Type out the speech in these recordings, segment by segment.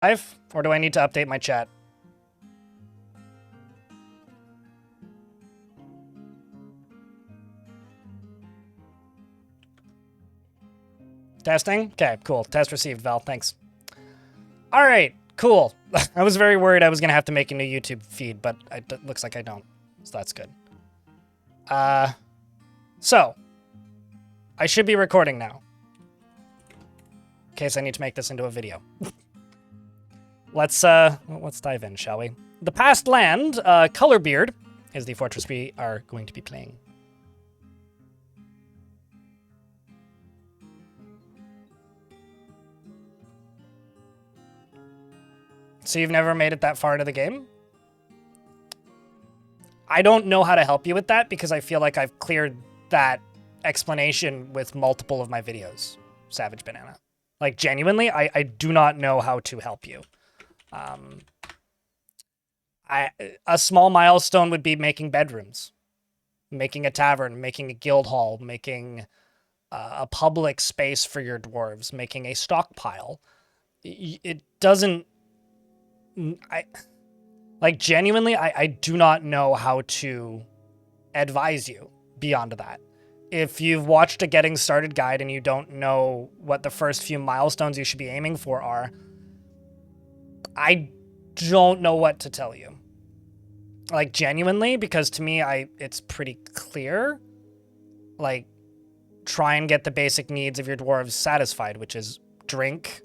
Live, or do I need to update my chat? Testing? Okay, cool. Test received, Val. Thanks. All right, cool. I was very worried I was going to have to make a new YouTube feed, but it looks like I don't. So that's good. So, I should be recording now. In case I need to make this into a video. Let's dive in, shall we? The Past Land, Colorbeard, is the fortress we are going to be playing. So you've never made it that far into the game? I don't know how to help you with that because I feel like I've cleared that explanation with multiple of my videos, Savage Banana. Like, genuinely, I do not know how to help you. A small milestone would be making bedrooms, making a tavern, making a guild hall, making a public space for your dwarves, making a stockpile. It doesn't... genuinely, I do not know how to advise you beyond that. If you've watched a Getting Started guide and you don't know what the first few milestones you should be aiming for are, I don't know what to tell you. Like, genuinely, because to me, it's pretty clear. Like, try and get the basic needs of your dwarves satisfied, which is drink,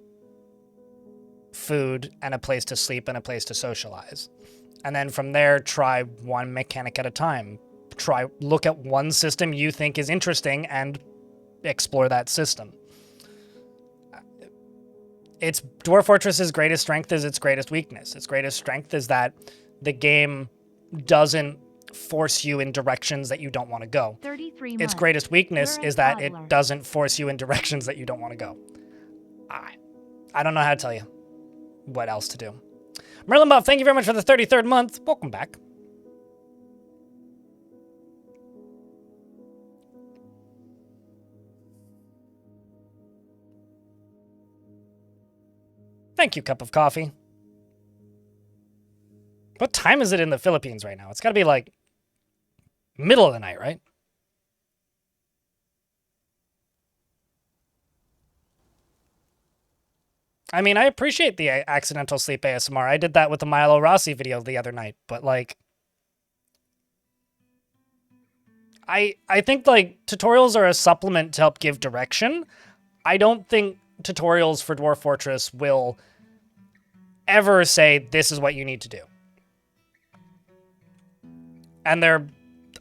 food, and a place to sleep and a place to socialize. And then from there, try one mechanic at a time. Look at one system you think is interesting and explore that system. It's Dwarf Fortress's greatest strength is its greatest weakness. Its greatest strength is that the game doesn't force you in directions that you don't want to go. 33 its greatest weakness is that it doesn't force you in directions that you don't want to go. I don't know how to tell you what else to do. Merlin Buff, thank you very much for the 33rd month. Welcome back. Thank you, cup of coffee. What time is it in the Philippines right now? It's got to be like middle of the night, right? I mean, I appreciate the accidental sleep ASMR. I did that with the Milo Rossi video the other night, but like, I think like tutorials are a supplement to help give direction. I don't think tutorials for Dwarf Fortress will ever say this is what you need to do. And they're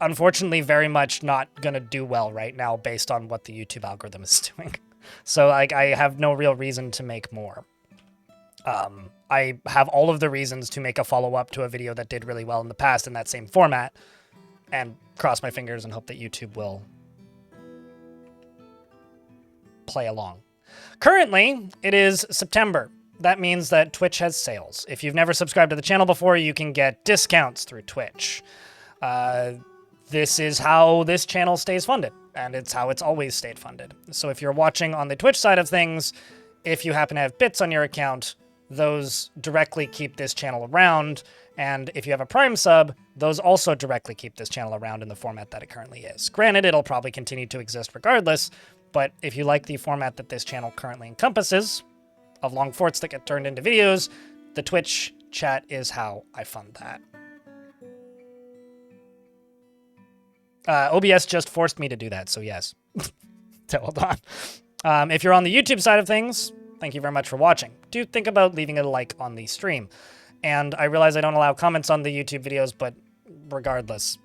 unfortunately very much not going to do well right now based on what the YouTube algorithm is doing. So like, I have no real reason to make more. I have all of the reasons to make a follow-up to a video that did really well in the past in that same format, and cross my fingers and hope that YouTube will play along. Currently, it is September. That means that Twitch has sales. If you've never subscribed to the channel before, you can get discounts through Twitch. This is how this channel stays funded, and it's how it's always stayed funded. So if you're watching on the Twitch side of things, if you happen to have bits on your account, those directly keep this channel around, and if you have a Prime sub, those also directly keep this channel around in the format that it currently is. Granted, it'll probably continue to exist regardless, but if you like the format that this channel currently encompasses, of long forts that get turned into videos, the Twitch chat is how I fund that. OBS just forced me to do that, so yes. Hold on. If you're on the YouTube side of things, thank you very much for watching. Do think about leaving a like on the stream. And I realize I don't allow comments on the YouTube videos, but regardless,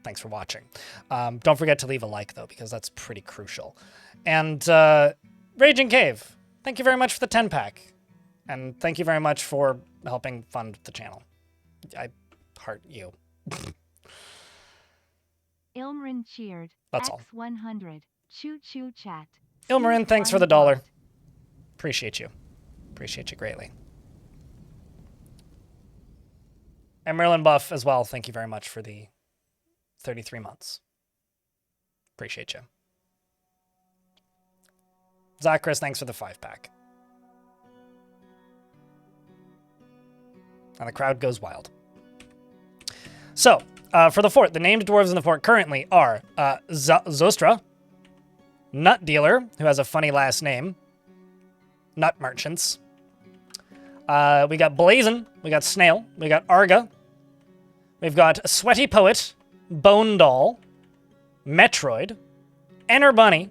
thanks for watching. Don't forget to leave a like, though, because that's pretty crucial. And Raging Cave, thank you very much for the 10-pack. And thank you very much for helping fund the channel. I heart you. Ilmarin cheered. That's all. X100. Choo choo chat. Ilmarin, thanks for the $1. Appreciate you. Appreciate you greatly. And Merlin Buff as well, thank you very much for the 33 months. Appreciate you. Zachary, thanks for the 5-pack. And the crowd goes wild. So, for the fort, the named dwarves in the fort currently are Zostra, Nut Dealer, who has a funny last name, Nut Merchants. We got Blazin, we got Snail, we got Arga, we've got Sweaty Poet, Bone Doll, Metroid, Enter Bunny,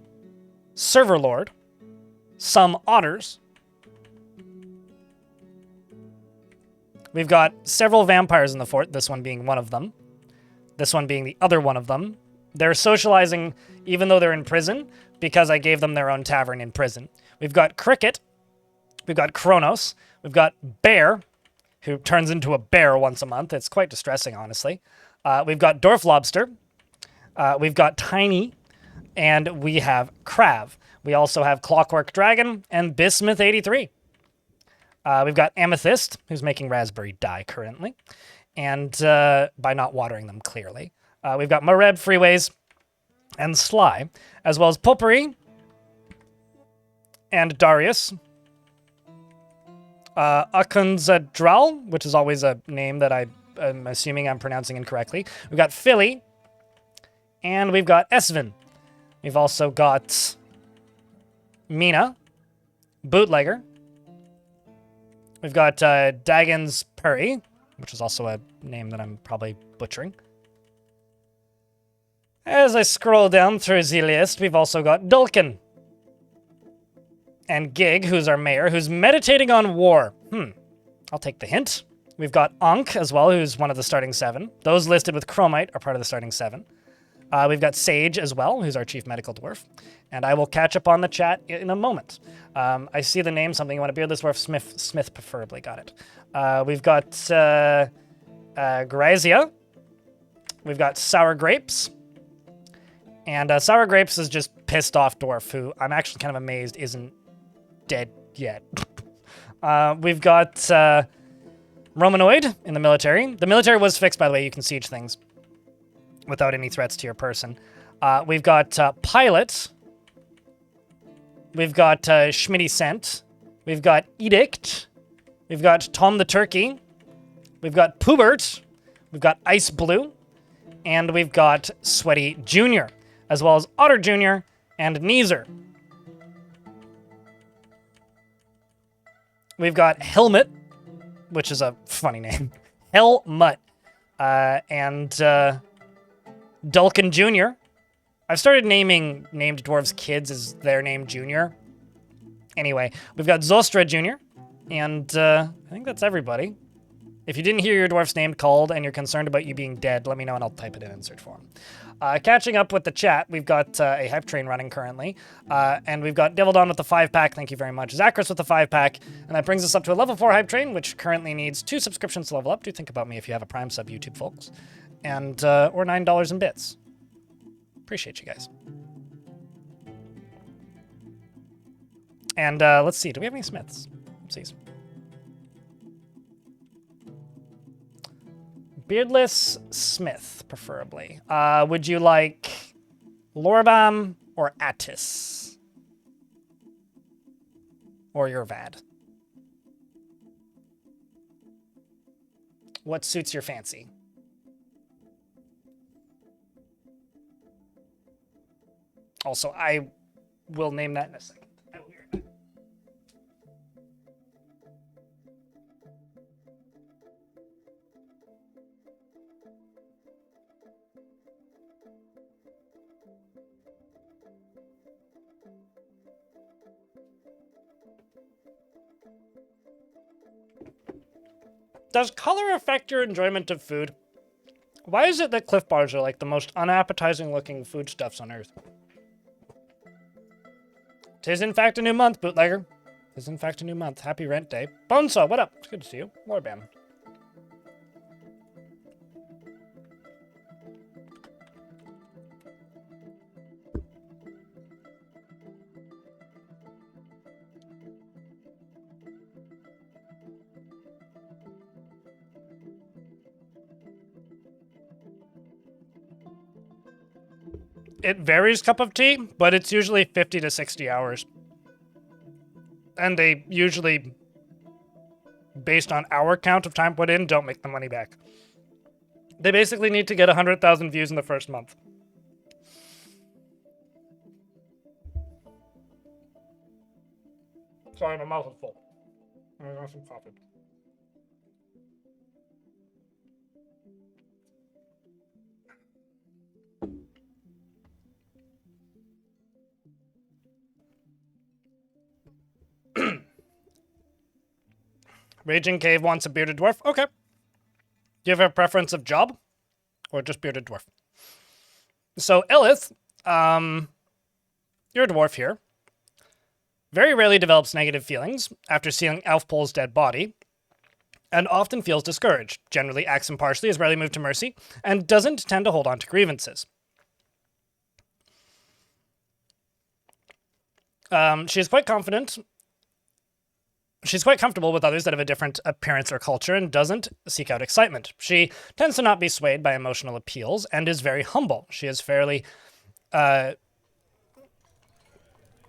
Server Lord, some Otters. We've got several vampires in the fort, this one being one of them. This one being the other one of them. They're socializing even though they're in prison because I gave them their own tavern in prison. We've got Cricket. We've got Kronos. We've got Bear, who turns into a bear once a month. It's quite distressing, honestly. We've got Dwarf Lobster. We've got Tiny. And we have Krav. We also have Clockwork Dragon and Bismuth83. We've got Amethyst, who's making raspberry dye currently. And by not watering them, clearly. We've got Mareb, Freeways, and Sly, as well as Potpourri and Darius. Akunzadral, which is always a name that I'm assuming I'm pronouncing incorrectly. We've got Philly, and we've got Esvin. We've also got Mina, Bootlegger. We've got Dagon's Puri, which is also a name that I'm probably butchering. As I scroll down through the list, we've also got Dulkin. And Gig, who's our mayor, who's meditating on war. I'll take the hint. We've got Ankh as well, who's one of the starting 7. Those listed with Chromite are part of the starting 7. We've got Sage as well, who's our chief medical dwarf. And I will catch up on the chat in a moment. I see the name, something you want to beardless dwarf, Smith preferably, got it. We've got Grazia. We've got Sour Grapes. And Sour Grapes is just pissed off dwarf, who I'm actually kind of amazed isn't dead yet. We've got Romanoid in the military. The military was fixed, by the way. You can siege things without any threats to your person. We've got Pilot. We've got Schmitty Scent. We've got Edict. We've got Tom the Turkey. We've got Poobert. We've got Ice Blue. And we've got Sweaty Jr., as well as Otter Jr. and Neezer. We've got Helmet, which is a funny name. Helmut. And Dulkin Jr. I've started naming named dwarves kids as their name Junior. Anyway, we've got Zostra Jr. And I think that's everybody. If you didn't hear your dwarf's name called and you're concerned about you being dead, let me know and I'll type it in search for him. Catching up with the chat, we've got a hype train running currently. And we've got Devil Dawn with the 5-pack, thank you very much. Zacharus with the 5-pack. And that brings us up to a level 4 hype train, which currently needs 2 subscriptions to level up. Do think about me if you have a Prime sub, YouTube folks. And, or $9 in bits. Appreciate you guys. And let's see, do we have any Smiths? Oopsies. Beardless Smith, preferably. Would you like Lorbam or Attis? Or your Vad? What suits your fancy? Also, I will name that in a second. Does color affect your enjoyment of food? Why is it that Cliff Bars are like the most unappetizing looking foodstuffs on earth? 'Tis in fact a new month, bootlegger. 'Tis in fact a new month. Happy rent day. Bonesaw, what up? It's good to see you. Lorbam. It varies cup of tea, but it's usually 50 to 60 hours. And they usually based on our count of time put in don't make the money back. They basically need to get 100,000 views in the first month. Sorry, my mouth is full. I want some coffee. Raging Cave wants a bearded dwarf. Okay. Do you have a preference of job? Or just bearded dwarf? So, Elith, you're a dwarf here. Very rarely develops negative feelings after seeing Elfpole's dead body, and often feels discouraged, generally acts impartially, is rarely moved to mercy, and doesn't tend to hold on to grievances. She is quite confident. She's quite comfortable with others that have a different appearance or culture and doesn't seek out excitement. She tends to not be swayed by emotional appeals and is very humble. She is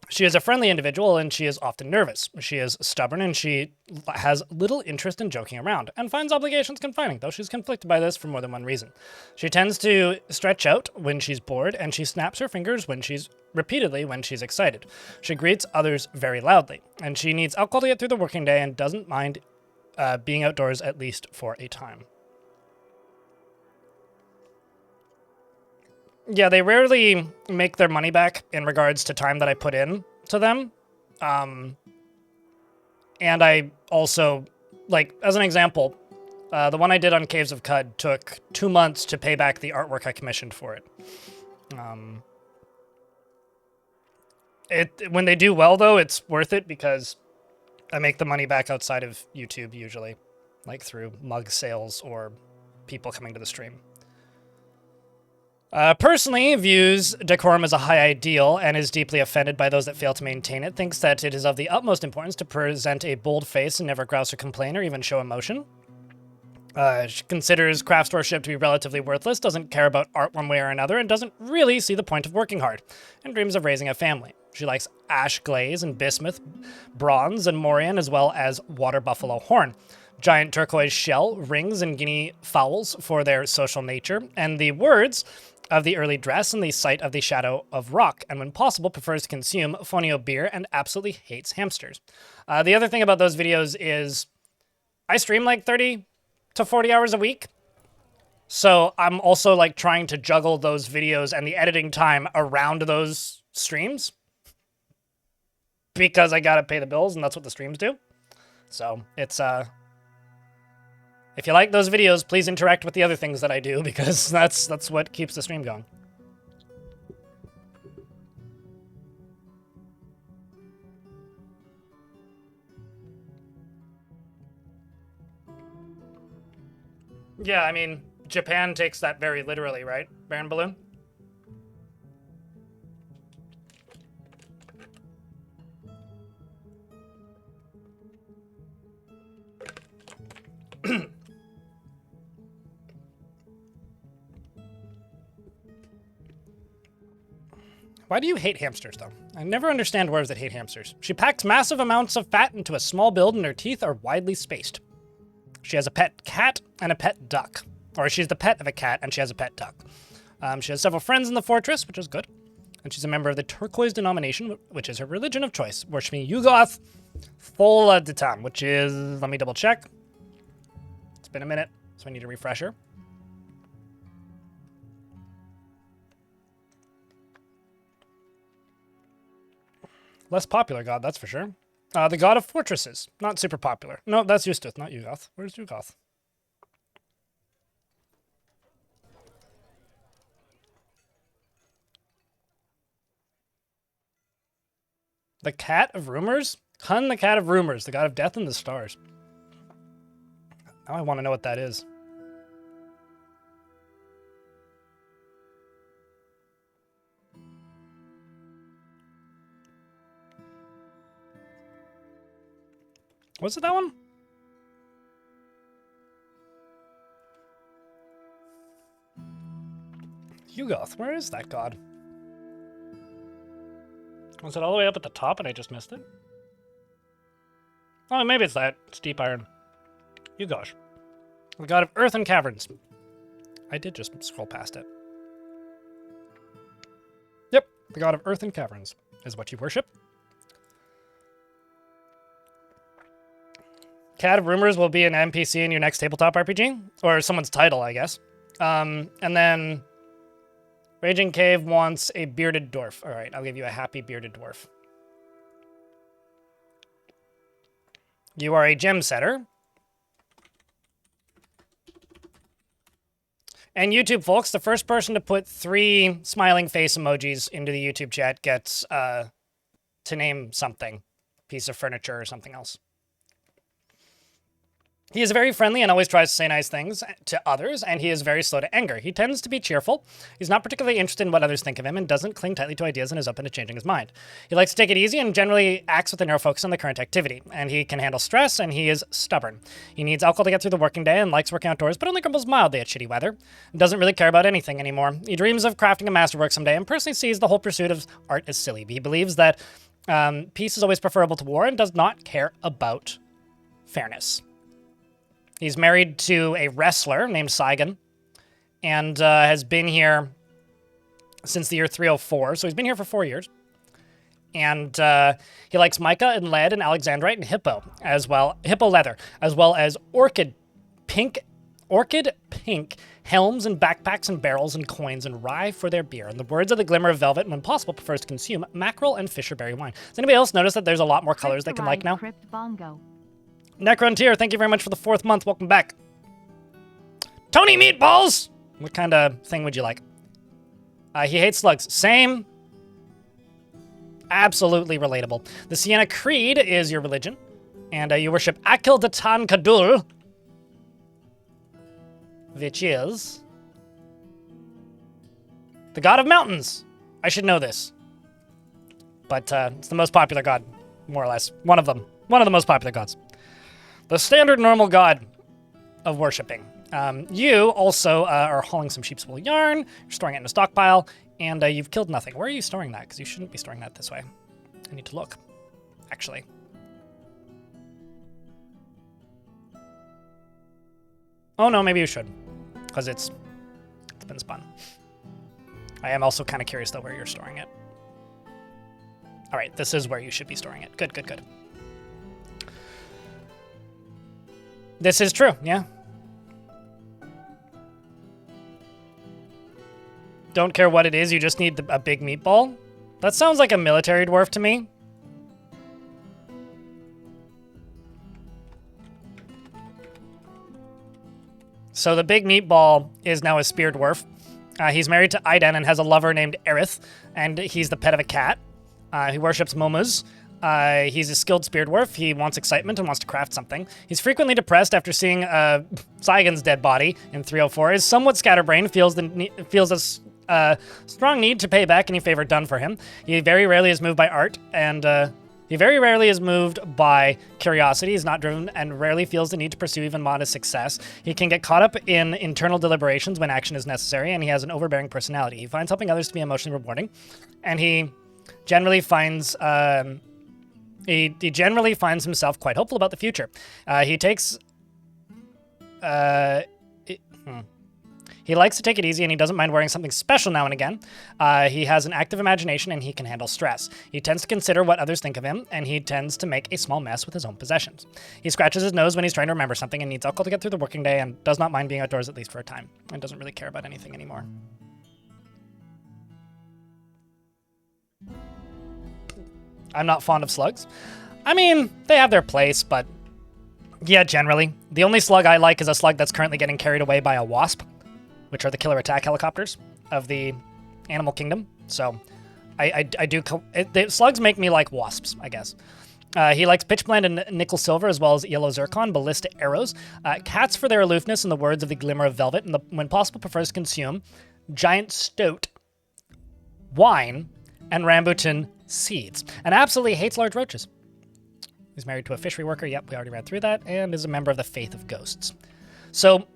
She is a friendly individual, and she is often nervous. She is stubborn, and she has little interest in joking around, and finds obligations confining, though she's conflicted by this for more than one reason. She tends to stretch out when she's bored, and she snaps her fingers repeatedly when she's excited. She greets others very loudly, and she needs alcohol to get through the working day and doesn't mind being outdoors at least for a time. Yeah, they rarely make their money back in regards to time that I put in to them. And I also, like, as an example, the one I did on Caves of Cud took 2 months to pay back the artwork I commissioned for it. When they do well, though, it's worth it because I make the money back outside of YouTube, usually, like through mug sales or people coming to the stream. Personally views decorum as a high ideal and is deeply offended by those that fail to maintain it, thinks that it is of the utmost importance to present a bold face and never grouse or complain or even show emotion. She considers craftsmanship to be relatively worthless, doesn't care about art one way or another, and doesn't really see the point of working hard, and dreams of raising a family. She likes ash glaze and bismuth, bronze and morion, as well as water buffalo horn. Giant turquoise shell, rings, and guinea fowls for their social nature, and the words of the early dress and the sight of the shadow of rock, and when possible prefers to consume fonio beer and absolutely hates hamsters. The other thing about those videos is I stream like 30 to 40 hours a week, so I'm also like trying to juggle those videos and the editing time around those streams because I gotta pay the bills and that's what the streams do. So it's if you like those videos, please interact with the other things that I do, because that's what keeps the stream going. Yeah, I mean, Japan takes that very literally, right, Baron Balloon? Why do you hate hamsters, though? I never understand dwarves that hate hamsters. She packs massive amounts of fat into a small build, and her teeth are widely spaced. She has a pet cat and a pet duck. Or she's the pet of a cat, and she has a pet duck. She has several friends in the fortress, which is good. And she's a member of the turquoise denomination, which is her religion of choice, worshiping Yugoth full the time, which is, let me double check. It's been a minute, so I need a refresher. Less popular god, that's for sure. The god of fortresses. Not super popular. No, that's Eustace, not Yugoth. Where's Yugoth? The cat of rumors? Hun, the cat of rumors. The god of death and the stars. Now I want to know what that is. Was it that one? Yugoth, where is that god? Was it all the way up at the top and I just missed it? Oh, maybe it's that. Steep Iron. You gosh. The god of earth and caverns. I did just scroll past it. Yep, the god of earth and caverns is what you worship. Cat of Rumors will be an NPC in your next tabletop RPG, or someone's title, I guess. And then Raging Cave wants a bearded dwarf. All right, I'll give you a happy bearded dwarf. You are a gem setter. And YouTube folks, the first person to put 3 smiling face emojis into the YouTube chat gets to name something. Piece of furniture or something else. He is very friendly and always tries to say nice things to others, and he is very slow to anger. He tends to be cheerful. He's not particularly interested in what others think of him and doesn't cling tightly to ideas and is open to changing his mind. He likes to take it easy and generally acts with a narrow focus on the current activity, and he can handle stress, and he is stubborn. He needs alcohol to get through the working day and likes working outdoors, but only grumbles mildly at shitty weather. Doesn't really care about anything anymore. He dreams of crafting a masterwork someday and personally sees the whole pursuit of art as silly. He believes that peace is always preferable to war and does not care about fairness. He's married to a wrestler named Saigon and has been here since the year 304. So he's been here for 4 years. And he likes mica and lead and alexandrite and hippo leather, as well as orchid pink helms and backpacks and barrels and coins and rye for their beer. In the words of the Glimmer of Velvet, when possible, prefers to consume mackerel and fisherberry wine. Does anybody else notice that there's a lot more colors they can like now? Necrontier, thank you very much for the 4th month. Welcome back. Tony Meatballs! What kind of thing would you like? He hates slugs. Same. Absolutely relatable. The Sienna Creed is your religion. And you worship Akil Datan Kadul, which is the god of mountains. I should know this. But it's the most popular god, more or less. One of them. One of the most popular gods. The standard normal god of worshipping. You also are hauling some sheep's wool yarn, you're storing it in a stockpile, and you've killed nothing. Where are you storing that? Because you shouldn't be storing that this way. I need to look, actually. Oh no, maybe you should, because it's been spun. I am also kind of curious though where you're storing it. All right, this is where you should be storing it. Good, good, good. This is true, yeah. Don't care what it is, you just need a big meatball? That sounds like a military dwarf to me. So the big meatball is now a spear dwarf. He's married to Aiden and has a lover named Aerith, and he's the pet of a cat. He worships Momus. He's a skilled spear dwarf. He wants excitement and wants to craft something. He's frequently depressed after seeing Saigon's dead body in 304. Is somewhat scatterbrained, feels a strong need to pay back any favor done for him. He very rarely is moved by art, and he very rarely is moved by curiosity. He's not driven and rarely feels the need to pursue even modest success. He can get caught up in internal deliberations when action is necessary, and he has an overbearing personality. He finds helping others to be emotionally rewarding, and he generally finds himself quite hopeful about the future. He likes to take it easy, and he doesn't mind wearing something special now and again. He has an active imagination, and he can handle stress. He tends to consider what others think of him, and he tends to make a small mess with his own possessions. He scratches his nose when he's trying to remember something and needs alcohol to get through the working day and does not mind being outdoors at least for a time, and doesn't really care about anything anymore. I'm not fond of slugs. I mean, they have their place, but yeah, generally. The only slug I like is a slug that's currently getting carried away by a wasp, which are the killer attack helicopters of the animal kingdom. So slugs make me like wasps, I guess. He likes pitchblende and nickel silver, as well as yellow zircon, ballista arrows. Cats for their aloofness, in the words of the Glimmer of Velvet, and when possible prefers to consume giant stoat, wine, and rambutan seeds, and absolutely hates large roaches. He's married to a fishery worker. Yep, we already read through that, and is a member of the Faith of Ghosts. So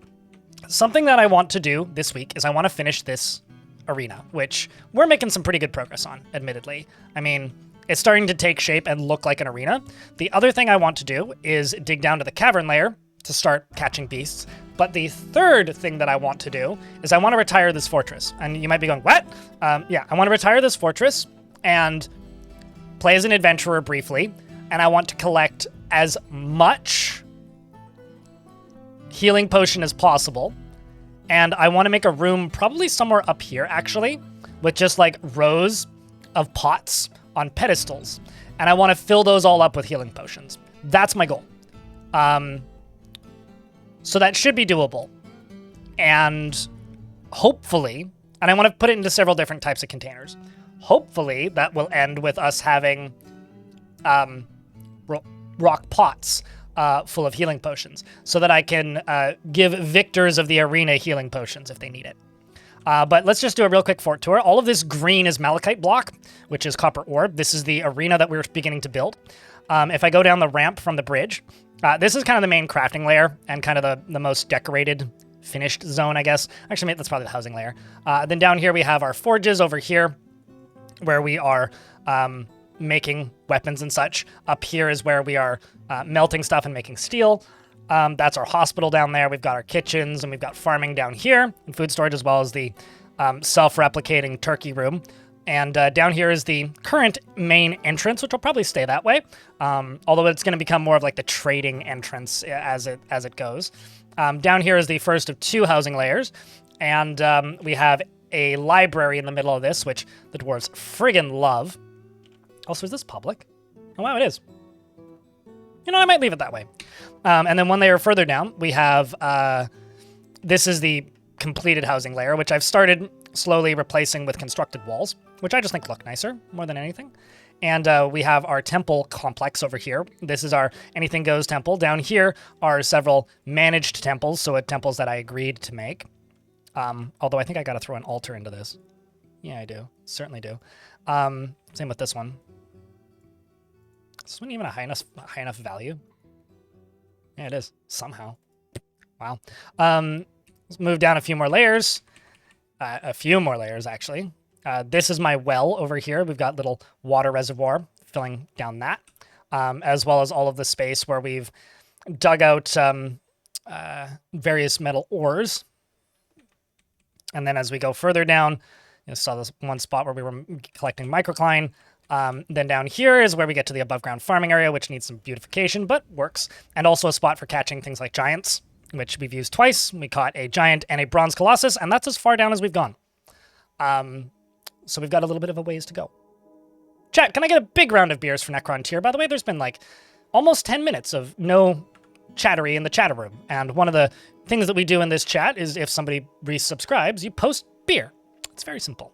something that I want to do this week is I want to finish this arena, which we're making some pretty good progress on, admittedly. I mean, it's starting to take shape and look like an arena. The other thing I want to do is dig down to the cavern layer to start catching beasts. But the third thing that I want to do is I want to retire this fortress. And you might be going, what? Yeah, I want to retire this fortress and play as an adventurer briefly. And I want to collect as much healing potion as possible. And I want to make a room probably somewhere up here, actually, with just like rows of pots on pedestals. And I want to fill those all up with healing potions. That's my goal. So that should be doable. And hopefully, and I want to put it into several different types of containers. Hopefully, that will end with us having rock pots full of healing potions so that I can give victors of the arena healing potions if they need it. But let's just do a real quick fort tour. All of this green is malachite block, which is copper ore. This is the arena that we're beginning to build. If I go down the ramp from the bridge, this is kind of the main crafting layer and kind of the most decorated, finished zone, I guess. Actually, that's probably the housing layer. Then down here we have our forges over here where we are making weapons and such. Up here is where we are melting stuff and making steel. That's our hospital down there. We've got our kitchens and we've got farming down here and food storage, as well as the self-replicating turkey room. And down here is the current main entrance, which will probably stay that way, although it's going to become more of like the trading entrance as it goes. Down here is the first of two housing layers, and we have a library in the middle of this, which the dwarves friggin' love. Also, is this public? Oh, wow, it is. You know, I might leave it that way. And then one layer further down, we have, this is the completed housing layer, which I've started slowly replacing with constructed walls, which I just think look nicer more than anything. And we have our temple complex over here. This is our anything goes temple. Down here are several managed temples, so temples that I agreed to make. Although I think I got to throw an altar into this. Yeah, I do. Certainly do. Same with this one. Is this one even a high enough value? Yeah, it is. Somehow. Wow. Let's move down a few more layers. A few more layers, actually. This is my well over here. We've got little water reservoir filling down that, as well as all of the space where we've dug out various metal ores. And then as we go further down, you saw this one spot where we were collecting microcline. Then down here is where we get to the above ground farming area, which needs some beautification, but works. And also a spot for catching things like giants, which we've used twice. We caught a giant and a bronze colossus, and that's as far down as we've gone. So we've got a little bit of a ways to go. Chat, can I get a big round of beers for Necron Tier? By the way, there's been like almost 10 minutes of no chattery in the chatter room. And one of the things that we do in this chat is if somebody resubscribes, you post beer. It's very simple.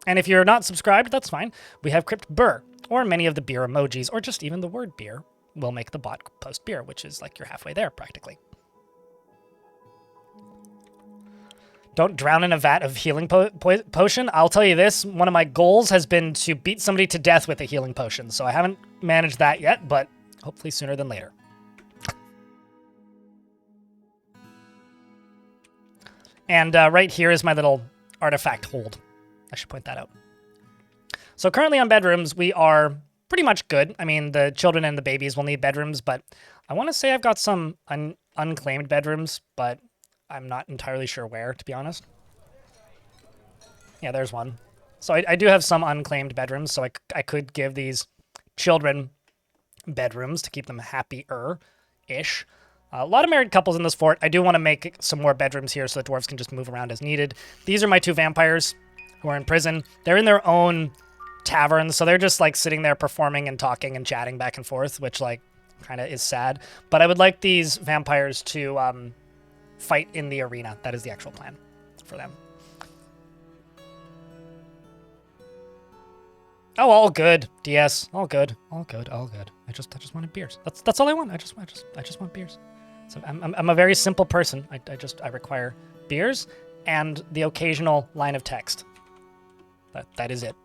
And if you're not subscribed, that's fine. We have Crypt Burr, or many of the beer emojis, or just even the word beer will make the bot post beer, which is like you're halfway there, practically. Don't drown in a vat of healing potion. I'll tell you this, one of my goals has been to beat somebody to death with a healing potion, so I haven't managed that yet, but hopefully sooner than later. And right here is my little artifact hold. I should point that out. So currently on bedrooms, we are pretty much good. I mean, the children and the babies will need bedrooms, but I want to say I've got some unclaimed bedrooms, but I'm not entirely sure where, to be honest. Yeah, there's one. So I do have some unclaimed bedrooms, so I could give these children bedrooms to keep them happier-ish. A lot of married couples in this fort. I do want to make some more bedrooms here so the dwarves can just move around as needed. These are my two vampires who are in prison. They're in their own tavern, so they're just like sitting there performing and talking and chatting back and forth, which like kind of is sad. But I would like these vampires to fight in the arena. That is the actual plan for them. Oh, all good. DS, all good, all good, all good. I just wanted beers. That's all I want. I just want beers. So I'm a very simple person. I require beers and the occasional line of text. That is it.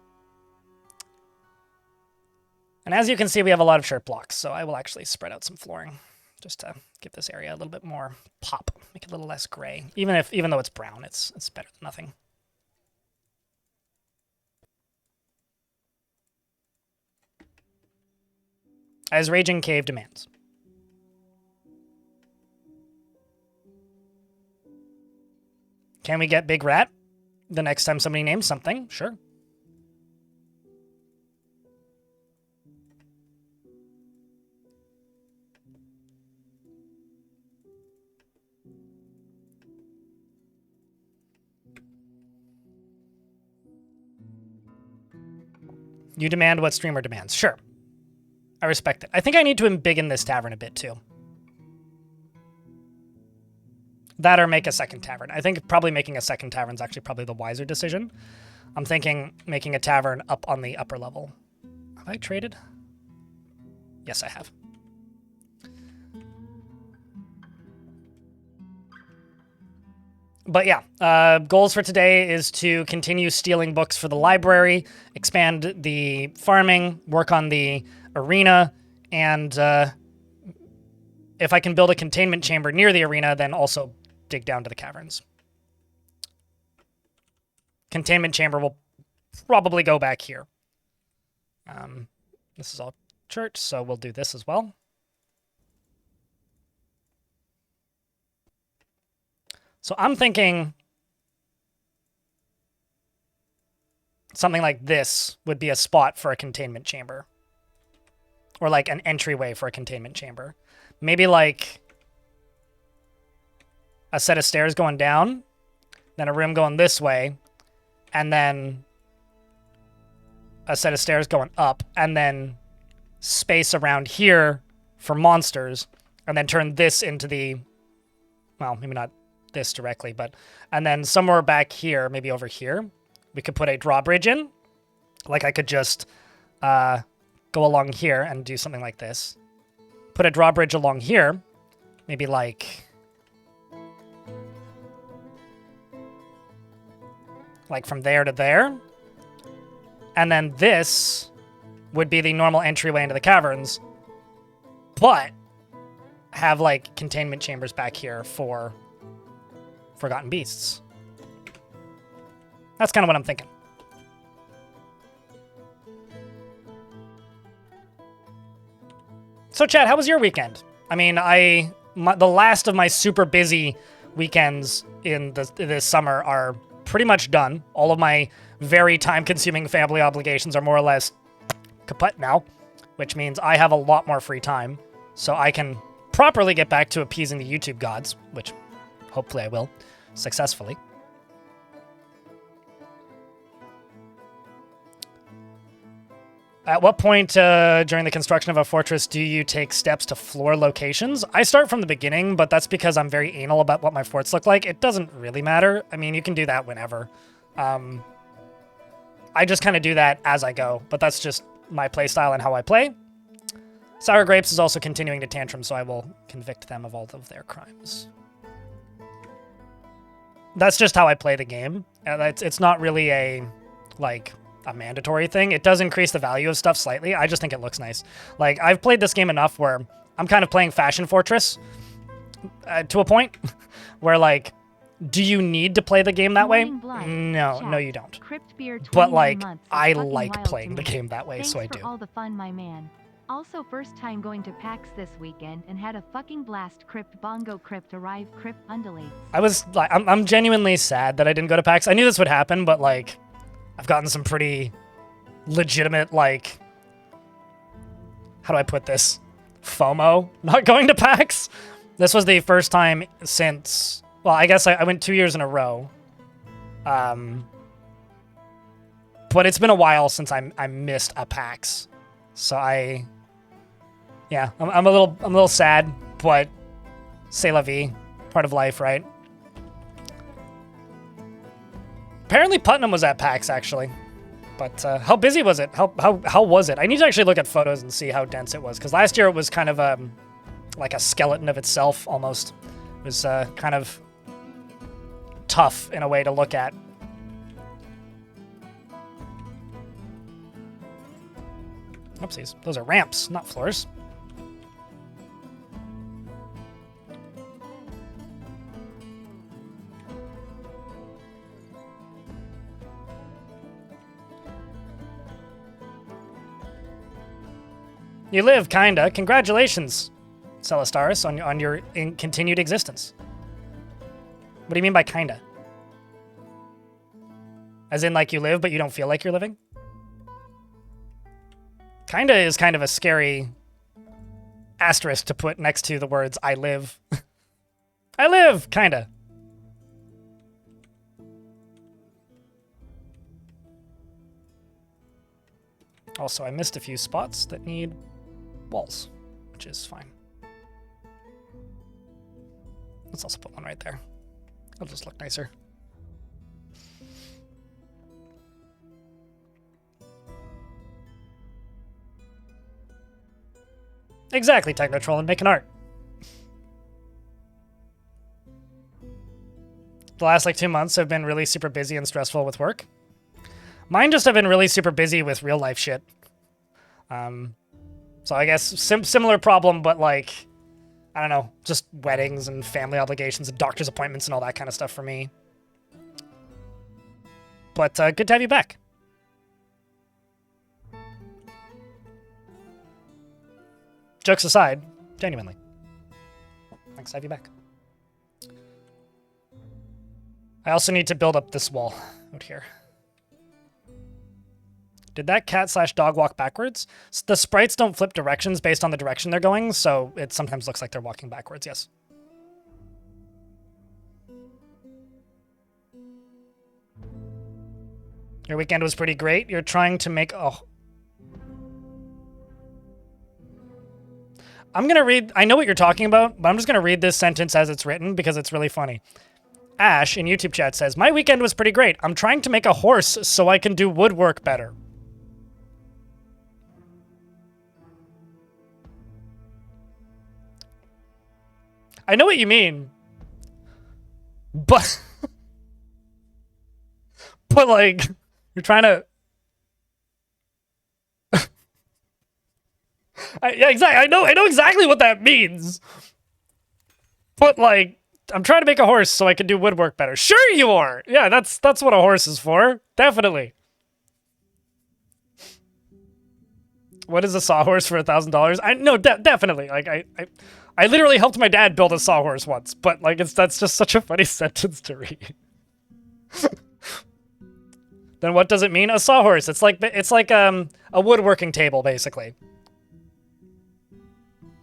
And as you can see, we have a lot of shirt blocks, so I will actually spread out some flooring just to give this area a little bit more pop, make it a little less gray. Even though it's brown, it's better than nothing. As Raging Cave demands. Can we get Big Rat the next time somebody names something? Sure. You demand what streamer demands. Sure. I respect it. I think I need to embiggen this tavern a bit too. That or make a second tavern. I think probably making a second tavern is actually probably the wiser decision. I'm thinking making a tavern up on the upper level. Have I traded? Yes, I have. But yeah, goals for today is to continue stealing books for the library, expand the farming, work on the arena, and if I can build a containment chamber near the arena, then also dig down to the caverns. Containment chamber will probably go back here. This is all church, so we'll do this as well. So I'm thinking something like this would be a spot for a containment chamber. Or like an entryway for a containment chamber. Maybe like a set of stairs going down, then a room going this way, and then a set of stairs going up, and then space around here for monsters, and then turn this into the, well, maybe not this directly, but, and then somewhere back here, maybe over here, we could put a drawbridge in. Like I could just go along here and do something like this. Put a drawbridge along here, maybe like from there to there. And then this would be the normal entryway into the caverns, but have like containment chambers back here for forgotten beasts. That's kind of what I'm thinking. So, Chad, how was your weekend? I mean, the last of my super busy weekends in this summer are pretty much done. All of my very time-consuming family obligations are more or less kaput now, which means I have a lot more free time, so I can properly get back to appeasing the YouTube gods, which hopefully I will, successfully. At what point during the construction of a fortress do you take steps to floor locations? I start from the beginning, but that's because I'm very anal about what my forts look like. It doesn't really matter. I mean, you can do that whenever. I just kind of do that as I go, but that's just my playstyle and how I play. Sour Grapes is also continuing to tantrum, so I will convict them of all of their crimes. That's just how I play the game. It's not really a mandatory thing. It does increase the value of stuff slightly. I just think it looks nice. Like, I've played this game enough where I'm kind of playing Fashion Fortress to a point where, like, do you need to play the game that way? No, you don't. But, like, I like playing the game that way, Thanks so I for do. all the fun, my man. Also, first time going to PAX this weekend and had a fucking blast. Crypt bongo, crypt arrive, crypt undulates. I was, like, I'm genuinely sad that I didn't go to PAX. I knew this would happen, but, like, I've gotten some pretty legitimate, like, how do I put this? FOMO, not going to PAX. This was the first time since, well, I guess I went 2 years in a row. But it's been a while since I missed a PAX. So I'm a little sad, but c'est la vie, part of life, right? Apparently Putnam was at PAX, actually. But how busy was it? How was it? I need to actually look at photos and see how dense it was, because last year it was kind of like a skeleton of itself, almost. It was kind of tough in a way to look at. Oopsies. Those are ramps, not floors. You live, kinda. Congratulations, Celastaris, on your continued existence. What do you mean by kinda? As in, like, you live, but you don't feel like you're living? Kinda is kind of a scary asterisk to put next to the words, I live. I live, kinda. Also, I missed a few spots that need walls, which is fine. Let's also put one right there. It'll just look nicer. Exactly, Technotroll, and making art. The last like 2 months have been really super busy and stressful with work. Mine just have been really super busy with real life shit. So I guess similar problem, but like, I don't know, just weddings and family obligations and doctor's appointments and all that kind of stuff for me. But good to have you back. Jokes aside, genuinely. Thanks to have you back. I also need to build up this wall out here. Did that cat/dog walk backwards? The sprites don't flip directions based on the direction they're going, so it sometimes looks like they're walking backwards, yes. Your weekend was pretty great. You're trying to make... Oh. I'm going to read... I know what you're talking about, but I'm just going to read this sentence as it's written because it's really funny. Ash in YouTube chat says, my weekend was pretty great. I'm trying to make a horse so I can do woodwork better. I know what you mean. But... but like, you're trying to... yeah, exactly. I know exactly what that means. But like, I'm trying to make a horse so I can do woodwork better. Sure you are. Yeah, that's what a horse is for. Definitely. What is a sawhorse for $1,000? I no, definitely. Like I literally helped my dad build a sawhorse once, but like that's just such a funny sentence to read. Then what does it mean? A sawhorse. It's like a woodworking table basically.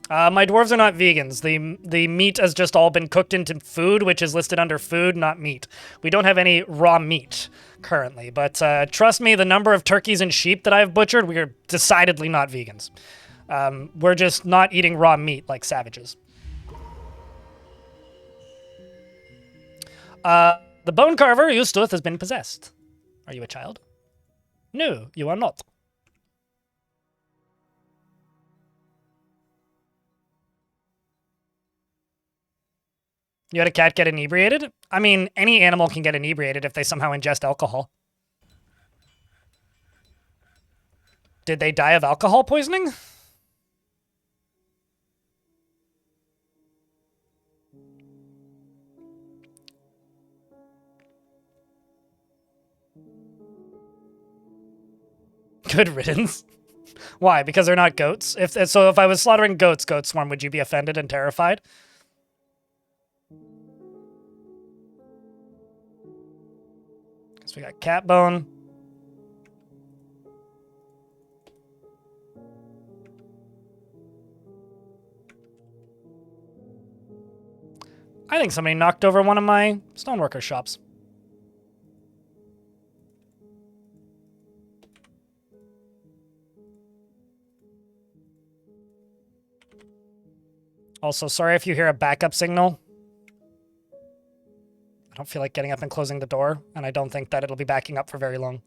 My dwarves are not vegans. The meat has just all been cooked into food, which is listed under food, not meat. We don't have any raw meat currently, but trust me, the number of turkeys and sheep that I've butchered, we are decidedly not vegans. We're just not eating raw meat like savages. The bone carver Eustuth has been possessed. Are you a child? No, you are not. You had a cat get inebriated? I mean, any animal can get inebriated if they somehow ingest alcohol. Did they die of alcohol poisoning? Good riddance. Why? Because they're not goats? If I was slaughtering goats, Goat Swarm, would you be offended and terrified? So we got cat bone. I think somebody knocked over one of my stoneworker shops. Also, sorry if you hear a backup signal. I don't feel like getting up and closing the door, and I don't think that it'll be backing up for very long.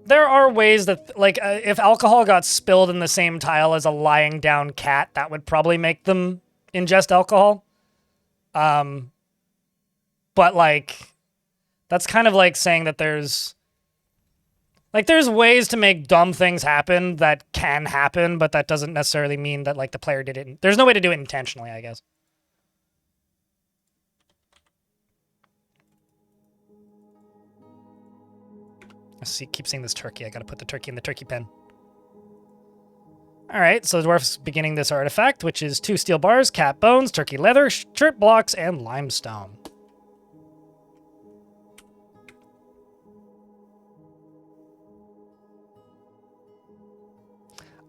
There are ways that, like, if alcohol got spilled in the same tile as a lying down cat, that would probably make them ingest alcohol. But, like, that's kind of like saying that there's ways to make dumb things happen that can happen, but that doesn't necessarily mean that, like, the player did it. There's no way to do it intentionally, I guess. I keep seeing this turkey. I gotta put the turkey in the turkey pen. All right, so the dwarf's beginning this artifact, which is 2 steel bars, cat bones, turkey leather, chirp blocks, and limestone.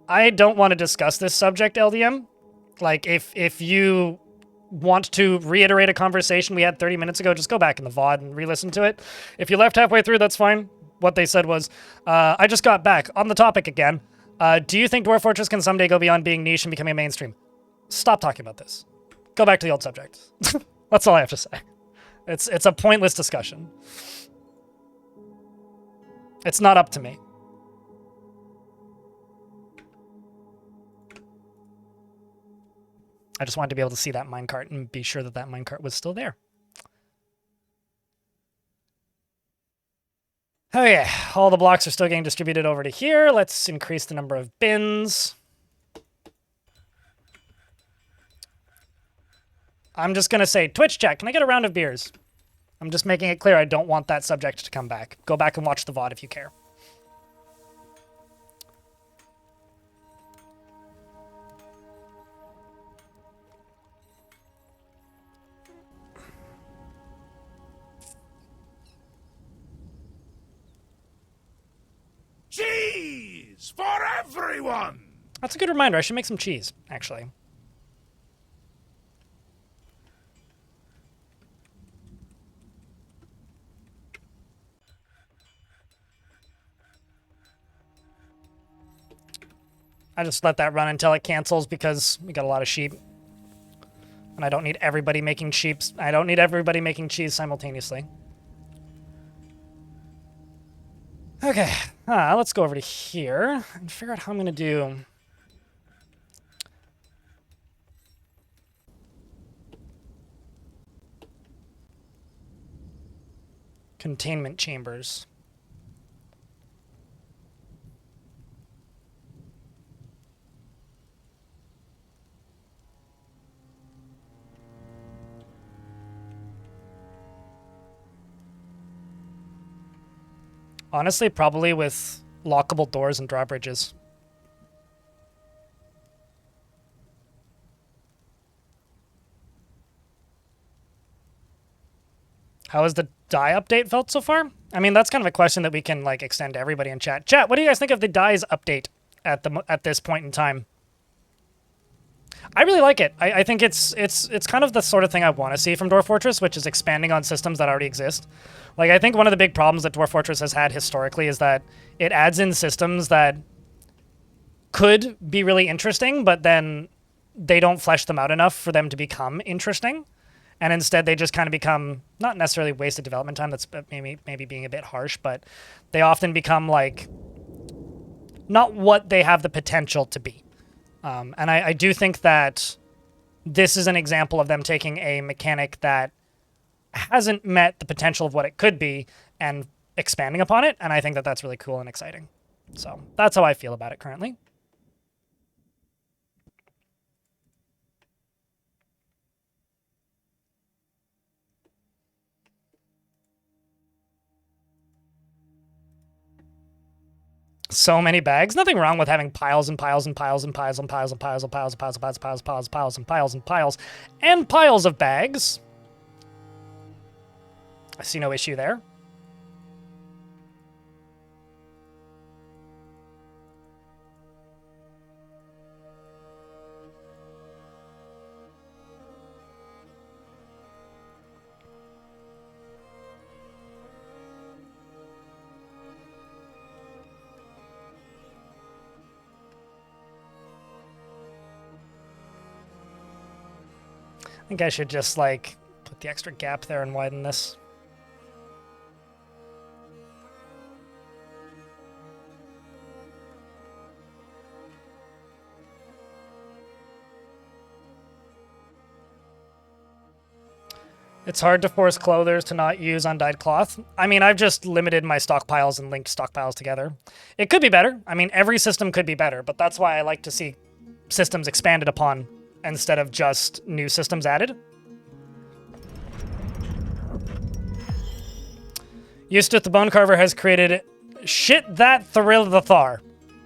I don't want to discuss this subject, LDM. Like, if you want to reiterate a conversation we had 30 minutes ago, just go back in the VOD and re-listen to it. If you left halfway through, that's fine. What they said was, I just got back on the topic again. Do you think Dwarf Fortress can someday go beyond being niche and becoming a mainstream? Stop talking about this. Go back to the old subject. That's all I have to say. It's a pointless discussion. It's not up to me. I just wanted to be able to see that minecart and be sure that that minecart was still there. Oh yeah, all the blocks are still getting distributed over to here. Let's increase the number of bins. I'm just going to say, Twitch chat, can I get a round of beers? I'm just making it clear I don't want that subject to come back. Go back and watch the VOD if you care. Cheese for everyone! That's a good reminder. I should make some cheese, actually. I just let that run until it cancels because we got a lot of sheep. And I don't need everybody making cheese simultaneously. Okay, let's go over to here and figure out how I'm going to do... containment chambers. Honestly, probably with lockable doors and drawbridges. How has the dye update felt so far? I mean, that's kind of a question that we can like extend to everybody in chat. Chat, what do you guys think of the dyes update at this point in time? I really like it. I think it's kind of the sort of thing I want to see from Dwarf Fortress, which is expanding on systems that already exist. Like, I think one of the big problems that Dwarf Fortress has had historically is that it adds in systems that could be really interesting, but then they don't flesh them out enough for them to become interesting. And instead, they just kind of become, not necessarily wasted development time, that's maybe being a bit harsh, but they often become, like, not what they have the potential to be. And I do think that this is an example of them taking a mechanic that hasn't met the potential of what it could be and expanding upon it, and I think that that's really cool and exciting. So that's how I feel about it currently. So many bags. Nothing wrong with having piles and piles and piles and piles and piles and piles and piles and piles and piles and piles and piles and piles and piles and piles and piles of bags. I see no issue there. I think I should just, like, put the extra gap there and widen this. It's hard to force clothers to not use undyed cloth. I mean, I've just limited my stockpiles and linked stockpiles together. It could be better. I mean, every system could be better, but that's why I like to see systems expanded upon instead of just new systems added. Eustace the Bone Carver has created Shit That Thrill the Thar.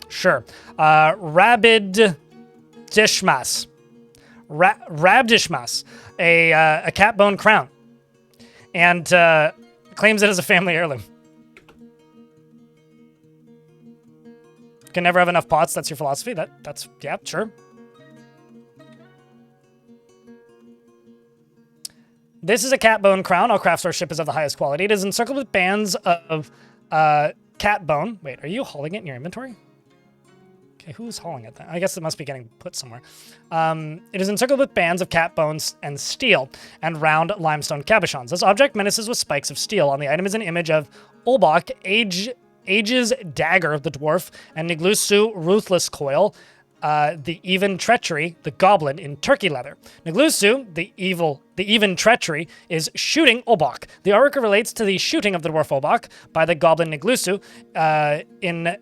Sure. Rabid Dishmas. Rabdishmas. A cat bone crown. And claims it as a family heirloom. Can never have enough pots. That's your philosophy. That's yeah, sure. This is a cat bone crown. All craft store ship is of the highest quality. It is encircled with bands of cat bone. Wait, are you hauling it in your inventory? Okay, who's hauling it then? I guess it must be getting put somewhere. It is encircled with bands of cat bones and steel and round limestone cabochons. This object menaces with spikes of steel. On the item is an image of Olbok, Age's Dagger, the Dwarf, and Niglusu, Ruthless Coil, the Even Treachery, the Goblin, in turkey leather. Niglusu, the Even Treachery, is shooting Olbok. The artwork relates to the shooting of the Dwarf Olbok by the Goblin Niglusu in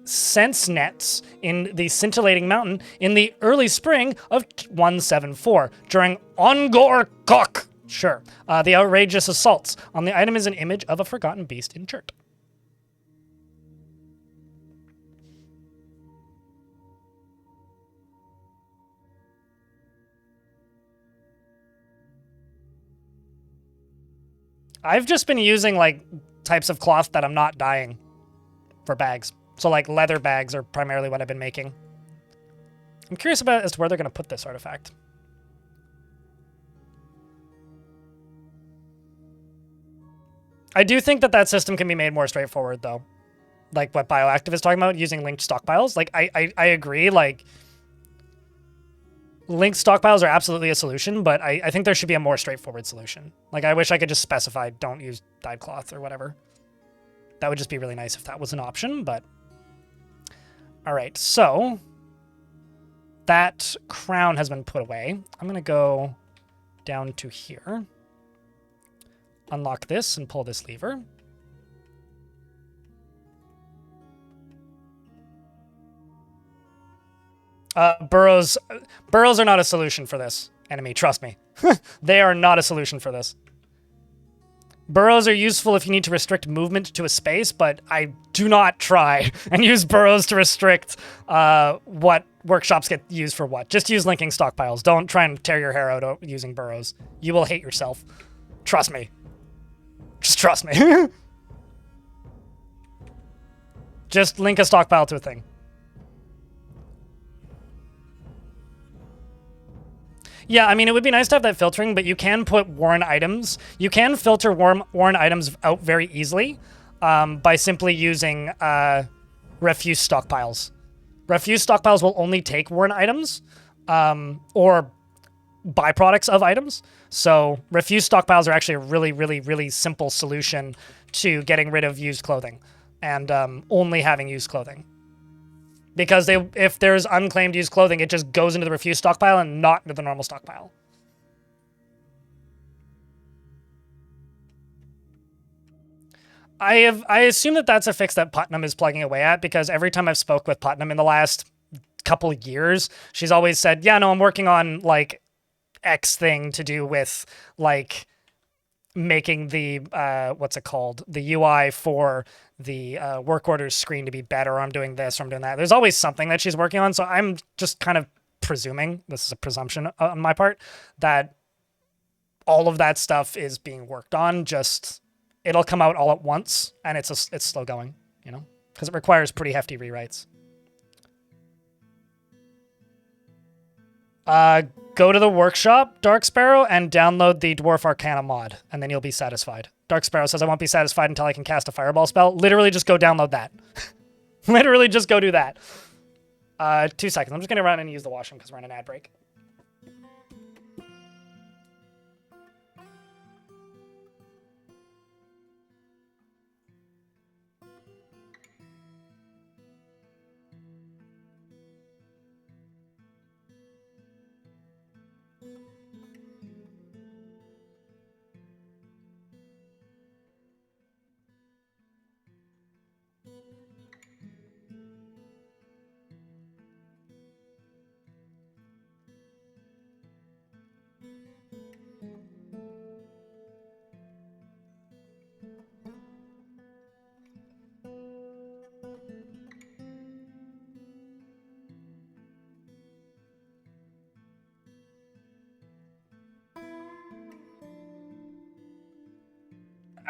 sense nets in the scintillating mountain in the early spring of 174 during Ongor Kok. Sure. The outrageous assaults. On the item is an image of a forgotten beast in Chert. I've just been using like types of cloth that I'm not dyeing for bags. So like leather bags are primarily what I've been making. I'm curious about as to where they're going to put this artifact. I do think that system can be made more straightforward though. Like what Bioactive is talking about, using linked stockpiles. Like I agree, like linked stockpiles are absolutely a solution, but I think there should be a more straightforward solution. Like I wish I could just specify don't use dyed cloth or whatever. That would just be really nice if that was an option, but... Alright, so... that crown has been put away. I'm going to go down to here. Unlock this and pull this lever. Burrows are not a solution for this enemy, trust me. They are not a solution for this. Burrows are useful if you need to restrict movement to a space, but I do not try and use burrows to restrict what workshops get used for what. Just use linking stockpiles. Don't try and tear your hair out using burrows. You will hate yourself. Trust me. Just trust me. Just link a stockpile to a thing. Yeah, I mean, it would be nice to have that filtering, but you can put worn items. You can filter worn items out very easily by simply using refuse stockpiles. Refuse stockpiles will only take worn items or byproducts of items. So refuse stockpiles are actually a really, really, really simple solution to getting rid of used clothing and only having used clothing. Because if there's unclaimed used clothing, it just goes into the refuse stockpile and not into the normal stockpile. I assume that that's a fix that Putnam is plugging away at, because every time I've spoke with Putnam in the last couple of years, she's always said, yeah, no, I'm working on like X thing to do with like making the, what's it called? The UI for the work orders screen to be better, or I'm doing this, or I'm doing that. There's always something that she's working on, so I'm just kind of presuming, this is a presumption on my part, that all of that stuff is being worked on, just it'll come out all at once, and it's slow going, you know, because it requires pretty hefty rewrites. Go to the workshop, Dark Sparrow, and download the Dwarf Arcana mod, and then you'll be satisfied. Dark Sparrow says, I won't be satisfied until I can cast a fireball spell. Literally just go download that. Literally just go do that. 2 seconds. I'm just going to run and use the washroom because we're on an ad break.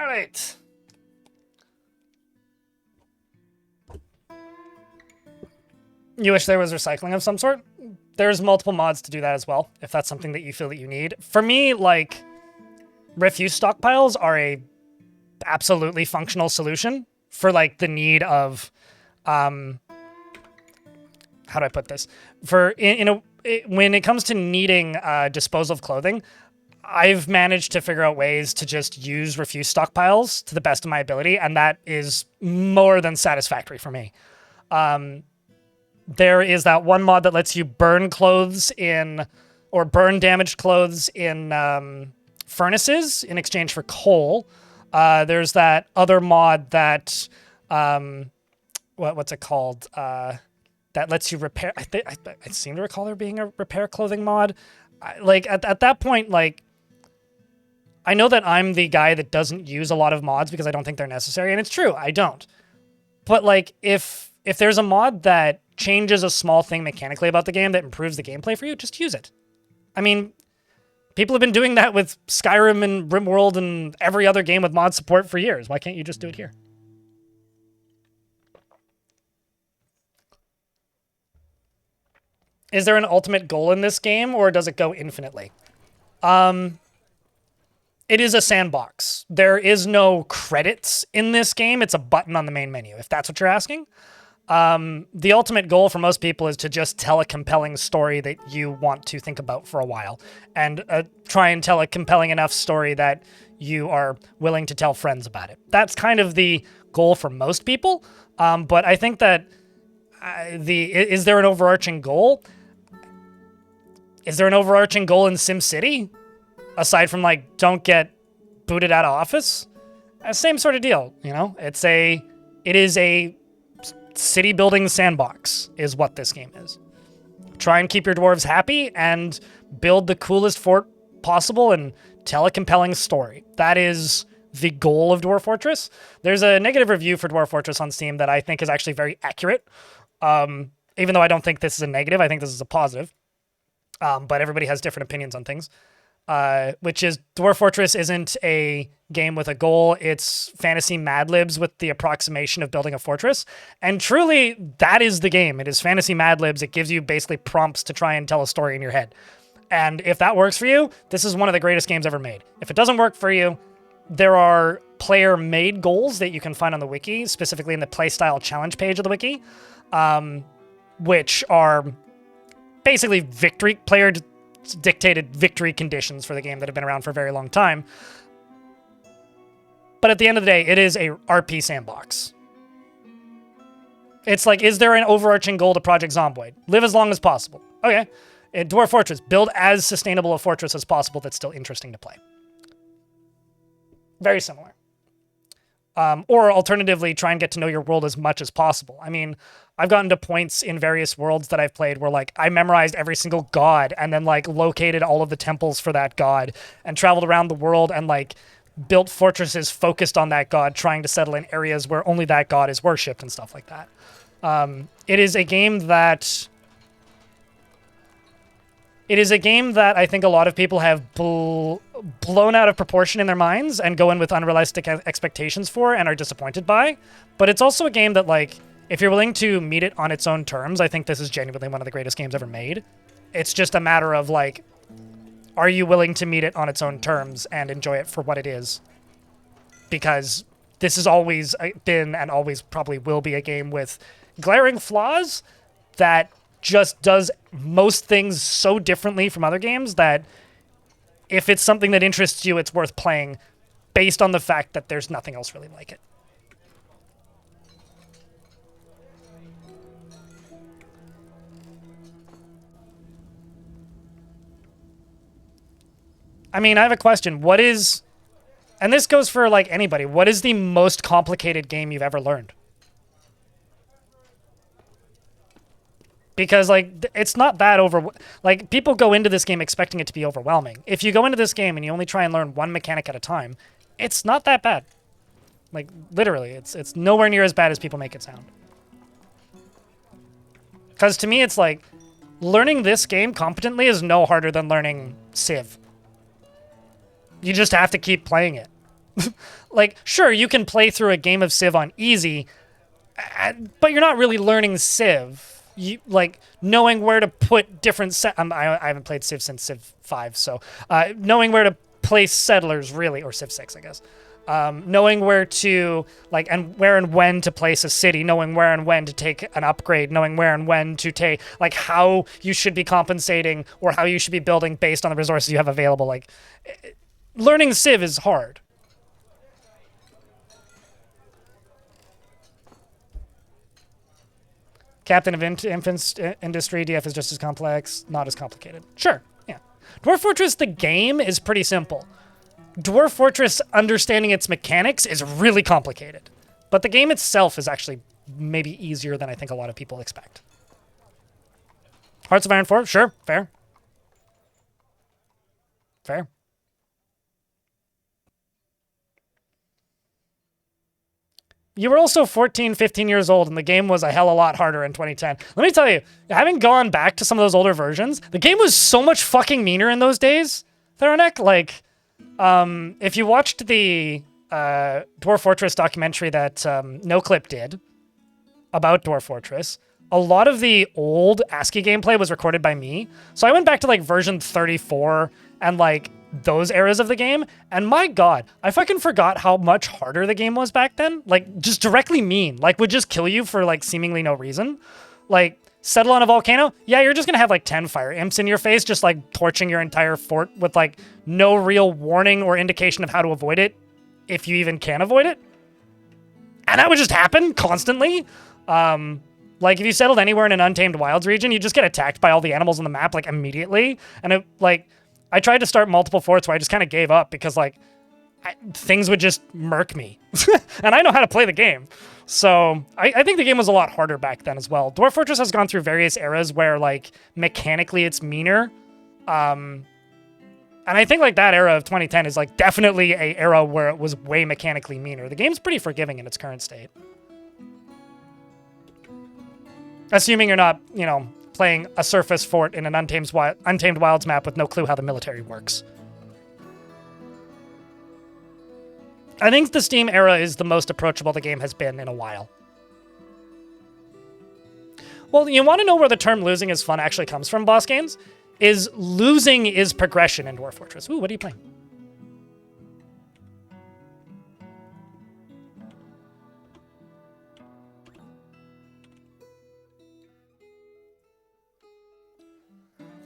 All right. You wish there was recycling of some sort? There's multiple mods to do that as well, if that's something that you feel that you need. For me, like, refuse stockpiles are a absolutely functional solution for, like, the need of, how do I put this? When it comes to needing disposal of clothing, I've managed to figure out ways to just use refuse stockpiles to the best of my ability, and that is more than satisfactory for me. There is that one mod that lets you burn clothes or burn damaged clothes in furnaces in exchange for coal. There's that other mod that, what's it called? That lets you repair. I seem to recall there being a repair clothing mod. At that point, like, I know that I'm the guy that doesn't use a lot of mods because I don't think they're necessary, and it's true, I don't. But like, if there's a mod that changes a small thing mechanically about the game that improves the gameplay for you, just use it. I mean, people have been doing that with Skyrim and RimWorld and every other game with mod support for years. Why can't you just do it here? Is there an ultimate goal in this game, or does it go infinitely? It is a sandbox. There is no credits in this game. It's a button on the main menu, if that's what you're asking. The ultimate goal for most people is to just tell a compelling story that you want to think about for a while, and try and tell a compelling enough story that you are willing to tell friends about it. That's kind of the goal for most people. But I think that is there an overarching goal? Is there an overarching goal in SimCity? Aside from, like, don't get booted out of office? Same sort of deal, you know? It is a city building sandbox is what this game is. Try and keep your dwarves happy and build the coolest fort possible and tell a compelling story. That is the goal of Dwarf Fortress. There's a negative review for Dwarf Fortress on Steam that I think is actually very accurate. Even though I don't think this is a negative, I think this is a positive. But everybody has different opinions on things. Which is Dwarf Fortress isn't a game with a goal. It's fantasy Mad Libs with the approximation of building a fortress. And truly, that is the game. It is fantasy Mad Libs. It gives you basically prompts to try and tell a story in your head. And if that works for you, this is one of the greatest games ever made. If it doesn't work for you, there are player-made goals that you can find on the wiki, specifically in the playstyle challenge page of the wiki, which are basically player-dictated victory conditions for the game that have been around for a very long time. But at the end of the day, it is a RP sandbox. It's like, is there an overarching goal to Project Zomboid? Live as long as possible. Okay. In Dwarf Fortress, build as sustainable a fortress as possible that's still interesting to play. Very similar. Or alternatively, try and get to know your world as much as possible. I mean, I've gotten to points in various worlds that I've played where, like, I memorized every single god and then, like, located all of the temples for that god and traveled around the world and, like, built fortresses focused on that god, trying to settle in areas where only that god is worshipped and stuff like that. It is a game that I think a lot of people have blown out of proportion in their minds and go in with unrealistic expectations for and are disappointed by. But it's also a game that, like, if you're willing to meet it on its own terms, I think this is genuinely one of the greatest games ever made. It's just a matter of, like, are you willing to meet it on its own terms and enjoy it for what it is? Because this has always been and always probably will be a game with glaring flaws that just does most things so differently from other games that if it's something that interests you, it's worth playing based on the fact that there's nothing else really like it. I mean, I have a question. What is, and this goes for, like, anybody, what is the most complicated game you've ever learned? Because, like, it's not that like, people go into this game expecting it to be overwhelming. If you go into this game and you only try and learn one mechanic at a time, it's not that bad. Like, literally, it's nowhere near as bad as people make it sound. Because to me, it's like, learning this game competently is no harder than learning Civ. You just have to keep playing it. Like, sure, you can play through a game of Civ on easy, but you're not really learning Civ. You like knowing where to put different I haven't played Civ since Civ 5, so knowing where to place settlers really, or Civ 6, I guess. Knowing where to like and where and when to place a city, knowing where and when to take an upgrade, knowing where and when to take like how you should be compensating or how you should be building based on the resources you have available. Like learning Civ is hard. Captain of Infants Industry, DF is just as complex, not as complicated. Sure, yeah. Dwarf Fortress, the game, is pretty simple. Dwarf Fortress, understanding its mechanics, is really complicated. But the game itself is actually maybe easier than I think a lot of people expect. Hearts of Iron 4, sure, fair. Fair. You were also 14, 15 years old, and the game was a hell of a lot harder in 2010. Let me tell you, having gone back to some of those older versions, the game was so much fucking meaner in those days, Theranek. Like, if you watched the Dwarf Fortress documentary that NoClip did about Dwarf Fortress, a lot of the old ASCII gameplay was recorded by me. So I went back to, like, version 34 and, like, those eras of the game, and my god, I fucking forgot how much harder the game was back then. Like, just directly mean. Like, would just kill you for, like, seemingly no reason. Like, settle on a volcano? Yeah, you're just gonna have, like, 10 fire imps in your face, just, like, torching your entire fort with, like, no real warning or indication of how to avoid it, if you even can avoid it. And that would just happen constantly. Like, if you settled anywhere in an Untamed Wilds region, you just get attacked by all the animals on the map, like, immediately. And it, like, I tried to start multiple forts where I just kind of gave up because, like, things would just murk me. And I know how to play the game. So I think the game was a lot harder back then as well. Dwarf Fortress has gone through various eras where, like, mechanically it's meaner. And I think, like, that era of 2010 is, like, definitely a era where it was way mechanically meaner. The game's pretty forgiving in its current state. Assuming you're not, you know, playing a surface fort in an Untamed Wilds map with no clue how the military works. I think the Steam era is the most approachable the game has been in a while. Well, you want to know where the term losing is fun actually comes from, boss games? Is losing is progression in Dwarf Fortress. Ooh, what are you playing?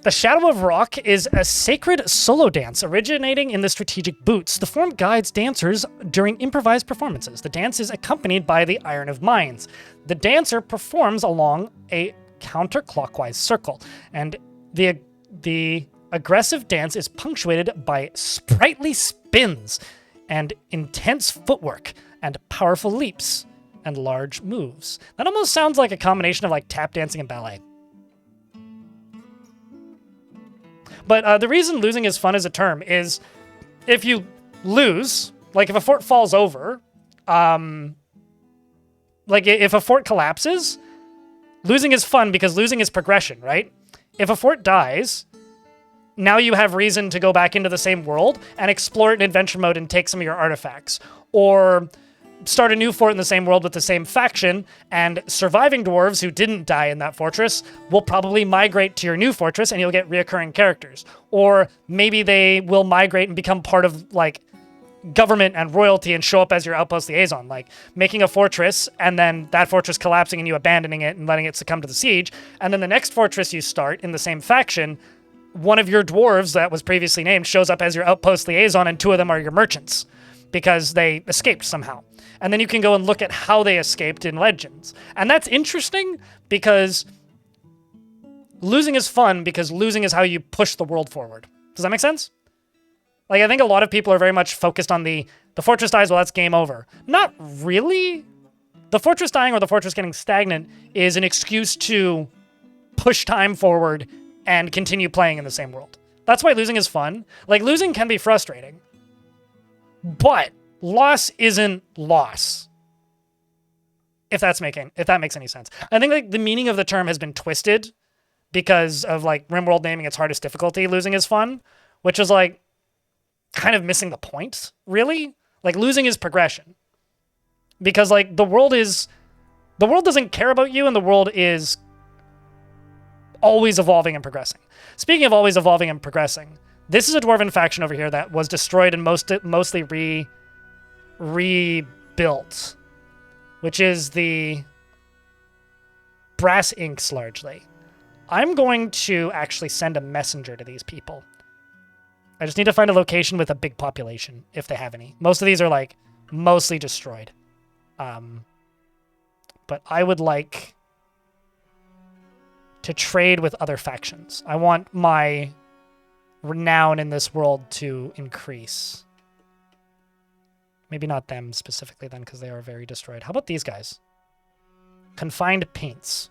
The Shadow of Rock is a sacred solo dance originating in the strategic boots. The form guides dancers during improvised performances. The dance is accompanied by the Iron of Mines. The dancer performs along a counterclockwise circle, and the aggressive dance is punctuated by sprightly spins and intense footwork and powerful leaps and large moves. That almost sounds like a combination of, like, tap dancing and ballet. But the reason losing is fun as a term is if you lose, like if a fort falls over, like if a fort collapses, losing is fun because losing is progression, right? If a fort dies, now you have reason to go back into the same world and explore it in adventure mode and take some of your artifacts. Or start a new fort in the same world with the same faction, and surviving dwarves who didn't die in that fortress will probably migrate to your new fortress and you'll get reoccurring characters. Or maybe they will migrate and become part of, like, government and royalty and show up as your outpost liaison, like making a fortress and then that fortress collapsing and you abandoning it and letting it succumb to the siege. And then the next fortress you start in the same faction, one of your dwarves that was previously named shows up as your outpost liaison, and two of them are your merchants because they escaped somehow. And then you can go and look at how they escaped in Legends. And that's interesting because losing is fun because losing is how you push the world forward. Does that make sense? Like, I think a lot of people are very much focused on the fortress dies, well, that's game over. Not really. The fortress dying or the fortress getting stagnant is an excuse to push time forward and continue playing in the same world. That's why losing is fun. Like, losing can be frustrating. But loss isn't loss. If that makes any sense. I think, like, the meaning of the term has been twisted because of, like, RimWorld naming its hardest difficulty losing is fun, which is, like, kind of missing the point, really. Like, losing is progression. Because, like, the world doesn't care about you, and the world is always evolving and progressing. Speaking of always evolving and progressing, this is a dwarven faction over here that was destroyed and mostly rebuilt, which is the Brass Inks, largely. I'm going to actually send a messenger to these people. I just need to find a location with a big population, if they have any. Most of these are, like, mostly destroyed. But I would like to trade with other factions. I want my renown in this world to increase. Maybe not them specifically then, because they are very destroyed. How about these guys? Confined Paints.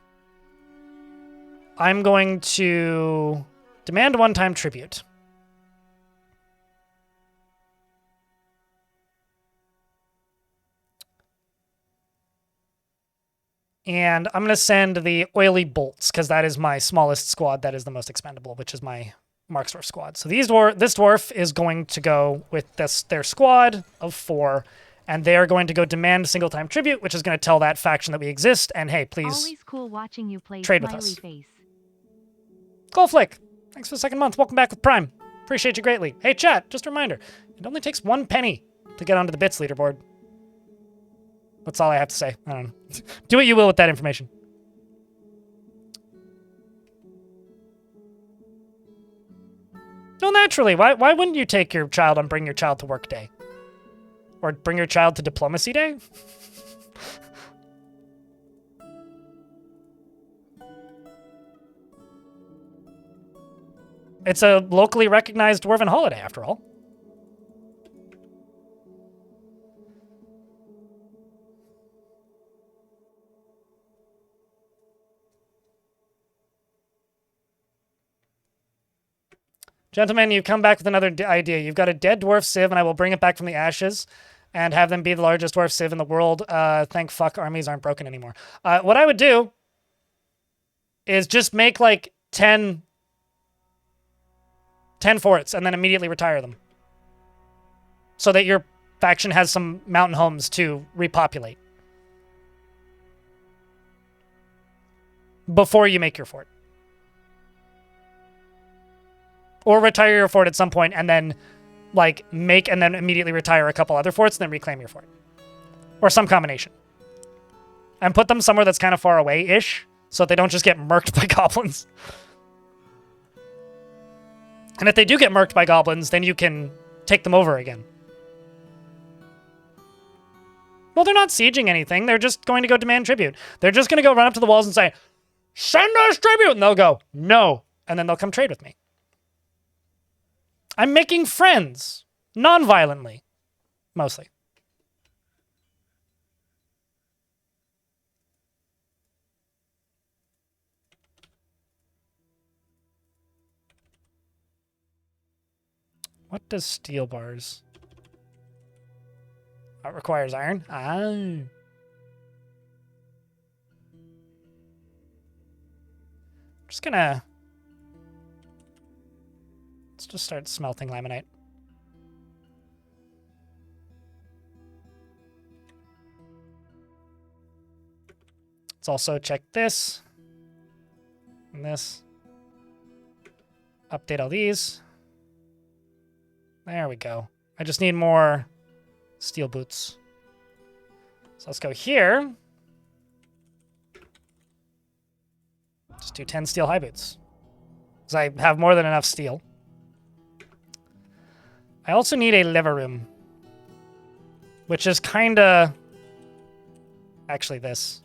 I'm going to demand one-time tribute. And I'm going to send the Oily Bolts, because that is my smallest squad that is the most expendable, which is my Marksdorf squad. So this dwarf is going to go with their squad of 4, and they are going to go demand single-time tribute, which is going to tell that faction that we exist, and hey, please Always cool watching you play trade with smiley us. face. Goldflick, thanks for the 2nd month. Welcome back with Prime. Appreciate you greatly. Hey, chat, just a reminder. It only takes 1 penny to get onto the bits leaderboard. That's all I have to say. I don't know. Do what you will with that information. No, naturally. Why wouldn't you take your child on Bring Your Child to Work Day? Or Bring Your Child to Diplomacy Day? It's a locally recognized dwarven holiday, after all. Gentlemen, you've come back with another idea. You've got a dead dwarf civ, and I will bring it back from the ashes and have them be the largest dwarf civ in the world. Thank fuck armies aren't broken anymore. What I would do is just make, like, 10 forts and then immediately retire them. So that your faction has some mountain homes to repopulate. Before you make your fort. Or retire your fort at some point and then, like, make and then immediately retire a couple other forts and then reclaim your fort. Or some combination. And put them somewhere that's kind of far away-ish so that they don't just get murked by goblins. And if they do get murked by goblins, then you can take them over again. Well, they're not sieging anything. They're just going to go demand tribute. They're just going to go run up to the walls and say, "Send us tribute!" And they'll go, "No." And then they'll come trade with me. I'm making friends. Non-violently. Mostly. What does steel bars? It requires iron? Ah. Just gonna... Let's just start smelting laminate. Let's also check this. And this. Update all these. There we go. I just need more steel boots. So let's go here. Just do 10 steel high boots. Because I have more than enough steel. I also need a lever room. Which is kinda... Actually this.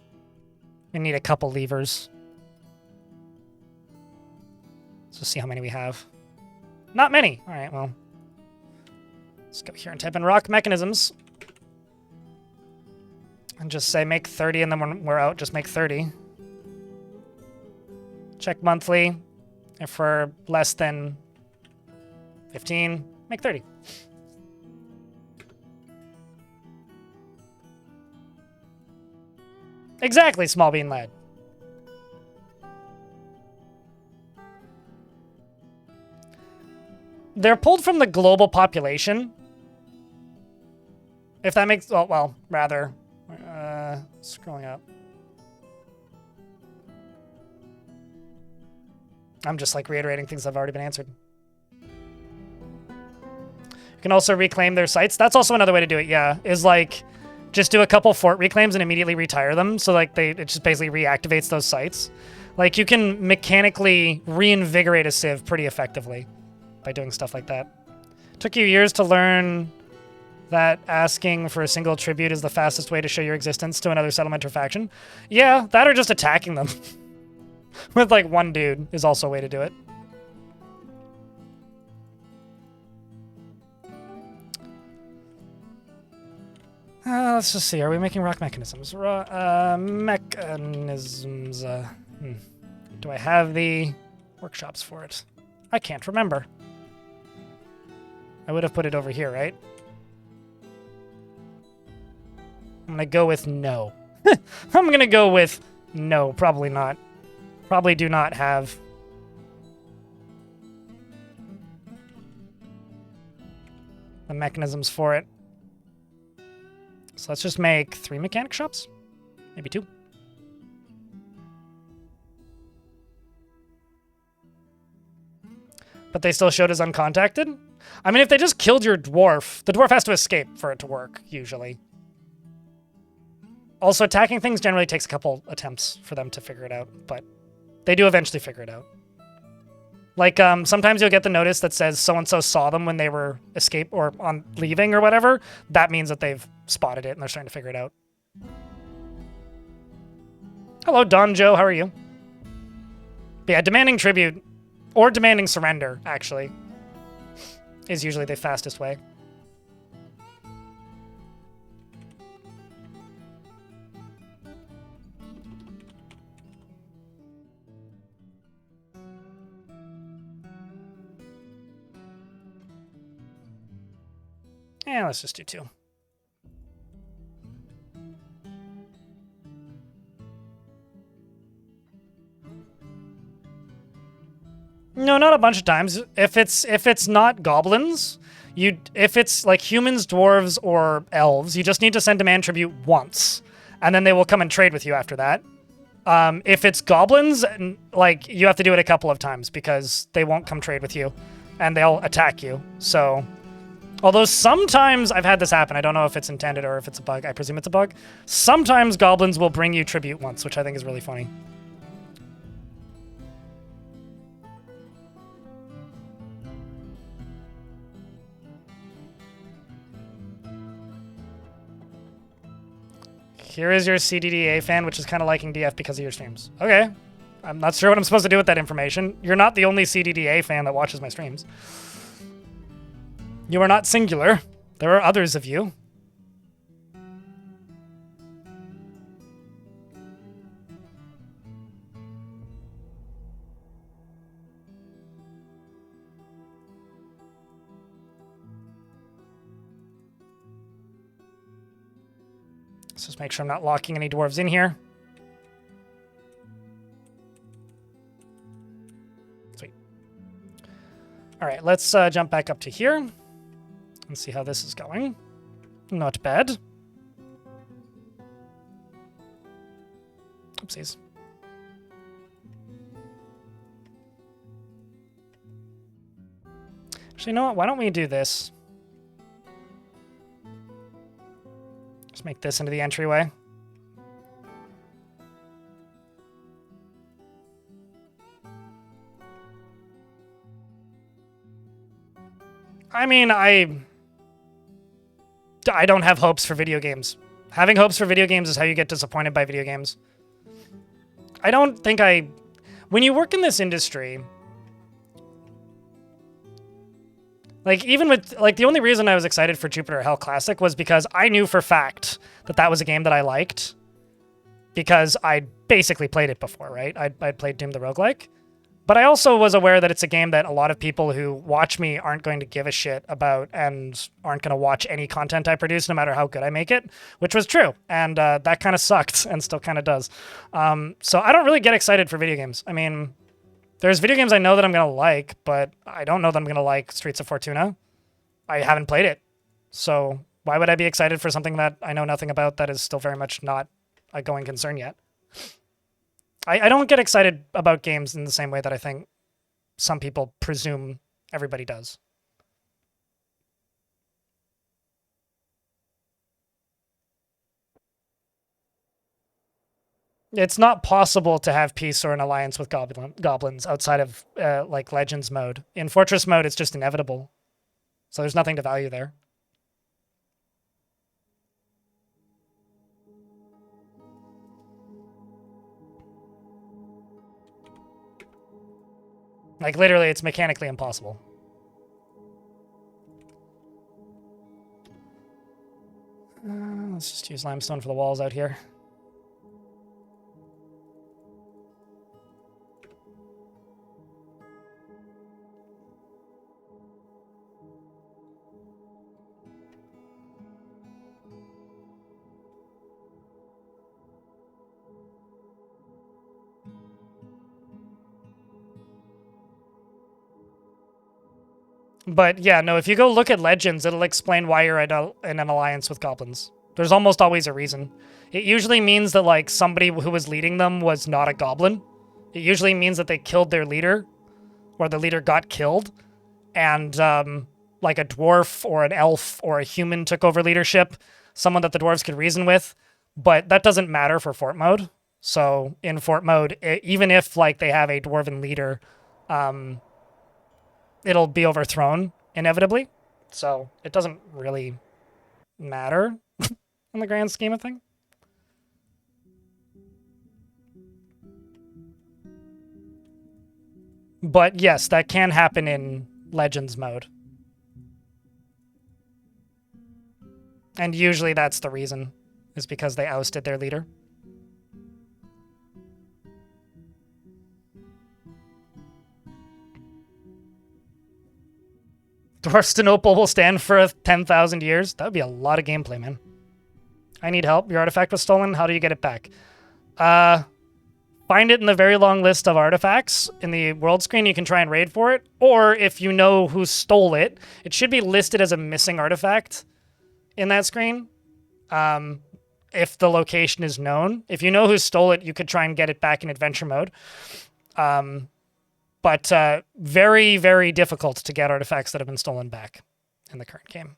We need a couple levers. Let's just see how many we have. Not many. Alright, well... Let's go here and type in rock mechanisms. And just say make 30, and then when we're out, just make 30. Check monthly. If we're less than 15, make 30. Exactly, small bean lad. They're pulled from the global population. If that makes, well, rather, scrolling up. I'm just like reiterating things that have already been answered. You can also reclaim their sites. That's also another way to do it, yeah, is like just do a couple fort reclaims and immediately retire them. So like it just basically reactivates those sites. Like you can mechanically reinvigorate a civ pretty effectively by doing stuff like that. Took you years to learn that asking for a single tribute is the fastest way to show your existence to another settlement or faction. Yeah, that or just attacking them. With like one dude is also a way to do it. Let's just see. Are we making rock mechanisms? Mechanisms. Do I have the workshops for it? I can't remember. I would have put it over here, right? I'm gonna go with no. I'm gonna go with no, probably not. Probably do not have. The mechanisms for it. So let's just make 3 mechanic shops. Maybe 2. But they still showed as uncontacted? I mean, if they just killed your dwarf, the dwarf has to escape for it to work, usually. Also, attacking things generally takes a couple attempts for them to figure it out, but they do eventually figure it out. Like, sometimes you'll get the notice that says so-and-so saw them when they were escape or on leaving or whatever. That means that they've spotted it and they're starting to figure it out. Hello, Don Joe. How are you? But yeah, demanding tribute or demanding surrender, actually, is usually the fastest way. Yeah, let's just do 2. No, not a bunch of times. If it's not goblins, if it's like humans, dwarves, or elves, you just need to send demand tribute once, and then they will come and trade with you after that. If it's goblins, like you have to do it a couple of times because they won't come trade with you, and they'll attack you. So. Although sometimes I've had this happen. I don't know if it's intended or if it's a bug. I presume it's a bug. Sometimes goblins will bring you tribute once, which I think is really funny. Here is your CDDA fan, which is kind of liking DF because of your streams. Okay. I'm not sure what I'm supposed to do with that information. You're not the only CDDA fan that watches my streams. You are not singular. There are others of you. Let's just make sure I'm not locking any dwarves in here. Sweet. All right, let's jump back up to here and see how this is going. Not bad. Oopsies. Actually, you know what? Why don't we do this? Just make this into the entryway. I mean, I don't have hopes for video games. Having hopes for video games is how you get disappointed by video games. I don't think when you work in this industry, like, even with, like, the only reason I was excited for Jupiter Hell Classic was because I knew for fact that that was a game that I liked because I basically played it before, right? I'd played Doom the Roguelike. But I also was aware that it's a game that a lot of people who watch me aren't going to give a shit about and aren't going to watch any content I produce, no matter how good I make it, which was true. And that kind of sucked and still kind of does. So I don't really get excited for video games. I mean, there's video games I know that I'm going to like, but I don't know that I'm going to like Streets of Fortuna. I haven't played it. So Why would I be excited for something that I know nothing about that is still very much not a going concern yet? I don't get excited about games in the same way that I think some people presume everybody does. It's not possible to have peace or an alliance with goblins outside of like Legends mode. In Fortress mode, it's just inevitable. So there's nothing to value there. Like, literally, it's mechanically impossible. Let's just use limestone for the walls out here. But yeah, no, if you go look at Legends, it'll explain why you're in an alliance with goblins. There's almost always a reason. It usually means that, like, somebody who was leading them was not a goblin. It usually means that they killed their leader, or the leader got killed, and like a dwarf or an elf or a human took over leadership, someone that the dwarves could reason with. But that doesn't matter for fort mode. So in fort mode, even if like they have a dwarven leader, it'll be overthrown inevitably. So it doesn't really matter in the grand scheme of things. But yes, that can happen in Legends mode. And usually that's the reason, is because they ousted their leader. Dwarfstenople will stand for 10,000 years. That would be a lot of gameplay, man. I need help. Your artifact was stolen. How do you get it back? Find it in the very long list of artifacts in the world screen. You can try and raid for it. Or if you know who stole it, it should be listed as a missing artifact in that screen. If the location is known. If you know who stole it, you could try and get it back in adventure mode. But very, very difficult to get artifacts that have been stolen back in the current game.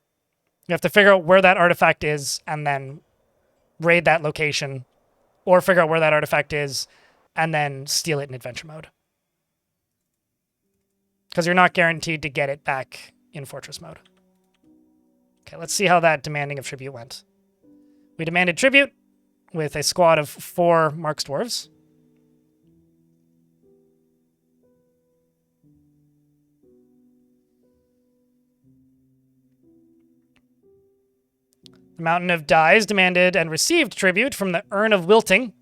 You have to figure out where that artifact is and then raid that location, or figure out where that artifact is and then steal it in adventure mode. Because you're not guaranteed to get it back in fortress mode. Okay, let's see how that demanding of tribute went. We demanded tribute with a squad of 4 Marks Dwarves. The Mountain of Dyes demanded and received tribute from the Urn of Wilting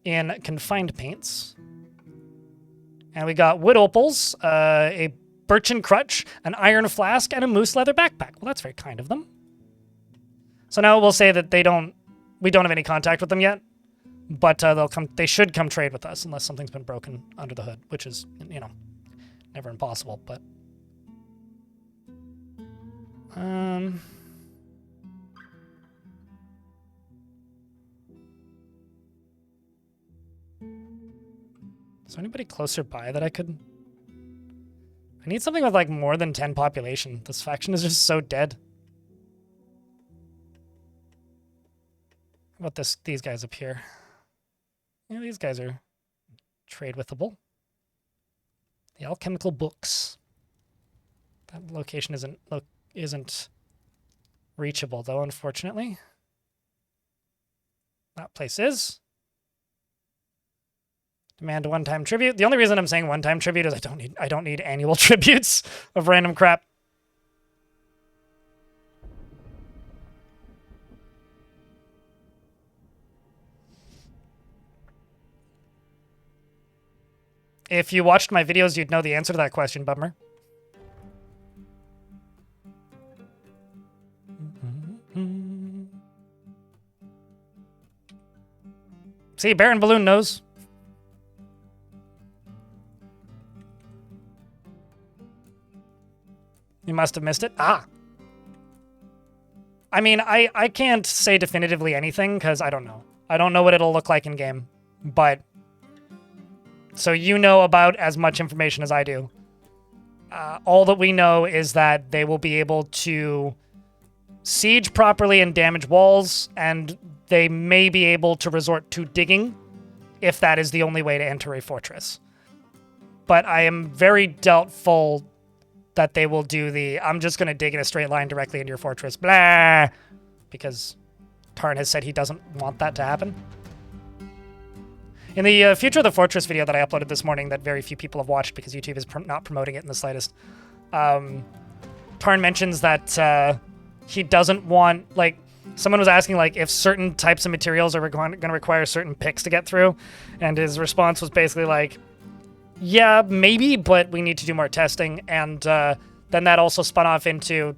in Confined Paints. And we got wood opals, a birchen crutch, an iron flask, and a moose leather backpack. Well, that's very kind of them. So now we'll say that we don't have any contact with them yet, but they should come trade with us unless something's been broken under the hood, which is, you know, never impossible, but is there anybody closer by that I could... I need something with, like, more than 10 population. This faction is just so dead. How about these guys up here? Yeah, these guys are trade-withable. The alchemical books. That location isn't reachable, though, unfortunately. That place is. Demand a one-time tribute. The only reason I'm saying one-time tribute is I don't need annual tributes of random crap. If you watched my videos, you'd know the answer to that question, Bummer. See, Baron Balloon knows. You must have missed it. Ah. I mean, I can't say definitively anything because I don't know. I don't know what it'll look like in game, but so you know about as much information as I do. All that we know is that they will be able to siege properly and damage walls, and they may be able to resort to digging if that is the only way to enter a fortress. But I am very doubtful that they will do the, I'm just going to dig in a straight line directly into your fortress, blah, because Tarn has said he doesn't want that to happen. In the Future of the Fortress video that I uploaded this morning that very few people have watched because YouTube is not promoting it in the slightest, Tarn mentions that he doesn't want, like, someone was asking, like, if certain types of materials are going to require certain picks to get through, and his response was basically like, yeah, maybe, but we need to do more testing. And then that also spun off into,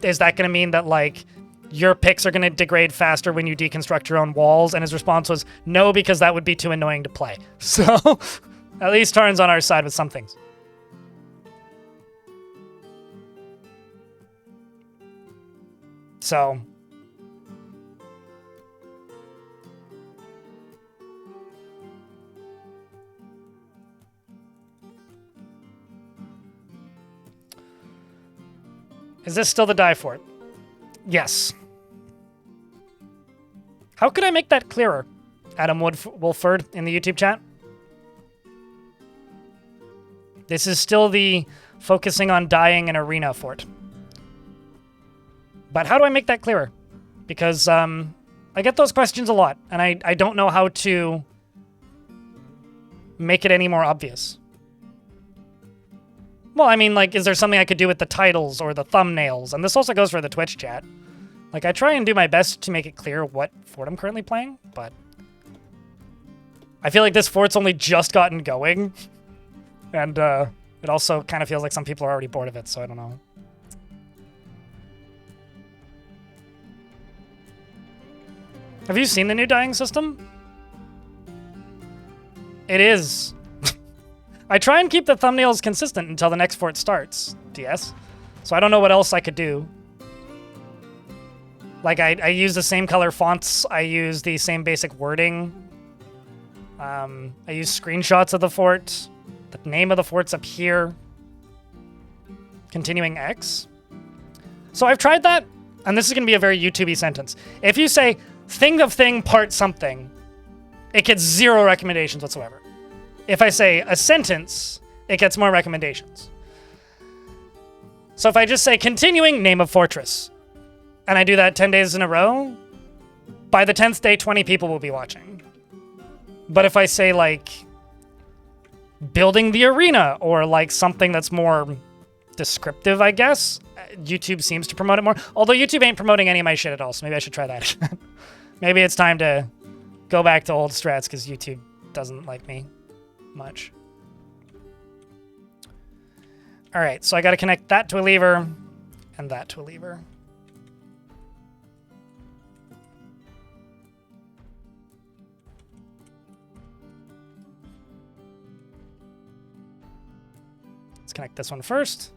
is that going to mean that, like, your picks are going to degrade faster when you deconstruct your own walls? And his response was, no, because that would be too annoying to play. So, at least Tarn's on our side with some things. So... is this still the die fort? Yes. How could I make that clearer? Adam Wolford in the YouTube chat. This is still the focusing on dying an arena fort. But how do I make that clearer? Because I get those questions a lot, and I don't know how to make it any more obvious. Well, I mean, like, is there something I could do with the titles or the thumbnails? And this also goes for the Twitch chat. Like, I try and do my best to make it clear what fort I'm currently playing, but I feel like this fort's only just gotten going. And it also kind of feels like some people are already bored of it, so I don't know. Have you seen the new dying system? It is. I try and keep the thumbnails consistent until the next fort starts, DS. So I don't know what else I could do. Like, I use the same color fonts. I use the same basic wording. I use screenshots of the fort. The name of the fort's up here. Continuing X. So I've tried that, and this is going to be a very YouTube-y sentence. If you say, thing of thing part something, it gets 0 recommendations whatsoever. If I say a sentence, it gets more recommendations. So if I just say continuing name of fortress, and I do that 10 days in a row, by the 10th day, 20 people will be watching. But if I say, like, building the arena, or like something that's more descriptive, I guess, YouTube seems to promote it more. Although YouTube ain't promoting any of my shit at all, so maybe I should try that again. Maybe it's time to go back to old strats, because YouTube doesn't like me much. All right, so I got to connect that to a lever and that to a lever. Let's connect this one first.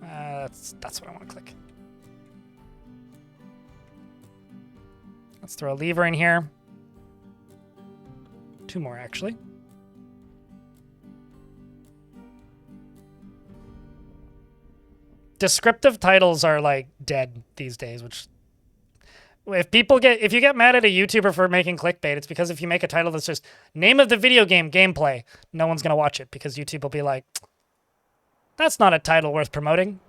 That's what I want to click. Let's throw a lever in here. 2 more, actually. Descriptive titles are, like, dead these days, which... If you get mad at a YouTuber for making clickbait, it's because if you make a title that's just name of the video game gameplay, no one's going to watch it because YouTube will be like, that's not a title worth promoting.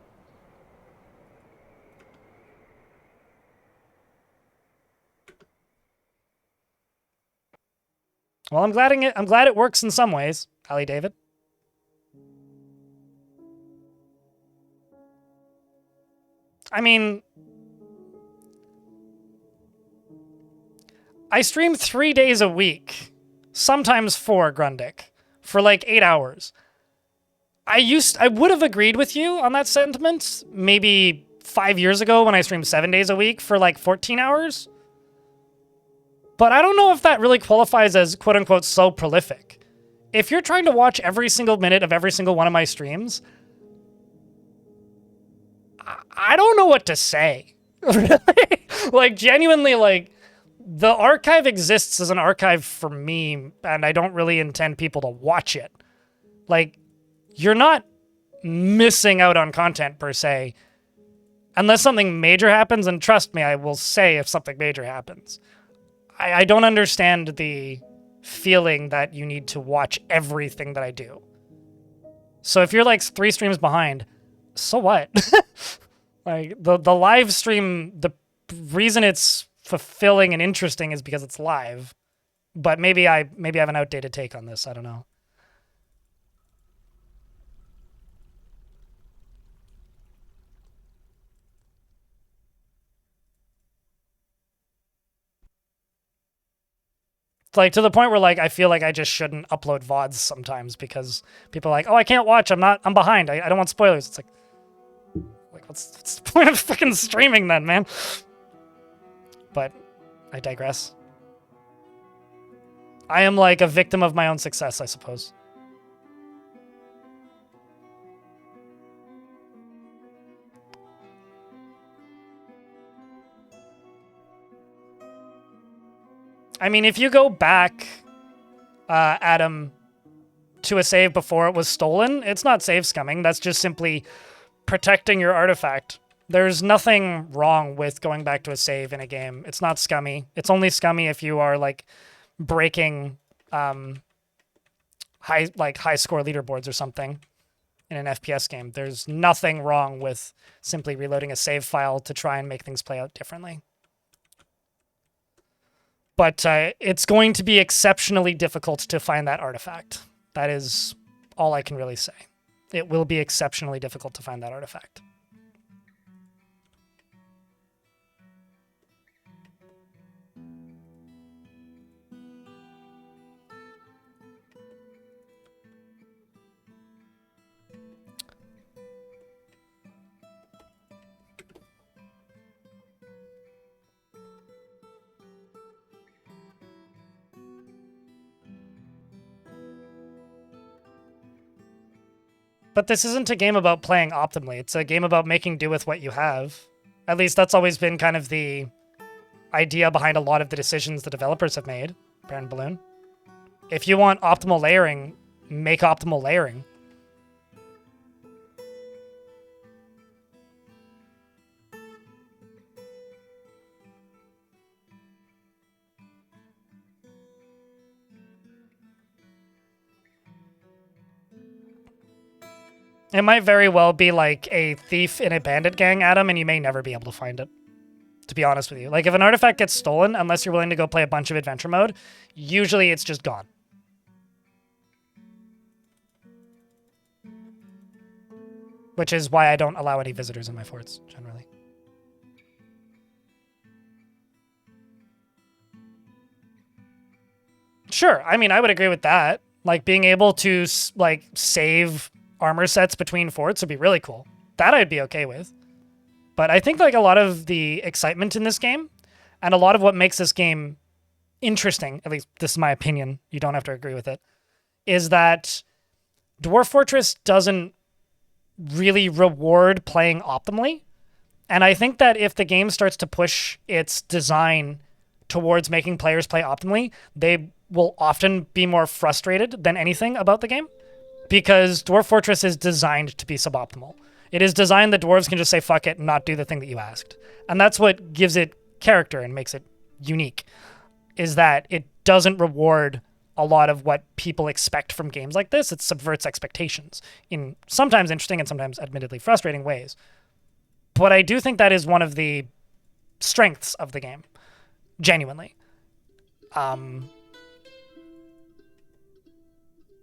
Well, I'm glad it works in some ways, Ali David. I mean, I stream 3 days a week, sometimes 4, Grundick, for like 8 hours. I would have agreed with you on that sentiment maybe 5 years ago when I streamed 7 days a week for like 14 hours. But I don't know if that really qualifies as quote-unquote so prolific. If you're trying to watch every single minute of every single one of my streams, I don't know what to say. Like, genuinely, like, the archive exists as an archive for me, and I don't really intend people to watch it. Like, you're not missing out on content, per se, unless something major happens, and trust me, I will say if something major happens. I don't understand the feeling that you need to watch everything that I do. So if you're, like, 3 streams behind, so what? Like, the live stream, the reason it's fulfilling and interesting is because it's live. But maybe I have an outdated take on this. I don't know. It's like to the point where, like, I feel like I just shouldn't upload VODs sometimes because people are like, oh, I can't watch. I'm behind. I don't want spoilers. It's like what's the point of fucking streaming then, man? But I digress. I am like a victim of my own success, I suppose. I mean, if you go back, Adam, to a save before it was stolen, it's not save scumming. That's just simply protecting your artifact. There's nothing wrong with going back to a save in a game. It's not scummy. It's only scummy if you are, like, breaking high score leaderboards or something in an FPS game. There's nothing wrong with simply reloading a save file to try and make things play out differently. But it's going to be exceptionally difficult to find that artifact. That is all I can really say. It will be exceptionally difficult to find that artifact. But this isn't a game about playing optimally. It's a game about making do with what you have. At least that's always been kind of the idea behind a lot of the decisions the developers have made. Baron Balloon. If you want optimal layering, make optimal layering. It might very well be like a thief in a bandit gang, Adam, and you may never be able to find it, to be honest with you. Like, if an artifact gets stolen, unless you're willing to go play a bunch of adventure mode, usually it's just gone. Which is why I don't allow any visitors in my forts, generally. Sure, I mean, I would agree with that. Like, being able to, like, save armor sets between forts would be really cool. That I'd be okay with. But I think, like, a lot of the excitement in this game, and a lot of what makes this game interesting, at least this is my opinion, you don't have to agree with it, is that Dwarf Fortress doesn't really reward playing optimally. And I think that if the game starts to push its design towards making players play optimally, they will often be more frustrated than anything about the game. Because Dwarf Fortress is designed to be suboptimal. It is designed that dwarves can just say fuck it and not do the thing that you asked. And that's what gives it character and makes it unique, is that it doesn't reward a lot of what people expect from games like this. It subverts expectations in sometimes interesting and sometimes admittedly frustrating ways. But I do think that is one of the strengths of the game, genuinely.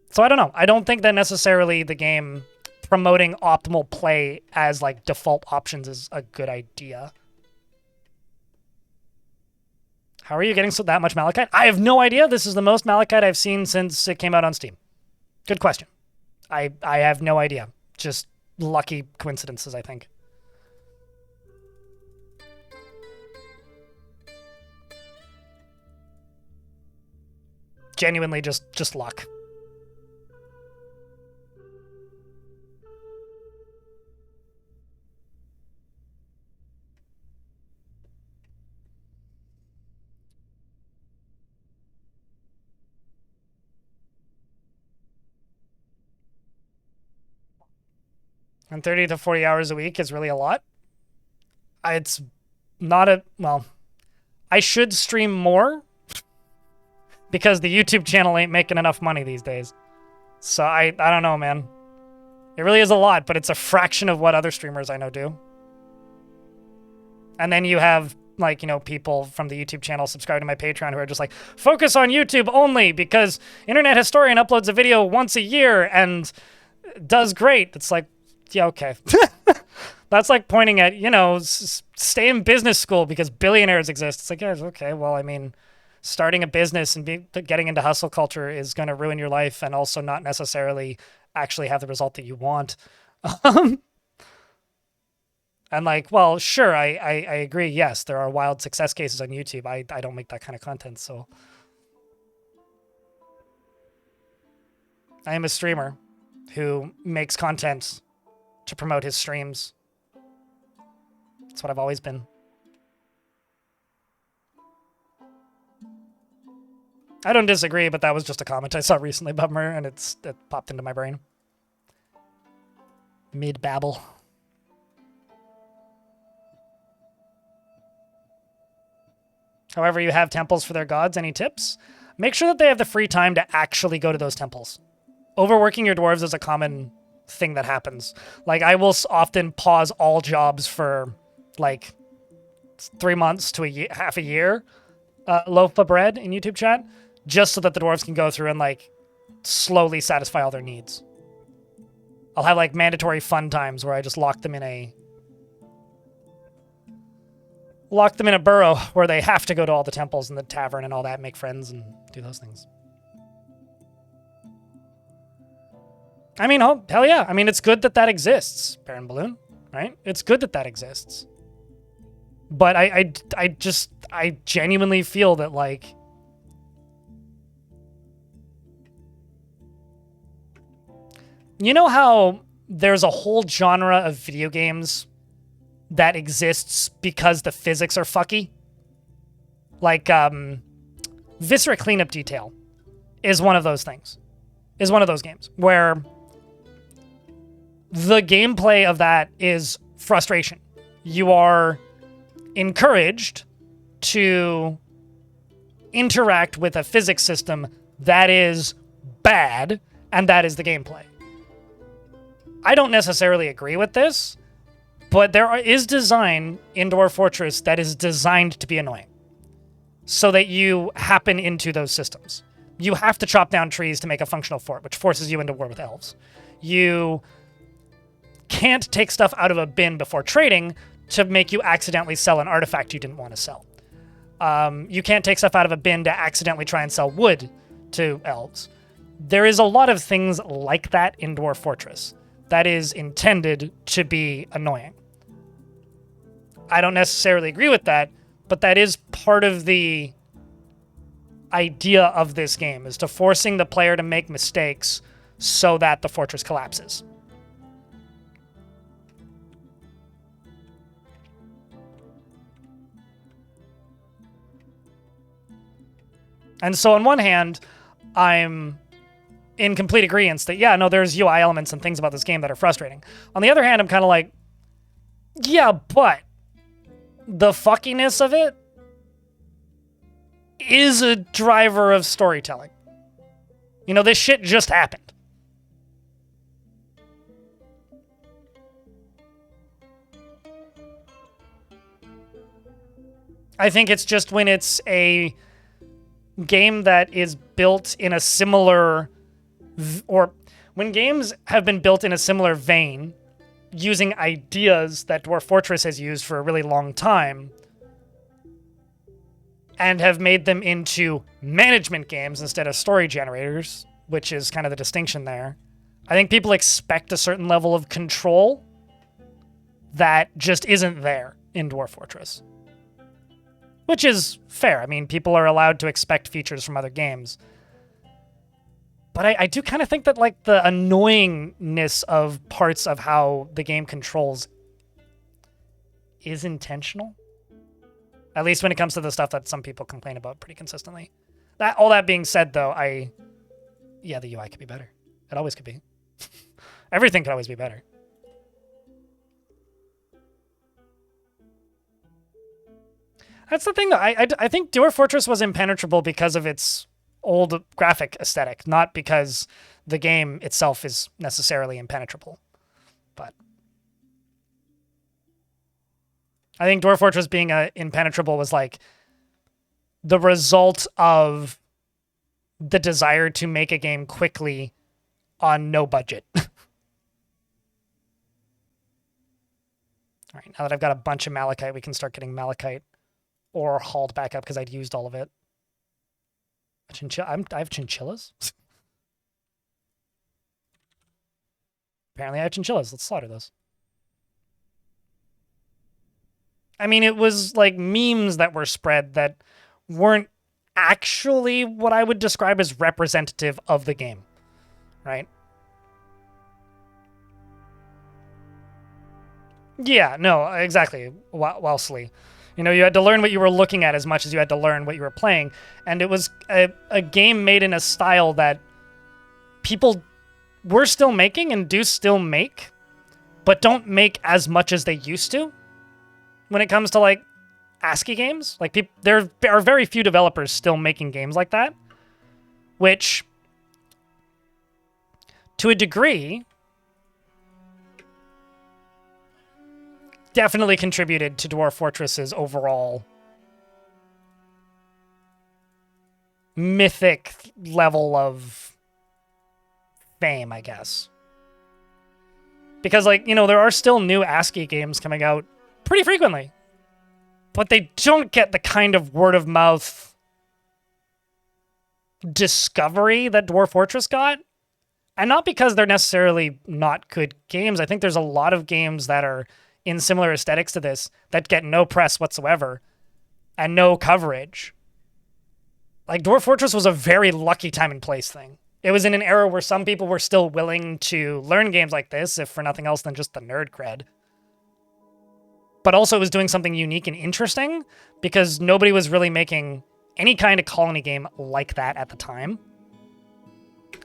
So I don't know. I don't think that necessarily the game promoting optimal play as, like, default options is a good idea. How are you getting that much malachite? I have no idea. This is the most malachite I've seen since it came out on Steam. Good question. I have no idea. Just lucky coincidences, I think. Genuinely just luck. And 30 to 40 hours a week is really a lot. It's not a, well, I should stream more because the YouTube channel ain't making enough money these days. So I don't know, man. It really is a lot, but it's a fraction of what other streamers I know do. And then you have, like, you know, people from the YouTube channel subscribe to my Patreon who are just like, focus on YouTube only because Internet Historian uploads a video once a year and does great. It's like, yeah, okay. That's like pointing at, you know, stay in business school because billionaires exist. It's like, yeah, okay, well, I mean, starting a business and getting into hustle culture is going to ruin your life and also not necessarily actually have the result that you want. And like, well, sure, I agree. Yes, there are wild success cases on YouTube. I don't make that kind of content, so. I am a streamer who makes content to promote his streams. That's what I've always been. I don't disagree, but that was just a comment I saw recently, Bummer, and it popped into my brain. Mid-babble. However, you have temples for their gods. Any tips? Make sure that they have the free time to actually go to those temples. Overworking your dwarves is a common thing that happens. Like, I will often pause all jobs for, like, 3 months to half a year, loaf of bread in YouTube chat, just so that the dwarves can go through and, like, slowly satisfy all their needs. I'll have, like, mandatory fun times where I just lock them in a burrow where they have to go to all the temples and the tavern and all that, make friends and do those things. I mean, oh, hell yeah. I mean, it's good that that exists, Baron Balloon, right? It's good that that exists. But I genuinely feel that, like, you know how there's a whole genre of video games that exists because the physics are fucky? Like, Viscera Cleanup Detail is one of those things. Is one of those games where the gameplay of that is frustration. You are encouraged to interact with a physics system that is bad, and that is the gameplay. I don't necessarily agree with this, but there is design in Dwarf Fortress that is designed to be annoying, so that you happen into those systems. You have to chop down trees to make a functional fort, which forces you into war with elves. You can't take stuff out of a bin before trading to make you accidentally sell an artifact you didn't want to sell. You can't take stuff out of a bin to accidentally try and sell wood to elves. There is a lot of things like that in Dwarf Fortress that is intended to be annoying. I don't necessarily agree with that, but that is part of the idea of this game, is to forcing the player to make mistakes so that the fortress collapses. And so on one hand, I'm in complete agreement that, yeah, no, there's UI elements and things about this game that are frustrating. On the other hand, I'm kind of like, yeah, but the fuckiness of it is a driver of storytelling. You know, this shit just happened. I think it's just when it's a game that is built in a similar, or when games have been built in a similar vein, using ideas that Dwarf Fortress has used for a really long time, and have made them into management games instead of story generators, which is kind of the distinction there. I think people expect a certain level of control that just isn't there in Dwarf Fortress. Which is fair. I mean, people are allowed to expect features from other games. But I do kind of think that, like, the annoyingness of parts of how the game controls is intentional. At least when it comes to the stuff that some people complain about pretty consistently. All that being said, though, yeah, the UI could be better. It always could be. Everything could always be better. That's the thing, though. I think Dwarf Fortress was impenetrable because of its old graphic aesthetic, not because the game itself is necessarily impenetrable. But I think Dwarf Fortress being impenetrable was like the result of the desire to make a game quickly on no budget. All right, now that I've got a bunch of malachite, we can start getting malachite ore hauled back up because I'd used all of it. I have chinchillas? Apparently I have chinchillas. Let's slaughter those. I mean, it was like memes that were spread that weren't actually what I would describe as representative of the game, right? Yeah, no, exactly. Wellesley. You know, you had to learn what you were looking at as much as you had to learn what you were playing. And it was a game made in a style that people were still making and do still make, but don't make as much as they used to when it comes to, like, ASCII games. Like, there are very few developers still making games like that, which, to a degree, definitely contributed to Dwarf Fortress's overall mythic level of fame, I guess. Because, like, you know, there are still new ASCII games coming out pretty frequently, but they don't get the kind of word-of-mouth discovery that Dwarf Fortress got. And not because they're necessarily not good games. I think there's a lot of games that are in similar aesthetics to this that get no press whatsoever and no coverage. Like, Dwarf Fortress was a very lucky time and place thing. It was in an era where some people were still willing to learn games like this, if for nothing else than just the nerd cred. But also it was doing something unique and interesting because nobody was really making any kind of colony game like that at the time.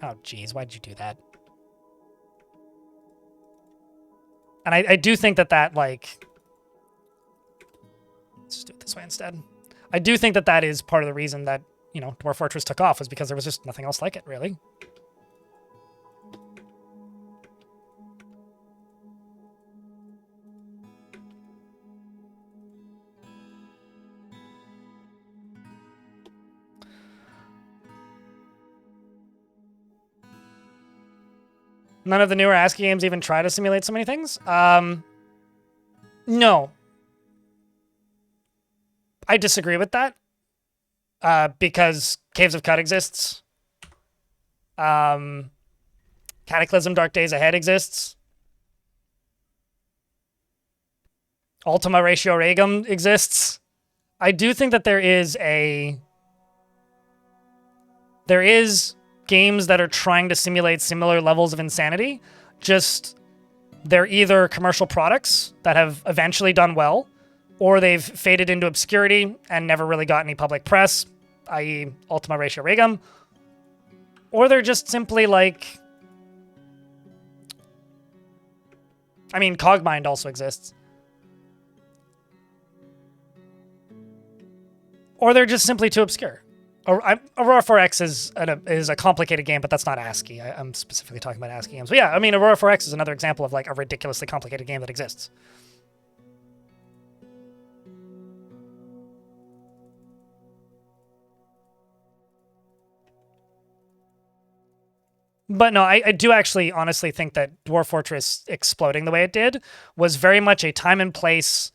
Oh, geez, why'd you do that? And I do think that, like... Let's just do it this way instead. I do think that is part of the reason that, you know, Dwarf Fortress took off, was because there was just nothing else like it, really. None of the newer ASCII games even try to simulate so many things? No. I disagree with that. Because Caves of Cut exists. Cataclysm Dark Days Ahead exists. Ultima Ratio Regum exists. I do think that there is games that are trying to simulate similar levels of insanity. Just they're either commercial products that have eventually done well, or they've faded into obscurity and never really got any public press, i.e. Ultima Ratio Regum, or they're just simply like... I mean, Cogmind also exists. Or they're just simply too obscure. Aurora 4X is a complicated game, but that's not ASCII. I'm specifically talking about ASCII games. But yeah, I mean, Aurora 4X is another example of like a ridiculously complicated game that exists. But no, I do actually honestly think that Dwarf Fortress exploding the way it did was very much a time and place,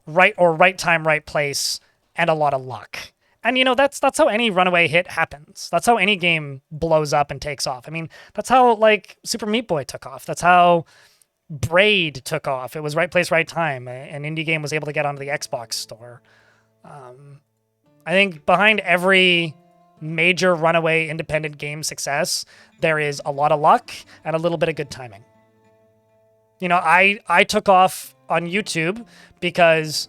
right time, right place, and a lot of luck. And, you know, that's how any runaway hit happens. That's how any game blows up and takes off. I mean, that's how, like, Super Meat Boy took off. That's how Braid took off. It was right place, right time. An indie game was able to get onto the Xbox store. I think behind every major runaway independent game success, there is a lot of luck and a little bit of good timing. You know, I took off on YouTube because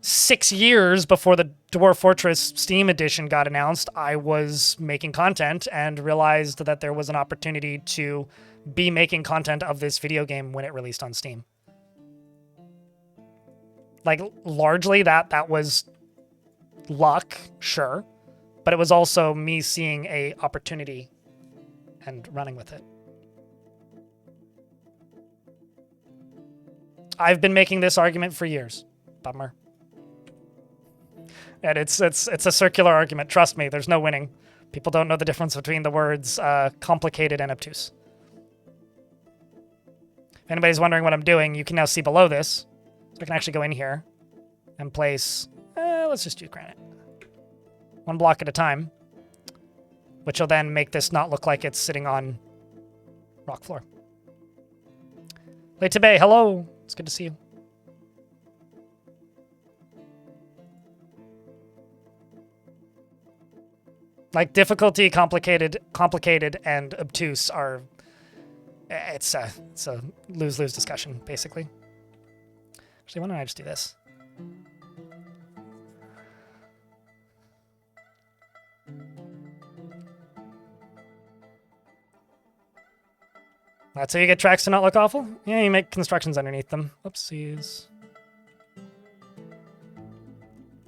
6 years before the Dwarf Fortress Steam edition got announced, I was making content and realized that there was an opportunity to be making content of this video game when it released on Steam. Like, largely that was luck, sure, but it was also me seeing a opportunity and running with it. I've been making this argument for years. Bummer. And it's a circular argument. Trust me, there's no winning. People don't know the difference between the words complicated and obtuse. If anybody's wondering what I'm doing, you can now see below this. So I can actually go in here and place, let's just do granite. One block at a time, which will then make this not look like it's sitting on rock floor. Late to Bay, hello. It's good to see you. Like difficulty, complicated, and obtuse are, it's a lose-lose discussion, basically. Actually, why don't I just do this? That's how you get tracks to not look awful? Yeah, you make constructions underneath them. Oopsies.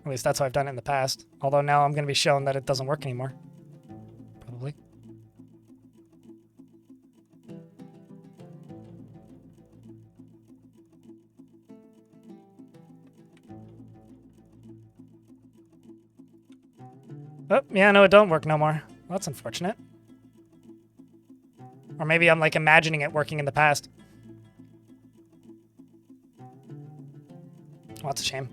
At least that's how I've done it in the past. Although now I'm going to be shown that it doesn't work anymore. Probably. Oh, yeah, no, it don't work no more. Well, that's unfortunate. Or maybe I'm like imagining it working in the past. Oh, that's a shame.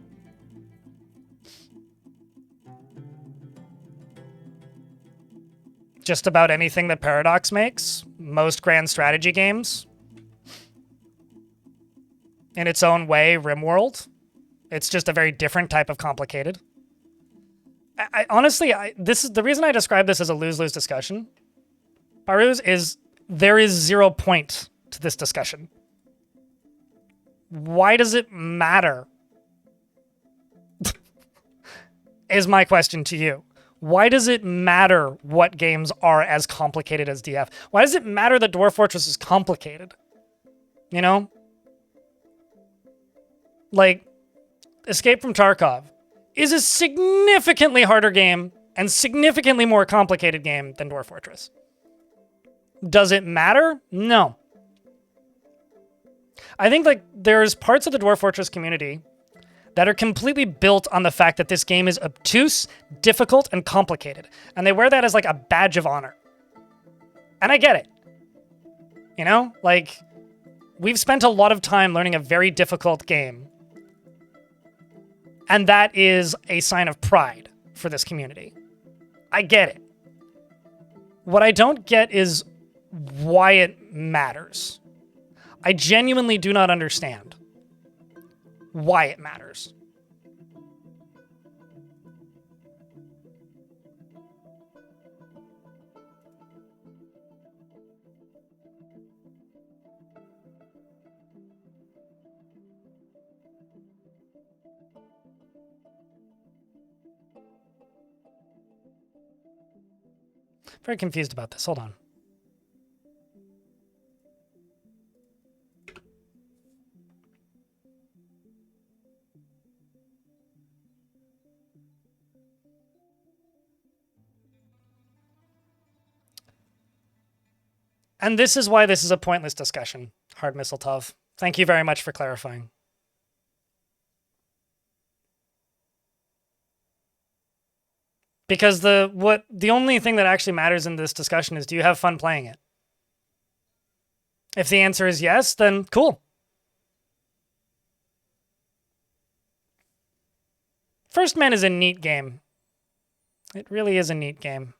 Just about anything that Paradox makes, most grand strategy games, in its own way, RimWorld, it's just a very different type of complicated. Honestly, this is the reason I describe this as a lose-lose discussion. Baruz is there is 0 point to this discussion. Why does it matter? Is my question to you. Why does it matter what games are as complicated as DF? Why does it matter that Dwarf Fortress is complicated? You know? Like, Escape from Tarkov is a significantly harder game and significantly more complicated game than Dwarf Fortress. Does it matter? No. I think like there's parts of the Dwarf Fortress community that are completely built on the fact that this game is obtuse, difficult, and complicated. And they wear that as like a badge of honor. And I get it. You know? Like, we've spent a lot of time learning a very difficult game. And that is a sign of pride for this community. I get it. What I don't get is why it matters. I genuinely do not understand why it matters. Very confused about this. Hold on. And this is why this is a pointless discussion, Hard Mistletoe. Thank you very much for clarifying. Because the only thing that actually matters in this discussion is, do you have fun playing it? If the answer is yes, then cool. First Man is a neat game. It really is a neat game.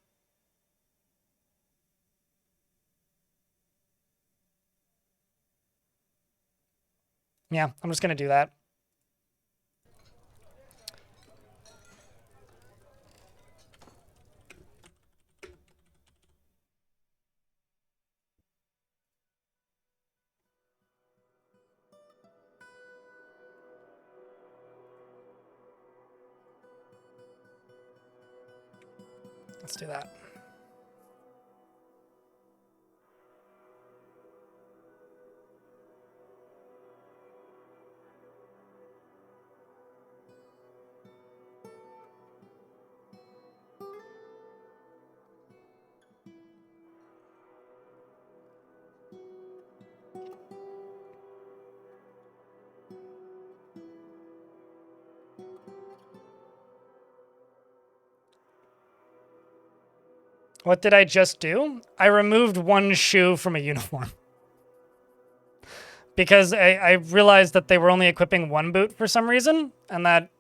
Yeah, I'm just going to do that. Let's do that. What did I just do? I removed one shoe from a uniform. Because I realized that they were only equipping one boot for some reason, and that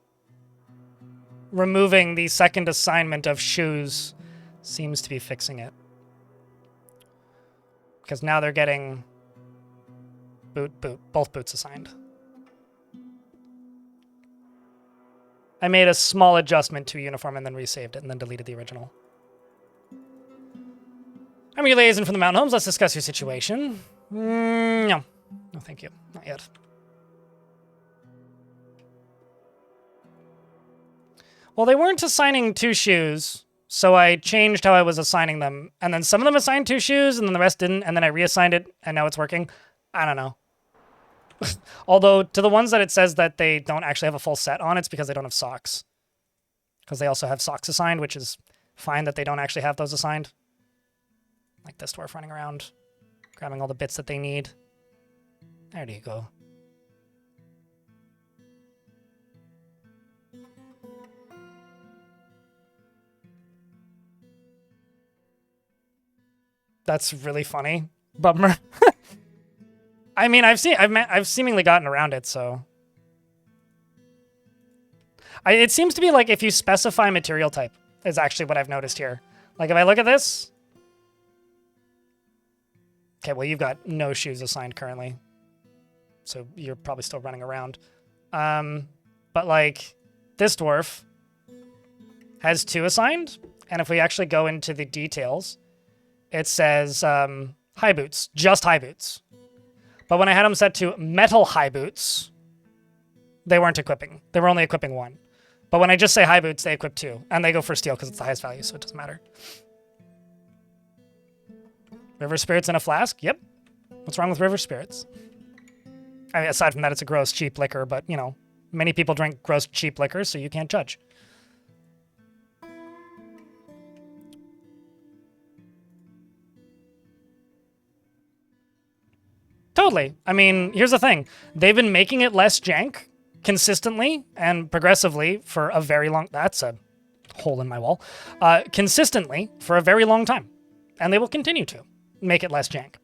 removing the second assignment of shoes seems to be fixing it. Because now they're getting both boots assigned. I made a small adjustment to a uniform and then resaved it and then deleted the original. I'm your liaison from the Mountain Homes. Let's discuss your situation. No. No, thank you. Not yet. Well, they weren't assigning 2 shoes, so I changed how I was assigning them. And then some of them assigned 2 shoes, and then the rest didn't, and then I reassigned it, and now it's working. I don't know. Although, to the ones that it says that they don't actually have a full set on, it's because they don't have socks. Because they also have socks assigned, which is fine that they don't actually have those assigned. Like this dwarf running around, grabbing all the bits that they need. There you go. That's really funny. Bummer. I mean, I've seemingly gotten around it, so. It seems to be like if you specify material type is actually what I've noticed here. Like if I look at this. Okay, well, you've got no shoes assigned currently. So you're probably still running around. But like this dwarf has 2 assigned. And if we actually go into the details, it says high boots, just high boots. But when I had them set to metal high boots, they weren't equipping. They were only equipping 1. But when I just say high boots, they equip 2. And they go for steel because it's the highest value, so it doesn't matter. River spirits in a flask? Yep. What's wrong with river spirits? I mean, aside from that, it's a gross, cheap liquor, but, you know, many people drink gross, cheap liquor, so you can't judge. Totally. I mean, here's the thing. They've been making it less jank consistently and progressively for a very long... That's a hole in my wall. Consistently for a very long time. And they will continue to make it less jank.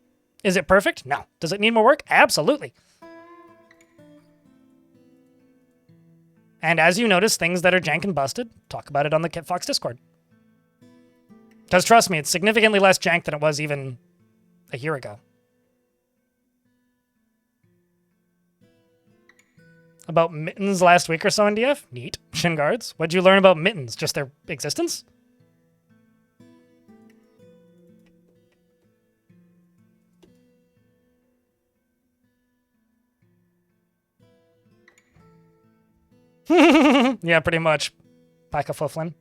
Is it perfect? No. Does it need more work? Absolutely. And as you notice things that are jank and busted, talk about it on the KitFox Discord. Because trust me, it's significantly less jank than it was even a year ago. About mittens last week or so in DF? Neat. Shin guards. What'd you learn about mittens? Just their existence? Yeah, pretty much. Pack of Flufflin.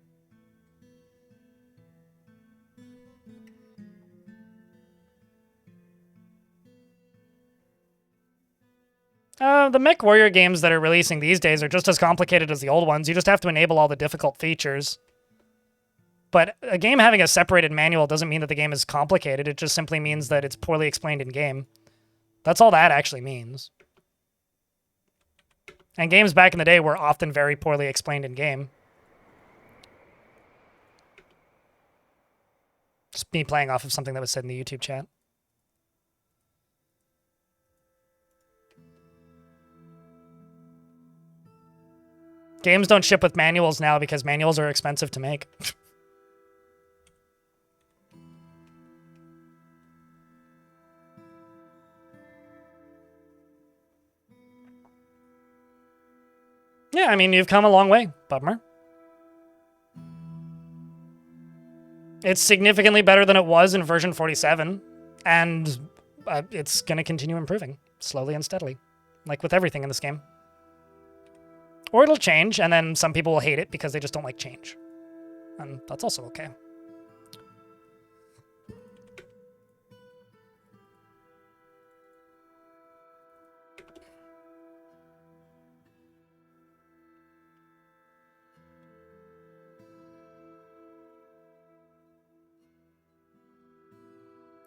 The Mech Warrior games that are releasing these days are just as complicated as the old ones. You just have to enable all the difficult features. But a game having a separated manual doesn't mean that the game is complicated. It just simply means that it's poorly explained in-game. That's all that actually means. And games back in the day were often very poorly explained in-game. Just me playing off of something that was said in the YouTube chat. Games don't ship with manuals now because manuals are expensive to make. Yeah, I mean, you've come a long way, Bummer. It's significantly better than it was in version 47, and it's going to continue improving, slowly and steadily, like with everything in this game. Or it'll change, and then some people will hate it because they just don't like change. And that's also okay.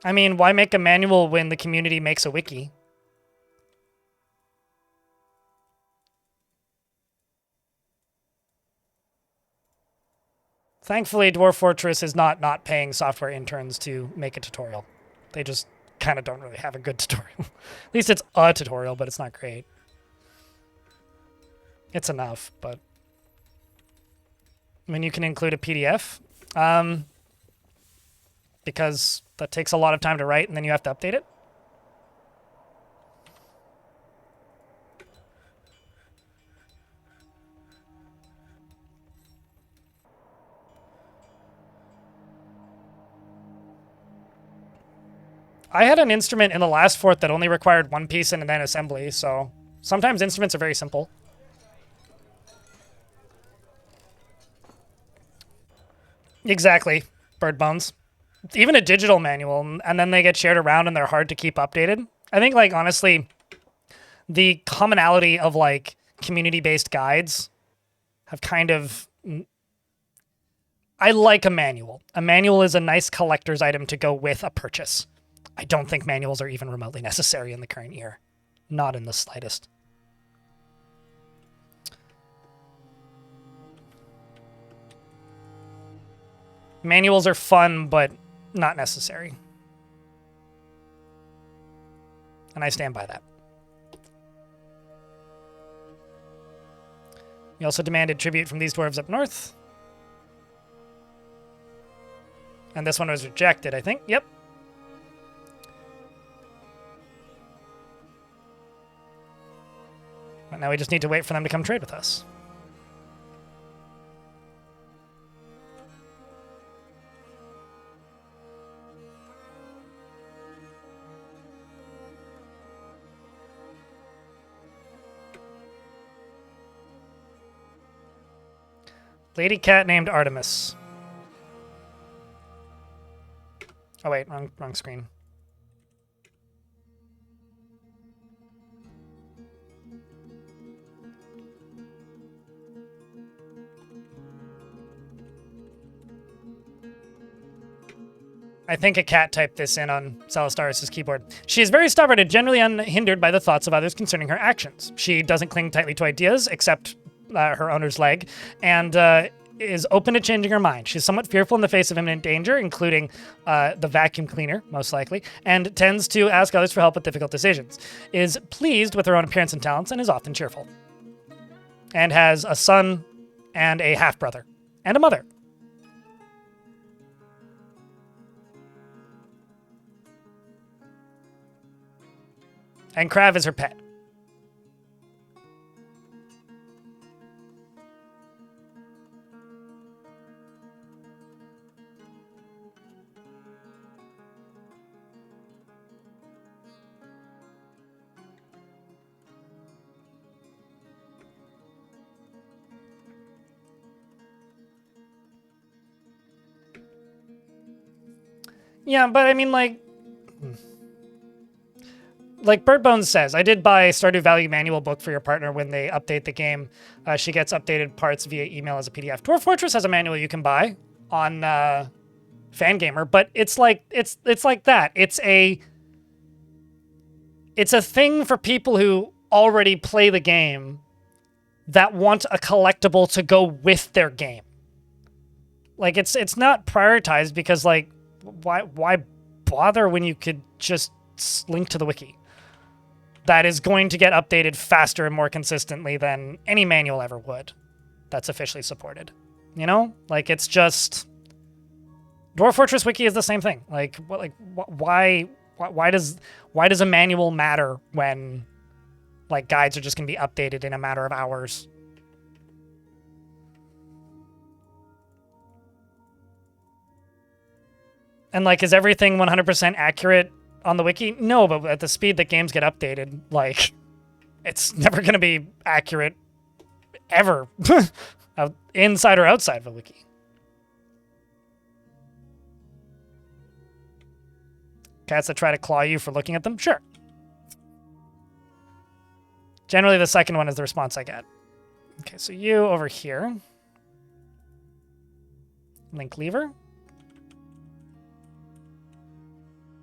I mean, why make a manual when the community makes a wiki? Thankfully, Dwarf Fortress is not paying software interns to make a tutorial. They just kind of don't really have a good tutorial. At least it's a tutorial, but it's not great. It's enough, but... I mean, you can include a PDF, because that takes a lot of time to write, and then you have to update it. I had an instrument in the last fort that only required one piece and then assembly, so sometimes instruments are very simple. Exactly, bird bones. Even a digital manual, and then they get shared around and they're hard to keep updated. I think, like, honestly, the commonality of, like, community-based guides have kind of... I like a manual. A manual is a nice collector's item to go with a purchase. I don't think manuals are even remotely necessary in the current year. Not in the slightest. Manuals are fun, but not necessary. And I stand by that. We also demanded tribute from these dwarves up north. And this one was rejected, I think. Yep. But now we just need to wait for them to come trade with us. Lady cat named Artemis. Oh wait, wrong screen. I think a cat typed this in on Celestaris' keyboard. She is very stubborn and generally unhindered by the thoughts of others concerning her actions. She doesn't cling tightly to ideas, except her owner's leg, and is open to changing her mind. She's somewhat fearful in the face of imminent danger, including the vacuum cleaner, most likely, and tends to ask others for help with difficult decisions. Is pleased with her own appearance and talents, and is often cheerful. And has a son and a half-brother. And a mother. And Krav is her pet. Yeah, but I mean, like Birdbones says, I did buy a Stardew Valley manual book for your partner when they update the game. She gets updated parts via email as a PDF. Dwarf Fortress has a manual you can buy on Fangamer, but it's like that. It's a thing for people who already play the game that want a collectible to go with their game. Like it's not prioritized because like why bother when you could just link to the wiki? That is going to get updated faster and more consistently than any manual ever would that's officially supported. You know? Like, it's just... Dwarf Fortress Wiki is the same thing. Like why does a manual matter when, like, guides are just going to be updated in a matter of hours? And, like, is everything 100% accurate on the wiki? No, but at the speed that games get updated, like, it's never going to be accurate ever, inside or outside of a wiki. Cats that try to claw you for looking at them? Sure. Generally, the second one is the response I get. Okay, so you over here. Link lever.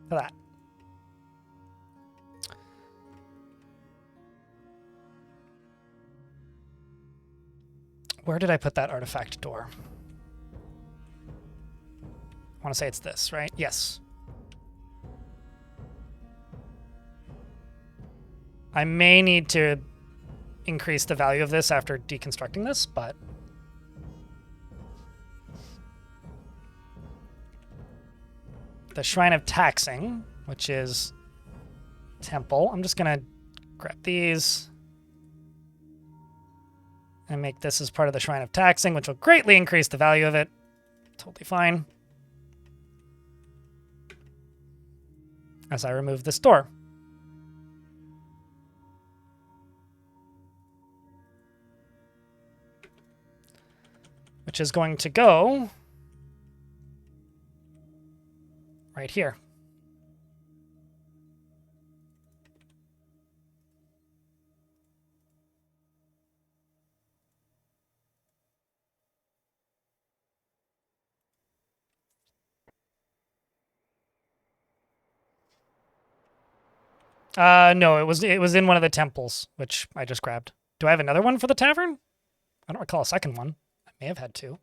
For that. Where did I put that artifact door? I want to say it's this, right? Yes. I may need to increase the value of this after deconstructing this, but... The Shrine of Taxing, which is temple. I'm just going to grab these and make this as part of the Shrine of Taxing, which will greatly increase the value of it. Totally fine. As I remove this door. Which is going to go right here. No, it was in one of the temples, which I just grabbed. Do I have another one for the tavern? I don't recall a second one. I may have had two.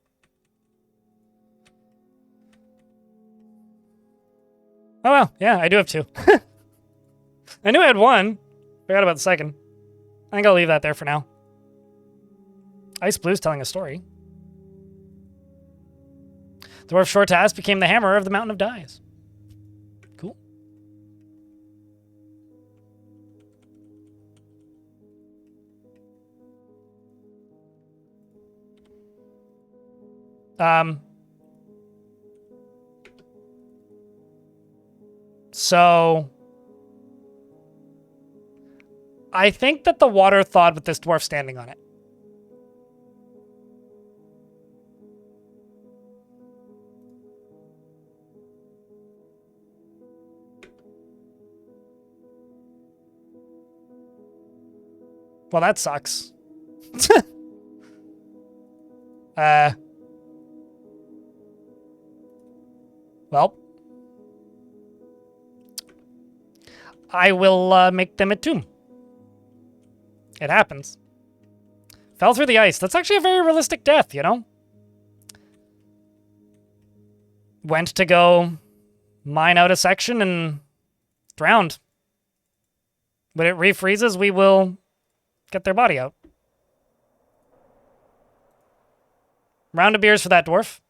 Oh well, yeah, I do have two. I knew I had one. Forgot about the second. I think I'll leave that there for now. Ice Blue's telling a story. Dwarf Shortass became the hammer of the Mountain of Dyes. Cool. So I think that the water thawed with this dwarf standing on it. Well, that sucks. Well, I will make them a tomb. It happens. Fell through the ice. That's actually a very realistic death, you know? Went to go mine out a section and drowned. When it refreezes, we will get their body out. Round of beers for that dwarf.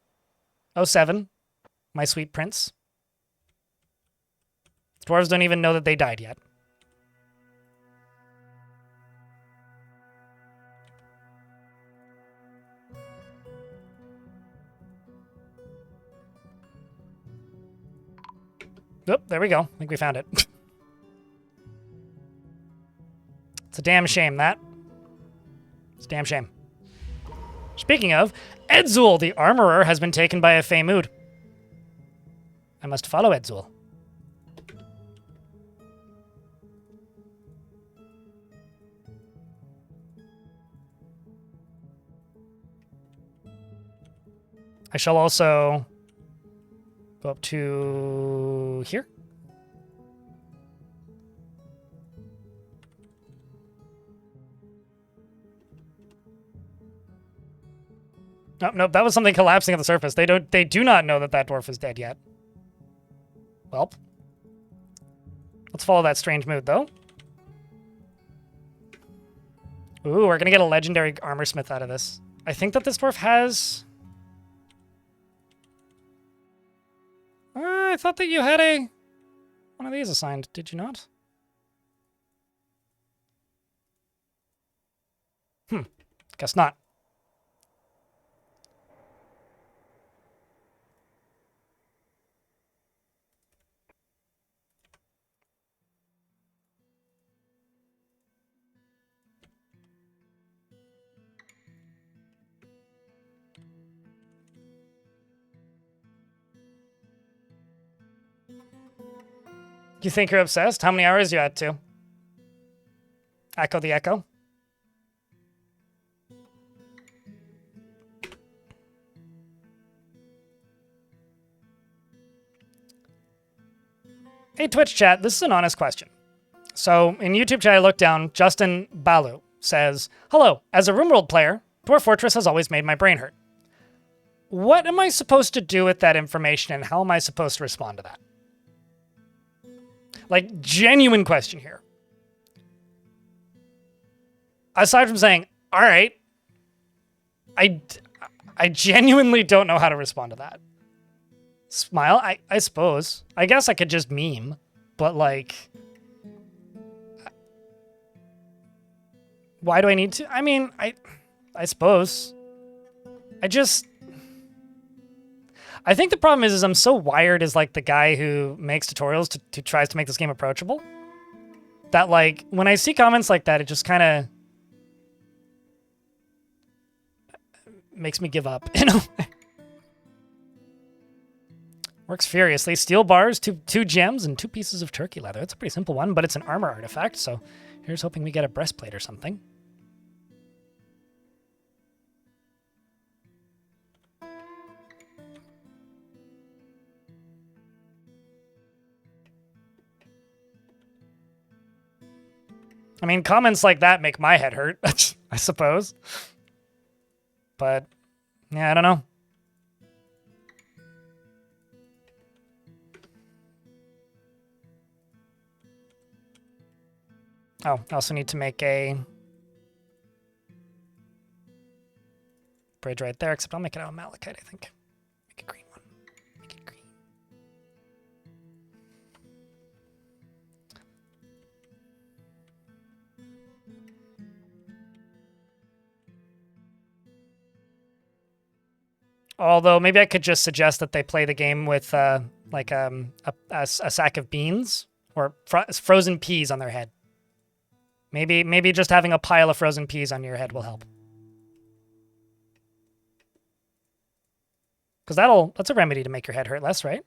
07. My sweet prince. Dwarves don't even know that they died yet. Oh, there we go. I think we found it. It's a damn shame, that. It's a damn shame. Speaking of, Edzul, the armorer, has been taken by a Feymood. I must follow Edzul. I shall also go up to here. No, nope, that was something collapsing at the surface. They do not know that that dwarf is dead yet. Well, let's follow that strange mood, though. Ooh, we're gonna get a legendary armorsmith out of this. I think that this dwarf has... I thought that you had one of these assigned, did you not? Guess not. You think you're obsessed? How many hours you at to? Echo the Echo? Hey, Twitch chat, this is an honest question. So, in YouTube chat, I looked down, Justin Balu says, hello, as a RimWorld player, Dwarf Fortress has always made my brain hurt. what am I supposed to do with that information, and how am I supposed to respond to that? Like, genuine question here. Aside from saying, all right, I genuinely don't know how to respond to that. Smile, I suppose. I guess I could just meme, but like, why do I need to? I mean, I suppose. I think the problem is I'm so wired as like the guy who makes tutorials who tries to make this game approachable, that like when I see comments like that, it just kind of makes me give up, you know? Works furiously. Steel bars, two gems, and 2 pieces of turkey leather. That's a pretty simple one, but it's an armor artifact, so here's hoping we get a breastplate or something. I mean, comments like that make my head hurt, I suppose. But, yeah, I don't know. Oh, I also need to make a bridge right there, except I'll make it out of malachite, I think. Make a green one. Make it green. Although maybe I could just suggest that they play the game with like a sack of beans or frozen peas on their head. Maybe just having a pile of frozen peas on your head will help. Because that's a remedy to make your head hurt less, right?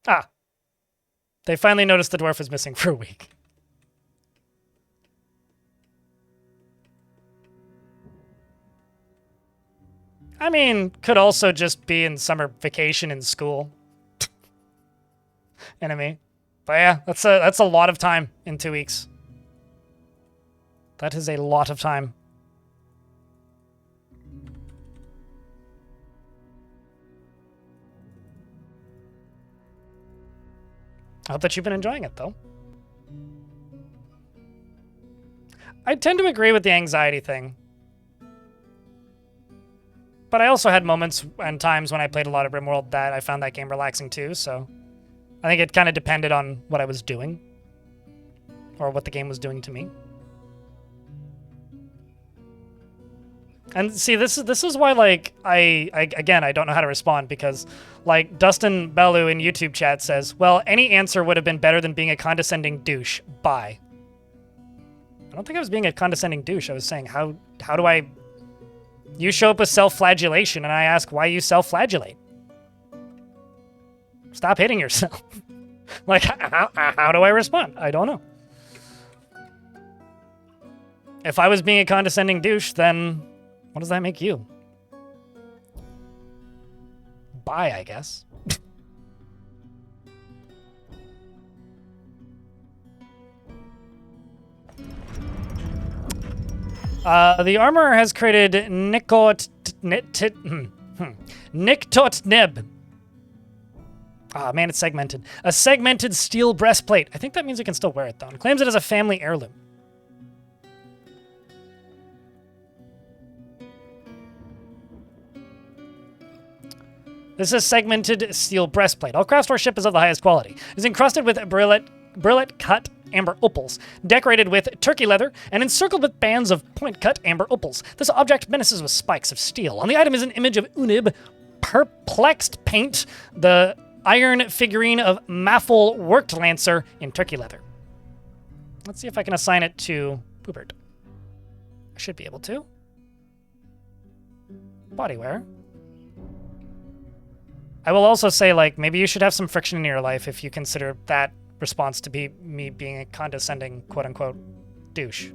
Ah. They finally noticed the dwarf was missing for a week. I mean, could also just be in summer vacation in school. You know what I mean? But yeah, that's a lot of time in 2 weeks. That is a lot of time. I hope that you've been enjoying it, though. I tend to agree with the anxiety thing. But I also had moments and times when I played a lot of RimWorld that I found that game relaxing too, so I think it kind of depended on what I was doing or what the game was doing to me. And see, this is why, like, I don't know how to respond, because, like, Dustin Bellew in YouTube chat says, well, any answer would have been better than being a condescending douche. Bye. I don't think I was being a condescending douche. I was saying, how do I... You show up with self-flagellation, and I ask why you self-flagellate. Stop hitting yourself. Like, how do I respond? I don't know. If I was being a condescending douche, then what does that make you? Bye, I guess. The armor has created Niktotneb. Ah, man, it's segmented. A segmented steel breastplate. I think that means you can still wear it, though. And claims it as a family heirloom. This is a segmented steel breastplate. All craftsmanship is of the highest quality. It's encrusted with brillet cut amber opals, decorated with turkey leather, and encircled with bands of point-cut amber opals. This object menaces with spikes of steel. On the item is an image of Unib, perplexed paint, the iron figurine of Maffel worked lancer in turkey leather. Let's see if I can assign it to Poobert. I should be able to. Bodywear. I will also say, like, maybe you should have some friction in your life if you consider that response to be me being a condescending, quote-unquote, douche.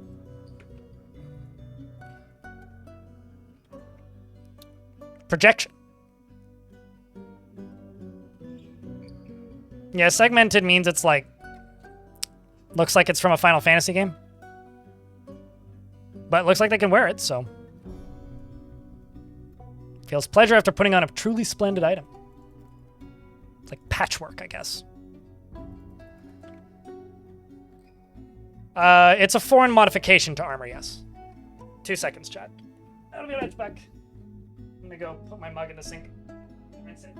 Projection. Yeah, segmented means it's like... Looks like it's from a Final Fantasy game. But it looks like they can wear it, so... Feels pleasure after putting on a truly splendid item. It's like patchwork, I guess. It's a foreign modification to armor, yes. 2 seconds, chat. I'll be right back. I'm gonna go put my mug in the sink. Rinse it.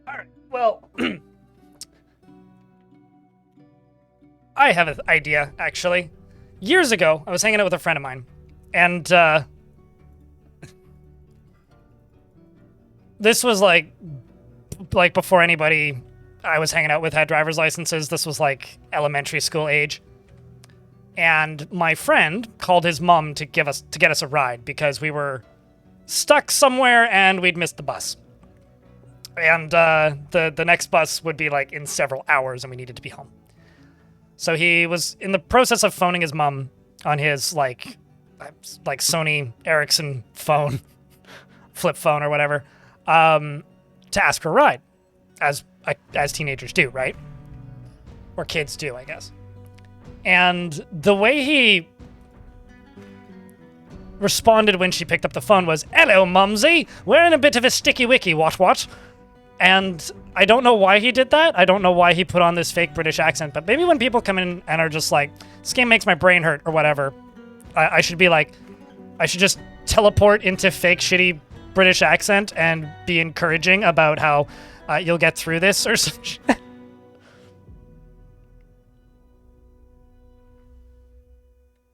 Alright, well... I have an idea, actually. Years ago, I was hanging out with a friend of mine, and, this was, like, before anybody I was hanging out with had driver's licenses. This was, like, elementary school age. And my friend called his mom to get us a ride, because we were stuck somewhere and we'd missed the bus. And, the next bus would be, like, in several hours, and we needed to be home. So he was in the process of phoning his mom on his, like Sony Ericsson phone, flip phone or whatever, to ask for a ride, as teenagers do, right? Or kids do, I guess. And the way he responded when she picked up the phone was, "Hello, Mumsy, we're in a bit of a sticky wicky, what? And I don't know why he did that. I don't know why he put on this fake British accent, but maybe when people come in and are just like, this game makes my brain hurt or whatever, I should be like, I should just teleport into fake shitty British accent and be encouraging about how you'll get through this or some shit.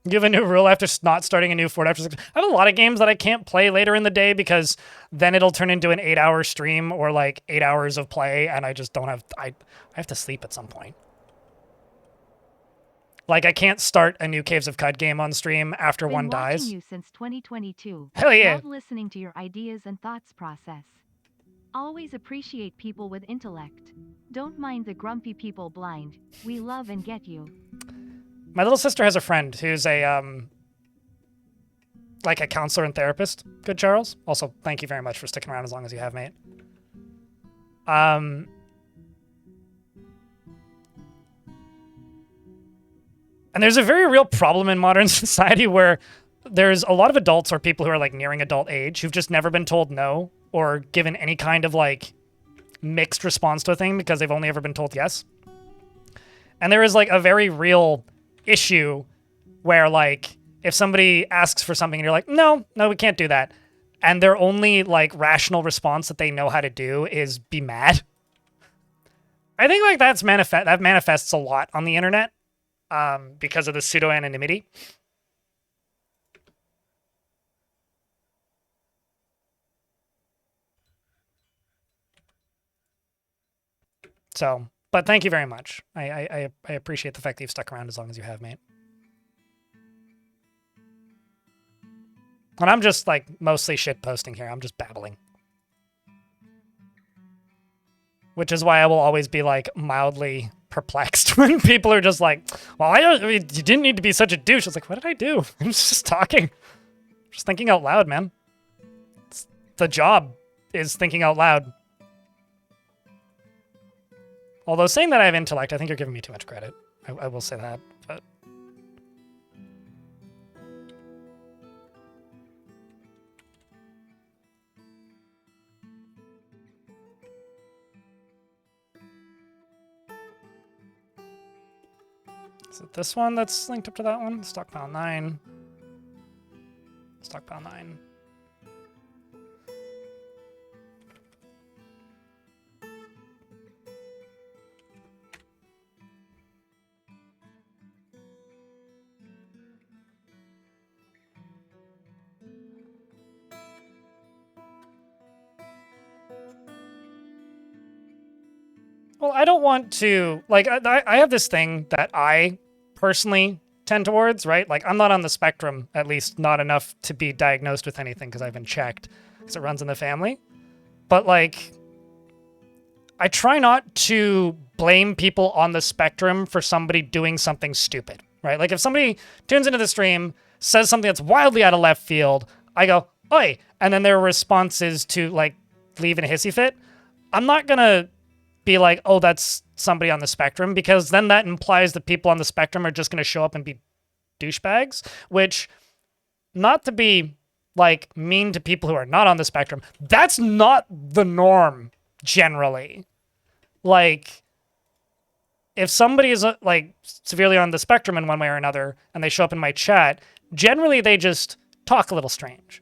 Give a new rule after not starting a new Ford after 6. I have a lot of games that I can't play later in the day because then it'll turn into an 8-hour stream or like 8 hours of play, and I just don't have... I have to sleep at some point. Like, I can't start a new Caves of Cud game on stream after one dies. Watching you since 2022. Hell yeah. Love listening to your ideas and thoughts process. Always appreciate people with intellect. Don't mind the grumpy people blind. We love and get you. My little sister has a friend who's a, like a counselor and therapist. Good, Charles. Also, thank you very much for sticking around as long as you have, mate. And there's a very real problem in modern society where there's a lot of adults or people who are like nearing adult age who've just never been told no or given any kind of like mixed response to a thing because they've only ever been told yes. And there is like a very real issue where like if somebody asks for something and you're like, no, we can't do that. And their only like rational response that they know how to do is be mad. I think like that manifests a lot on the internet because of the pseudo-anonymity. So, but thank you very much. I appreciate the fact that you've stuck around as long as you have, mate. And I'm just, like, mostly shitposting here. I'm just babbling. Which is why I will always be, like, mildly perplexed when people are just like, well, I mean, you didn't need to be such a douche. I was like, what did I do? I'm just talking. Just thinking out loud, man. The job is thinking out loud. Although saying that I have intellect, I think you're giving me too much credit. I will say that, but... Is it this one that's linked up to that one? Stockpile 9. Stockpile 9. Well, I don't want to, like, I have this thing that I personally tend towards, right? Like, I'm not on the spectrum, at least not enough to be diagnosed with anything because I've been checked, because it runs in the family. But, like, I try not to blame people on the spectrum for somebody doing something stupid, right? Like, if somebody tunes into the stream, says something that's wildly out of left field, I go, oi, and then their response is to, like, leave in a hissy fit. I'm not gonna be like, oh, that's somebody on the spectrum, because then that implies that people on the spectrum are just going to show up and be douchebags, which, not to be like mean to people who are not on the spectrum, that's not the norm generally. Like, if somebody is like severely on the spectrum in one way or another and they show up in my chat, generally they just talk a little strange.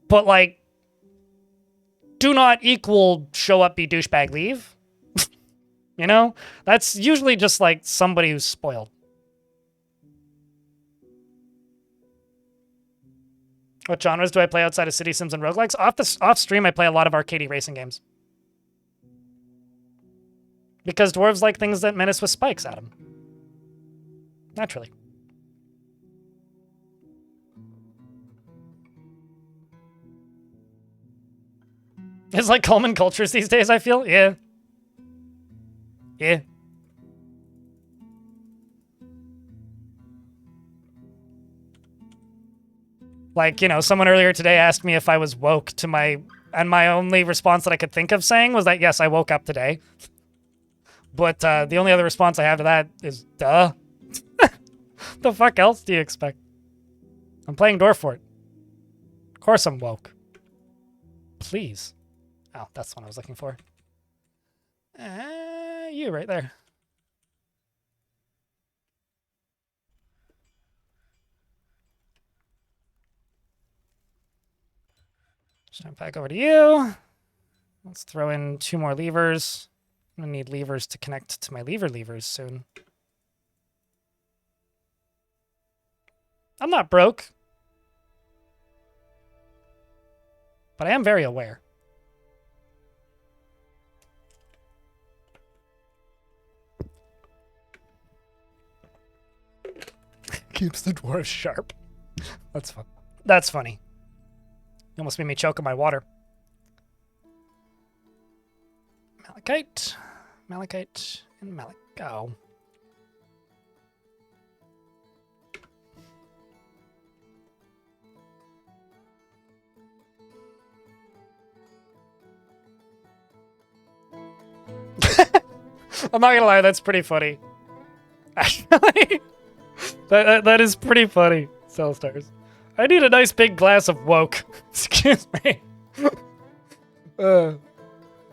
But like, do not equal show up, be douchebag, leave. You know? That's usually just like somebody who's spoiled. What genres do I play outside of City Sims and roguelikes? Off stream, I play a lot of arcadey racing games. Because dwarves like things that menace with spikes at them. Naturally. It's like Coleman cultures these days, I feel. Yeah. Yeah. Like, you know, someone earlier today asked me if I was woke and my only response that I could think of saying was that, yes, I woke up today. But the only other response I have to that is, duh. The fuck else do you expect? I'm playing Dwarf. Of course I'm woke. Please. Oh, that's the one I was looking for. You right there. Jump back over to you. Let's throw in 2 more levers. I'm gonna need levers to connect to my levers soon. I'm not broke. But I am very aware. Keeps the dwarves sharp. That's fun. That's funny. You almost made me choke on my water. Malachite, and malachite. Oh. I'm not gonna lie, that's pretty funny. Actually, that is pretty funny. Cell stars. I need a nice big glass of woke. Excuse me.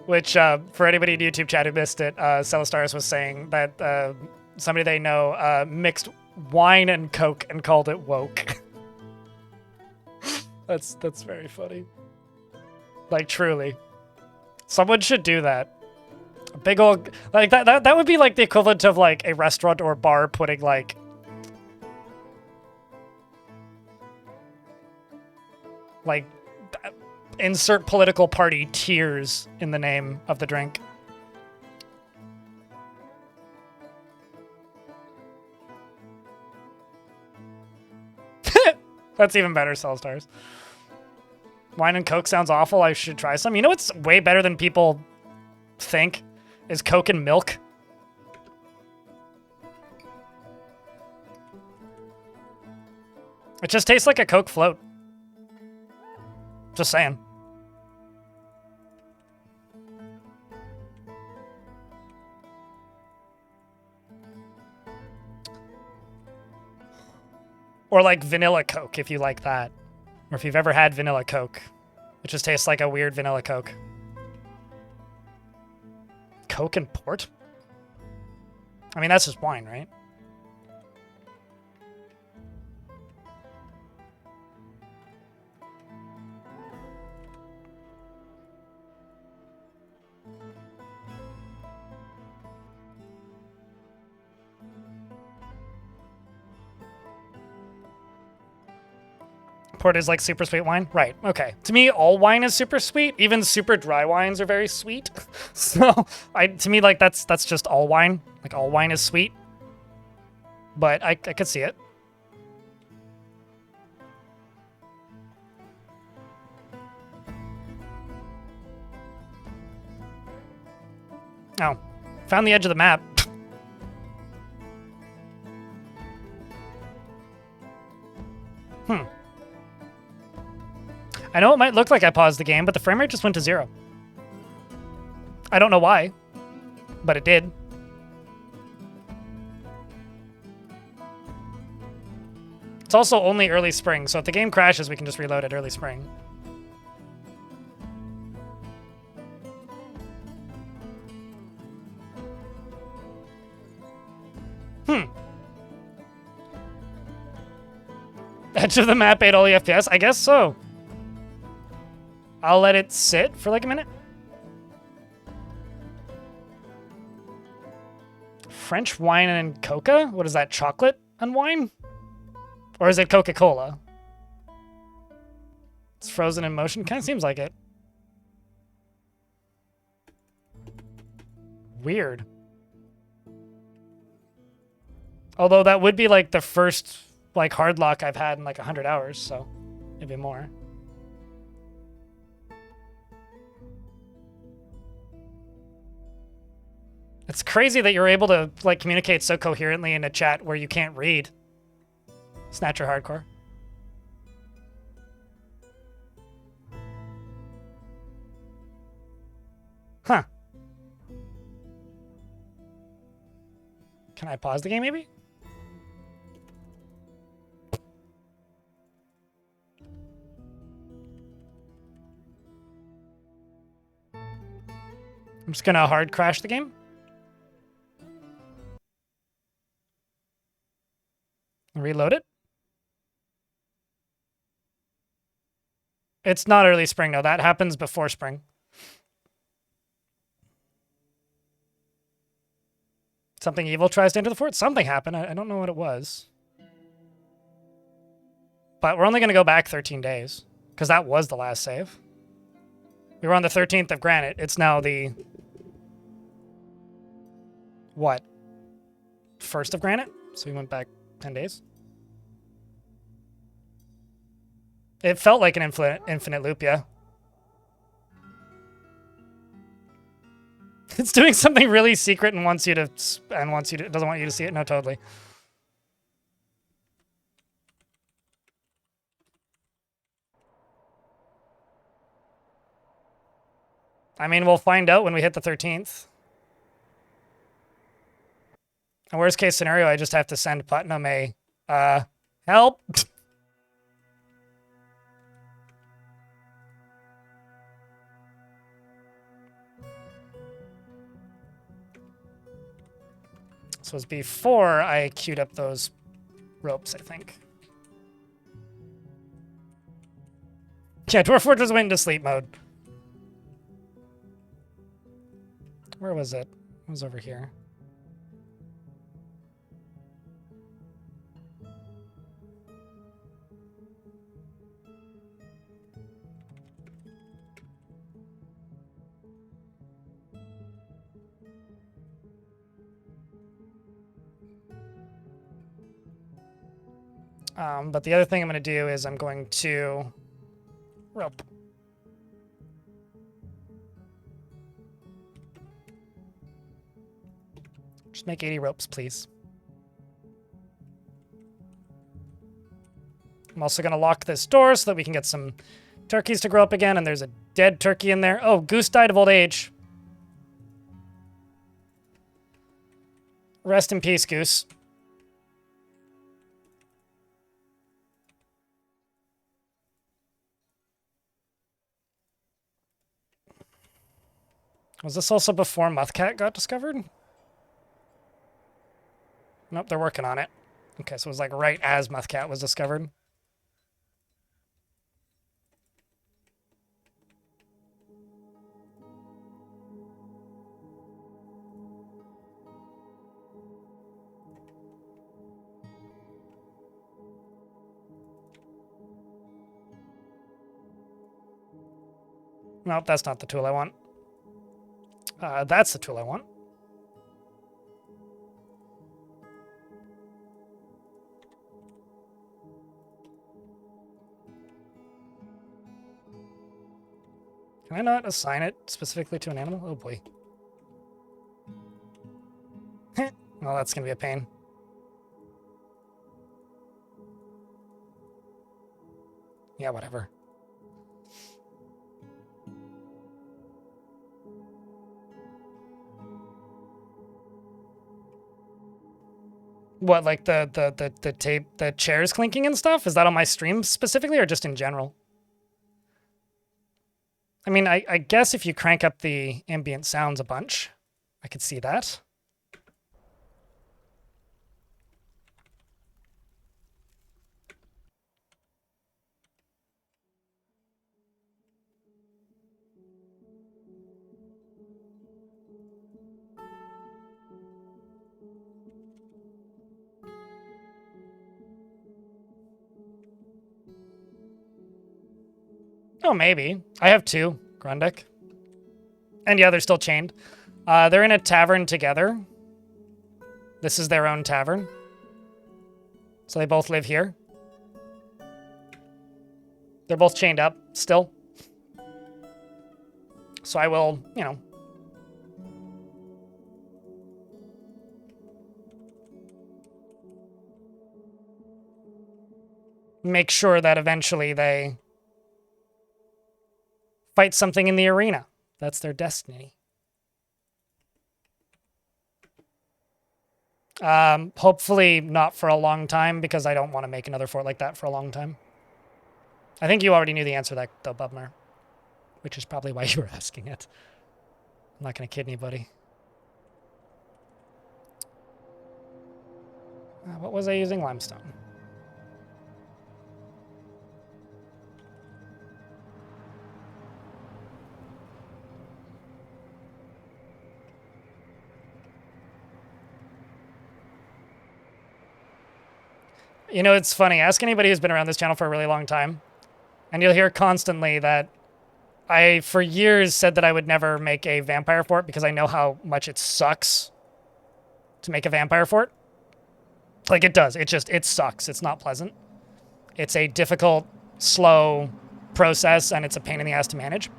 Which, for anybody in YouTube chat who missed it, Celestars was saying that somebody they know mixed wine and Coke and called it woke. That's very funny. Like, truly. Someone should do that. A big old... Like, that would be like the equivalent of, like, a restaurant or bar putting, like... Like... insert political party tears in the name of the drink. That's even better, Cellstars. Wine and Coke sounds awful. I should try some. You know what's way better than people think? Is Coke and milk. It just tastes like a Coke float. Just saying. Or like vanilla Coke, if you like that. Or if you've ever had vanilla Coke. It just tastes like a weird vanilla Coke. Coke and port? I mean, that's just wine, right? Port is like super sweet wine? Right, okay. To me, all wine is super sweet. Even super dry wines are very sweet. So, to me, like, that's just all wine. Like, all wine is sweet. But I could see it. Oh, found the edge of the map. I know it might look like I paused the game, but the frame rate just went to 0. I don't know why, but it did. It's also only early spring, so if the game crashes, we can just reload at early spring. Edge of the map ate all the FPS? I guess so. I'll let it sit for like a minute. French wine and coca? What is that, chocolate and wine? Or is it Coca-Cola? It's frozen in motion? Kind of seems like it. Weird. Although that would be like the first like hard lock I've had in like 100 hours, so maybe more. It's crazy that you're able to like communicate so coherently in a chat where you can't read. Snatcher hardcore. Huh. Can I pause the game maybe? I'm just gonna hard crash the game. Reload it. It's not early spring, no. That happens before spring. Something evil tries to enter the fort? Something happened. I don't know what it was. But we're only going to go back 13 days. Because that was the last save. We were on the 13th of Granite. It's now the... what? 1st of Granite? So we went back 10 days. It felt like an infinite loop, yeah. It's doing something really secret and wants you to, doesn't want you to see it. No, totally. I mean, we'll find out when we hit the 13th. And worst case scenario, I just have to send Putnam a, help. This was before I queued up those ropes, I think. Yeah, Dwarf Fortress went into sleep mode. Where was it? It was over here. But the other thing I'm going to do is I'm going to rope. Just make 80 ropes, please. I'm also going to lock this door so that we can get some turkeys to grow up again, and there's a dead turkey in there. Oh, Goose died of old age. Rest in peace, Goose. Was this also before Muthcat got discovered? Nope, they're working on it. Okay, so it was like right as Muthcat was discovered. Nope, that's not the tool I want. That's the tool I want. Can I not assign it specifically to an animal? Oh boy. Well, that's gonna be a pain. Yeah, whatever. What, like the tape, the chairs clinking and stuff? Is that on my stream specifically or just in general? I mean, I guess if you crank up the ambient sounds a bunch, I could see that. Oh, maybe. I have two, Grundek. And yeah, they're still chained. They're in a tavern together. This is their own tavern. So they both live here. They're both chained up still. So I will, you know. Make sure that eventually they fight something in the arena. That's their destiny. Hopefully not for a long time, because I don't want to make another fort like that for a long time. I think you already knew the answer to that, though, Bubmer. Which is probably why you were asking it. I'm not going to kid anybody. What was I using? Limestone. You know, it's funny. Ask anybody who's been around this channel for a really long time, and you'll hear constantly that I, for years, said that I would never make a vampire fort because I know how much it sucks to make a vampire fort. Like, it does. It sucks. It's not pleasant. It's a difficult, slow process, and it's a pain in the ass to manage.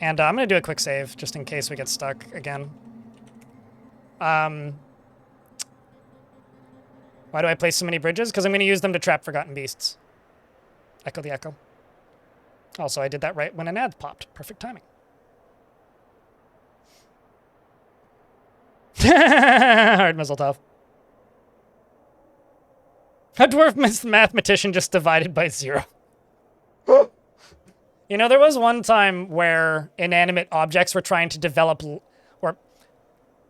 And I'm going to do a quick save, just in case we get stuck again. Why do I place so many bridges? Because I'm going to use them to trap forgotten beasts. Echo the echo. Also, I did that right when an ad popped. Perfect timing. Hard Mistletoe. A dwarf mathematician just divided by 0. You know, there was one time where inanimate objects were trying to develop, or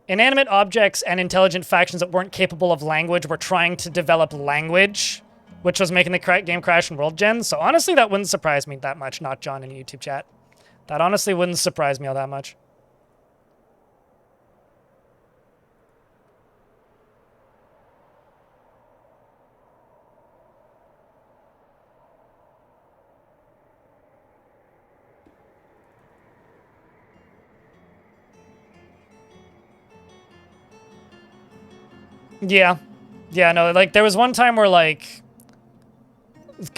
inanimate objects and intelligent factions that weren't capable of language were trying to develop language, which was making the game crash in World Gen. So honestly, that wouldn't surprise me that much, not John in YouTube chat. That honestly wouldn't surprise me all that much. Yeah. Yeah, no, like, there was one time where, like,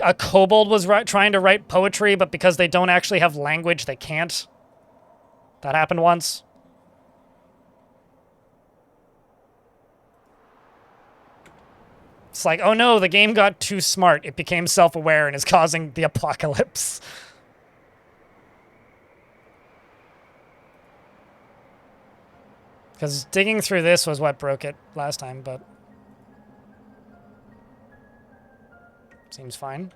a kobold was trying to write poetry, but because they don't actually have language, they can't. That happened once. It's like, oh no, the game got too smart. It became self-aware and is causing the apocalypse. Because digging through this was what broke it last time, but seems fine.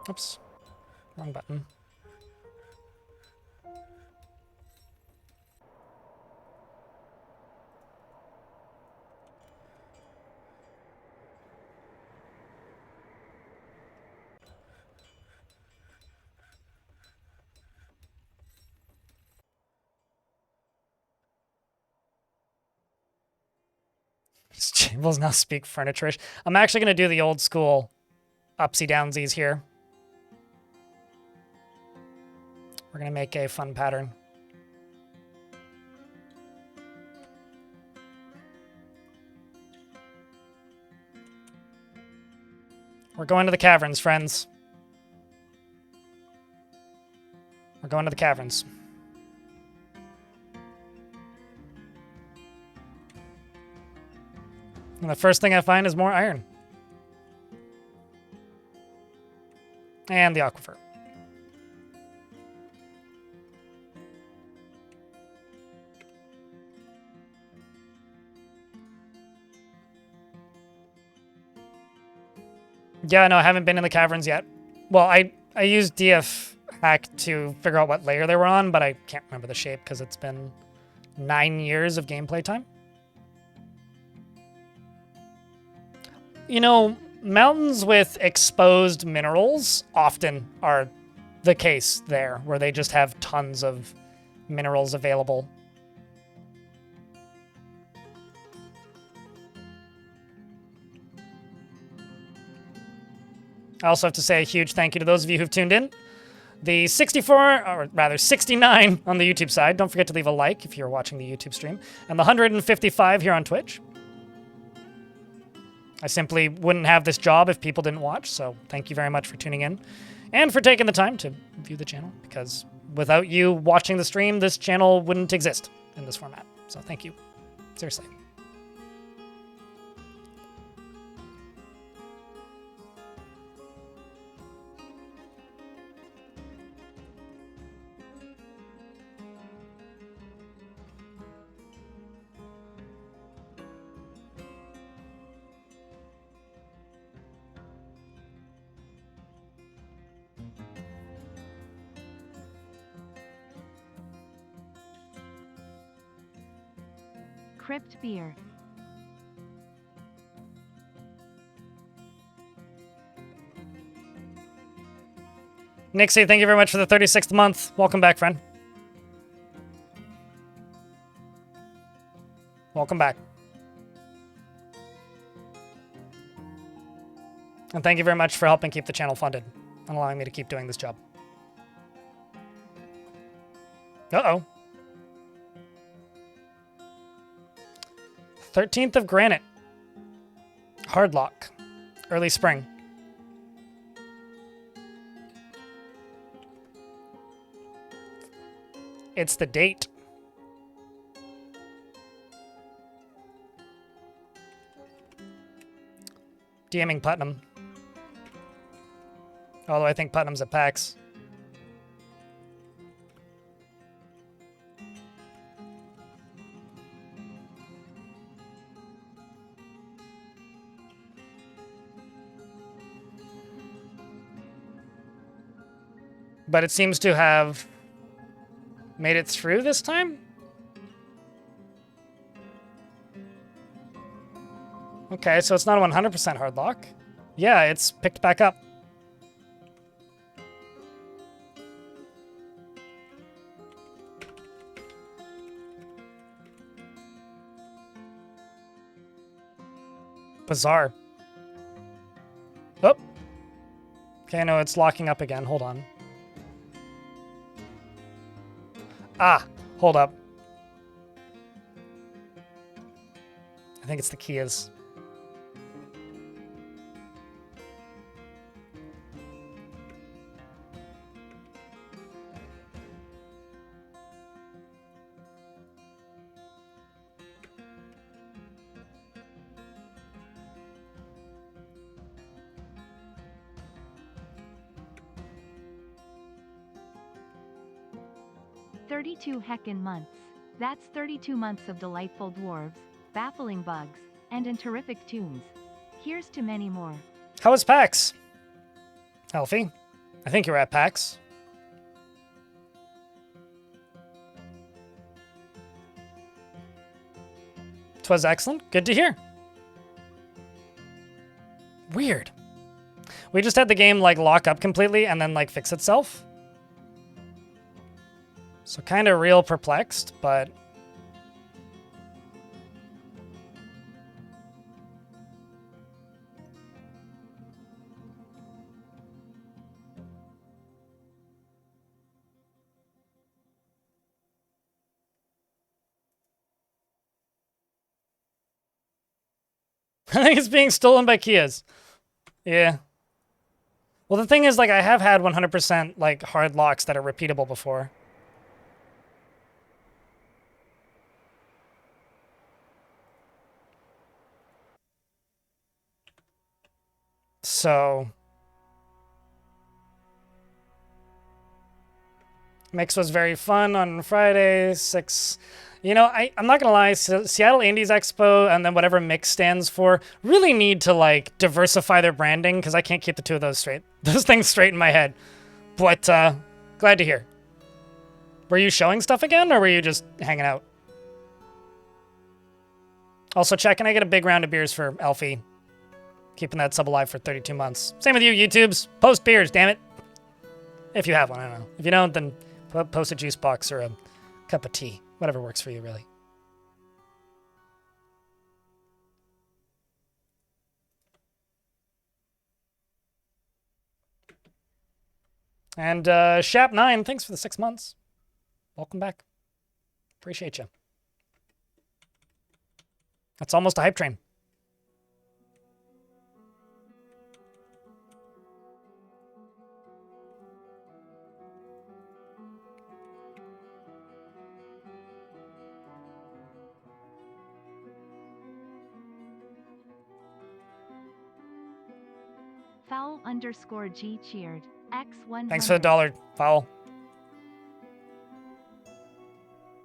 Oops. Wrong button. Jables now speak furniture-ish. I'm actually going to do the old school upsy downsies here. We're going to make a fun pattern. We're going to the caverns, friends. We're going to the caverns. And the first thing I find is more iron. And the aquifer. Yeah, no, I haven't been in the caverns yet. Well, I used DF hack to figure out what layer they were on, but I can't remember the shape because it's been 9 years of gameplay time. You know, mountains with exposed minerals often are the case there, where they just have tons of minerals available. I also have to say a huge thank you to those of you who've tuned in. The 64, or rather 69 on the YouTube side. Don't forget to leave a like if you're watching the YouTube stream. And the 155 here on Twitch. I simply wouldn't have this job if people didn't watch, so thank you very much for tuning in and for taking the time to view the channel, because without you watching the stream, this channel wouldn't exist in this format. So thank you. Seriously. Crypt beer. Nixie, thank you very much for the 36th month. Welcome back, friend. Welcome back. And thank you very much for helping keep the channel funded and allowing me to keep doing this job. Uh-oh. 13th of Granite. Hardlock. Early spring. It's the date. DMing Putnam. Although I think Putnam's at PAX. But it seems to have made it through this time? Okay, so it's not a 100% hard lock. Yeah, it's picked back up. Bizarre. Oh. Okay, no, it's locking up again. Hold on. Ah, hold up. I think it's the keys. "32 heckin' months. That's 32 months of delightful dwarves, baffling bugs, and in terrific tunes. Here's to many more." How was PAX? Healthy. I think you were at PAX. Twas excellent. Good to hear. Weird. We just had the game like lock up completely and then like fix itself. So kind of real perplexed, but I think it's being stolen by Kias. Yeah. Well, the thing is, like, I have had 100% like hard locks that are repeatable before. So mix was very fun on Friday. 6. You know, I'm not gonna lie. Seattle Indies Expo and then whatever mix stands for really need to like diversify their branding because I can't keep the two of those straight. Those things straight in my head. But glad to hear. Were you showing stuff again, or were you just hanging out? Also, can I get a big round of beers for Elfie? Keeping that sub alive for 32 months. Same with you, YouTubes. Post beers, damn it. If you have one, I don't know. If you don't, then post a juice box or a cup of tea. Whatever works for you, really. And Shap9, thanks for the 6 months. Welcome back. Appreciate you. That's almost a hype train. Foul_G cheered. X100. Thanks for the $1, Foul.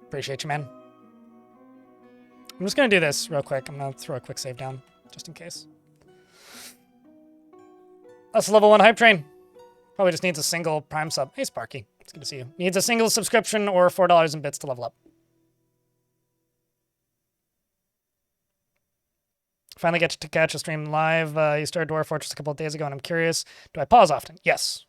Appreciate you, man. I'm just going to do this real quick. I'm going to throw a quick save down, just in case. That's level 1 hype train. Probably just needs a single Prime sub. Hey, Sparky. It's good to see you. Needs a single subscription or $4 in bits to level up. Finally get to catch a stream live. You started Dwarf Fortress a couple of days ago, and I'm curious, do I pause often? Yes.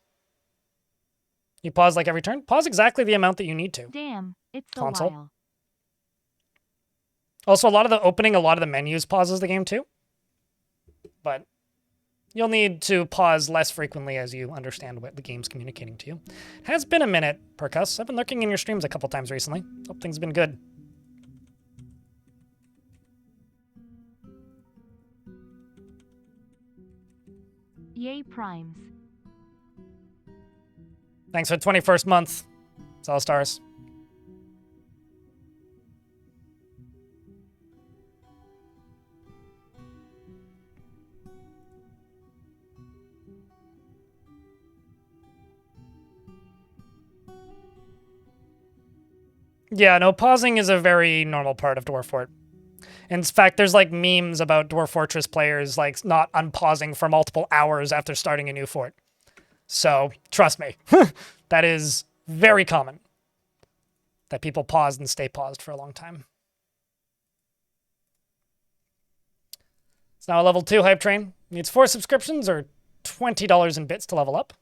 You pause like every turn? Pause exactly the amount that you need to. Damn, it's Console. a while. Also, a lot of the menus pauses the game too. But you'll need to pause less frequently as you understand what the game's communicating to you. It has been a minute, Percuss. I've been lurking in your streams a couple times recently. Hope things have been good. Yay, Primes. Thanks for the 21st month. It's all stars. Yeah, no, pausing is a very normal part of Dwarf Fort. In fact, there's like memes about Dwarf Fortress players like not unpausing for multiple hours after starting a new fort. So, trust me, that is very common. That people pause and stay paused for a long time. It's now a level 2 hype train. Needs 4 subscriptions or $20 in bits to level up.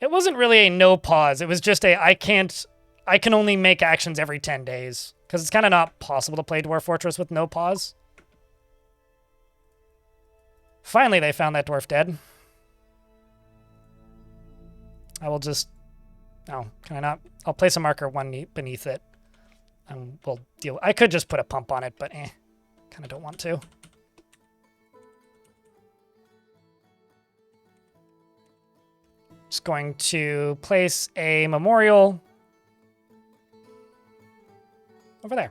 It wasn't really a no pause. It was just a I can only make actions every 10 days. Because it's kind of not possible to play Dwarf Fortress with no pause. Finally, they found that dwarf dead. I will just... Oh, can I not? I'll place a marker 1 beneath it. And we'll deal... I could just put a pump on it, but kind of don't want to. Just going to place a memorial over there.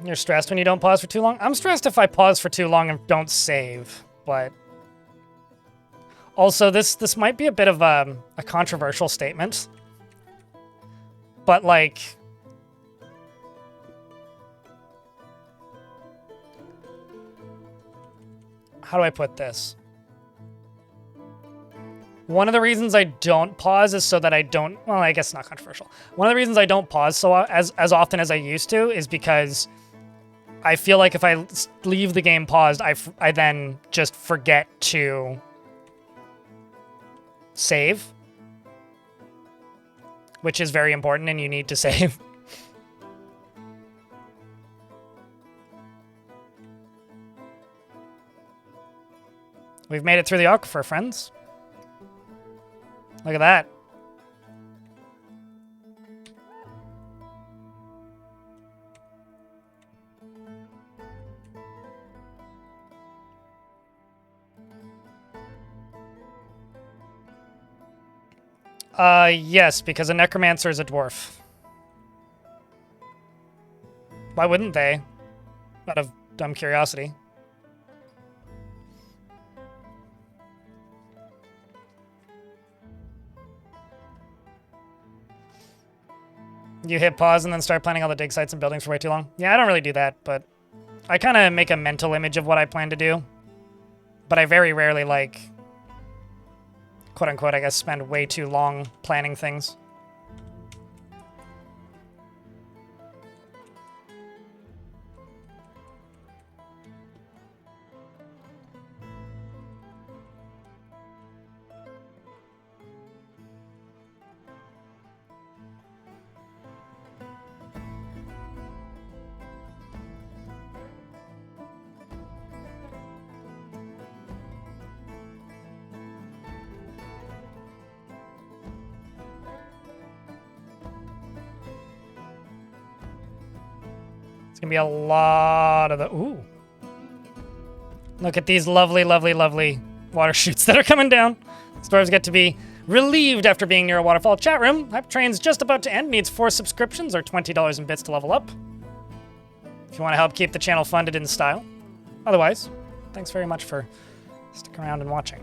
You're stressed when you don't pause for too long? I'm stressed if I pause for too long and don't save, but... Also, this might be a bit of a controversial statement. But, like... How do I put this? One of the reasons I don't pause is so that I don't... Well, I guess it's not controversial. One of the reasons I don't pause as often as I used to is because I feel like if I leave the game paused, I then just forget to save. which is very important and you need to save. We've made it through the aquifer, friends. Look at that. Yes, because a necromancer is a dwarf. Why wouldn't they? Out of dumb curiosity. You hit pause and then start planning all the dig sites and buildings for way too long? Yeah, I don't really do that, but I kind of make a mental image of what I plan to do. But I very rarely, like, quote-unquote, I guess, spend way too long planning things. It's gonna be a lot of the... Ooh. Look at these lovely, lovely, lovely water chutes that are coming down. Dwarves get to be relieved after being near a waterfall. Chat room. Hype Train's just about to end. Needs 4 subscriptions or $20 in bits to level up. If you want to help keep the channel funded in style. Otherwise, thanks very much for sticking around and watching.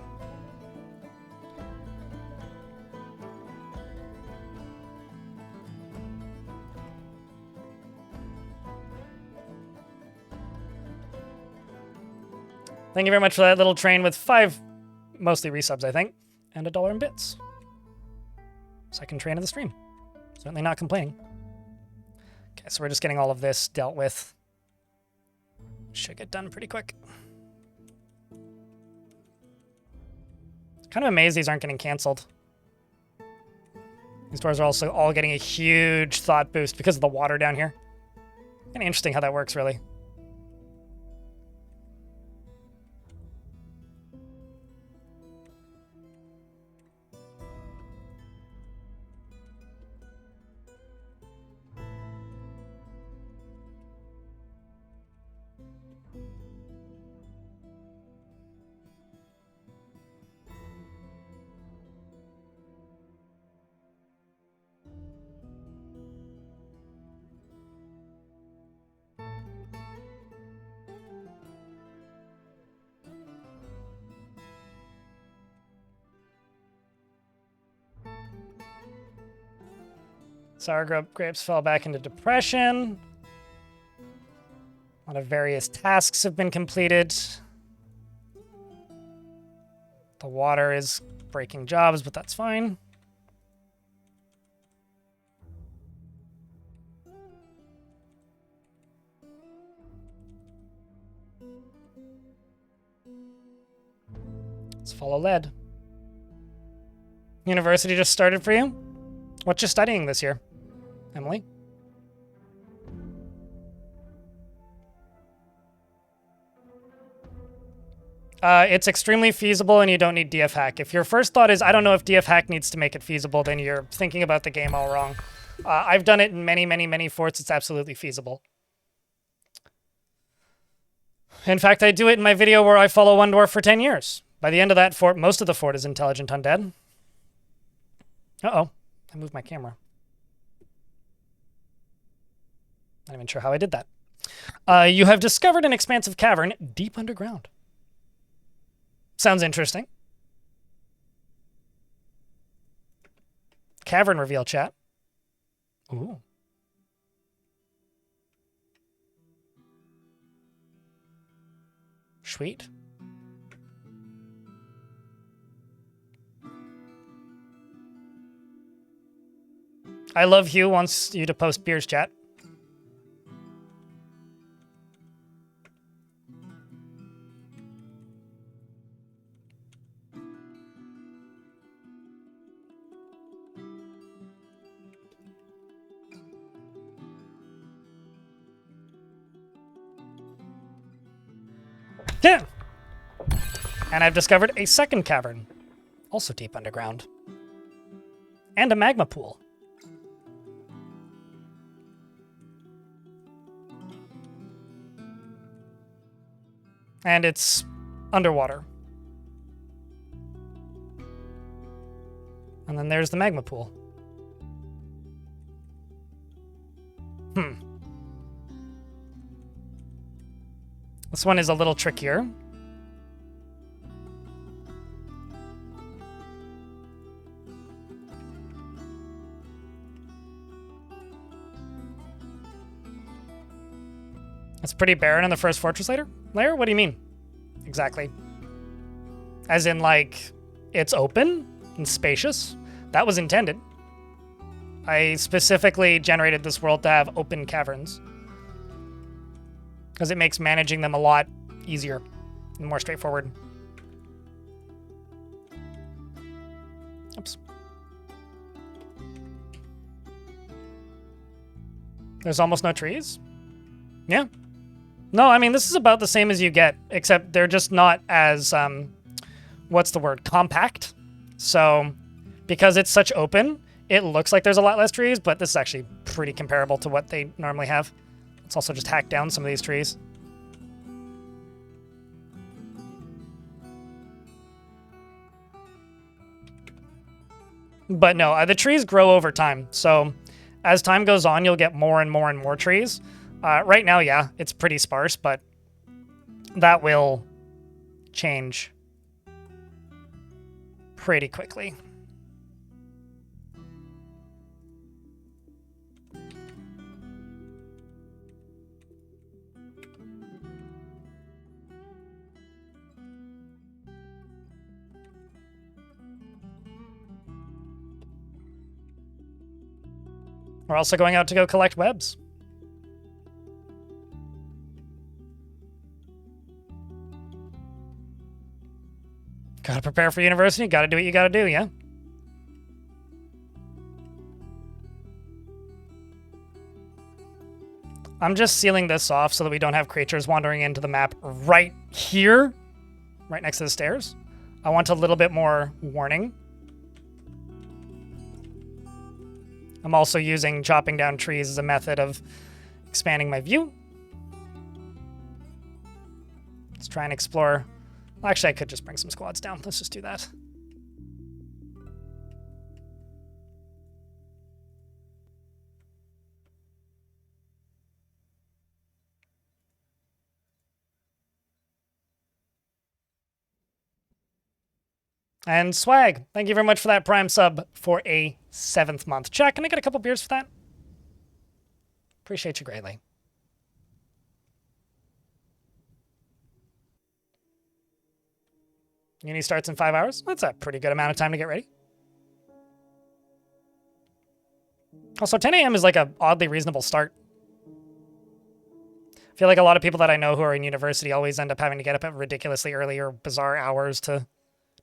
Thank you very much for that little train with 5, mostly resubs, I think, and $1 in bits. Second train of the stream. Certainly not complaining. Okay, so we're just getting all of this dealt with. Should get done pretty quick. Kind of amazed these aren't getting canceled. These doors are also all getting a huge thought boost because of the water down here. Kind of interesting how that works, really. Sour grapes fell back into depression. A lot of various tasks have been completed. The water is breaking jobs, but that's fine. Let's follow lead. University just started for you? What you studying this year, Emily? It's extremely feasible and you don't need DF hack. If your first thought is, I don't know if DF hack needs to make it feasible, then you're thinking about the game all wrong. I've done it in many, many, many forts. It's absolutely feasible. In fact, I do it in my video where I follow one dwarf for 10 years. By the end of that fort, most of the fort is intelligent undead. Uh-oh. I moved my camera. Not even sure how I did that. You have discovered an expansive cavern deep underground. Sounds interesting. Cavern reveal, chat. Ooh. Sweet. I love Hugh wants you to post beers, chat. Yeah. And I've discovered a second cavern, also deep underground. And a magma pool. And it's underwater. And then there's the magma pool. This one is a little trickier. It's pretty barren in the first fortress layer? What do you mean? Exactly. As in, like, it's open and spacious? That was intended. I specifically generated this world to have open caverns. Because it makes managing them a lot easier and more straightforward. Oops. There's almost no trees? Yeah. No, I mean, this is about the same as you get, except they're just not as, what's the word, compact. So, because it's such open, it looks like there's a lot less trees, but this is actually pretty comparable to what they normally have. Let's also just hack down some of these trees. But no, the trees grow over time. So as time goes on, you'll get more and more and more trees. Right now, yeah, it's pretty sparse, but that will change pretty quickly. We're also going out to go collect webs. Gotta prepare for university, gotta do what you gotta do, yeah? I'm just sealing this off so that we don't have creatures wandering into the map right here, right next to the stairs. I want a little bit more warning. I'm also using chopping down trees as a method of expanding my view. Let's try and explore. Well, actually, I could just bring some squads down. Let's just do that. And Swag, thank you very much for that Prime sub for a 7th month. Jack, can I get a couple beers for that? Appreciate you greatly. Uni starts in 5 hours. That's a pretty good amount of time to get ready. Also, 10 a.m. is like a oddly reasonable start. I feel like a lot of people that I know who are in university always end up having to get up at ridiculously early or bizarre hours to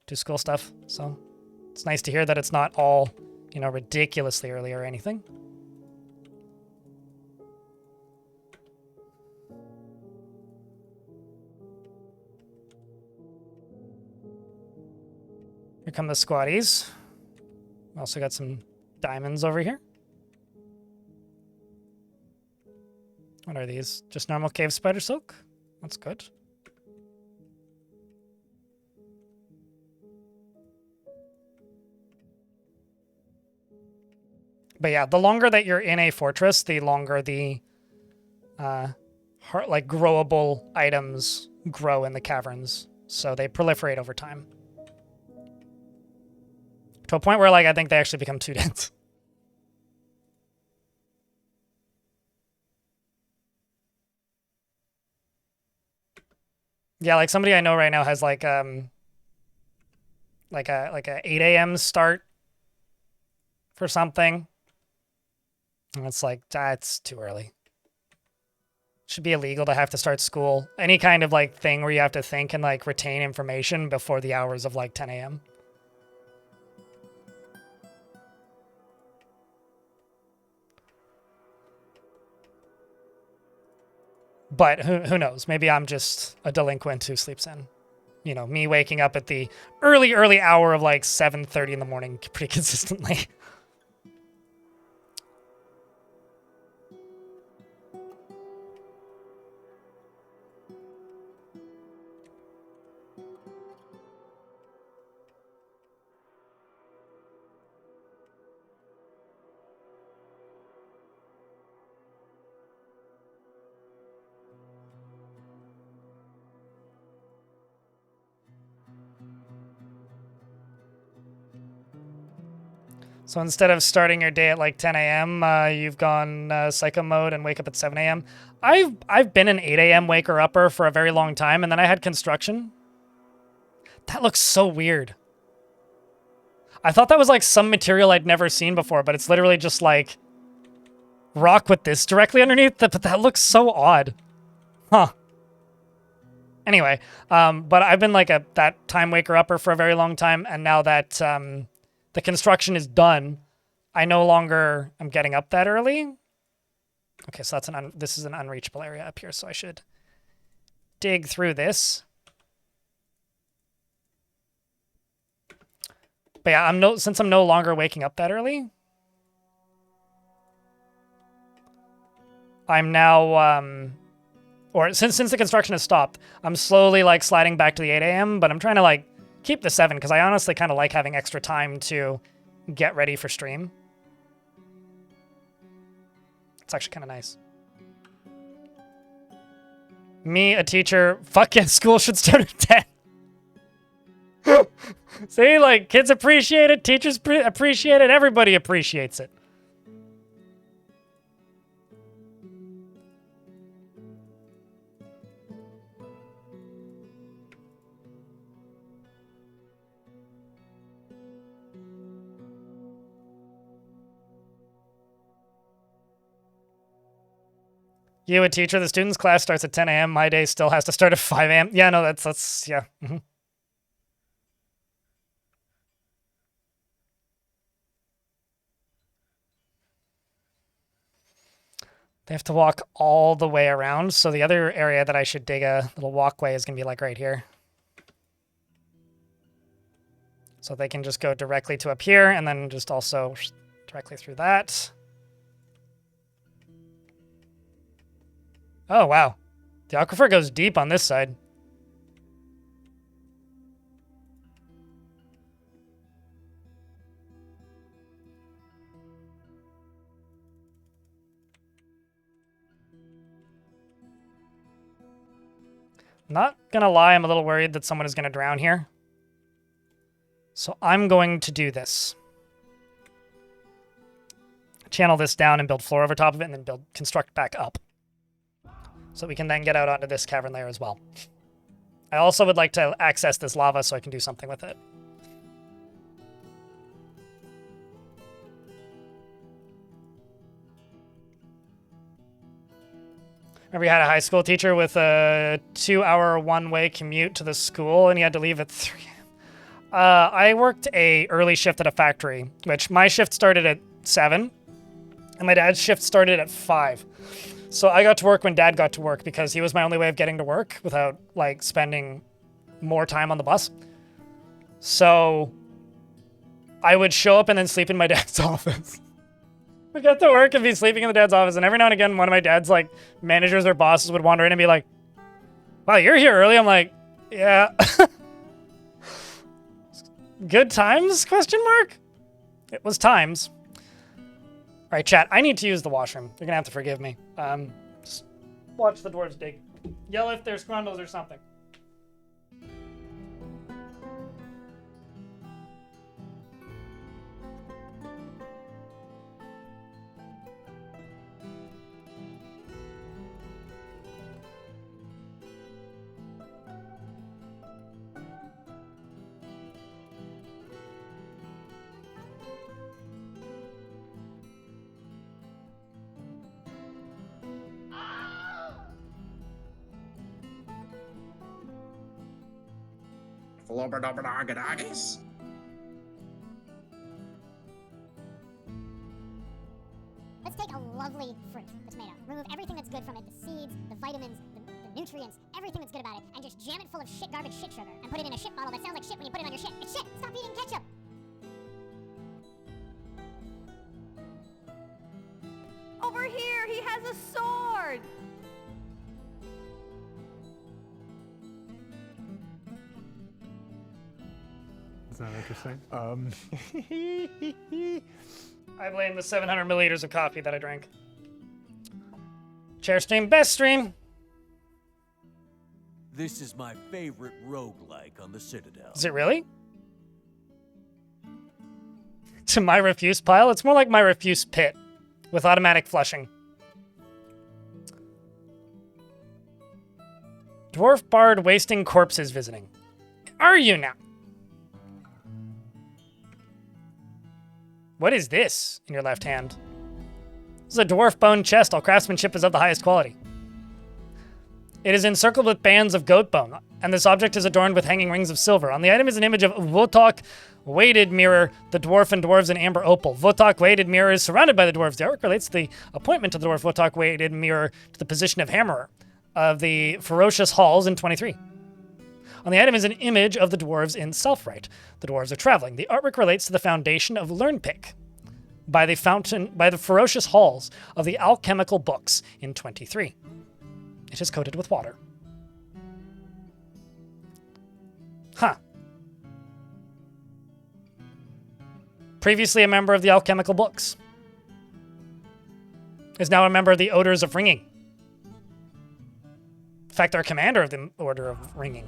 do school stuff. So it's nice to hear that it's not all, you know, ridiculously early or anything. Here come the squatties. We also got some diamonds over here. What are these? Just normal cave spider silk? That's good. But yeah, the longer that you're in a fortress, the longer the like growable items grow in the caverns. So they proliferate over time. To a point where, like, I think they actually become too dense. Yeah, like somebody I know right now has like a 8 a.m. start for something. And it's like, that's too early. Should be illegal to have to start school. Any kind of like thing where you have to think and like retain information before the hours of like 10 a.m. But who knows? Maybe I'm just a delinquent who sleeps in. You know, me waking up at the early hour of like 7:30 in the morning pretty consistently. So instead of starting your day at like 10 a.m., you've gone psycho mode and wake up at 7 a.m. I've been an 8 a.m. waker upper for a very long time, and then I had construction. That looks so weird. I thought that was like some material I'd never seen before, but it's literally just like rock with this directly underneath. But that looks so odd. Huh. Anyway, but I've been like that time waker upper for a very long time, and now that the construction is done, I no longer am getting up that early. Okay, so that's this is an unreachable area up here, so I should dig through this. But yeah, since I'm no longer waking up that early, I'm now or since the construction has stopped, I'm slowly like sliding back to the 8 a.m., but I'm trying to like keep the 7 because I honestly kind of like having extra time to get ready for stream. It's actually kind of nice. Me, a teacher, fuck yeah, school should start at 10. See, like, kids appreciate it, teachers appreciate it, everybody appreciates it. You, a teacher, the student's class starts at 10 a.m. My day still has to start at 5 a.m. Yeah, no, that's yeah. Mm-hmm. They have to walk all the way around. So the other area that I should dig a little walkway is going to be like right here. So they can just go directly to up here and then just also directly through that. Oh, wow. The aquifer goes deep on this side. Not gonna lie, I'm a little worried that someone is gonna drown here. So I'm going to do this. Channel this down and build floor over top of it and then construct back up. So we can then get out onto this cavern layer as well. I also would like to access this lava so I can do something with it. Remember, you had a high school teacher with a 2-hour one-way commute to the school, and he had to leave at 3 a.m. I worked a early shift at a factory, which my shift started at 7, and my dad's shift started at 5. So I got to work when Dad got to work because he was my only way of getting to work without, like, spending more time on the bus. So I would show up and then sleep in my dad's office. I got to work and be sleeping in the dad's office, and every now and again, one of my dad's, like, managers or bosses would wander in and be like, wow, you're here early? I'm like, yeah. Good times, question mark? It was times. All right, chat, I need to use the washroom. You're gonna have to forgive me. Just watch the dwarves dig. Yell if there's grundles or something. Flubberdubberdaggadaggies? Let's take a lovely fruit, the tomato. Remove everything that's good from it, the seeds, the vitamins, the nutrients, everything that's good about it, and just jam it full of shit garbage shit sugar. And put it in a shit bottle that sounds like shit when you put it on your shit. It's shit! Stop eating ketchup! Over here, he has a sword! Is that interesting? I blame the 700 milliliters of coffee that I drank. Chair stream, best stream. This is my favorite roguelike on the Citadel. Is it really? To my refuse pile? It's more like my refuse pit with automatic flushing. Dwarf bard wasting corpses visiting. Are you now? What is this in your left hand? This is a dwarf bone chest. All craftsmanship is of the highest quality. It is encircled with bands of goat bone, and this object is adorned with hanging rings of silver. On the item is an image of Votok weighted mirror, the dwarf and dwarves in amber opal. Votok weighted mirror is surrounded by the dwarves. The artwork relates to the appointment of the dwarf Votok weighted mirror to the position of hammerer of the ferocious halls in 23. On the item is an image of the dwarves in Selfright. The dwarves are traveling. The artwork relates to the foundation of Learnpick by the ferocious halls of the alchemical books in 23. It is coated with water. Huh. Previously a member of the alchemical books. Is now a member of the Odors of Ringing. In fact, they're a commander of the Order of Ringing.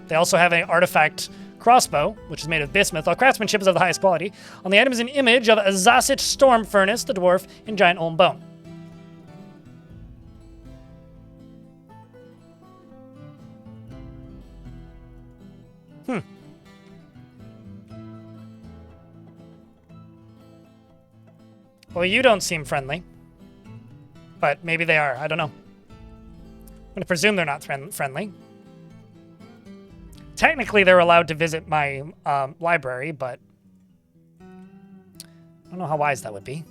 They also have an artifact crossbow, which is made of bismuth. All craftsmanship is of the highest quality. On the item is an image of a Zasich Storm Furnace, the dwarf, in giant olm bone. Well, you don't seem friendly. But maybe they are. I don't know. I'm going to presume they're not friendly. Technically, they're allowed to visit my library, but I don't know how wise that would be.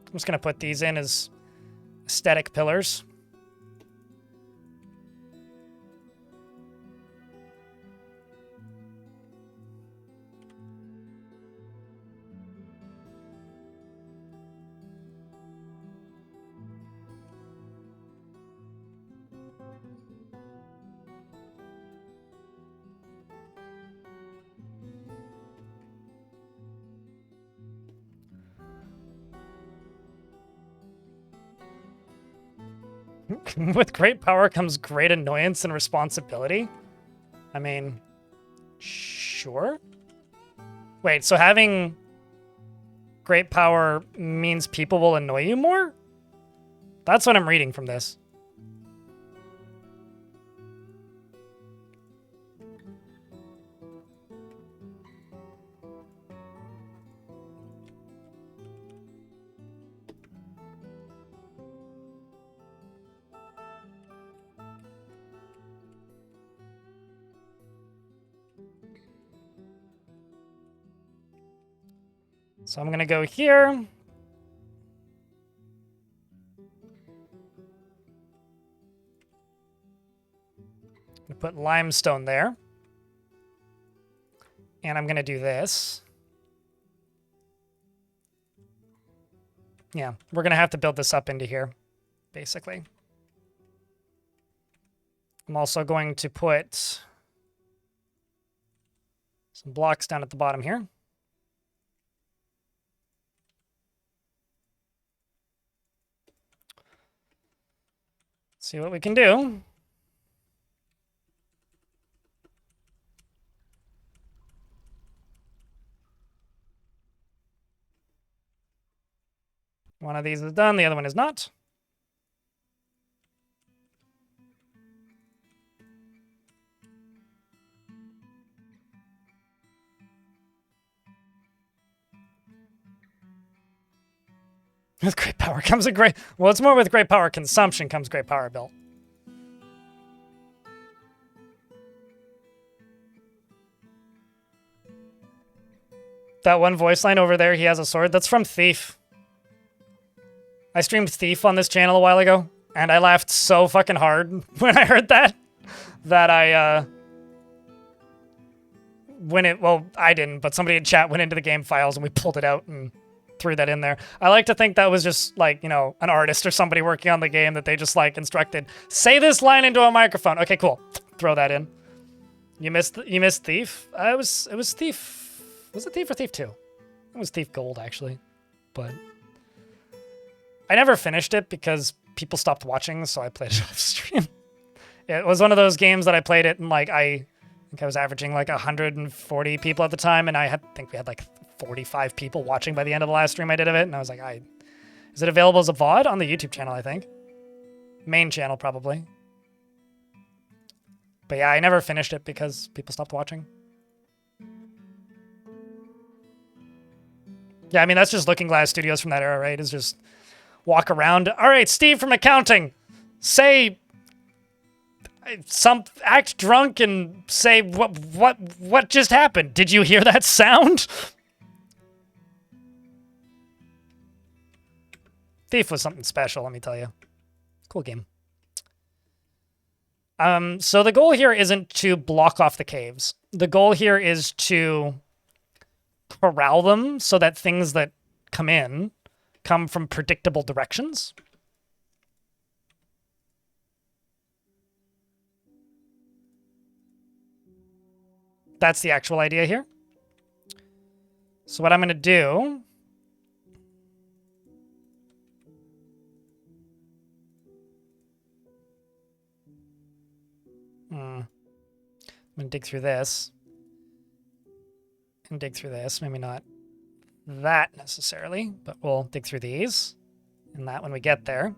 I'm just going to put these in as aesthetic pillars. With great power comes great annoyance and responsibility. I mean, sure. Wait, so having great power means people will annoy you more? That's what I'm reading from this. So I'm going to go here. I'm going to put limestone there. And I'm going to do this. Yeah, we're going to have to build this up into here, basically. I'm also going to put some blocks down at the bottom here. See what we can do. One of these is done, the other one is not. With great power comes a great... Well, it's more with great power consumption comes great power built. That one voice line over there, he has a sword. That's from Thief. I streamed Thief on this channel a while ago, and I laughed so fucking hard when I heard that, that well, I didn't, but somebody in chat went into the game files and we pulled it out and threw that in there. I like to think that was just like, you know, an artist or somebody working on the game that they just like instructed, say this line into a microphone. Okay, cool. Throw that in. You missed Thief? It was Thief. Was it Thief or Thief 2? It was Thief Gold, actually. But I never finished it because people stopped watching, so I played it off stream. It was one of those games that I played it and like I think I was averaging like 140 people at the time, and I think we had like 45 people watching by the end of the last stream I did of it, and I was like, is it available as a VOD on the YouTube channel, I think? Main channel, probably. But yeah, I never finished it because people stopped watching. Yeah, I mean, that's just Looking Glass Studios from that era, right? Is just walk around. All right, Steve from accounting, say act drunk and say what just happened. Did you hear that sound? Thief was something special, let me tell you. Cool game. So the goal here isn't to block off the caves. The goal here is to corral them so that things that come from predictable directions. That's the actual idea here. So what I'm going to do... I'm going to dig through this. And dig through this. Maybe not that necessarily, but we'll dig through these. And that when we get there.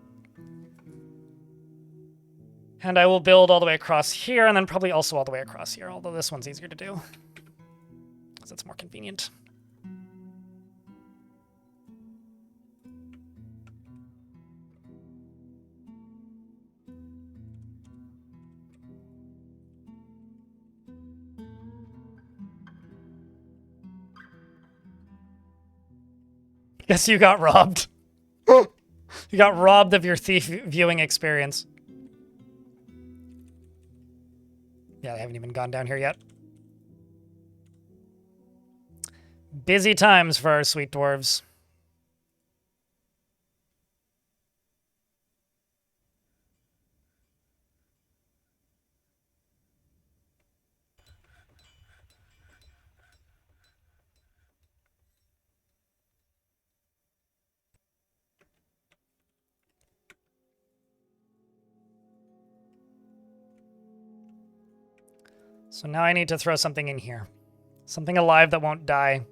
And I will build all the way across here, and then probably also all the way across here, although this one's easier to do. Because it's more convenient. Guess you got robbed. You got robbed of your Thief viewing experience. Yeah, they haven't even gone down here yet. Busy times for our sweet dwarves. So now I need to throw something in here. Something alive that won't die.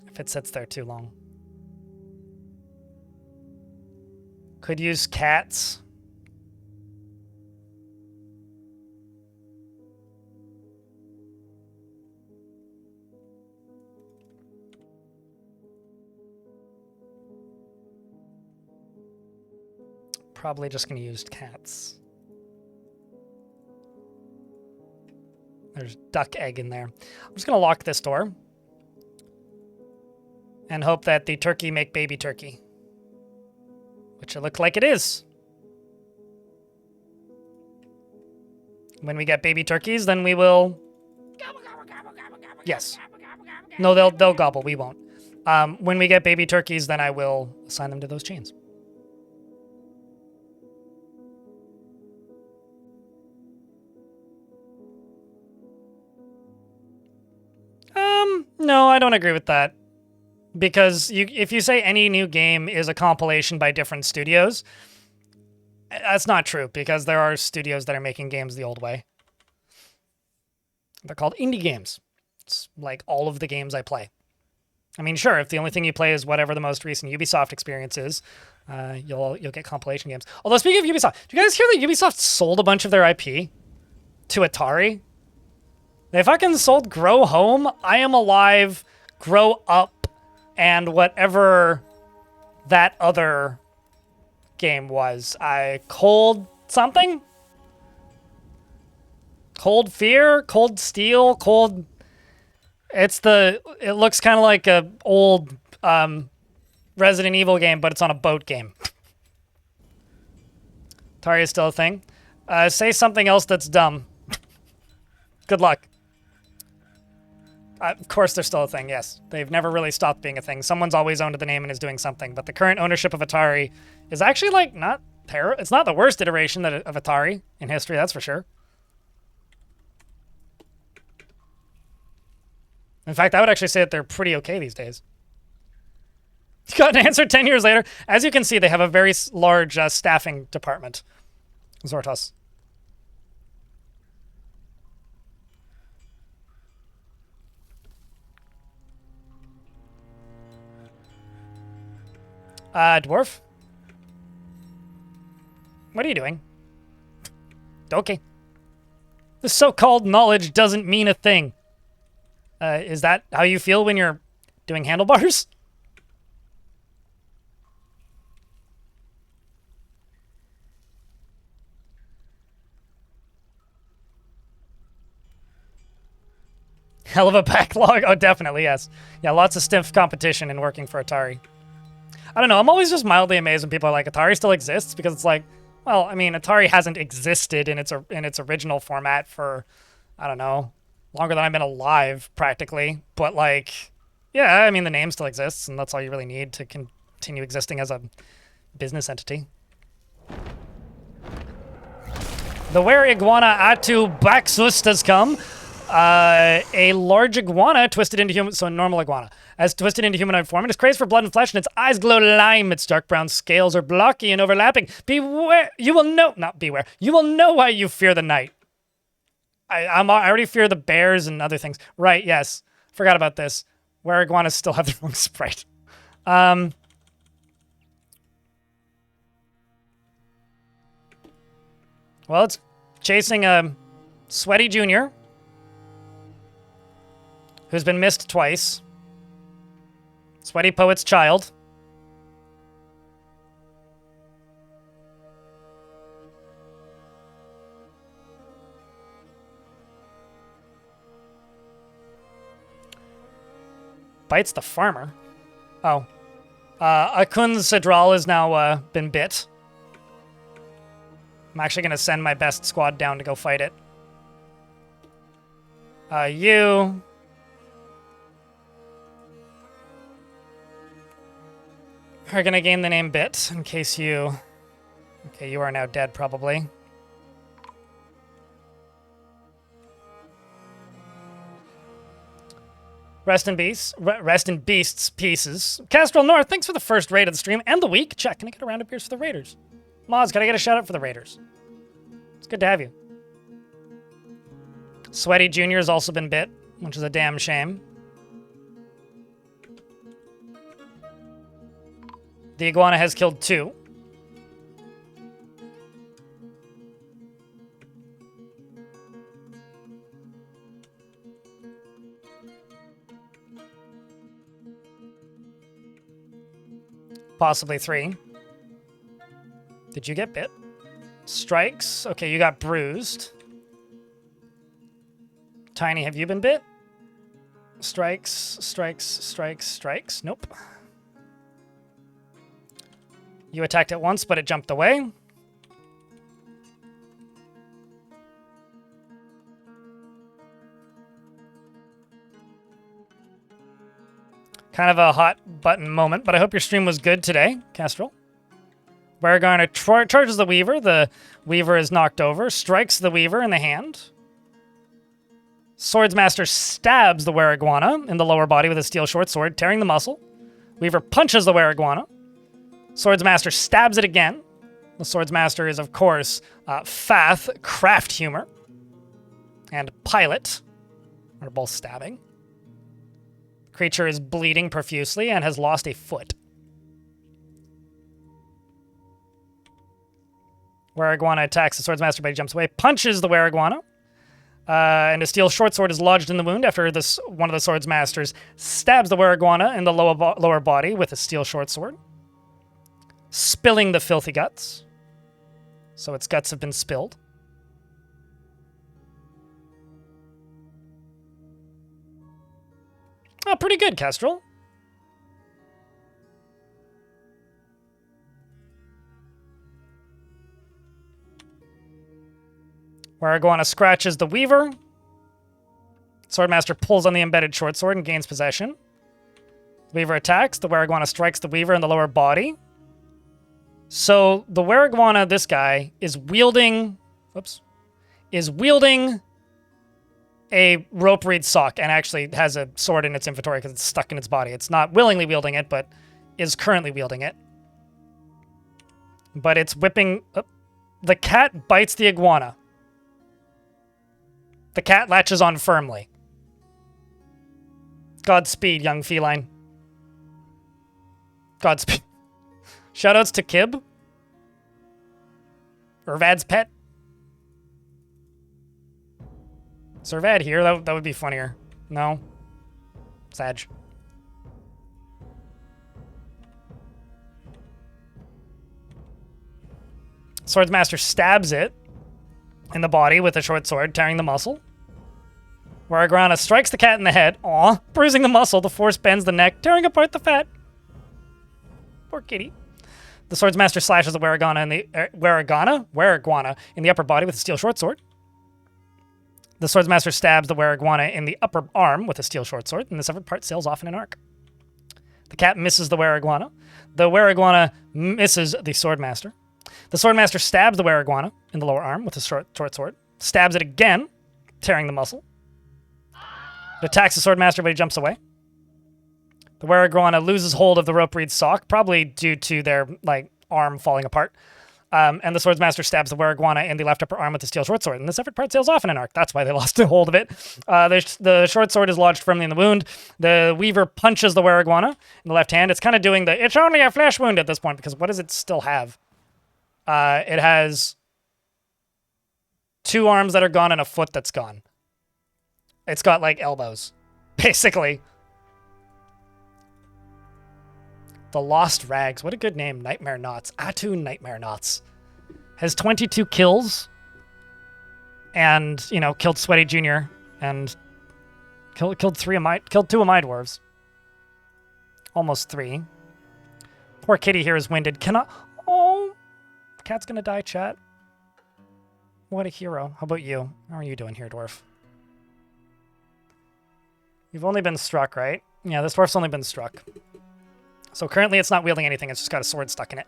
If it sits there too long. Could use cats. Probably just gonna use cats. There's duck egg in there. I'm just going to lock this door. And hope that the turkey make baby turkey. Which it looks like it is. When we get baby turkeys, then we will... Yes. No, they'll gobble. We won't. When we get baby turkeys, then I will assign them to those chains. No, I don't agree with that. Because if you say any new game is a compilation by different studios, that's not true, because there are studios that are making games the old way. They're called indie games. It's like all of the games I play. I mean, sure, if the only thing you play is whatever the most recent Ubisoft experience is, you'll get compilation games. Although, speaking of Ubisoft, do you guys hear that Ubisoft sold a bunch of their IP to Atari? They fucking sold Grow Home, I Am Alive, Grow Up, and whatever that other game was. Cold something? Cold Fear, Cold Steel, Cold... It looks kind of like a old Resident Evil game, but it's on a boat game. Atari is still a thing. Say something else that's dumb. Good luck. Of course they're still a thing, yes. They've never really stopped being a thing. Someone's always owned the name and is doing something, but the current ownership of Atari is actually, like, not terrible. It's not the worst iteration of Atari in history, that's for sure. In fact, I would actually say that they're pretty okay these days. You got an answer 10 years later. As you can see, they have a very large staffing department. Zortos. Dwarf? What are you doing? Okay. The so-called knowledge doesn't mean a thing. Is that how you feel when you're doing handlebars? Hell of a backlog. Oh, definitely, yes. Yeah, lots of stiff competition in working for Atari. I don't know, I'm always just mildly amazed when people are like, Atari still exists? Because it's like, well, I mean, Atari hasn't existed in its original format for, I don't know, longer than I've been alive, practically. But, like, yeah, I mean, the name still exists, and that's all you really need to continue existing as a business entity. The were iguana atu baxus has come. A large iguana twisted into human, so a normal iguana, as twisted into humanoid form. It is crazed for blood and flesh, and its eyes glow lime. Its dark brown scales are blocky and overlapping. Beware, you will know, not beware, you will know why you fear the night. I already fear the bears and other things. Right, yes. Forgot about this. Where iguanas still have their own sprite. Well, it's chasing a sweaty junior who's been missed twice. Sweaty Poet's child. Bites the farmer. Oh. Akun Sidral has now been bit. I'm actually going to send my best squad down to go fight it. You... are gonna gain the name Bit, in case you... Okay, you are now dead, probably. Rest in Beasts pieces. Castrol North, thanks for the first raid of the stream and the week. Check, can I get a round of beers for the Raiders? Moz, can I get a shout out for the Raiders? It's good to have you. Sweaty Jr. has also been bit, which is a damn shame. The iguana has killed 2. Possibly 3. Did you get bit? Strikes. Okay, you got bruised. Tiny, have you been bit? Strikes, strikes, strikes, strikes. Nope. You attacked it once, but it jumped away. Kind of a hot button moment, but I hope your stream was good today, Castrol. Weregarna charges the Weaver. The Weaver is knocked over, strikes the Weaver in the hand. Swordsmaster stabs the Were-Iguana in the lower body with a steel short sword, tearing the muscle. Weaver punches the Were-Iguana. Swordsmaster stabs it again. The Swordsmaster is, of course, Fath, Craft Humor, and Pilot are both stabbing. Creature is bleeding profusely and has lost a foot. Were-Iguana attacks the Swordsmaster, but he jumps away, punches the Were-Iguana, and a steel short sword is lodged in the wound after one of the Swordsmasters stabs the Were-Iguana in the lower body with a steel short sword, spilling the filthy guts. So its guts have been spilled. Oh, pretty good, Kestrel. Where Iguana scratches the Weaver. Swordmaster pulls on the embedded short sword and gains possession. The Weaver attacks. The Were-Iguana strikes the Weaver in the lower body. So the Were-Iguana, this guy, is wielding a rope reed sock and actually has a sword in its inventory because it's stuck in its body. It's not willingly wielding it, but is currently wielding it. But it's whipping... the cat bites the iguana. The cat latches on firmly. Godspeed, young feline. Godspeed. Shoutouts to Kib. Irvad's pet. Is Irvad here? That would be funnier. No. Sag. Swordsmaster stabs it in the body with a short sword, tearing the muscle. Were-Iguana strikes the cat in the head, bruising the muscle. The force bends the neck, tearing apart the fat. Poor kitty. The Swordsmaster slashes the Were-Iguana in the Were-Iguana in the upper body with a steel short sword. The Swordsmaster stabs the Were-Iguana in the upper arm with a steel short sword, and the severed part sails off in an arc. The cat misses the Were-Iguana. The Were-Iguana misses the Swordmaster. The Swordmaster stabs the Were-Iguana in the lower arm with a short sword. Stabs it again, tearing the muscle. It attacks the Swordmaster, but he jumps away. The Were-Iguana loses hold of the rope reed sock, probably due to their arm falling apart. And the Swordsmaster stabs the Were-Iguana in the left upper arm with the steel short sword, and the severed part sails off in an arc. That's why they lost hold of it. The short sword is lodged firmly in the wound. The Weaver punches the Were-Iguana in the left hand. It's kind of doing it's only a flesh wound at this point, because what does it still have? It has 2 arms that are gone and a foot that's gone. It's got, elbows, basically. The Lost Rags. What a good name. Nightmare Knots. Atu Nightmare Knots. Has 22 kills. And, killed Sweaty Jr. And killed 2 of my dwarves. Almost 3. Poor kitty here is winded. Oh! The cat's gonna die, chat. What a hero. How about you? How are you doing here, dwarf? You've only been struck, right? Yeah, this dwarf's only been struck. So currently it's not wielding anything, it's just got a sword stuck in it.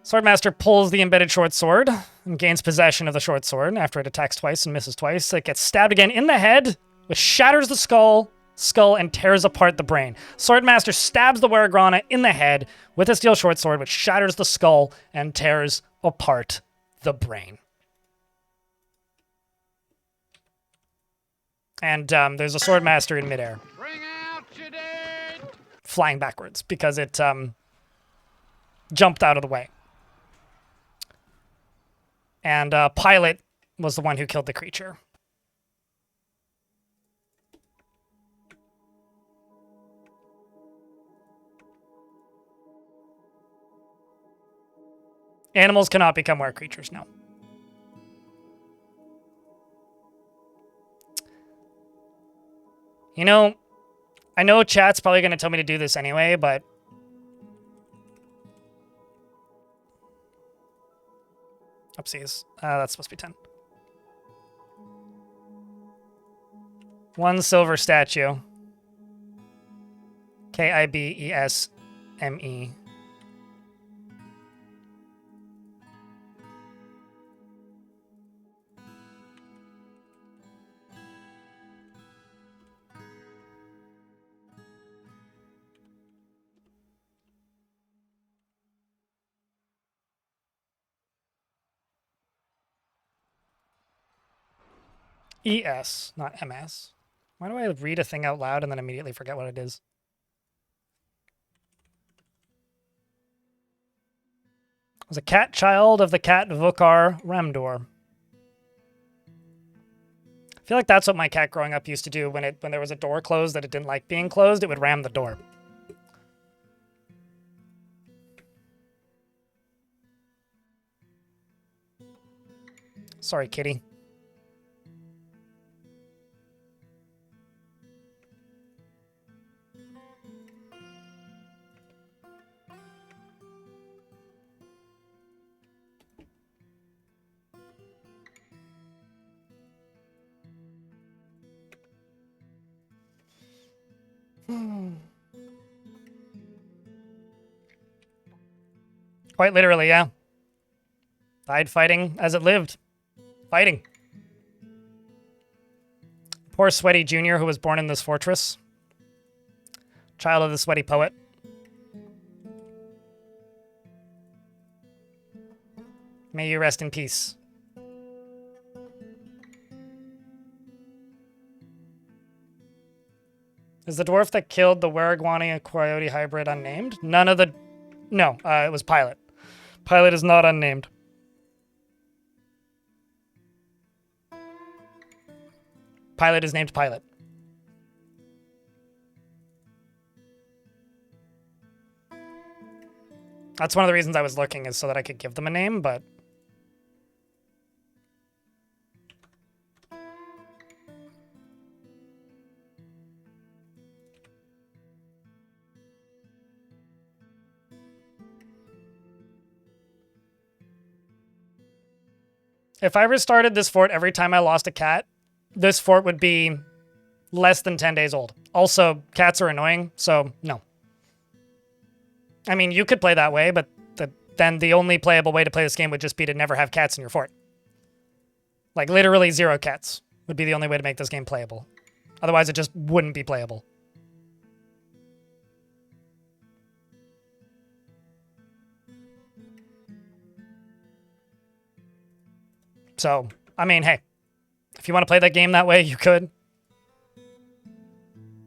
Swordmaster pulls the embedded short sword and gains possession of the short sword after it attacks twice and misses twice. It gets stabbed again in the head, which shatters the skull and tears apart the brain. Swordmaster stabs the Were-Iguana in the head with a steel short sword, which shatters the skull and tears apart the brain. And there's a Swordmaster in midair. Bring out your dead! Flying backwards because it jumped out of the way. And Pilot was the one who killed the creature. Animals cannot become were creatures, no. I know chat's probably going to tell me to do this anyway, but... Oopsies. That's supposed to be 10. 1 silver statue. Kibesme. ES, not MS. Why do I read a thing out loud and then immediately forget what it is? Was a cat child of the cat Vukar Ramdor. I feel like that's what my cat growing up used to do when there was a door closed that it didn't like being closed, it would ram the door. Sorry, kitty. Quite literally, yeah. Died fighting as it lived. Fighting. Poor Sweaty Jr., who was born in this fortress. Child of the Sweaty Poet. May you rest in peace. Is the dwarf that killed the Weriguani Coyote hybrid unnamed? None of the... No, it was Pilot. Pilot is not unnamed. Pilot is named Pilot. That's one of the reasons I was looking, is so that I could give them a name, but... If I restarted this fort every time I lost a cat, this fort would be less than 10 days old. Also, cats are annoying, so no. I mean, you could play that way, but then the only playable way to play this game would just be to never have cats in your fort. Like, literally 0 cats would be the only way to make this game playable. Otherwise, it just wouldn't be playable. So, I mean, hey, if you want to play that game that way, you could.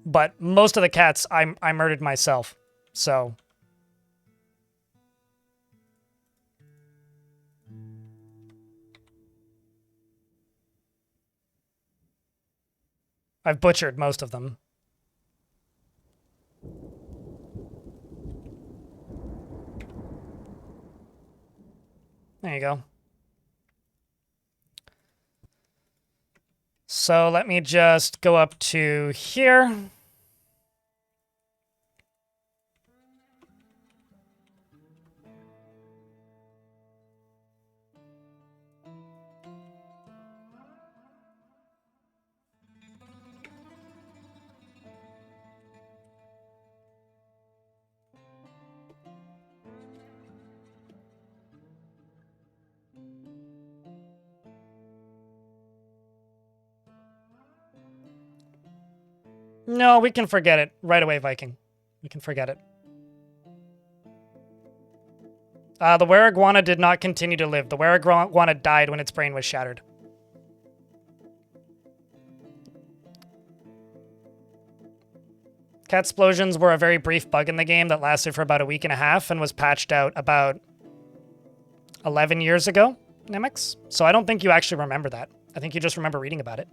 But most of the cats I murdered myself, so... I've butchered most of them. There you go. So let me just go up to here. No, we can forget it. Right away, Viking. We can forget it. The Weriguana did not continue to live. The Weriguana died when its brain was shattered. Cat explosions were a very brief bug in the game that lasted for about a week and a half and was patched out about 11 years ago, Nemix. So I don't think you actually remember that. I think you just remember reading about it.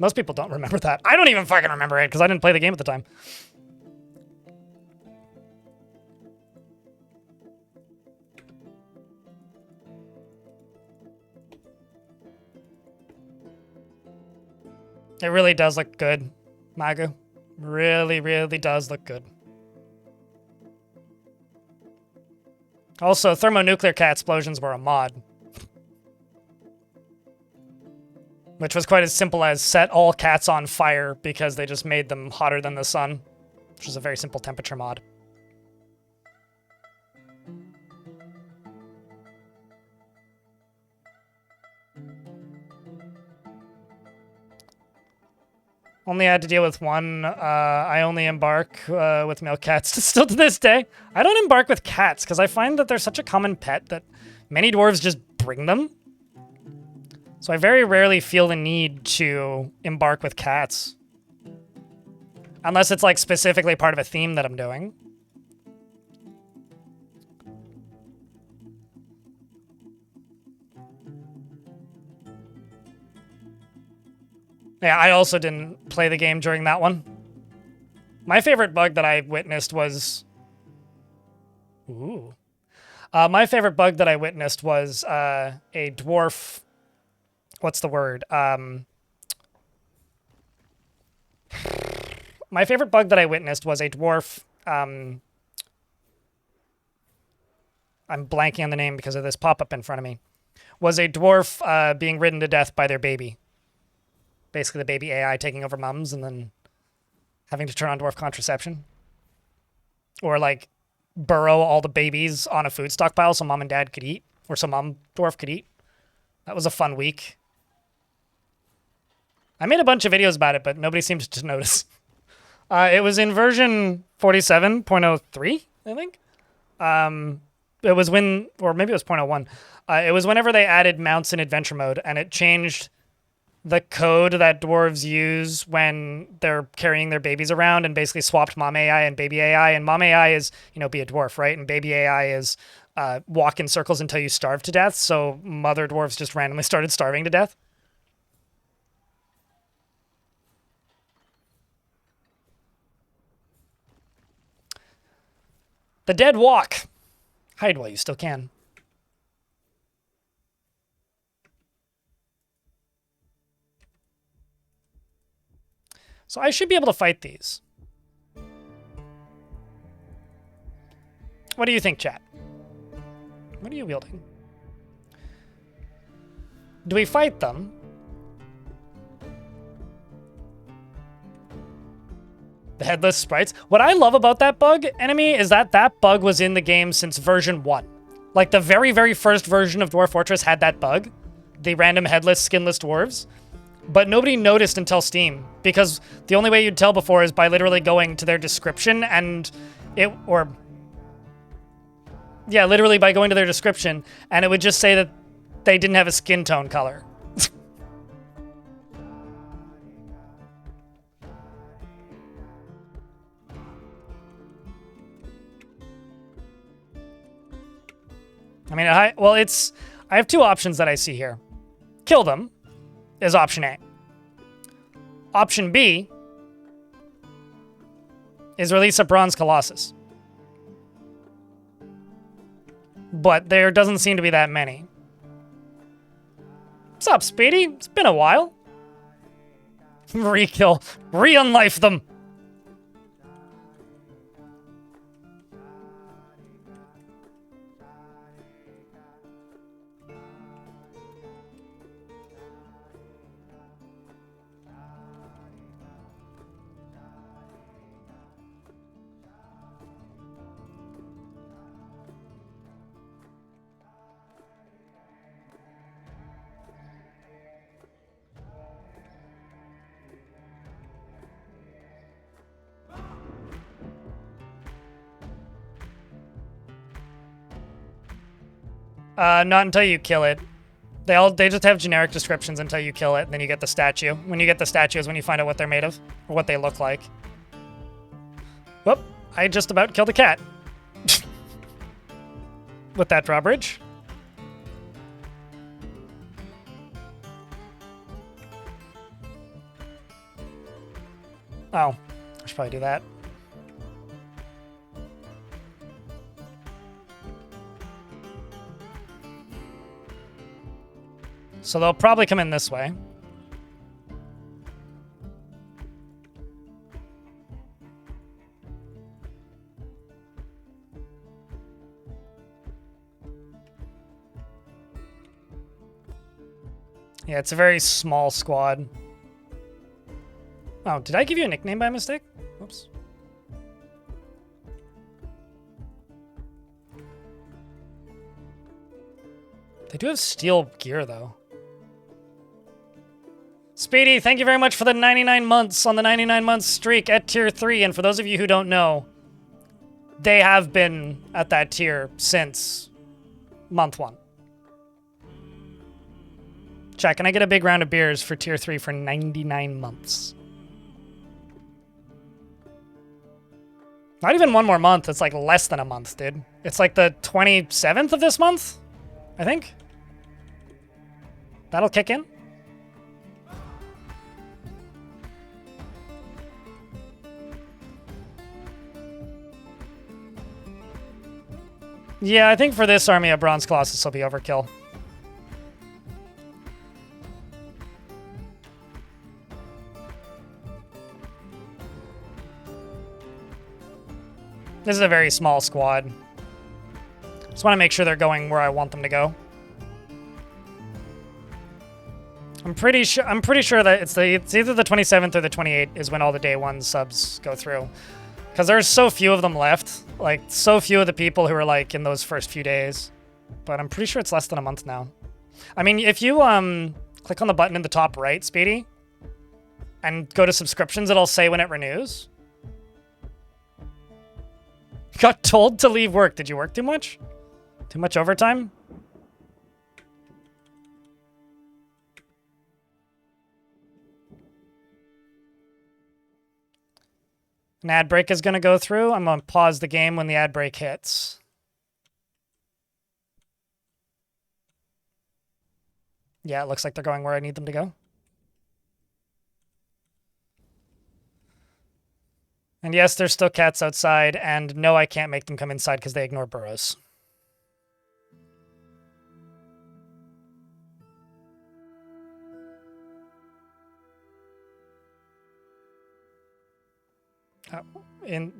Most people don't remember that. I don't even fucking remember it because I didn't play the game at the time. It really does look good, Magu. Really, really does look good. Also, thermonuclear cat explosions were a mod. Which was quite as simple as set all cats on fire because they just made them hotter than the sun. Which is a very simple temperature mod. Only had to deal with one. I only embark with male cats still to this day. I don't embark with cats because I find that they're such a common pet that many dwarves just bring them. So I very rarely feel the need to embark with cats. Unless it's like specifically part of a theme that I'm doing. Yeah, I also didn't play the game during that one. My favorite bug that I witnessed was... Ooh. My favorite bug that I witnessed was a dwarf... What's the word? My favorite bug that I witnessed was a dwarf... I'm blanking on the name because of this pop-up in front of me. Was a dwarf being ridden to death by their baby. Basically the baby AI taking over mums and then having to turn on dwarf contraception. Or like burrow all the babies on a food stockpile so mom and dad could eat, or so mom dwarf could eat. That was a fun week. I made a bunch of videos about it, but nobody seemed to notice. It was in version 47.03, I think. It was when, or maybe it was 0.01. It was whenever they added mounts in adventure mode, and it changed the code that dwarves use when they're carrying their babies around, and basically swapped mom AI and baby AI. And mom AI is, be a dwarf, right? And baby AI is walk in circles until you starve to death. So mother dwarves just randomly started starving to death. The dead walk. Hide while you still can. So I should be able to fight these. What do you think, chat? What are you wielding? Do we fight them? The headless sprites. What I love about that bug, enemy, is that that bug was in the game since version 1. Like, the very, very first version of Dwarf Fortress had that bug. The random headless, skinless dwarves. But nobody noticed until Steam, because the only way you'd tell before is by literally going to their description and literally by going to their description, and it would just say that they didn't have a skin tone color. I mean, I have two options that I see here. Kill them is option A. Option B is release a Bronze Colossus. But there doesn't seem to be that many. What's up, Speedy? It's been a while. Re-kill. Re-unlife them. Not until you kill it. They just have generic descriptions until you kill it, and then you get the statue. When you get the statue is when you find out what they're made of, or what they look like. Whoop, I just about killed a cat. With that drawbridge. Oh, I should probably do that. So they'll probably come in this way. Yeah, it's a very small squad. Oh, did I give you a nickname by mistake? Whoops. They do have steel gear, though. Speedy, thank you very much for the 99 months on the 99-month streak at tier 3. And for those of you who don't know, they have been at that tier since month 1. Chat, can I get a big round of beers for tier 3 for 99 months? Not even one more month. It's like less than a month, dude. It's like the 27th of this month, I think. That'll kick in. Yeah, I think for this army, a Bronze Colossus will be overkill. This is a very small squad. Just want to make sure they're going where I want them to go. I'm pretty sure that it's either the 27th or the 28th is when all the day 1 subs go through. Because there's so few of them left. Like, so few of the people who are, like, in those first few days. But I'm pretty sure it's less than a month now. I mean, if you, click on the button in the top right, Speedy, and go to subscriptions, it'll say when it renews. Got told to leave work. Did you work too much? Too much overtime? An ad break is going to go through. I'm going to pause the game when the ad break hits. Yeah, it looks like they're going where I need them to go. And yes, there's still cats outside, and no, I can't make them come inside because they ignore burrows.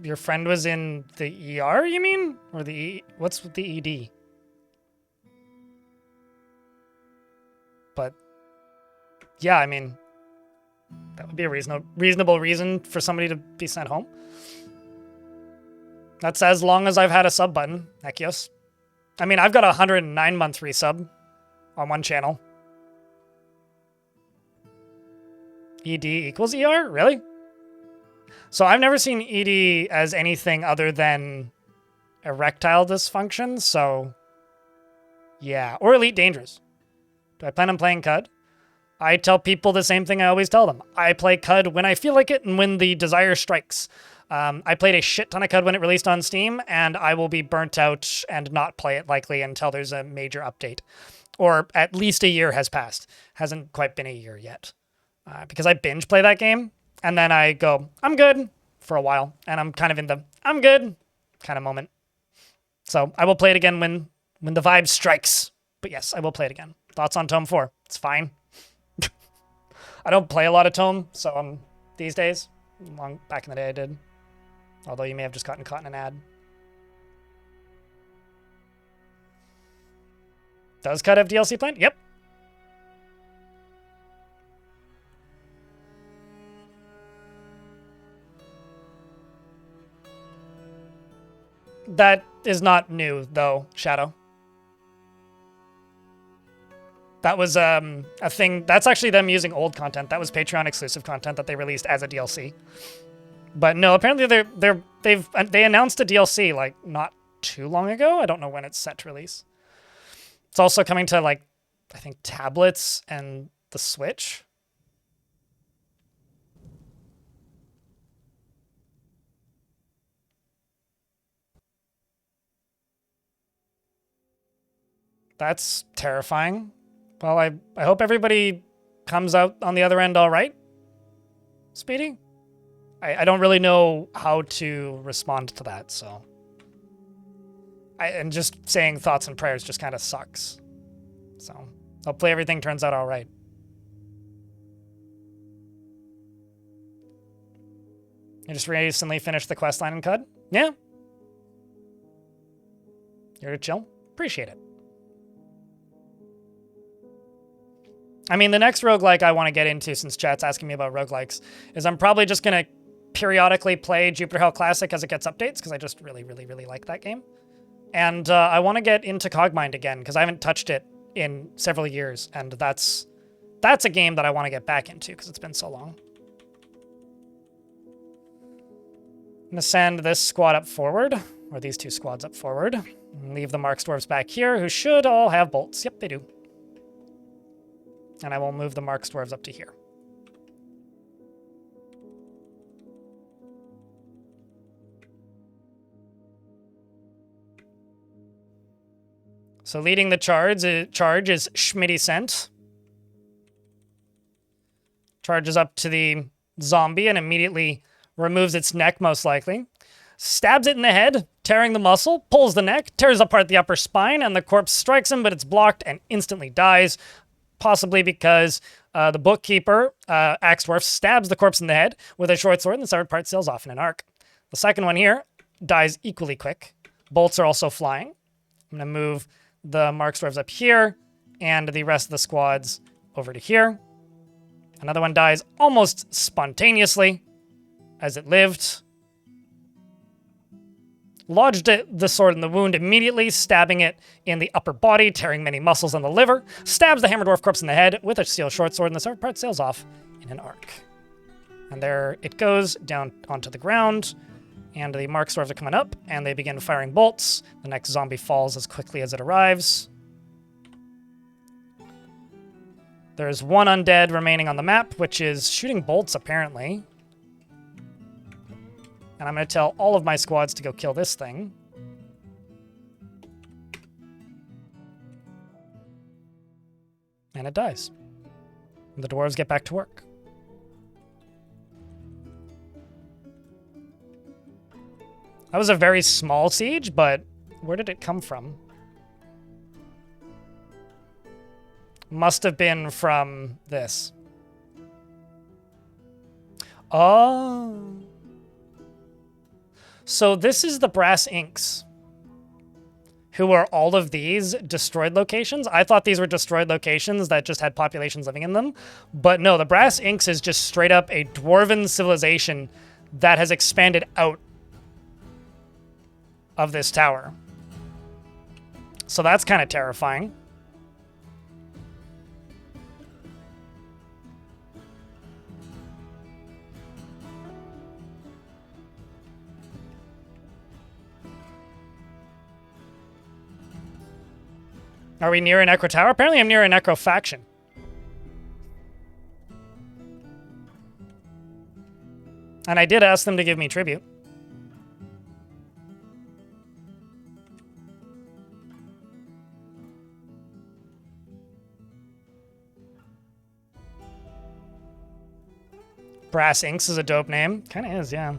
Your friend was in the ER, you mean? Or what's with the ED? But yeah, I mean, that would be a reasonable reason for somebody to be sent home. That's as long as I've had a sub button, Ekios. I mean, I've got a 109-month resub on one channel. ED equals ER? Really? So I've never seen ED as anything other than erectile dysfunction, so yeah. Or Elite Dangerous. Do I plan on playing CUD? I tell people the same thing I always tell them. I play CUD when I feel like it and when the desire strikes. I played a shit ton of CUD when it released on Steam, and I will be burnt out and not play it likely until there's a major update. Or at least a year has passed. Hasn't quite been a year yet. Because I binge play that game, and then I go, I'm good, for a while. And I'm kind of in the, I'm good, kind of moment. So I will play it again when the vibe strikes. But yes, I will play it again. Thoughts on Tome 4? It's fine. I don't play a lot of Tome, so these days. Long back in the day I did. Although you may have just gotten caught in an ad. Does CUD have DLC planned? Yep. That is not new, though, Shadow. That was a thing. That's actually them using old content. That was Patreon exclusive content that they released as a DLC. But no, apparently they announced a DLC like not too long ago. I don't know when it's set to release. It's also coming to like I think tablets and the Switch. That's terrifying. Well, I hope everybody comes out on the other end all right, Speedy. I don't really know how to respond to that, so. And just saying thoughts and prayers just kind of sucks. So, hopefully everything turns out all right. You just recently finished the quest line in CUD? Yeah. You're to chill? Appreciate it. I mean, the next roguelike I want to get into, since chat's asking me about roguelikes, is I'm probably just going to periodically play Jupiter Hell Classic as it gets updates, because I just really, really, really like that game. And I want to get into Cogmind again, because I haven't touched it in several years, and that's a game that I want to get back into, because it's been so long. I'm going to send this squad up forward, or these two squads up forward, and leave the Marks Dwarves back here, who should all have bolts. Yep, they do. And I will move the Marks Dwarves up to here. So leading the charge is Schmitty Scent. Charges up to the zombie and immediately removes its neck, most likely. Stabs it in the head, tearing the muscle, pulls the neck, tears apart the upper spine, and the corpse strikes him, but it's blocked and instantly dies. Possibly because the bookkeeper, Axe Dwarf, stabs the corpse in the head with a short sword and the severed part sails off in an arc. The second one here dies equally quick. Bolts are also flying. I'm going to move the Marks Dwarves up here and the rest of the squads over to here. Another one dies almost spontaneously as it lived. lodged the sword in the wound immediately, stabbing it in the upper body, tearing many muscles on the liver, stabs the hammer dwarf corpse in the head with a steel short sword, and the sword part sails off in an arc. And there it goes down onto the ground, and the mark dwarves are coming up, and they begin firing bolts. The next zombie falls as quickly as it arrives. There's one undead remaining on the map, which is shooting bolts, apparently. And I'm going to tell all of my squads to go kill this thing. And it dies. And the dwarves get back to work. That was a very small siege, but where did it come from? Must have been from this. Oh. So this is the Brass Inks, who are all of these destroyed locations. I thought these were destroyed locations that just had populations living in them. But no, the Brass Inks is just straight up a dwarven civilization that has expanded out of this tower. So that's kind of terrifying. Are we near a Necro Tower? Apparently I'm near a Necro faction. And I did ask them to give me tribute. Brass Inks is a dope name. Kind of is, yeah.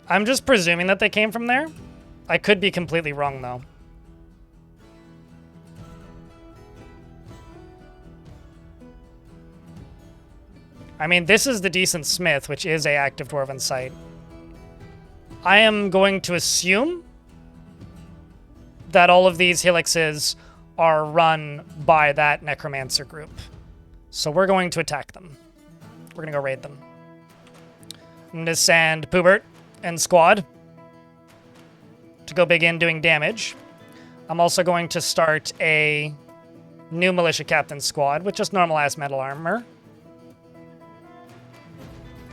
I'm just presuming that they came from there. I could be completely wrong, though. I mean, this is the Decent Smith, which is a active dwarven site. I am going to assume that all of these helixes are run by that necromancer group. So we're going to attack them. We're going to go raid them. I'm going to send Poobert and squad to go begin doing damage. I'm also going to start a new militia captain squad with just normal ass metal armor.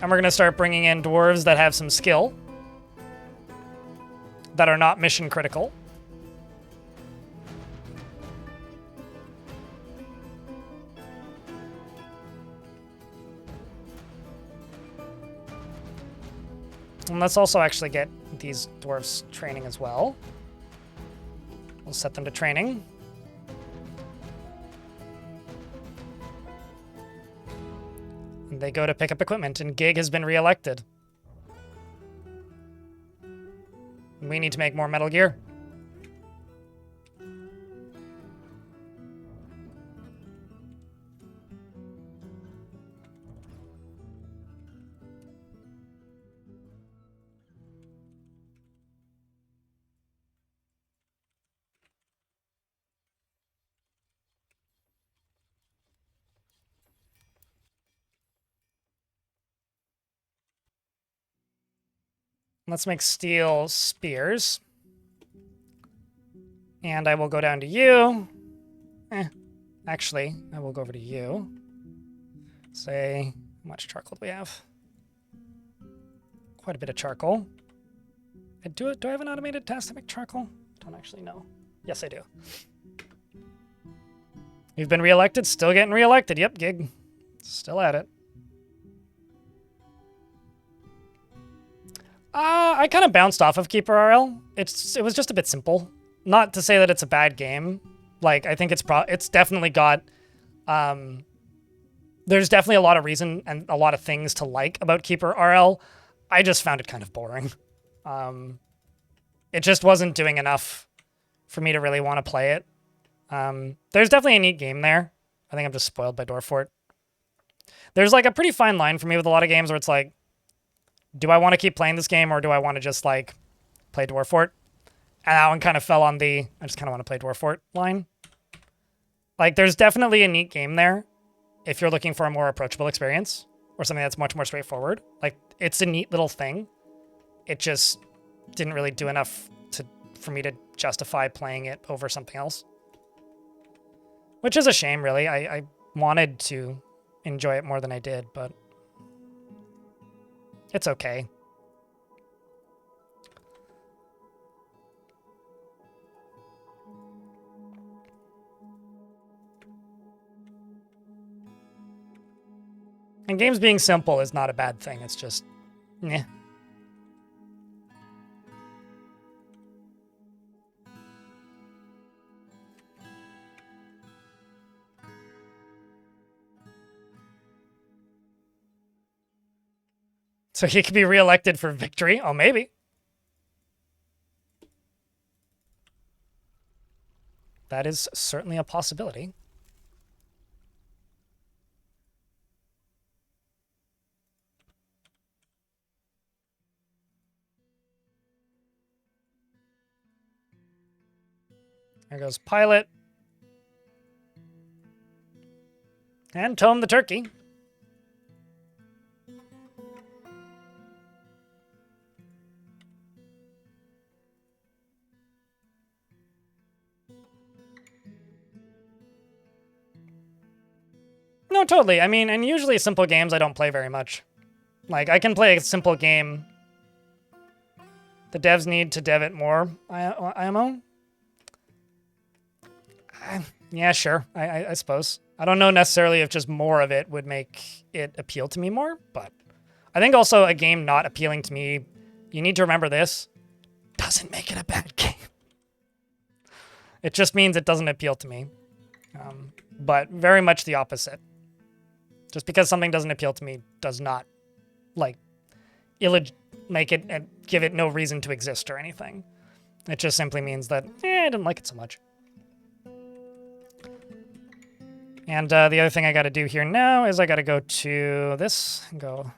And we're going to start bringing in dwarves that have some skill, that are not mission critical. And let's also actually get these dwarves training as well. We'll set them to training. And they go to pick up equipment, and Gig has been reelected. We need to make more Metal Gear. Let's make steel spears. And I will go down to you. Actually, I will go over to you. Say, how much charcoal do we have? Quite a bit of charcoal. Do I have an automated task to make charcoal? Don't actually know. Yes, I do. You've been reelected? Still getting reelected. Yep, Gig. Still at it. I kind of bounced off of Keeper RL. It was just a bit simple. Not to say that it's a bad game. Like, I think it's definitely got... there's definitely a lot of reason and a lot of things to like about Keeper RL. I just found it kind of boring. It just wasn't doing enough for me to really want to play it. There's definitely a neat game there. I think I'm just spoiled by Dwarf. There's like a pretty fine line for me with a lot of games where it's like, do I want to keep playing this game or do I want to just like play Dwarf? And that one kind of fell on the, I just kind of want to play Dwarf Fort line. Like, there's definitely a neat game there if you're looking for a more approachable experience or something that's much more straightforward. Like, it's a neat little thing. It just didn't really do enough for me to justify playing it over something else. Which is a shame, really. I wanted to enjoy it more than I did, but it's okay. And games being simple is not a bad thing. It's just, meh. So he could be reelected for victory. Oh, maybe. That is certainly a possibility. There goes Pilot. And Tome the Turkey. No, totally. I mean, and usually simple games I don't play very much. Like, I can play a simple game. The devs need to dev it more, IMO? Yeah, sure. I suppose. I don't know necessarily if just more of it would make it appeal to me more, but I think also a game not appealing to me, you need to remember this, doesn't make it a bad game. It just means it doesn't appeal to me. But very much the opposite. Just because something doesn't appeal to me does not, like, make it and give it no reason to exist or anything. It just simply means that, I didn't like it so much. And the other thing I got to do here now is I got to go to this and go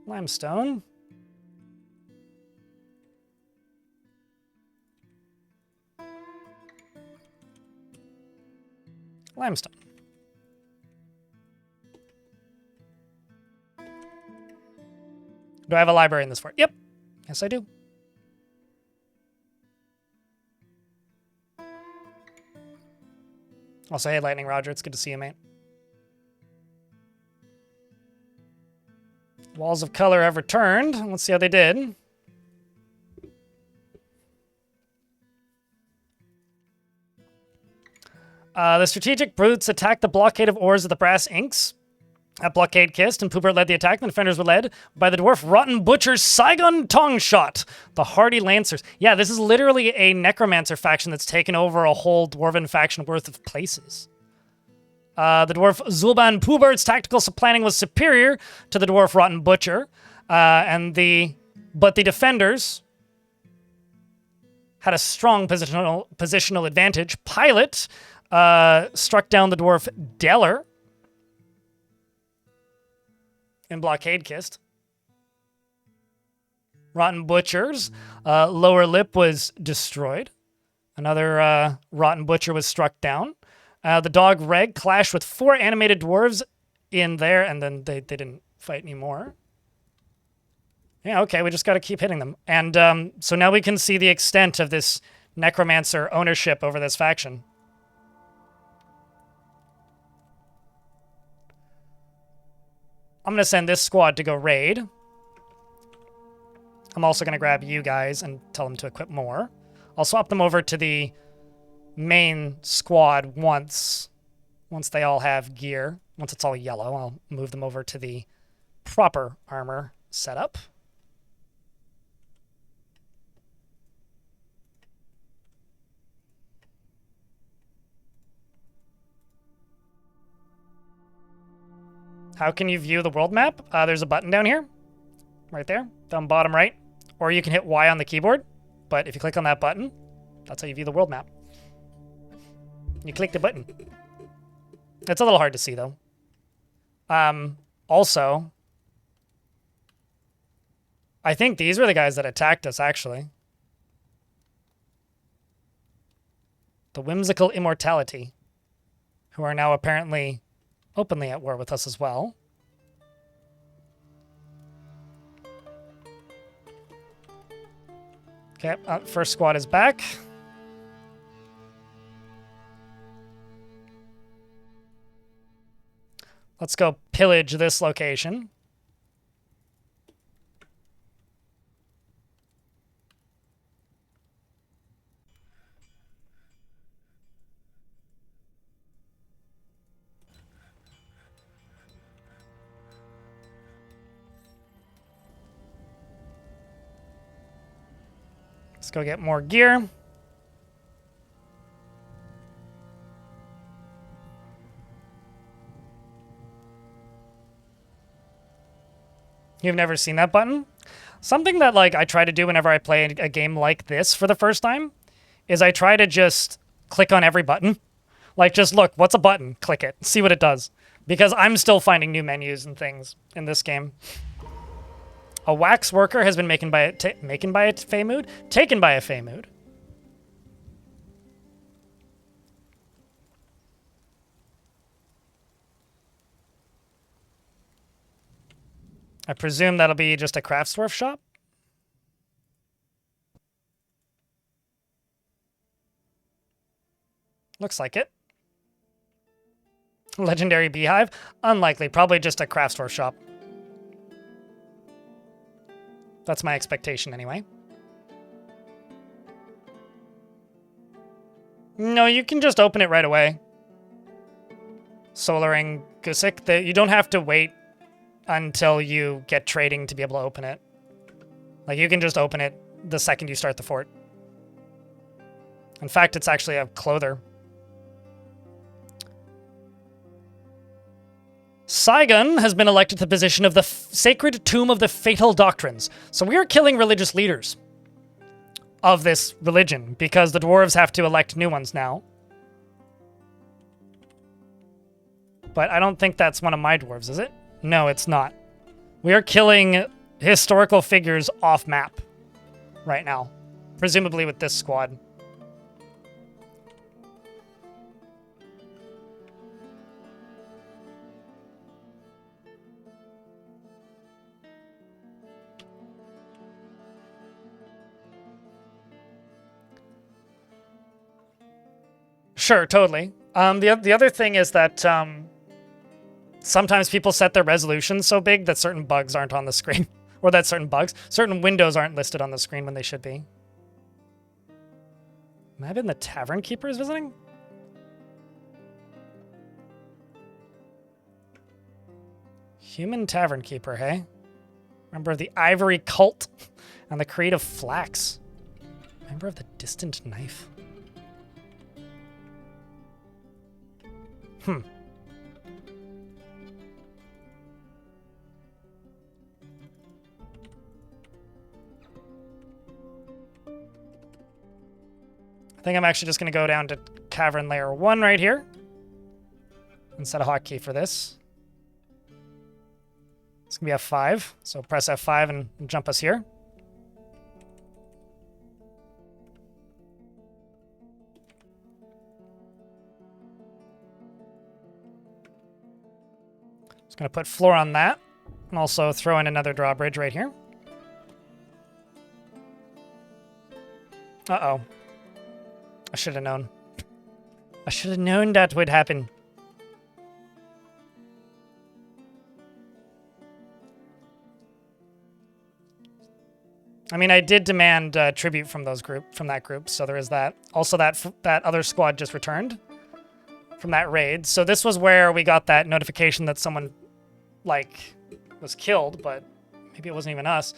limestone. Limestone. Do I have a library in this fort? Yep. Yes, I do. Also, hey, Lightning Roger, it's good to see you, mate. Walls of Color have returned. Let's see how they did. The strategic brutes attacked the blockade of ores of the Brass Inks. That blockade kissed, and Poobert led the attack. The defenders were led by the dwarf Rotten Butcher's Saigon Tongue Shot, the Hardy Lancers. Yeah, this is literally a necromancer faction that's taken over a whole dwarven faction worth of places. The dwarf Zulban Poobert's tactical planning was superior to the dwarf Rotten Butcher, but the defenders had a strong positional advantage. Pilot struck down the dwarf Deller in blockade kissed. Rotten Butcher's lower lip was destroyed. Another Rotten Butcher was struck down. The dog Reg clashed with 4 animated dwarves in there, and then they didn't fight anymore. Yeah, okay, we just got to keep hitting them. And so now we can see the extent of this necromancer ownership over this faction. I'm going to send this squad to go raid. I'm also going to grab you guys and tell them to equip more. I'll swap them over to the main squad once they all have gear. Once it's all yellow, I'll move them over to the proper armor setup. How can you view the world map? There's a button down here, right there, down bottom right. Or you can hit Y on the keyboard. But if you click on that button, that's how you view the world map. You click the button. It's a little hard to see, though. Also, I think these were the guys that attacked us, actually. The Whimsical Immortality, who are now apparently openly at war with us as well. Okay, first squad is back. Let's go pillage this location. Let's go get more gear. You've never seen that button? Something that like I try to do whenever I play a game like this for the first time is I try to just click on every button. Like just look, what's a button? Click it, see what it does. Because I'm still finding new menus and things in this game. A wax worker has been taken by a Feymood? Taken by a Feymood. I presume that'll be just a Craftsdwarf shop? Looks like it. Legendary Beehive? Unlikely. Probably just a Craftsdwarf shop. That's my expectation anyway. No, you can just open it right away. Solaring Gusik. You don't have to wait until you get trading to be able to open it. Like, you can just open it the second you start the fort. In fact, it's actually a clother. Saigon has been elected to the position of the Sacred Tomb of the Fatal Doctrines. So we are killing religious leaders of this religion because the dwarves have to elect new ones now. But I don't think that's one of my dwarves, is it? No, it's not. We are killing historical figures off map right now, presumably with this squad. Sure, totally. The other thing is that sometimes people set their resolutions so big that certain bugs aren't on the screen. Or that certain windows aren't listed on the screen when they should be. Imagine the Tavern Keeper is visiting? Human Tavern Keeper, hey? Member of the Ivory Cult and the Creative Flax. Member of the Distant Knife. I think I'm actually just going to go down to Cavern Layer 1 right here and set a hotkey for this. It's going to be F5, so press F5 and jump us here. Just going to put floor on that and also throw in another drawbridge right here. Uh-oh. I should have known. I should have known that would happen. I mean, I did demand tribute from that group, so there is that. Also, that other squad just returned from that raid. So this was where we got that notification that someone, like, was killed, but maybe it wasn't even us.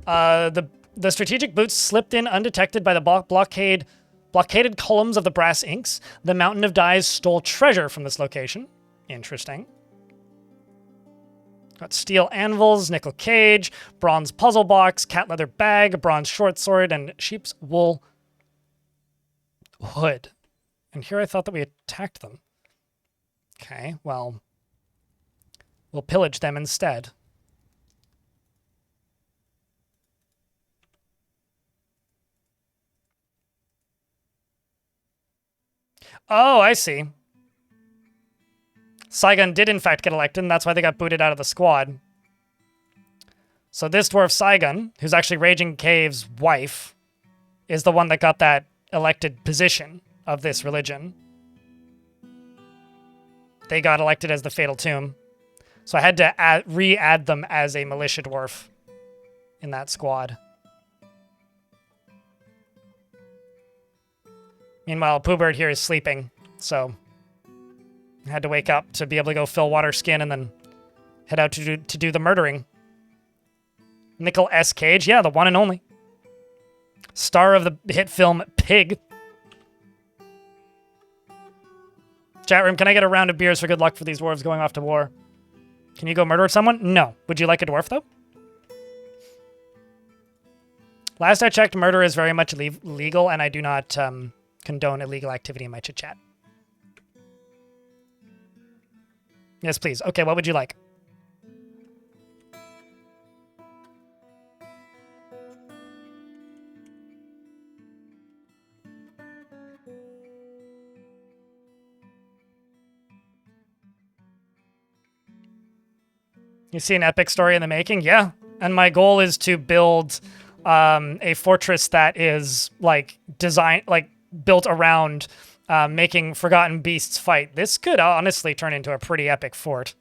The strategic boots slipped in undetected by the blockaded columns of the brass inks. The Mountain of Dyes stole treasure from this location. Interesting. Got steel anvils, nickel cage, bronze puzzle box, cat leather bag, bronze short sword, and sheep's wool hood. And here I thought that we attacked them. Okay, well, we'll pillage them instead. Oh, I see. Saigon did in fact get elected, and that's why they got booted out of the squad. So this dwarf Saigon, who's actually Raging Cave's wife, is the one that got that elected position of this religion. They got elected as the Fatal Tomb. So I had to re-add them as a militia dwarf in that squad. Meanwhile, Poobird here is sleeping, so I had to wake up to be able to go fill water skin and then head out to do the murdering. Nickel S. Cage, yeah, the one and only. Star of the hit film Pig. Chat room, can I get a round of beers for good luck for these dwarves going off to war? Can you go murder someone? No. Would you like a dwarf, though? Last I checked, murder is very much legal, and I do not condone illegal activity in my chit-chat. Yes, please. Okay, what would you like? You see an epic story in the making? Yeah. And my goal is to build a fortress that is built around making forgotten beasts fight. This could honestly turn into a pretty epic fort.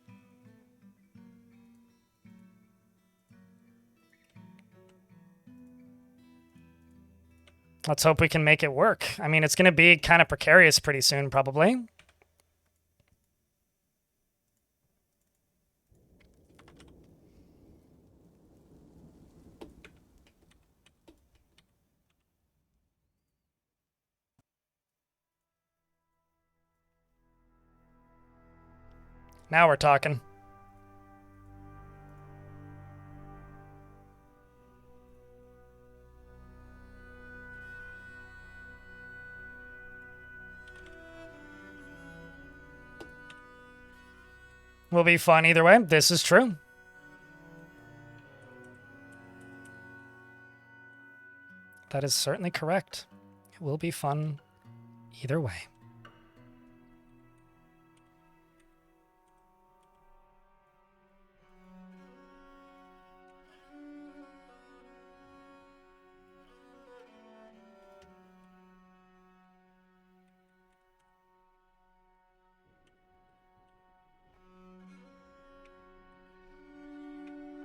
Let's hope we can make it work. I mean, it's going to be kind of precarious pretty soon, probably. Now we're talking. Will be fun either way. This is true. That is certainly correct. It will be fun either way.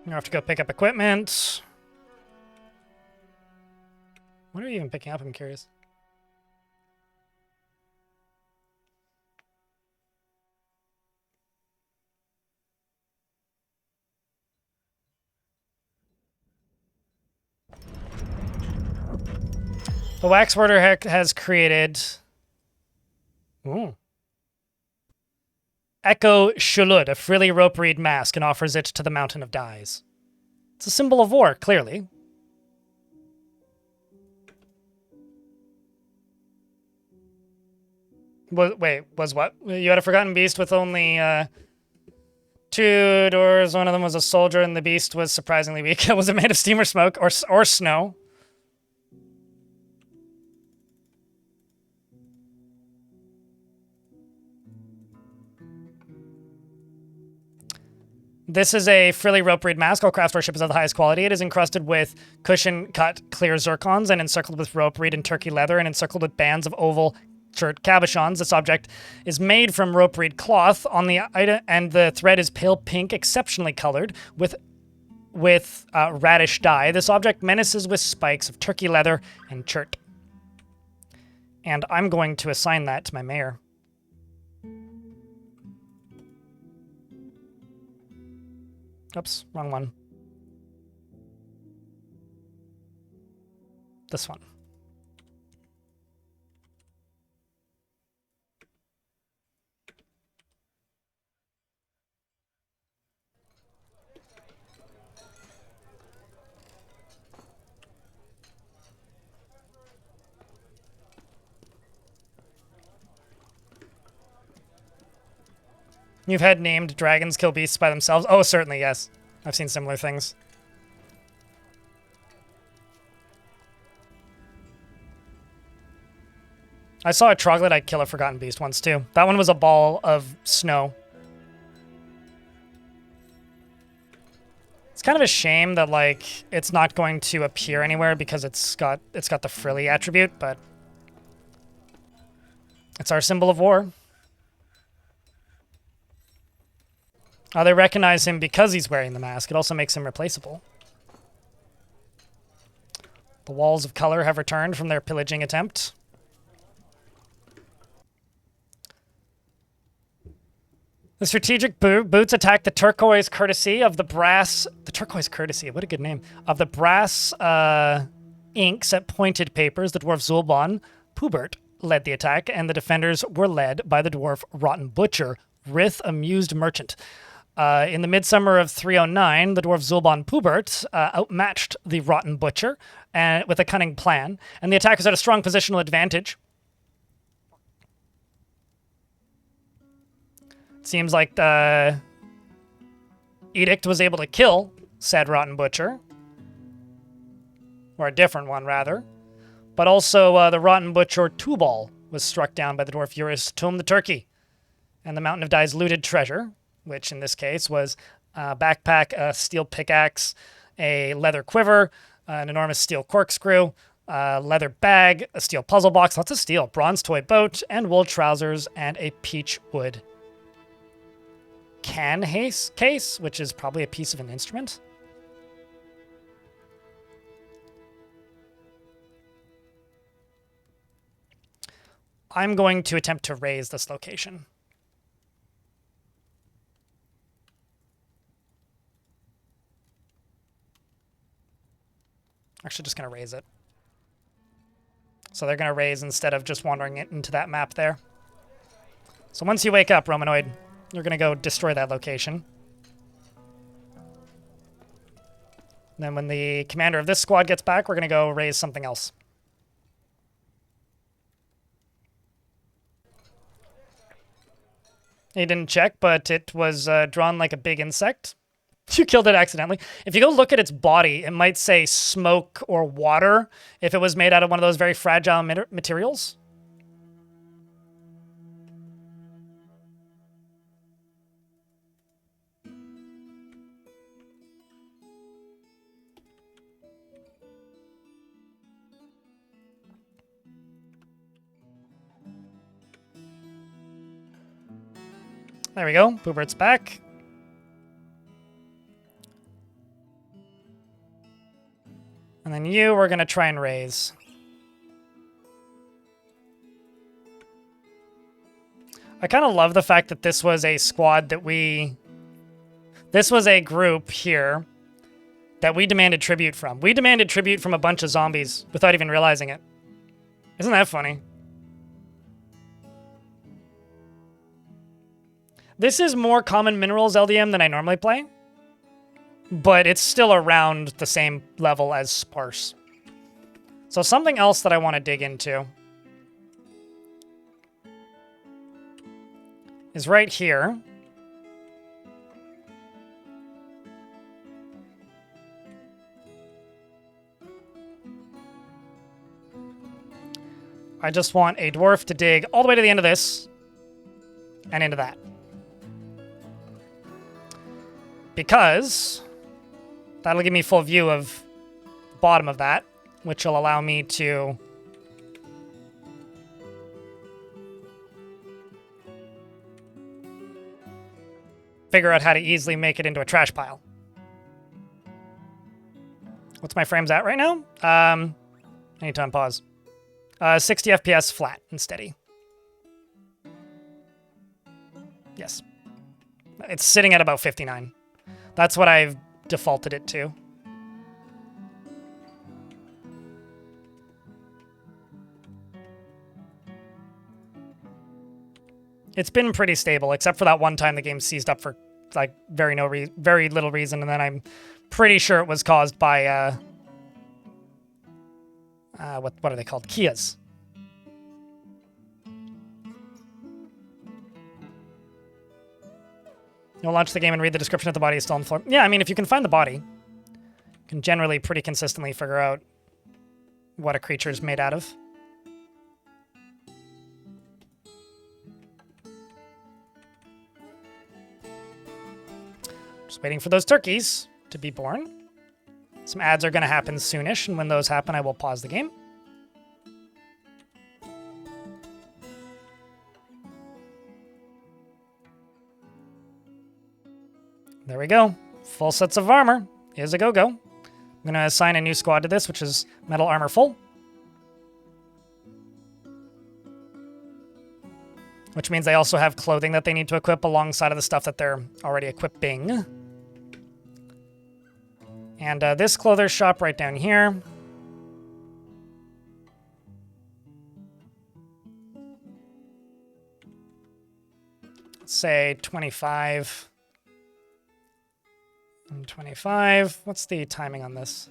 You have to go pick up equipment. What are you even picking up? I'm curious. The wax warder has created Echo Shulud, a frilly rope reed mask, and offers it to the Mountain of Dyes. It's a symbol of war, clearly. Wait, was what? You had a forgotten beast with only 2 doors. One of them was a soldier, and the beast was surprisingly weak. Was it made of steam or smoke or snow? This is a frilly rope reed mask. All craftsmanship is of the highest quality. It is encrusted with cushion-cut clear zircons and encircled with rope reed and turkey leather and encircled with bands of oval shirt cabochons. This object is made from rope reed cloth on the item, and the thread is pale pink, exceptionally colored, with radish dye. This object menaces with spikes of turkey leather and chert. And I'm going to assign that to my mayor. Oops, wrong one. This one. You've had named dragons kill beasts by themselves? Oh, certainly, yes. I've seen similar things. I saw a troglodyte kill a forgotten beast once too. That one was a ball of snow. It's kind of a shame that like it's not going to appear anywhere because it's got the frilly attribute, but it's our symbol of war. They recognize him because he's wearing the mask. It also makes him replaceable. The walls of color have returned from their pillaging attempt. The strategic boots attack the turquoise courtesy of the brass... The turquoise courtesy, what a good name. Of the brass inks at pointed papers. The dwarf Zulban Pubert led the attack, and the defenders were led by the dwarf Rotten Butcher, Rith Amused Merchant. In the midsummer of 309, the dwarf Zulban Pubert outmatched the Rotten Butcher with a cunning plan, and the attackers had a strong positional advantage. Seems like the Edict was able to kill said Rotten Butcher. Or a different one, rather. But also the Rotten Butcher Tubal was struck down by the dwarf Eurus Tum the Turkey. And the Mountain of Dye's looted treasure, which in this case was a backpack, a steel pickaxe, a leather quiver, an enormous steel corkscrew, a leather bag, a steel puzzle box, lots of steel, bronze toy boat, and wool trousers, and a peach wood case, which is probably a piece of an instrument. I'm going to attempt to raise this location. Actually, just going to raise it. So they're going to raise instead of just wandering it into that map there. So once you wake up, Romanoid, you're going to go destroy that location. Then when the commander of this squad gets back, we're going to go raise something else. He didn't check, but it was drawn like a big insect. You killed it accidentally. If you go look at its body, it might say smoke or water if it was made out of one of those very fragile materials. There we go. Boobert's back. And then you, we're going to try and raise. I kind of love the fact that this was a squad that this was a group here that we demanded tribute from. We demanded tribute from a bunch of zombies without even realizing it. Isn't that funny? This is more common minerals LDM than I normally play, but it's still around the same level as sparse. So something else that I want to dig into is right here. I just want a dwarf to dig all the way to the end of this and into that. Because that'll give me full view of the bottom of that, which will allow me to figure out how to easily make it into a trash pile. What's my frames at right now? I need to unpause. 60 FPS flat and steady. Yes. It's sitting at about 59. That's what I've defaulted it to. It's been pretty stable, except for that one time the game seized up for like very little reason, and then I'm pretty sure it was caused by what are they called? Kias. You'll launch the game and read the description if the body is still on the floor. Yeah, I mean, if you can find the body, you can generally pretty consistently figure out what a creature is made out of. Just waiting for those turkeys to be born. Some ads are going to happen soonish, and when those happen, I will pause the game. There we go. Full sets of armor. Here's a go-go. I'm going to assign a new squad to this, which is metal armor full. Which means they also have clothing that they need to equip alongside of the stuff that they're already equipping. And this clother shop right down here. Let's say 25. And 25. What's the timing on this?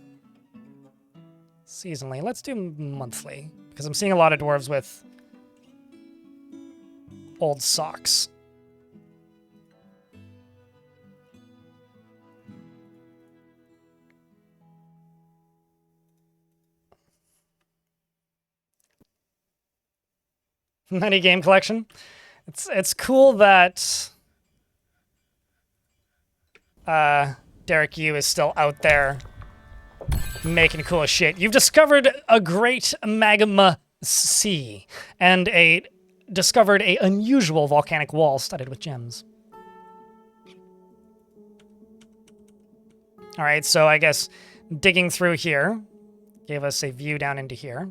Seasonally. Let's do monthly, because I'm seeing a lot of dwarves with old socks. Many game collection. It's cool that Derek Yu is still out there making cool shit. You've discovered a great magma sea and discovered a unusual volcanic wall studded with gems. All right, so I guess digging through here gave us a view down into here.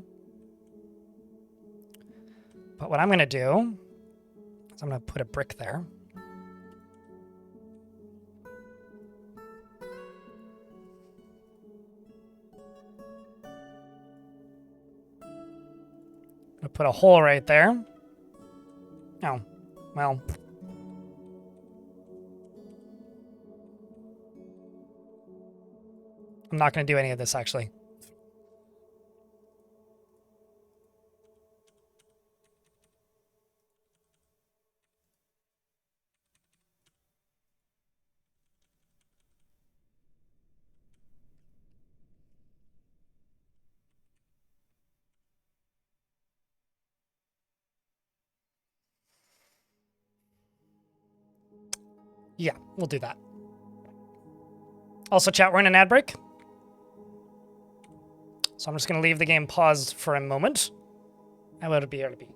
But what I'm going to do is I'm going to put a brick there. I'll put a hole right there. Oh, well. I'm not going to do any of this, actually. Yeah, we'll do that. Also, chat, we're in an ad break. So I'm just going to leave the game paused for a moment. I will be able to be.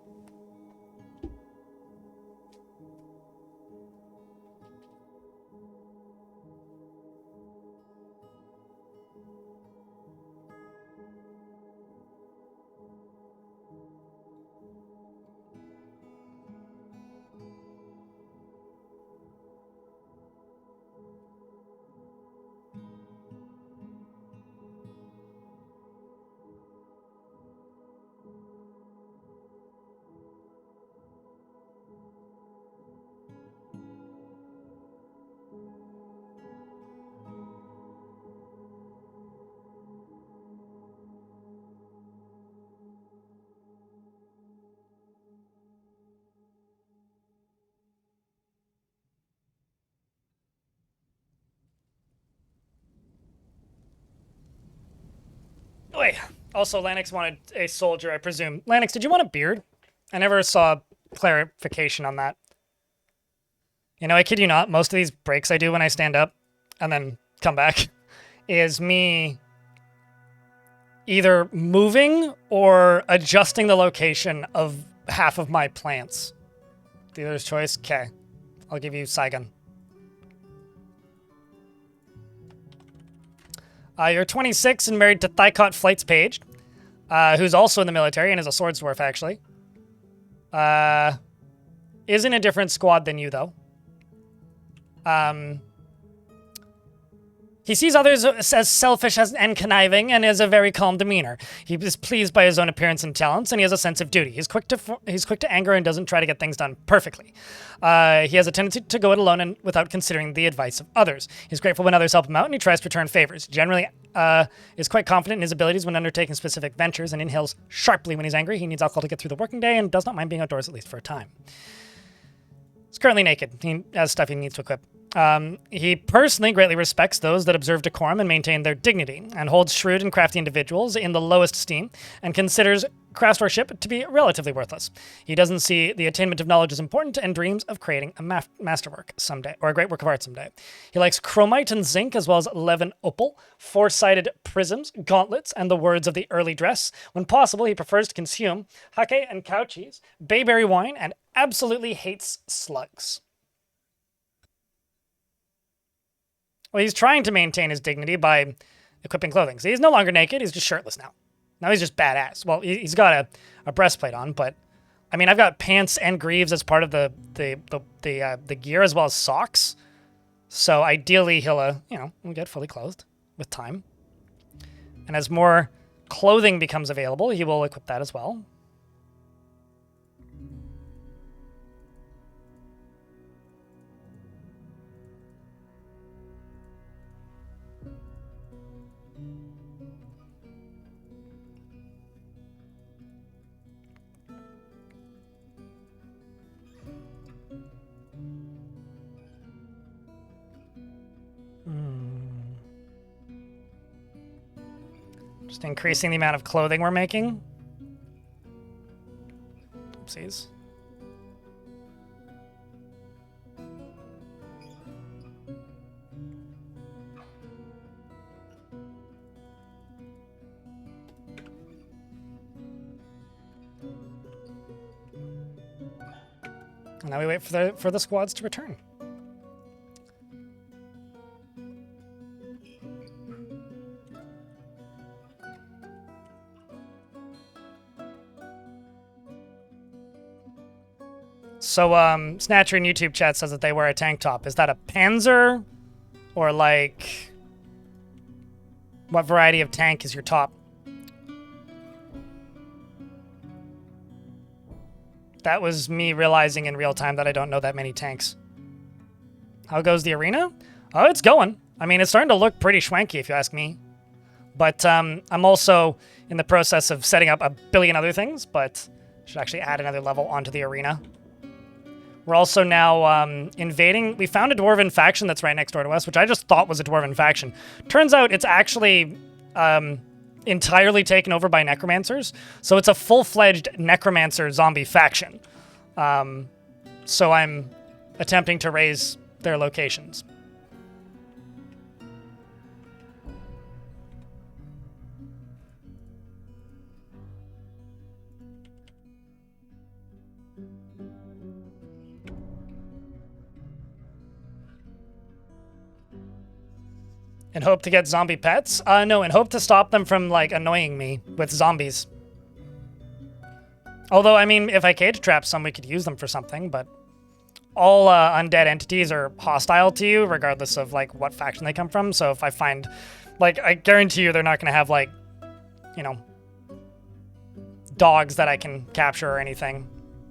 Wait. Also, Lanix wanted a soldier, I presume. Lanix, did you want a beard? I never saw clarification on that. You know, I kid you not, most of these breaks I do when I stand up and then come back is me either moving or adjusting the location of half of my plants. Dealer's choice? Okay. I'll give you Saigon. You're 26 and married to Thicot Flight's Page, who's also in the military and is a swords dwarf, actually. Is in a different squad than you, though. He sees others as selfish and conniving and has a very calm demeanor. He is pleased by his own appearance and talents, and he has a sense of duty. He's quick to anger and doesn't try to get things done perfectly. He has a tendency to go it alone and without considering the advice of others. He's grateful when others help him out, and he tries to return favors. Generally, is quite confident in his abilities when undertaking specific ventures and inhales sharply when he's angry. He needs alcohol to get through the working day and does not mind being outdoors at least for a time. He's currently naked. He has stuff he needs to equip. He personally greatly respects those that observe decorum and maintain their dignity, and holds shrewd and crafty individuals in the lowest esteem, and considers craft or ship to be relatively worthless. He doesn't see the attainment of knowledge as important and dreams of creating a masterwork someday, or a great work of art someday. He likes chromite and zinc, as well as Leven opal, four-sided prisms, gauntlets, and the words of the early dress. When possible, he prefers to consume hake and cow cheese, bayberry wine, and absolutely hates slugs. Well, he's trying to maintain his dignity by equipping clothing. So he's no longer naked, he's just shirtless now. Now he's just badass. Well, he's got a breastplate on, but I mean, I've got pants and greaves as part of the gear, as well as socks. So ideally, he'll will get fully clothed with time. And as more clothing becomes available, he will equip that as well. Just increasing the amount of clothing we're making. Oopsies. And now we wait for the squads to return. So, Snatcher in YouTube chat says that they wear a tank top. Is that a Panzer? Or, like, what variety of tank is your top? That was me realizing in real time that I don't know that many tanks. How goes the arena? Oh, it's going. I mean, it's starting to look pretty schwanky, if you ask me. But I'm also in the process of setting up a billion other things, but should actually add another level onto the arena. We're also now invading. We found a Dwarven faction that's right next door to us, which I just thought was a Dwarven faction. Turns out it's actually entirely taken over by necromancers. So it's a full-fledged necromancer zombie faction. So I'm attempting to raise their locations. And hope to get zombie pets? No, and hope to stop them from, like, annoying me with zombies. Although, I mean, if I cage trap some, we could use them for something, but all undead entities are hostile to you, regardless of, like, what faction they come from. So if I find, like, I guarantee you they're not going to have, like, you know, dogs that I can capture or anything.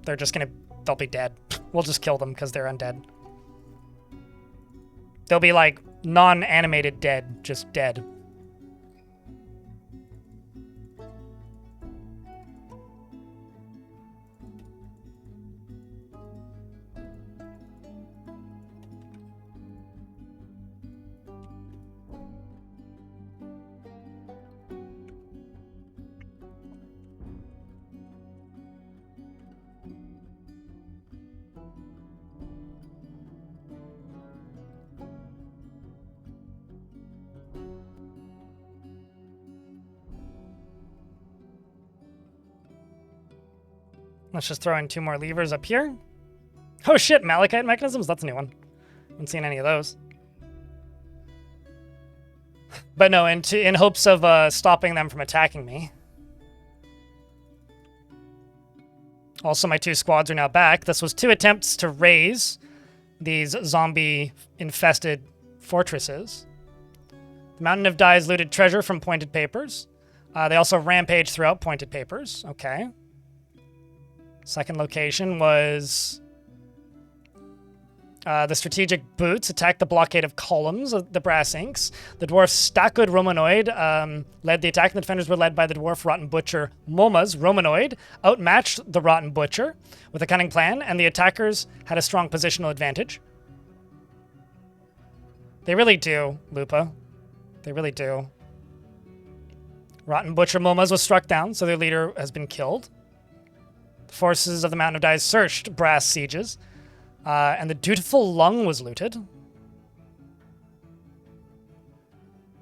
They're just going to, they'll be dead. We'll just kill them because they're undead. They'll be, like, non-animated dead, just dead. Let's just throw in 2 more levers up here. Oh shit, Malachite mechanisms? That's a new one. Haven't seen any of those. But no, in hopes of stopping them from attacking me. Also, my 2 squads are now back. This was 2 attempts to raise these zombie-infested fortresses. The Mountain of Dyes looted treasure from Pointed Papers. They also rampaged throughout Pointed Papers. Okay. Second location was the strategic boots attacked the blockade of columns of the brass inks. The dwarf Stakud Romanoid led the attack, and the defenders were led by the dwarf Rotten Butcher Momas Romanoid, outmatched the Rotten Butcher with a cunning plan, and the attackers had a strong positional advantage. They really do, Lupa. They really do. Rotten Butcher Mulmuz was struck down, so their leader has been killed. The forces of the Mountain of Dyes searched Brass Sieges, and the Dutiful Lung was looted.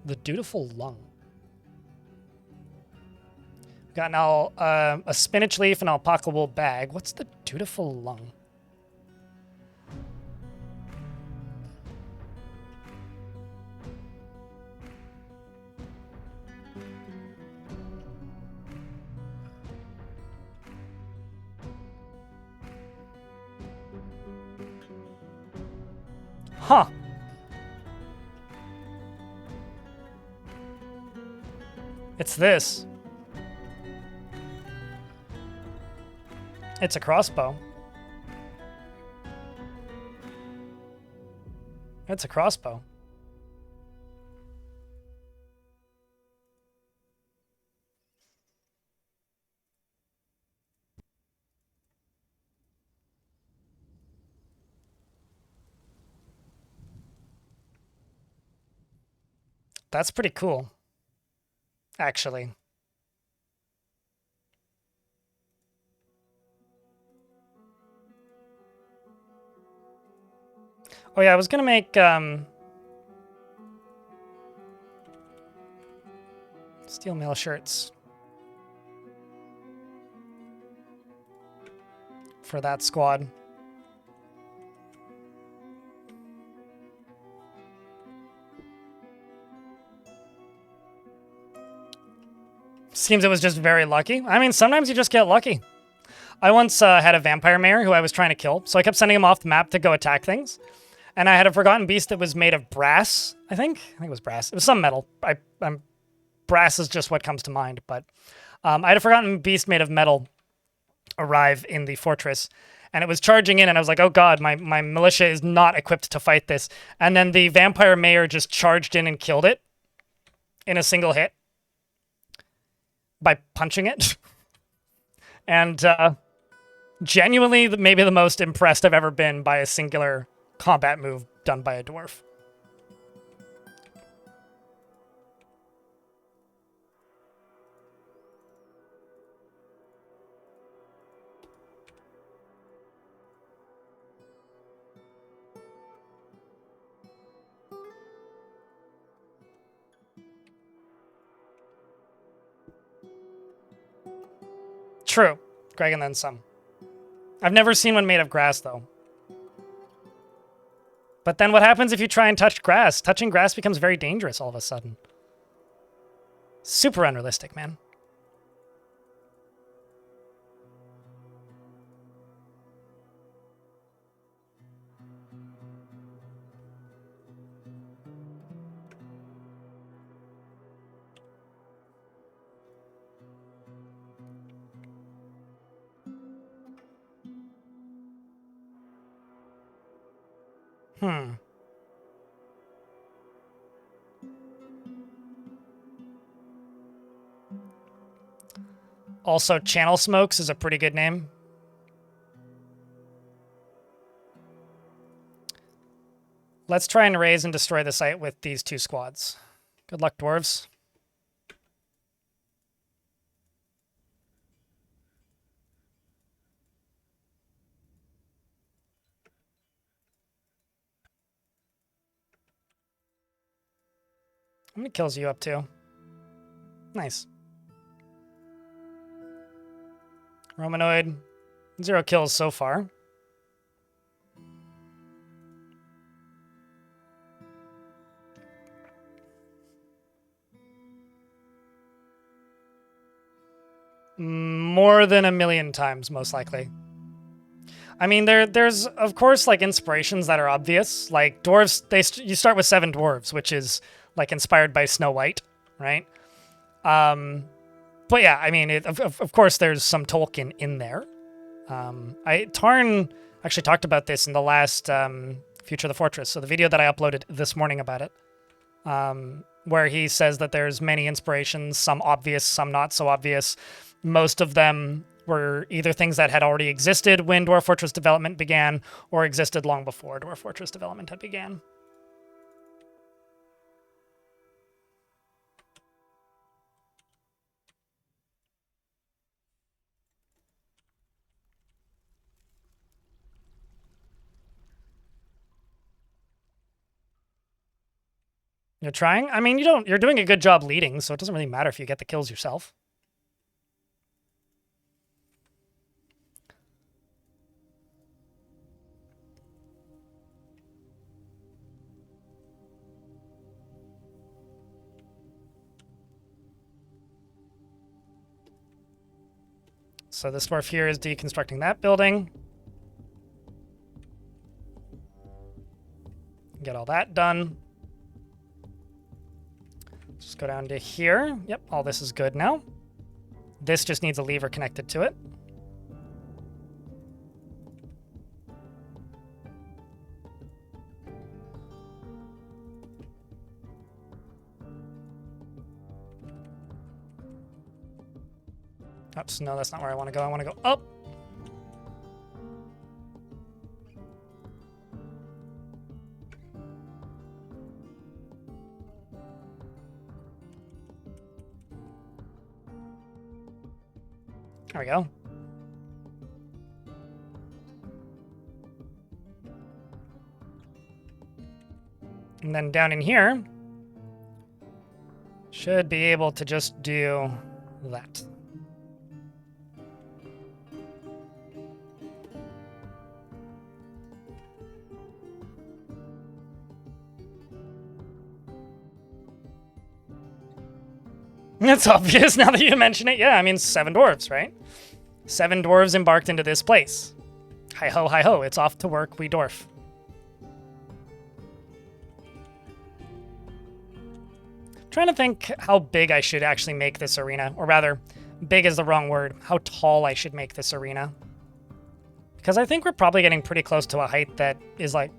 The Dutiful Lung. We've got now a spinach leaf and an alpacable bag. What's the Dutiful Lung? Huh. It's this. It's a crossbow. It's a crossbow. That's pretty cool, actually. Oh yeah, I was gonna make steel mail shirts for that squad. Seems it was just very lucky. I mean, sometimes you just get lucky. I once had a vampire mayor who I was trying to kill, so I kept sending him off the map to go attack things. And I had a forgotten beast that was made of brass, I think it was brass. It was some metal. Brass is just what comes to mind, but I had a forgotten beast made of metal arrive in the fortress, and it was charging in, and I was like, oh god, my militia is not equipped to fight this. And then the vampire mayor just charged in and killed it in a single hit by punching it. And genuinely, maybe the most impressed I've ever been by a singular combat move done by a dwarf. True. Greg and then some. I've never seen one made of grass, though. But then what happens if you try and touch grass? Touching grass becomes very dangerous all of a sudden. Super unrealistic, man. Also, Channel Smokes is a pretty good name. Let's try and raise and destroy the site with these two squads. Good luck, dwarves. How many kills are you up to? Nice. Romanoid, 0 kills so far. More than 1 million times, most likely. I mean, there's of course like inspirations that are obvious. Like dwarves, you start with 7 dwarves, which is like inspired by Snow White, right? But yeah, I mean, of course there's some Tolkien in there. Tarn actually talked about this in the last Future of the Fortress, so the video that I uploaded this morning about it, where he says that there's many inspirations, some obvious, some not so obvious. Most of them were either things that had already existed when Dwarf Fortress development began, or existed long before Dwarf Fortress development had began. You're trying? I mean, you're doing a good job leading, so it doesn't really matter if you get the kills yourself. So this dwarf here is deconstructing that building. Get all that done. Just go down to here. Yep, all this is good now. This just needs a lever connected to it. Oops, no, that's not where I want to go. I want to go up. There we go. And then down in here, should be able to just do that. It's obvious now that you mention it. Yeah, I mean, 7 dwarves, right? 7 dwarves embarked into this place. Hi ho, it's off to work, we dwarf. Trying to think how big I should actually make this arena. Or rather, big is the wrong word. How tall I should make this arena. Because I think we're probably getting pretty close to a height that is, like,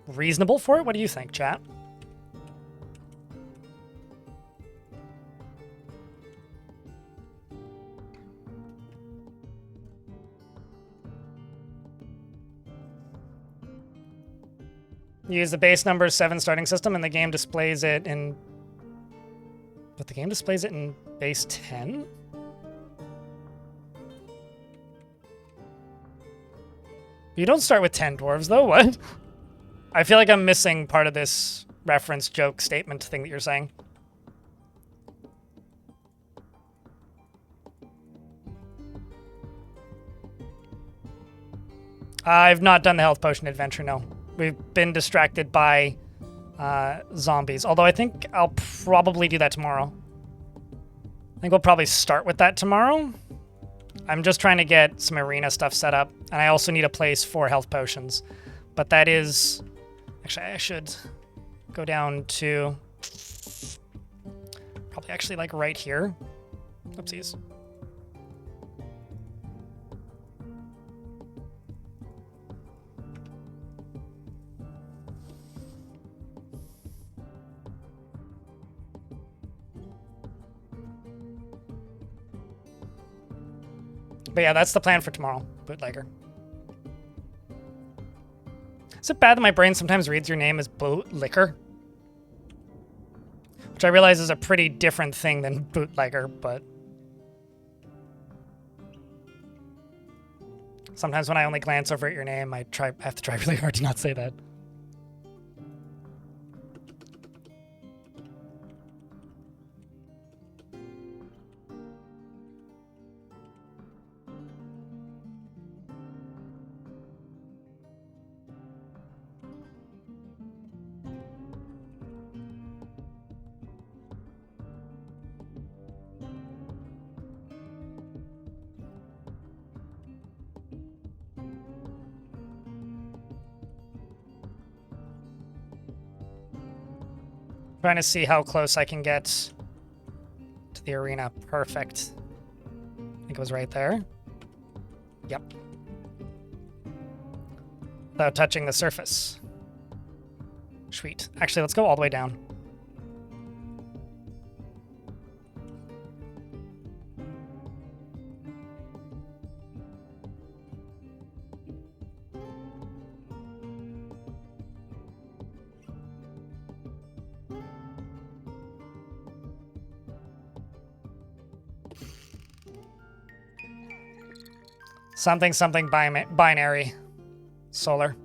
reasonable for it. What do you think, chat? Use the base number 7 starting system and the game displays it in... But the game displays it in base 10? You don't start with 10 dwarves, though? What? I feel like I'm missing part of this reference, joke, statement thing that you're saying. I've not done the health potion adventure, no. We've been distracted by zombies. Although I think I'll probably do that tomorrow. I think we'll probably start with that tomorrow. I'm just trying to get some arena stuff set up. And I also need a place for health potions. But that is... Actually, I should go down to... Probably actually like right here. Oopsies. But yeah, that's the plan for tomorrow, bootlegger. Is it bad that my brain sometimes reads your name as bootlicker? Which I realize is a pretty different thing than bootlegger, but... Sometimes when I only glance over at your name, I have to try really hard to not say that. Trying to see how close I can get to the arena. Perfect. I think it was right there. Yep. Without touching the surface. Sweet. Actually, let's go all the way down. Something binary. Solar.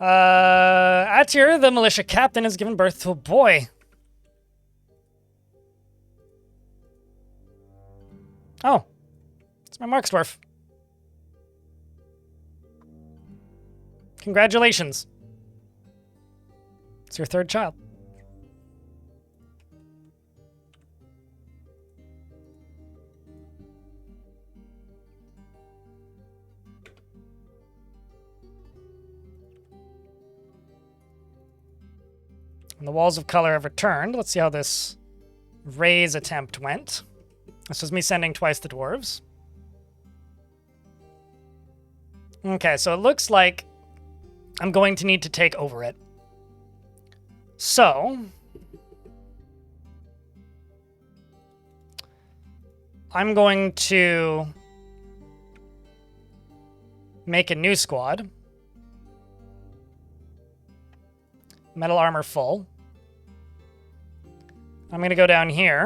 Atir, the militia captain, has given birth to a boy. Oh, it's my Marks Dwarf. Congratulations. It's your third child. And the walls of color have returned. Let's see how this raise attempt went. This was me sending twice the dwarves. Okay, so it looks like I'm going to need to take over it. So I'm going to make a new squad. Metal armor full. I'm going to go down here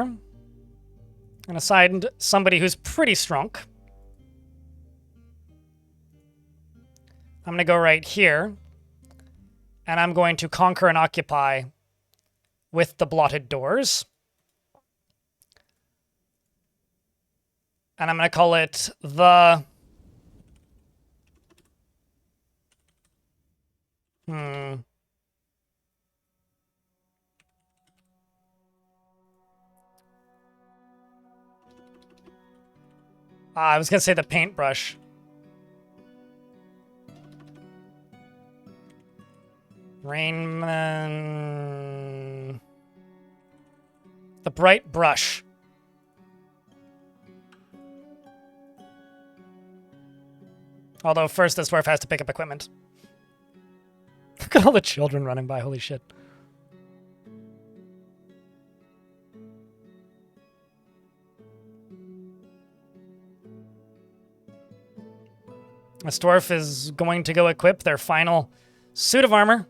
and assign somebody who's pretty strong. I'm going to go right here, and I'm going to conquer and occupy with the blotted doors. And I'm going to call it the... I was going to say the paintbrush. Rainman... The bright brush. Although first this dwarf has to pick up equipment. Look at all the children running by, holy shit. This dwarf is going to go equip their final suit of armor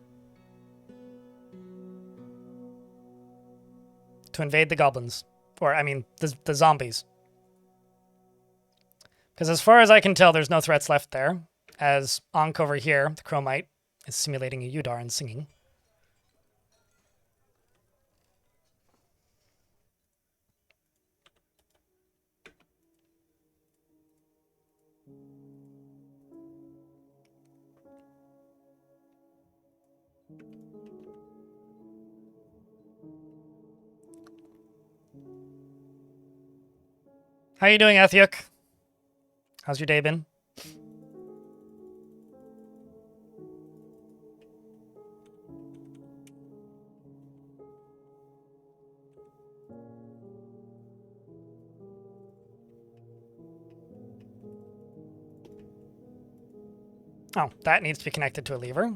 to invade the goblins. Or, I mean, the zombies. Because as far as I can tell, there's no threats left there, as Ankh over here, the Chromite, is simulating a Udar and singing. How you doing, Ethiok? How's your day been? Oh, that needs to be connected to a lever.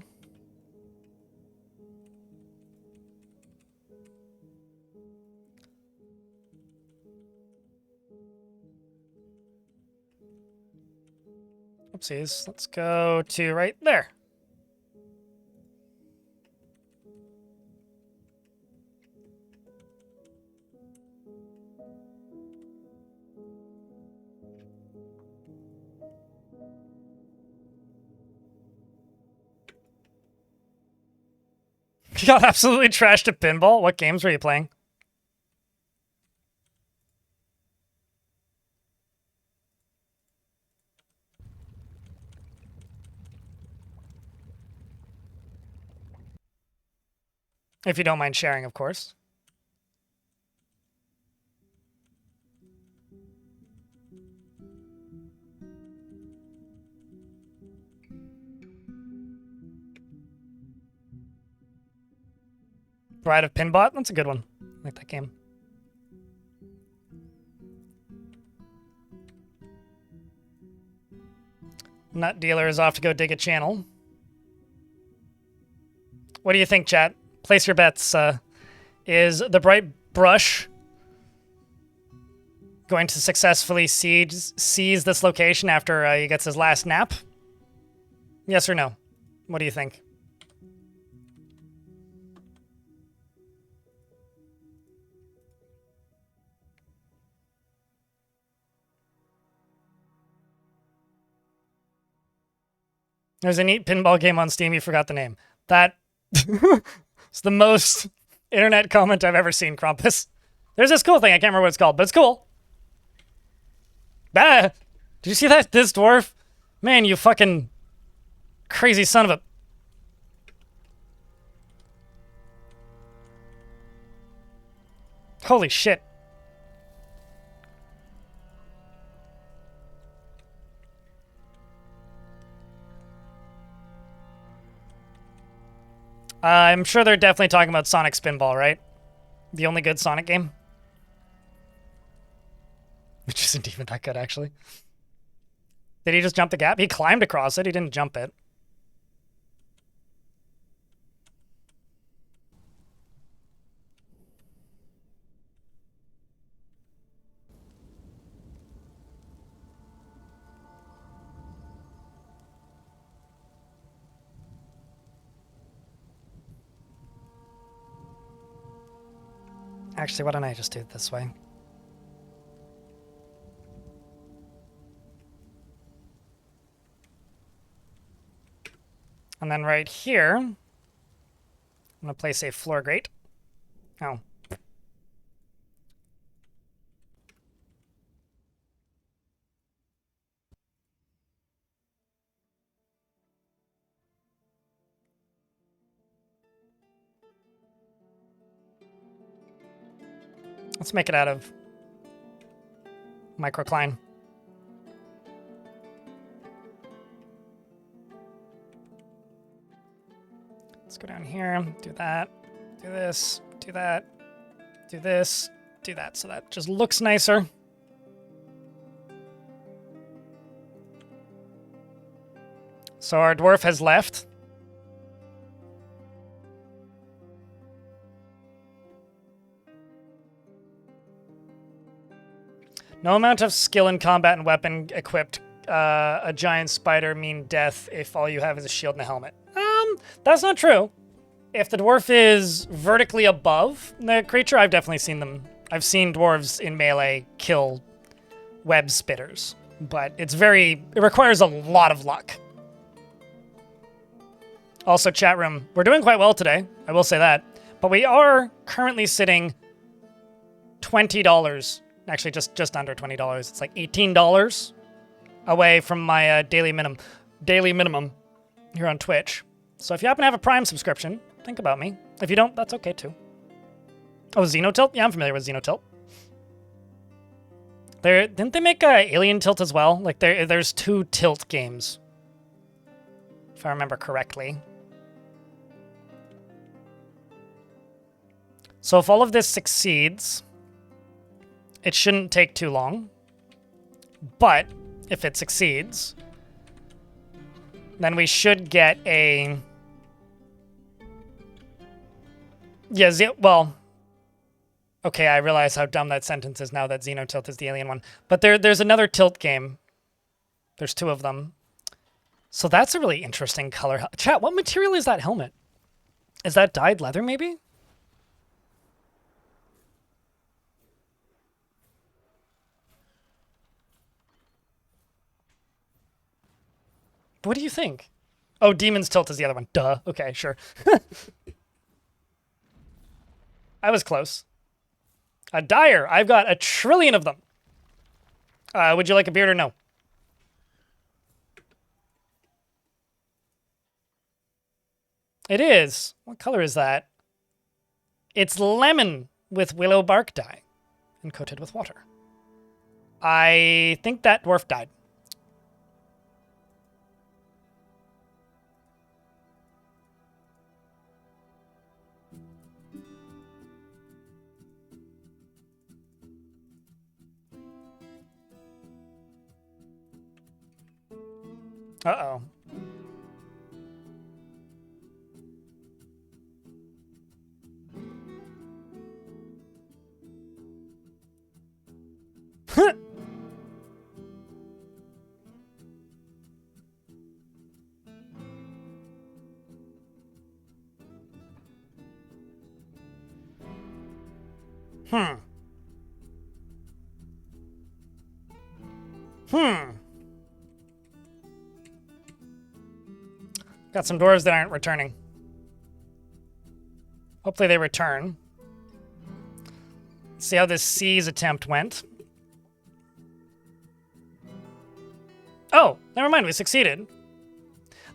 Oopsies. Let's go to right there. You got absolutely trashed at pinball? What games were you playing? If you don't mind sharing, of course. Bride of Pinbot? That's a good one. I like that game. Nut Dealer is off to go dig a channel. What do you think, chat? Place your bets. Is the Bright Brush going to successfully seize this location after he gets his last nap? Yes or no? What do you think? There's a neat pinball game on Steam. You forgot the name. That is the most internet comment I've ever seen, Krampus. There's this cool thing. I can't remember what it's called, but it's cool. Ah! Did you see that? This dwarf? Man, you fucking crazy son of a... Holy shit. I'm sure they're definitely talking about Sonic Spinball, right? The only good Sonic game? Which isn't even that good, actually. Did he just jump the gap? He climbed across it. He didn't jump it. Actually, why don't I just do it this way? And then right here, I'm going to place a floor grate. Oh. Let's make it out of microcline. Let's go down here, do that, do this, do that, do this, do that. So that just looks nicer. So our dwarf has left. No amount of skill in combat and weapon equipped a giant spider mean death if all you have is a shield and a helmet. That's not true. If the dwarf is vertically above the creature, I've definitely seen them. I've seen dwarves in melee kill web spitters, but it requires a lot of luck. Also, chat room, we're doing quite well today. I will say that, but we are currently sitting $20. Actually, just under $20. It's like $18 away from my daily minimum here on Twitch. So if you happen to have a Prime subscription, think about me. If you don't, that's okay too. Oh, Xenotilt? Yeah, I'm familiar with Xenotilt. Didn't they make Alien Tilt as well? Like there's 2 Tilt games, if I remember correctly. So if all of this succeeds, it shouldn't take too long. But if it succeeds, then we should get a... Yeah, well... Okay, I realize how dumb that sentence is now that Xenotilt is the alien one. But there's another Tilt game. There's 2 of them. So that's a really interesting color. Chat, what material is that helmet? Is that dyed leather, maybe? What do you think? Oh, Demon's Tilt is the other one. Duh. Okay, sure. I was close. A Dyer. I've got 1 trillion of them. Would you like a beard or no? It is. What color is that? It's lemon with willow bark dye and coated with water. I think that dwarf died. Uh-oh. Got some dwarves that aren't returning. Hopefully they return. See how this siege attempt went. Oh, never mind, we succeeded.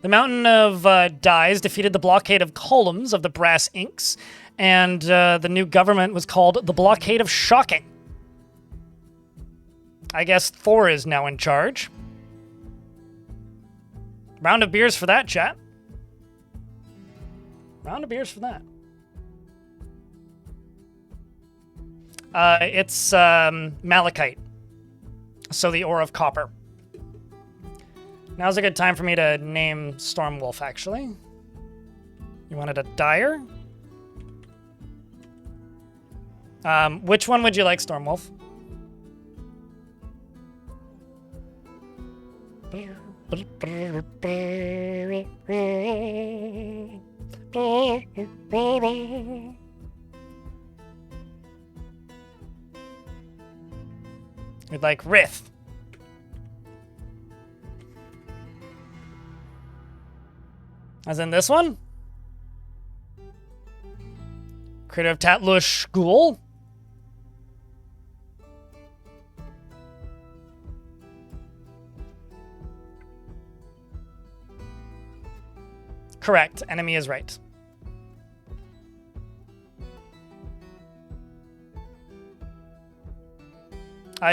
The Mountain of Dyes defeated the blockade of columns of the Brass Inks, and the new government was called the Blockade of Shocking. I guess Thor is now in charge. Round of beers for that, chat. Round of beers for that. It's malachite, so the ore of copper. Now's a good time for me to name Stormwolf, actually. You wanted a dyer? Which one would you like, Stormwolf? We'd like Rith. As in this one? Creator of Tatlush Ghoul. Correct. Enemy is right.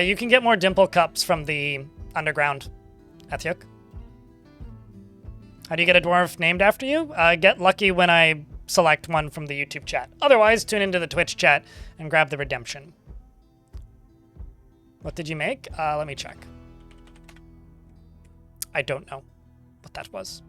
You can get more dimple cups from the underground, Ethiok. How do you get a dwarf named after you? Get lucky when I select one from the YouTube chat. Otherwise, tune into the Twitch chat and grab the redemption. What did you make? Let me check. I don't know what that was.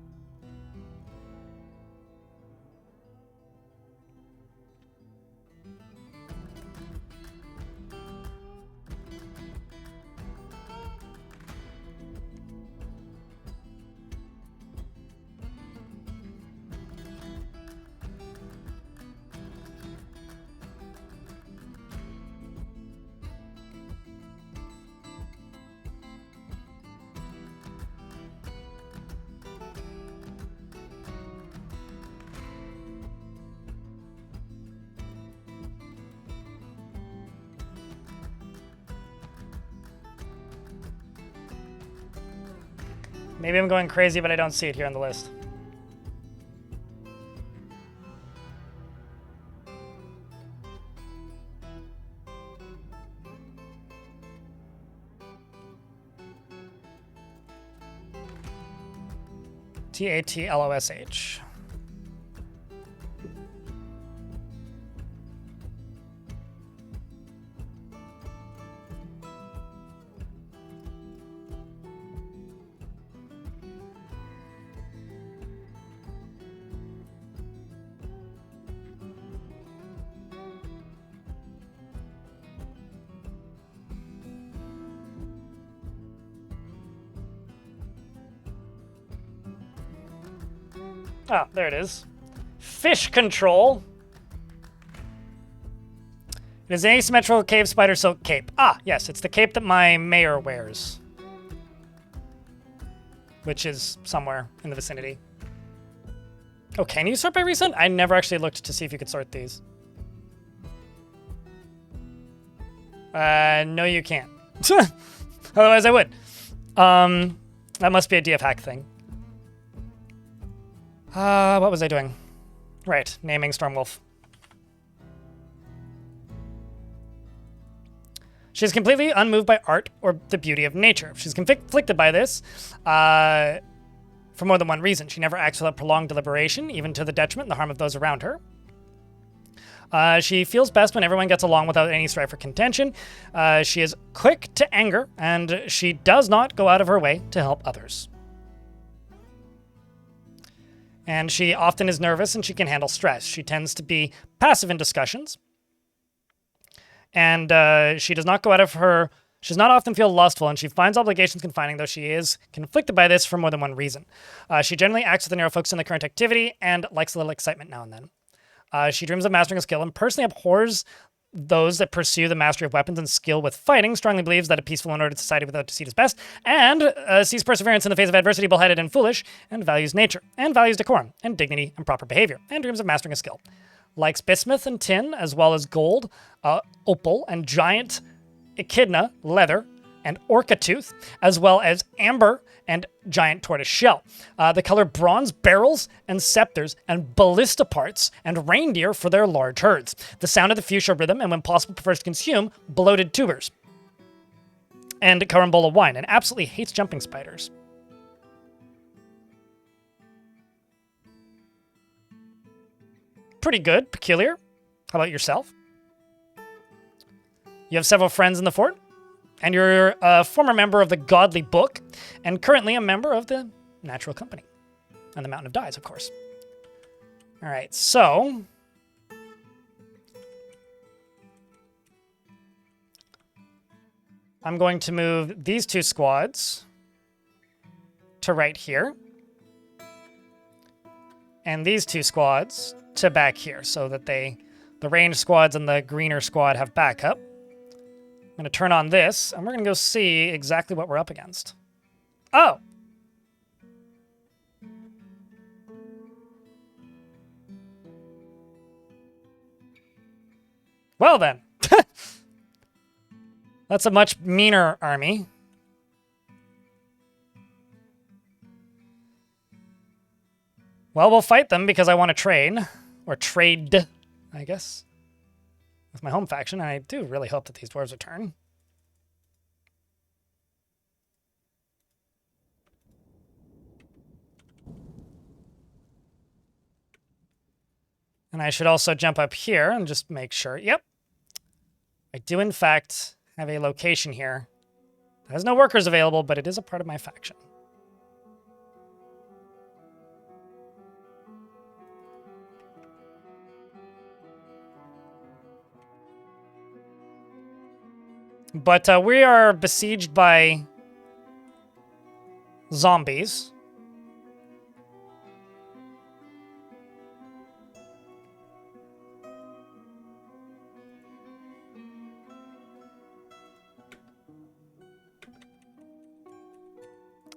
Maybe I'm going crazy, but I don't see it here on the list. Tatlosh. Ah, there it is. Fish control. It is an asymmetrical cave spider silk cape. Ah, yes, it's the cape that my mayor wears. Which is somewhere in the vicinity. Oh, can you sort by recent? I never actually looked to see if you could sort these. No, you can't. Otherwise I would. That must be a DF hack thing. What was I doing? Right, naming Stormwolf. She's completely unmoved by art or the beauty of nature. She's conflicted by this for more than one reason. She never acts without prolonged deliberation, even to the detriment and the harm of those around her. She feels best when everyone gets along without any strife or contention. She is quick to anger, and she does not go out of her way to help others. And she often is nervous and she can handle stress. She tends to be passive in discussions. And she does not go out of her... She does not often feel lustful, and she finds obligations confining, though she is conflicted by this for more than one reason. She generally acts with a narrow focus on the current activity and likes a little excitement now and then. She dreams of mastering a skill and personally abhors those that pursue the mastery of weapons and skill with fighting, strongly believes that a peaceful and ordered society without deceit is best, and sees perseverance in the face of adversity bullheaded and foolish, and values nature, and values decorum, and dignity, and proper behavior, and dreams of mastering a skill. Likes bismuth and tin, as well as gold, opal, and giant echidna, leather, and orca tooth, as well as amber and giant tortoise shell. The color bronze barrels and scepters and ballista parts and reindeer for their large herds. The sound of the fuchsia rhythm, and when possible prefers to consume bloated tubers. And carambola wine, and absolutely hates jumping spiders. Pretty good. Peculiar. How about yourself? You have several friends in the fort, and you're a former member of the Godly Book, and currently a member of the Natural Company. And the Mountain of Dyes, of course. All right, so... I'm going to move these two squads to right here. And these two squads to back here, so that the ranged squads and the greener squad have backup. I'm going to turn on this, and we're going to go see exactly what we're up against. Oh! Well then. That's a much meaner army. Well, we'll fight them because I want to trade. Or trade, I guess. With my home faction, and I do really hope that these dwarves return. And I should also jump up here and just make sure. Yep. I do, in fact, have a location here. It has no workers available, but it is a part of my faction. But we are besieged by zombies.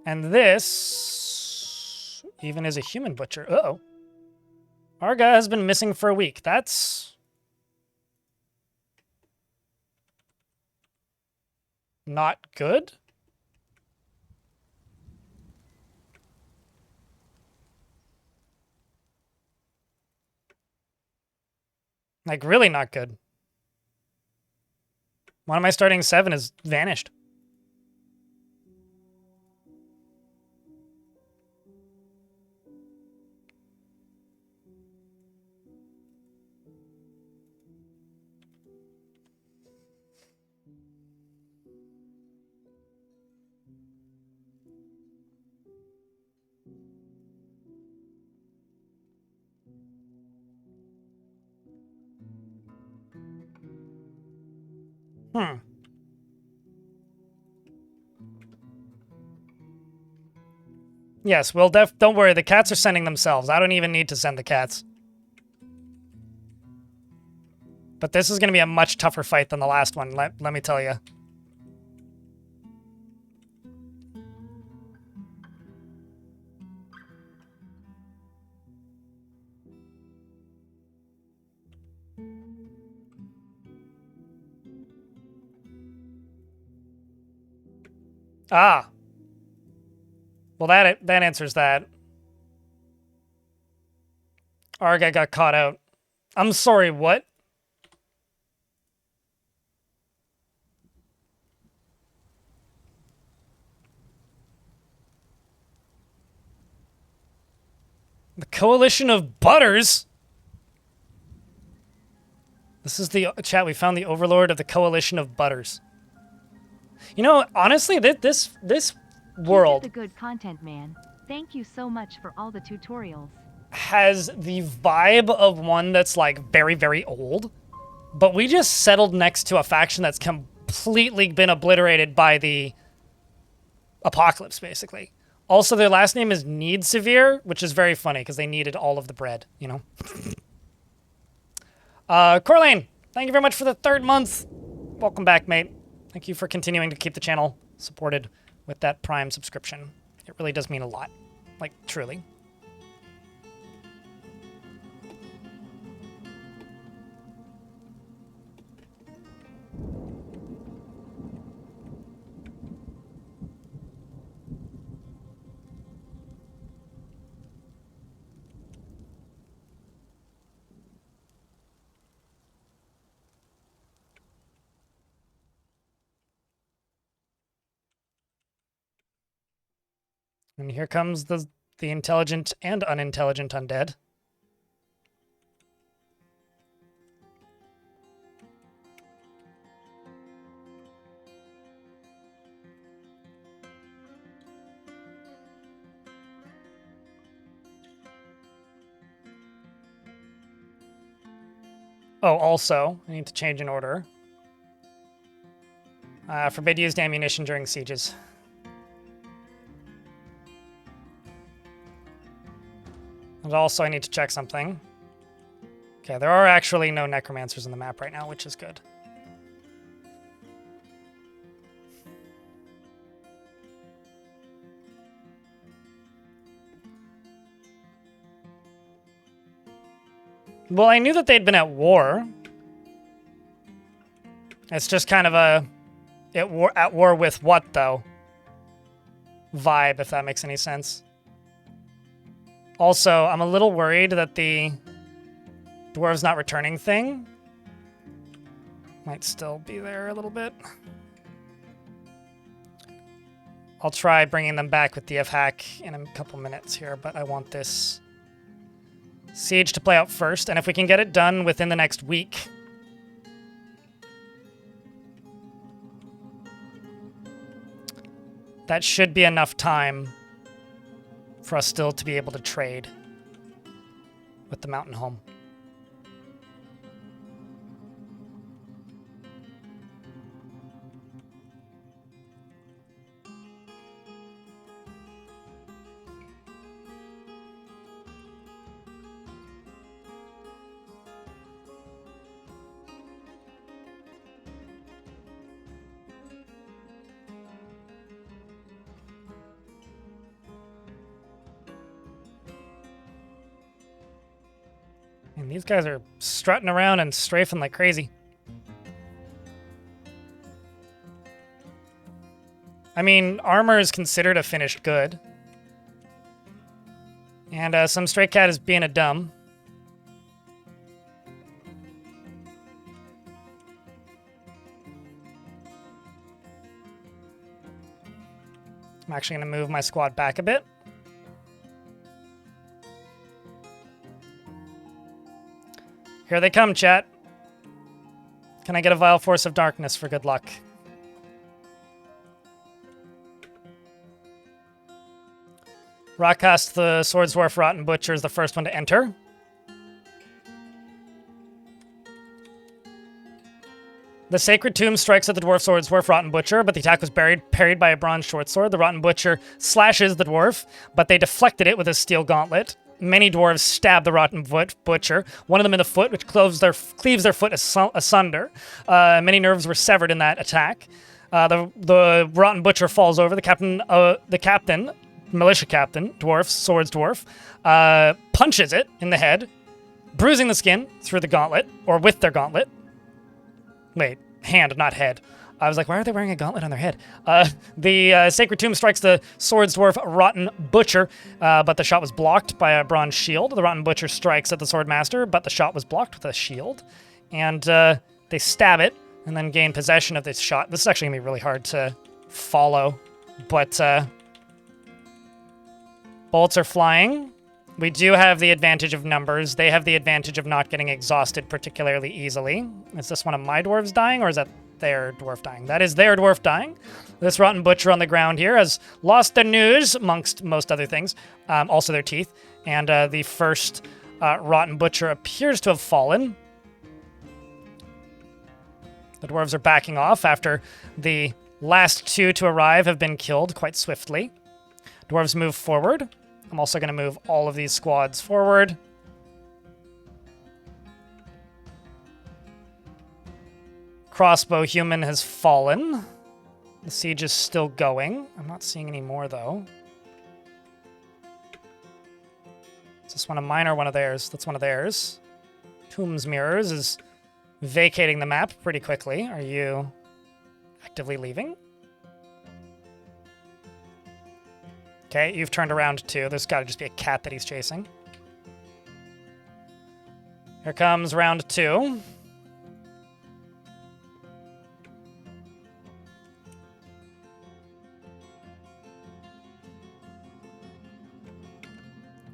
And this even is a human butcher. Uh-oh. Arga has been missing for a week. That's not good. Like, really not good. One of my starting 7 has vanished. Yes, well, don't worry. The cats are sending themselves. I don't even need to send the cats. But this is going to be a much tougher fight than the last one, let me tell you. Ah. Well, that answers that. Arga got caught out. I'm sorry, what? The Coalition of Butters? This is the chat. We found the overlord of the Coalition of Butters. You know, honestly, this world Keep up the good content, man. Thank you so much for all the tutorials. Has the vibe of one that's like very, very old, but we just settled next to a faction that's completely been obliterated by the apocalypse, basically. Also, their last name is Need Severe, which is very funny because they needed all of the bread, you know? Corlane, Thank you very much for the 3rd month. Welcome back, mate. Thank you for continuing to keep the channel supported with that Prime subscription. It really does mean a lot. Like, truly. And here comes the intelligent and unintelligent undead. Oh, also, I need to change an order. Forbid used ammunition during sieges. And also, I need to check something. Okay, there are actually no necromancers in the map right now, which is good. Well, I knew that they'd been at war. It's just kind of a at war with what, though? Vibe, if that makes any sense. Also, I'm a little worried that the dwarves not returning thing might still be there a little bit. I'll try bringing them back with DF hack in a couple minutes here, but I want this siege to play out first, and if we can get it done within the next week, that should be enough time for us still to be able to trade with the mountain home. And these guys are strutting around and strafing like crazy. I mean, armor is considered a finished good. And some stray cat is being a dumb. I'm actually going to move my squad back a bit. Here they come, chat. Can I get a Vile Force of Darkness for good luck? Rockcast the Swords Dwarf Rotten Butcher is the first one to enter. The Sacred Tomb strikes at the Dwarf Swords Dwarf Rotten Butcher, but the attack was parried by a bronze short sword. The Rotten Butcher slashes the dwarf, but they deflected it with a steel gauntlet. Many dwarves stab the Rotten Butcher, one of them in the foot, which cleaves their foot asunder. Many nerves were severed in that attack. The Rotten Butcher falls over. The captain, militia captain, Swords Dwarf, punches it in the head, bruising the skin through the gauntlet, or with their gauntlet. Wait, hand, not head. I was like, why are they wearing a gauntlet on their head? The Sacred Tomb strikes the Swords Dwarf Rotten Butcher, but the shot was blocked by a bronze shield. The Rotten Butcher strikes at the Swordmaster, but the shot was blocked with a shield. And they stab it, and then gain possession of this shot. This is actually going to be really hard to follow, but bolts are flying. We do have the advantage of numbers. They have the advantage of not getting exhausted particularly easily. Is this one of my dwarves dying, or is that their dwarf dying? That is their dwarf dying. This Rotten Butcher on the ground here has lost their news, amongst most other things, also their teeth. And the first Rotten Butcher appears to have fallen. The dwarves are backing off after the last two to arrive have been killed quite swiftly. Dwarves move forward. I'm also going to move all of these squads forward. Crossbow human has fallen. The siege is still going. I'm not seeing any more, though. Is this one of mine or one of theirs? That's one of theirs. Tombs Mirrors is vacating the map pretty quickly. Are you actively leaving? Okay, you've turned around too. There's got to just be a cat that he's chasing. Here comes round 2.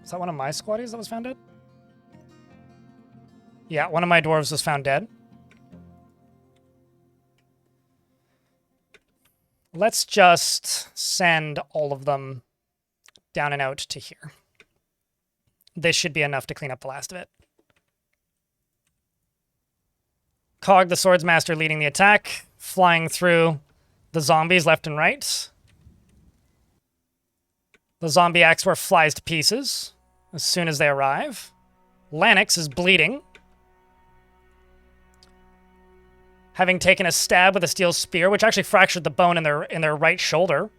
Is that one of my squaddies that was found dead? Yeah, one of my dwarves was found dead. Let's just send all of them down and out to here. This should be enough to clean up the last of it. Cog, the Swordsmaster, leading the attack, flying through the zombies left and right. The zombie Axeworth flies to pieces as soon as they arrive. Lanix is bleeding, having taken a stab with a steel spear, which actually fractured the bone in their right shoulder,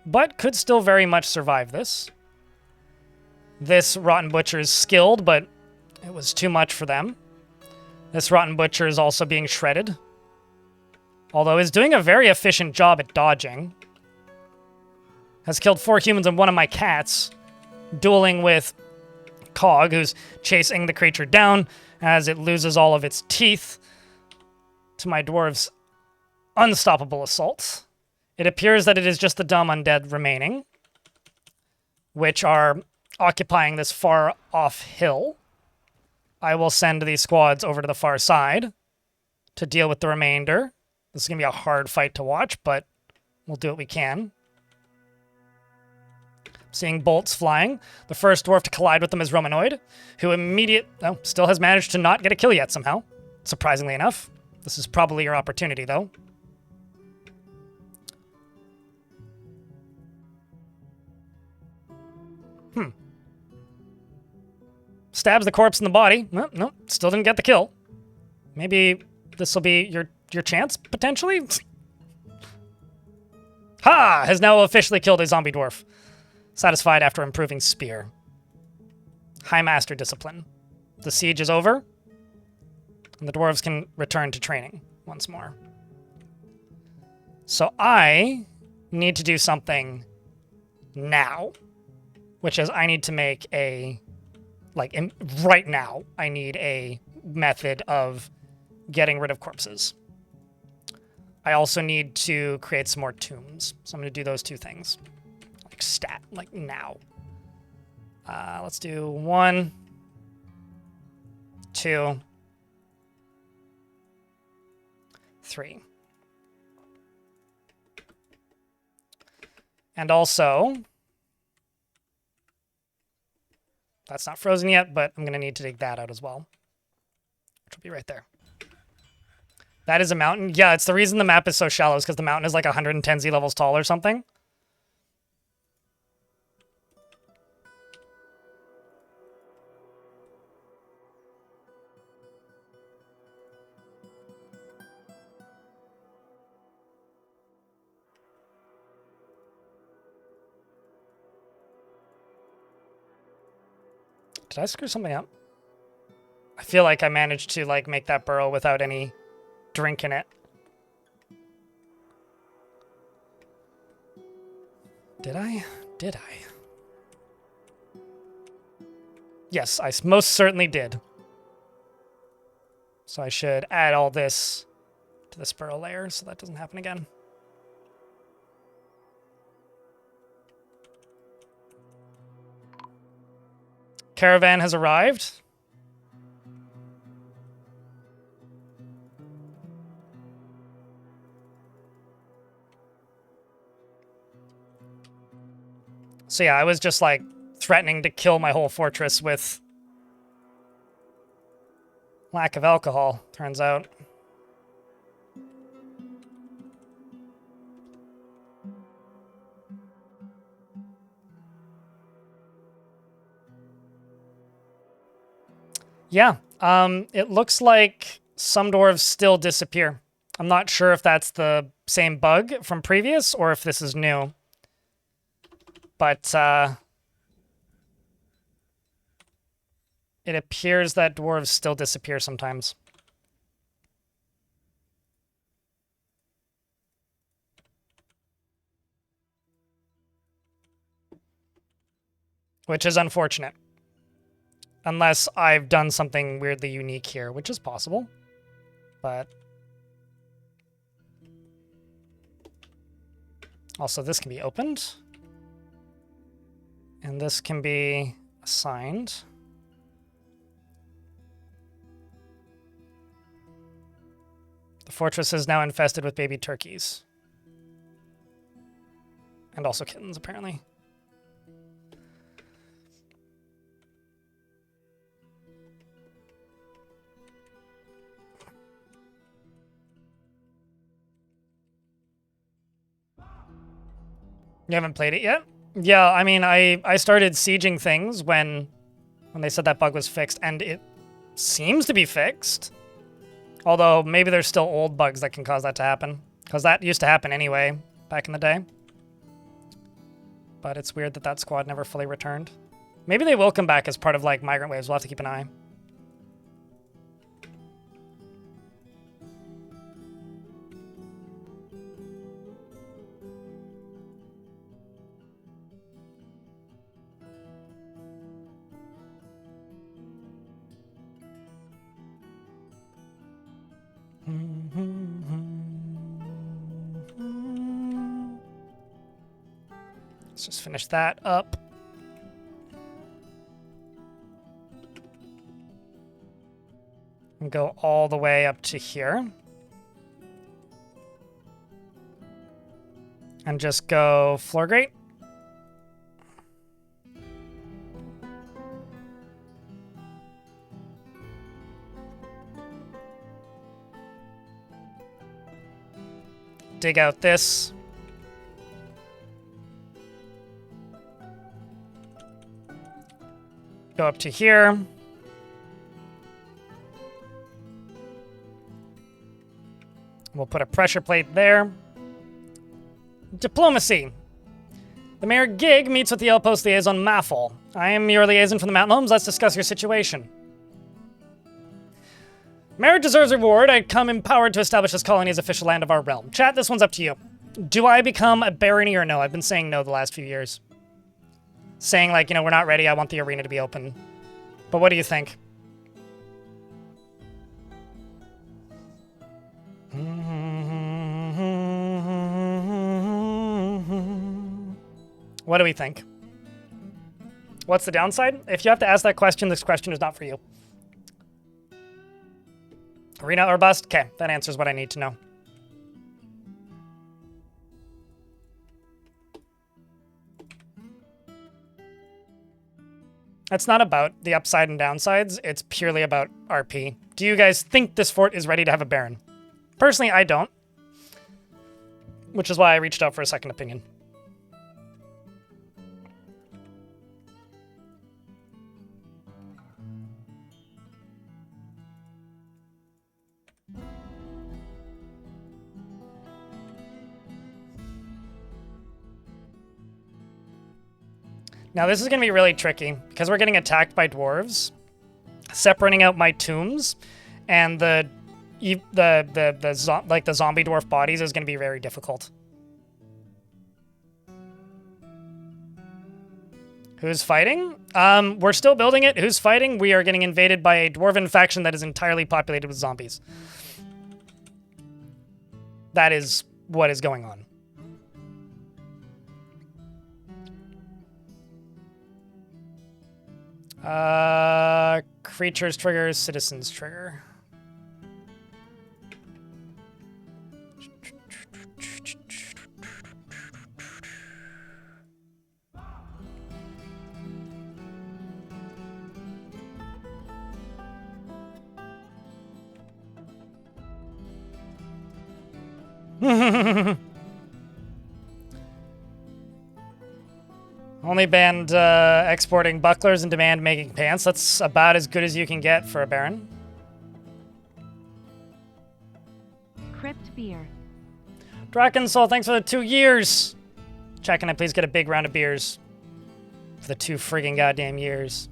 but could still very much survive this. This Rotten Butcher is skilled, but it was too much for them. This Rotten Butcher is also being shredded, although is doing a very efficient job at dodging. Has killed 4 humans and 1 of my cats, dueling with Cog, who's chasing the creature down as it loses all of its teeth to my dwarves' unstoppable assault. It appears that it is just the dumb undead remaining, which are occupying this far off hill. I will send these squads over to the far side to deal with the remainder. This is going to be a hard fight to watch, but we'll do what we can. Seeing bolts flying. The first dwarf to collide with them is Romanoid, who still has managed to not get a kill yet somehow, surprisingly enough. This is probably your opportunity, though. Stabs the corpse in the body. Well, no, still didn't get the kill. Maybe this will be your chance, potentially? Ha! Has now officially killed a zombie dwarf. Satisfied after improving spear. High Master Discipline. The siege is over, and the dwarves can return to training once more. So I need to do something now, which is I need to make a, right now, I need a method of getting rid of corpses. I also need to create some more tombs, so I'm going to do those 2 things. Now. Let's do 1, 2, 3. And also, that's not frozen yet, but I'm going to need to dig that out as well, which will be right there. That is a mountain. Yeah, it's the reason the map is so shallow is because the mountain is like 110 Z levels tall or something. Did I screw something up? I feel like I managed to make that burrow without any drink in it. Did I? Did I? Yes, I most certainly did. So I should add all this to this burrow layer so that doesn't happen again. Caravan has arrived. So yeah, I was just threatening to kill my whole fortress with lack of alcohol, turns out. Yeah, it looks like some dwarves still disappear. I'm not sure if that's the same bug from previous or if this is new. But it appears that dwarves still disappear sometimes. Which is unfortunate. Unless I've done something weirdly unique here, which is possible. But also this can be opened. And this can be assigned. The fortress is now infested with baby turkeys. And also kittens, apparently. You haven't played it yet? Yeah, I mean, I started sieging things when they said that bug was fixed, and it seems to be fixed. Although, maybe there's still old bugs that can cause that to happen. Because that used to happen anyway, back in the day. But it's weird that that squad never fully returned. Maybe they will come back as part of, like, migrant waves. We'll have to keep an eye. Let's just finish that up. And go all the way up to here. And just go floor grate. Dig out this. Go up to here. We'll put a pressure plate there. Diplomacy. The Mayor Gig meets with the Outpost Liaison Maffel. I am your liaison from the Mountain Homes. Let's discuss your situation. Mayor deserves reward. I come empowered to establish this colony as official land of our realm. Chat, this one's up to you. Do I become a barony or no? I've been saying no the last few years. Saying, like, you know, we're not ready. I want the arena to be open. But what do you think? What do we think? What's the downside? If you have to ask that question, this question is not for you. Arena or bust? Okay, that answers what I need to know. It's not about the upside and downsides. It's purely about RP. Do you guys think this fort is ready to have a Baron? Personally, I don't. Which is why I reached out for a second opinion. Now this is going to be really tricky because we're getting attacked by dwarves. Separating out my tombs and the zombie dwarf bodies is going to be very difficult. Who's fighting? We're still building it. Who's fighting? We are getting invaded by a dwarven faction that is entirely populated with zombies. That is what is going on. Creatures trigger, citizens trigger. Only banned exporting bucklers and demand making pants. That's about as good as you can get for a Baron. Drakensoul, thanks for the 2 years. Chat, can I please get a big round of beers for the 2 friggin' goddamn years?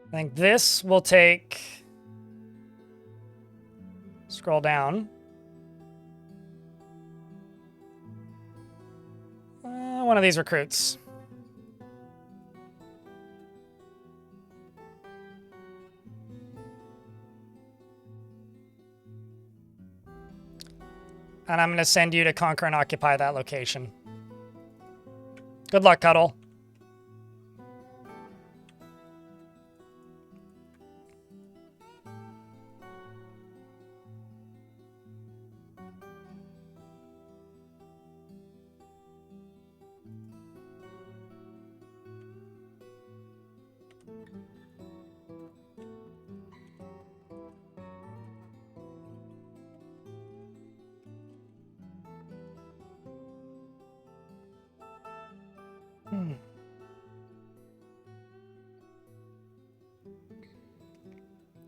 I think this will take... Scroll down. One of these recruits. And I'm going to send you to conquer and occupy that location. Good luck, Cuddle.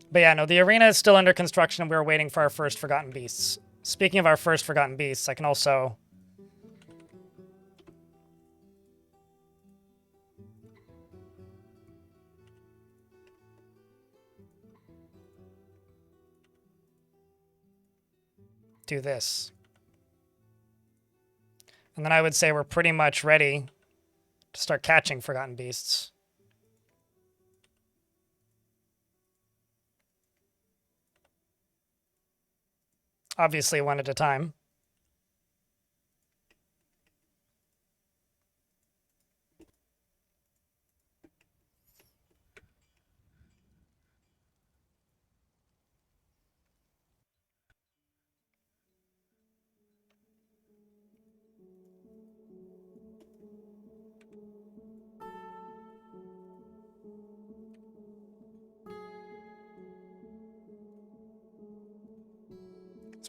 But yeah, no, the arena is still under construction and we're waiting for our first Forgotten Beasts. Speaking of our first Forgotten Beasts, I can also... do this. And then I would say we're pretty much ready to start catching Forgotten Beasts. Obviously, one at a time.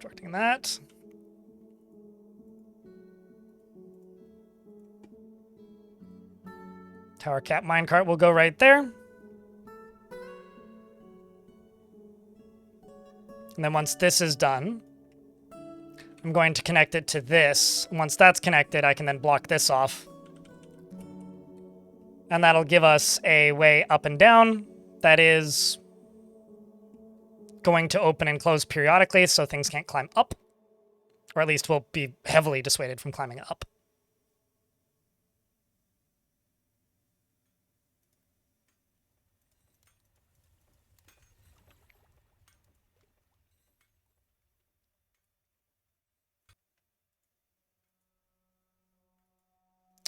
Constructing that. Tower cap minecart will go right there. And then once this is done, I'm going to connect it to this. Once that's connected, I can then block this off. And that'll give us a way up and down that is going to open and close periodically so things can't climb up. Or at least will be heavily dissuaded from climbing up.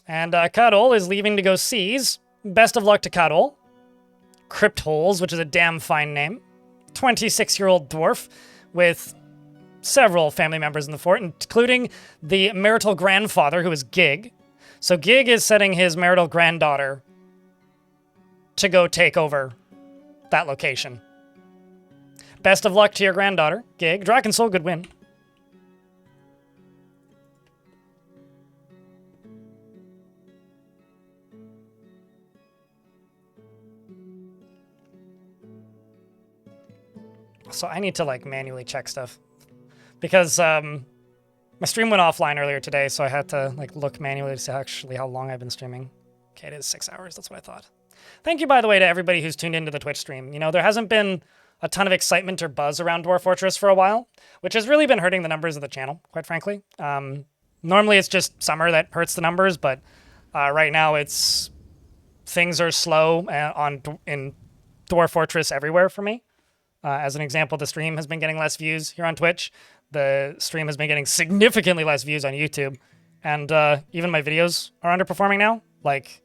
And Cuddle is leaving to go seize. Best of luck to Cuddle. Crypt Holes, which is a damn fine name. 26-year-old dwarf with several family members in the fort, including the marital grandfather, who is Gig. So Gig is setting his marital granddaughter to go take over that location. Best of luck to your granddaughter, Gig. Drakensoul, good win. So I need to, like, manually check stuff. Because, my stream went offline earlier today, so I had to, like, look manually to see actually how long I've been streaming. Okay, it is 6 hours. That's what I thought. Thank you, by the way, to everybody who's tuned into the Twitch stream. You know, there hasn't been a ton of excitement or buzz around Dwarf Fortress for a while, which has really been hurting the numbers of the channel, quite frankly. Normally it's just summer that hurts the numbers, but right now it's... things are slow in Dwarf Fortress everywhere for me. As an example, the stream has been getting less views here on Twitch. The stream has been getting significantly less views on YouTube. And even my videos are underperforming now. Like,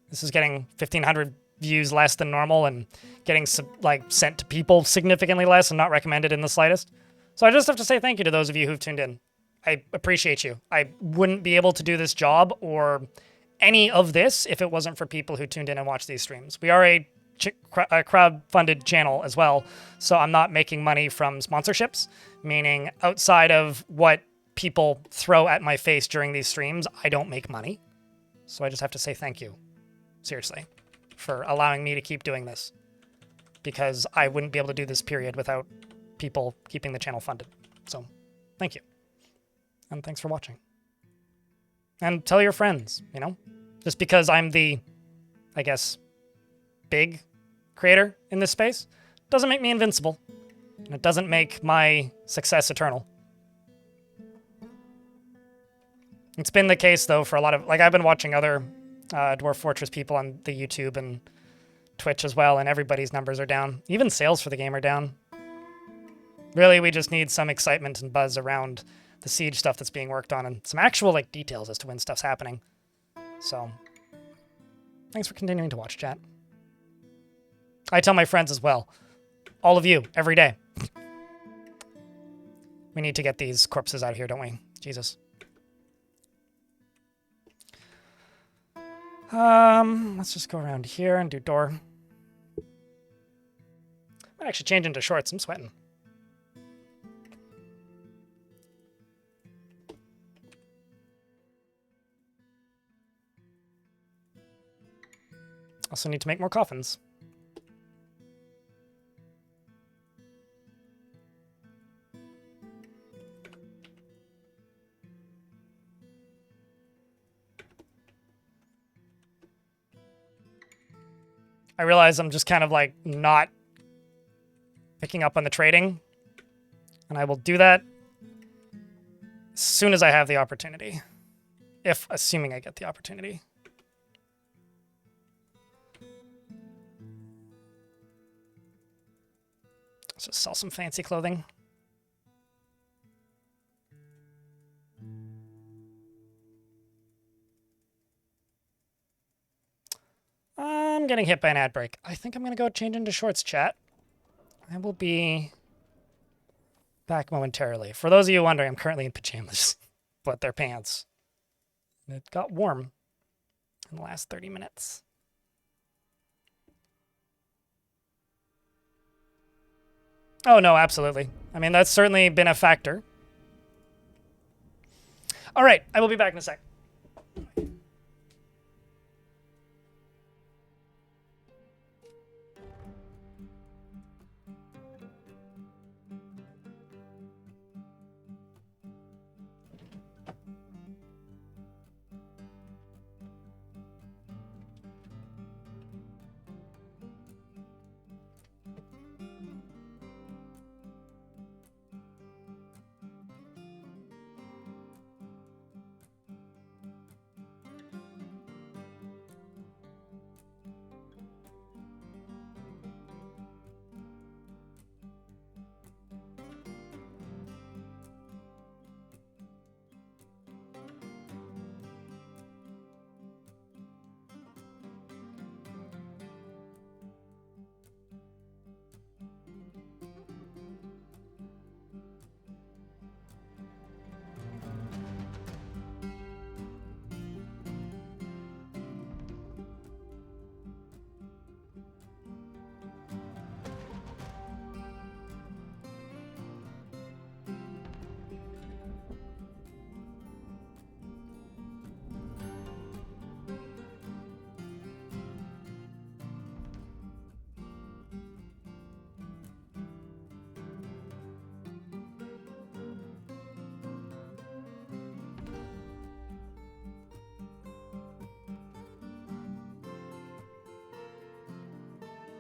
this is getting 1,500 views less than normal and getting, like, sent to people significantly less and not recommended in the slightest. So I just have to say thank you to those of you who've tuned in. I appreciate you. I wouldn't be able to do this job or any of this if it wasn't for people who tuned in and watched these streams. We are a crowd-funded channel as well, so I'm not making money from sponsorships, meaning outside of what people throw at my face during these streams, I don't make money. So I just have to say thank you, seriously, for allowing me to keep doing this, because I wouldn't be able to do this period without people keeping the channel funded. So thank you, and thanks for watching. And tell your friends, you know, just because I'm the, I guess, big creator in this space doesn't make me invincible, and it doesn't make my success eternal. It's been the case, though, for a lot of, like, I've been watching other Dwarf Fortress people on the YouTube and Twitch as well, and everybody's numbers are down. Even sales for the game are down. Really, we just need some excitement and buzz around the Siege stuff that's being worked on, and some actual, like, details as to when stuff's happening. So, thanks for continuing to watch, chat. I tell my friends as well. All of you, every day. We need to get these corpses out of here, don't we? Jesus. Let's just go around here and do door. Might actually change into shorts. I'm sweating. Also need to make more coffins. I realize I'm just kind of like not picking up on the trading, and I will do that as soon as I have the opportunity, assuming I get the opportunity. Let's just sell some fancy clothing. I'm getting hit by an ad break. I think I'm going to go change into shorts, chat. I will be back momentarily. For those of you wondering, I'm currently in pajamas, but they're pants. It got warm in the last 30 minutes. Oh, no, absolutely. I mean, that's certainly been a factor. All right, I will be back in a sec.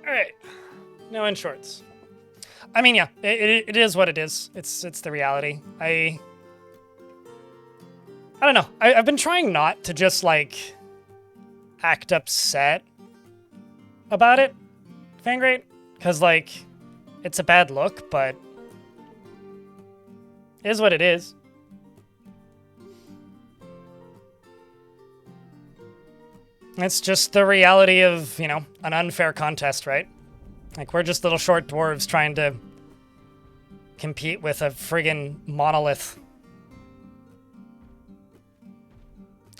All right, now in shorts. I mean, yeah, it is what it is. It's the reality. I don't know. I've been trying not to just like act upset about it, Fangrate, because like it's a bad look, but it is what it is. It's just the reality of, you know, an unfair contest, right? Like, we're just little short dwarves trying to compete with a friggin' monolith.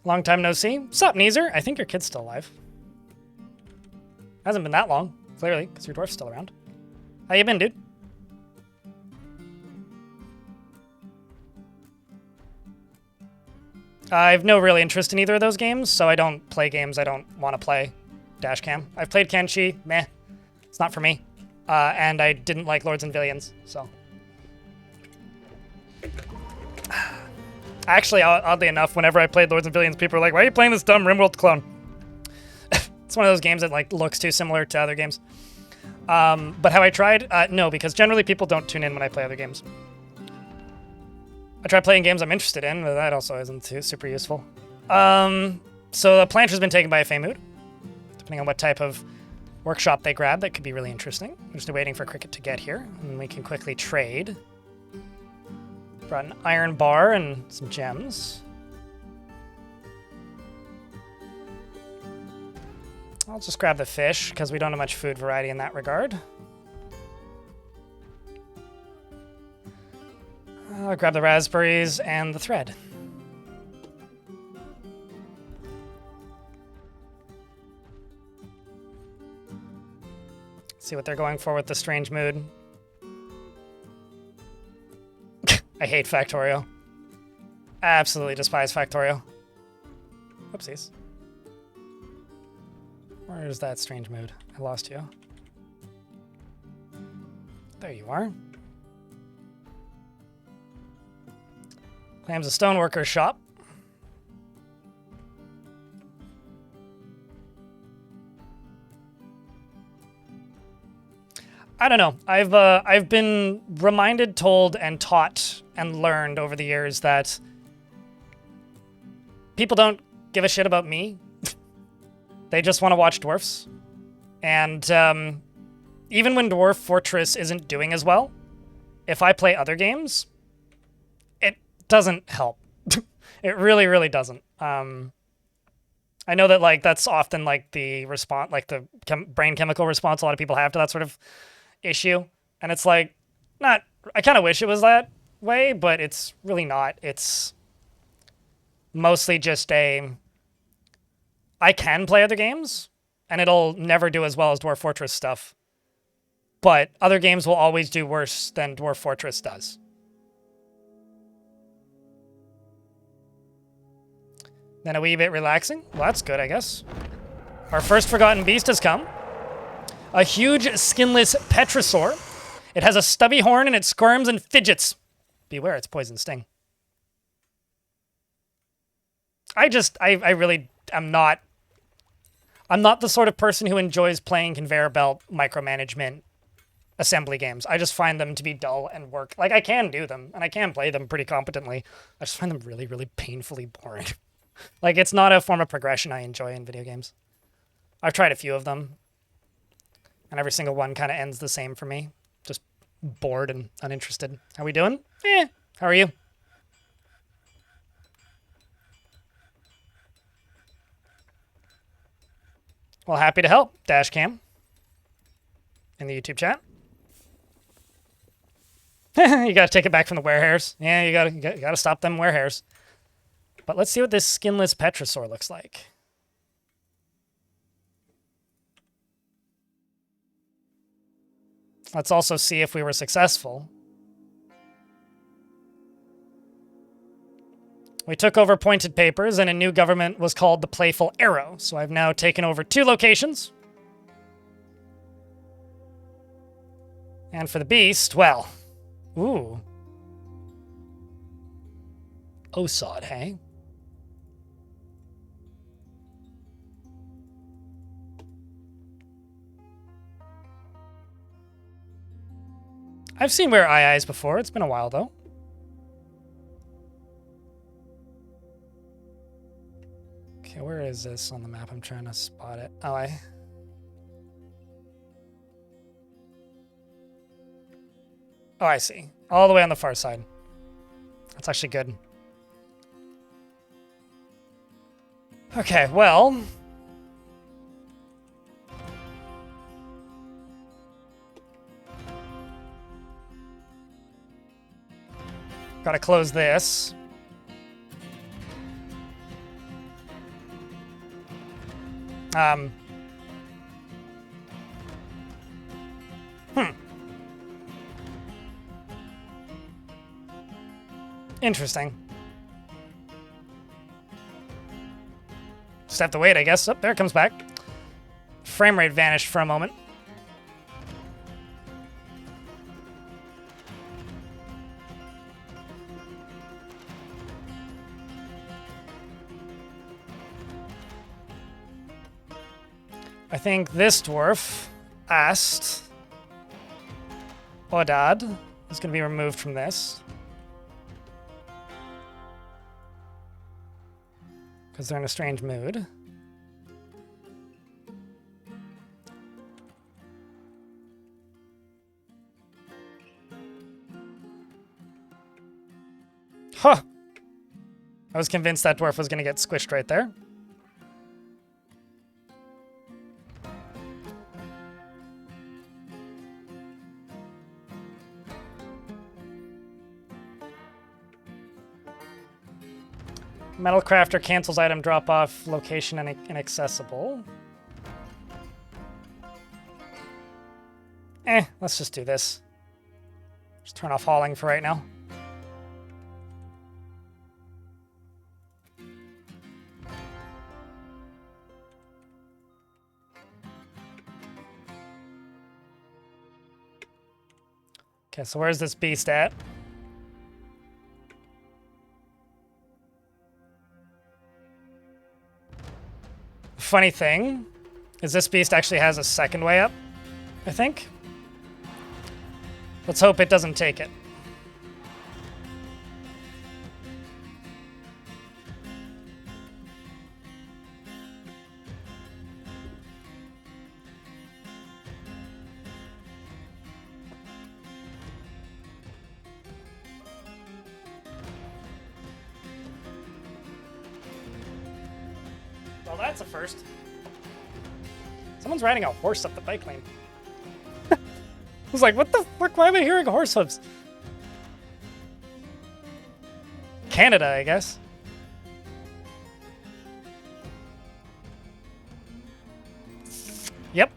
Long time no see. Sup, Neezer? I think your kid's still alive. Hasn't been that long. Clearly, because your dwarf's still around. How you been, dude? I have no real interest in either of those games, so I don't play games I don't want to play. Dashcam. I've played Kenshi. Meh. It's not for me. And I didn't like Lords and Villains, so. Actually, oddly enough, whenever I played Lords and Villains, people were like, why are you playing this dumb RimWorld clone? It's one of those games that like looks too similar to other games. But have I tried? No, because generally people don't tune in when I play other games. I try playing games I'm interested in, but that also isn't too super useful. So the Planter's been taken by a Feymood. Depending on what type of workshop they grab, that could be really interesting. I'm just waiting for Cricket to get here, and we can quickly trade. Brought an iron bar and some gems. I'll just grab the fish, because we don't have much food variety in that regard. I'll grab the raspberries and the thread. See what they're going for with the strange mood. I hate Factorio. Absolutely despise Factorio. Whoopsies. Where is that strange mood? I lost you. There you are. Claims a stoneworker's shop. I don't know. I've been reminded, told, and taught and learned over the years that people don't give a shit about me. They just want to watch dwarfs. And even when Dwarf Fortress isn't doing as well, if I play other games, it doesn't help. It really, really doesn't. I know that like that's often like the response, like the brain chemical response a lot of people have to that sort of issue, and it's like not. I kind of wish it was that way, but it's really not. It's mostly just a. I can play other games, and it'll never do as well as Dwarf Fortress stuff. But other games will always do worse than Dwarf Fortress does. Then a wee bit relaxing. Well, that's good, I guess. Our first Forgotten Beast has come. A huge skinless petrosaur. It has a stubby horn and it squirms and fidgets. Beware, it's poison sting. I really am not... I'm not the sort of person who enjoys playing conveyor belt micromanagement assembly games. I just find them to be dull and work. Like, I can do them, and I can play them pretty competently. I just find them really, really painfully boring. Like, it's not a form of progression I enjoy in video games. I've tried a few of them, and every single one kind of ends the same for me. Just bored and uninterested. How we doing? How are you? Well, happy to help, Dashcam. In the YouTube chat. You gotta take it back from the werehairs. Yeah, you gotta stop them werehairs. But let's see what this skinless petrosaur looks like. Let's also see if we were successful. We took over Pointed Papers, and a new government was called the Playful Arrow. So I've now taken over 2 locations. And for the beast, well, ooh. Osod, hey? I've seen Where Eye Eyes before. It's been a while, though. Okay, where is this on the map? I'm trying to spot it. Oh, I see. All the way on the far side. That's actually good. Okay, well... Gotta close this. Interesting. Just have to wait, I guess. Oh, there it comes back. Frame rate vanished for a moment. I think this dwarf asked Odad is going to be removed from this. Because they're in a strange mood. Huh! I was convinced that dwarf was going to get squished right there. Metal crafter cancels item drop off, location inaccessible. Let's just do this. Just turn off hauling for right now. Okay, so where's this beast at? Funny thing is this beast actually has a second way up, I think. Let's hope it doesn't take it. Well, that's a first. Someone's riding a horse up the bike lane. I was like, what the fuck? Why am I hearing horse hooves? Canada, I guess. Yep.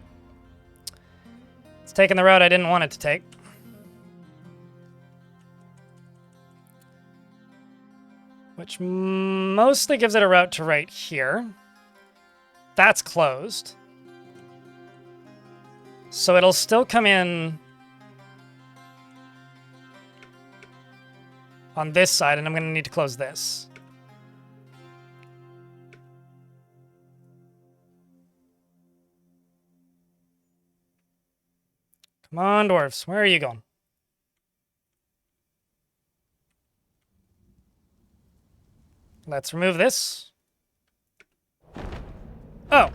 It's taking the route I didn't want it to take. Which mostly gives it a route to right here. That's closed. So it'll still come in on this side, and I'm going to need to close this. Come on, dwarves. Where are you going? Let's remove this. Oh.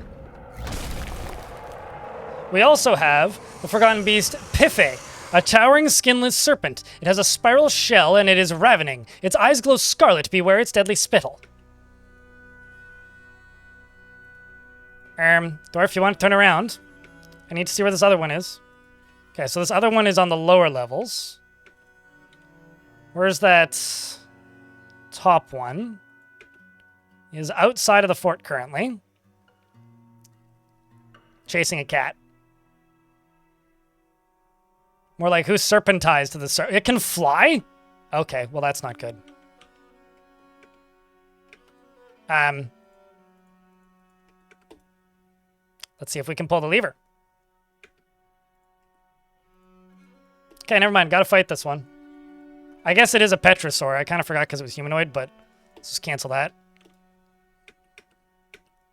We also have the Forgotten Beast Piffé, a towering skinless serpent. It has a spiral shell and it is ravening. Its eyes glow scarlet. Beware its deadly spittle. Dwarf, you want to turn around? I need to see where this other one is. Okay, so this other one is on the lower levels. Where's that top one? He is outside of the fort currently. Chasing a cat. More like who's serpentized to the it can fly? Okay, well that's not good. Let's see if we can pull the lever. Okay, never mind. Gotta fight this one. I guess it is a Petrosaur. I kind of forgot because it was humanoid, but let's just cancel that.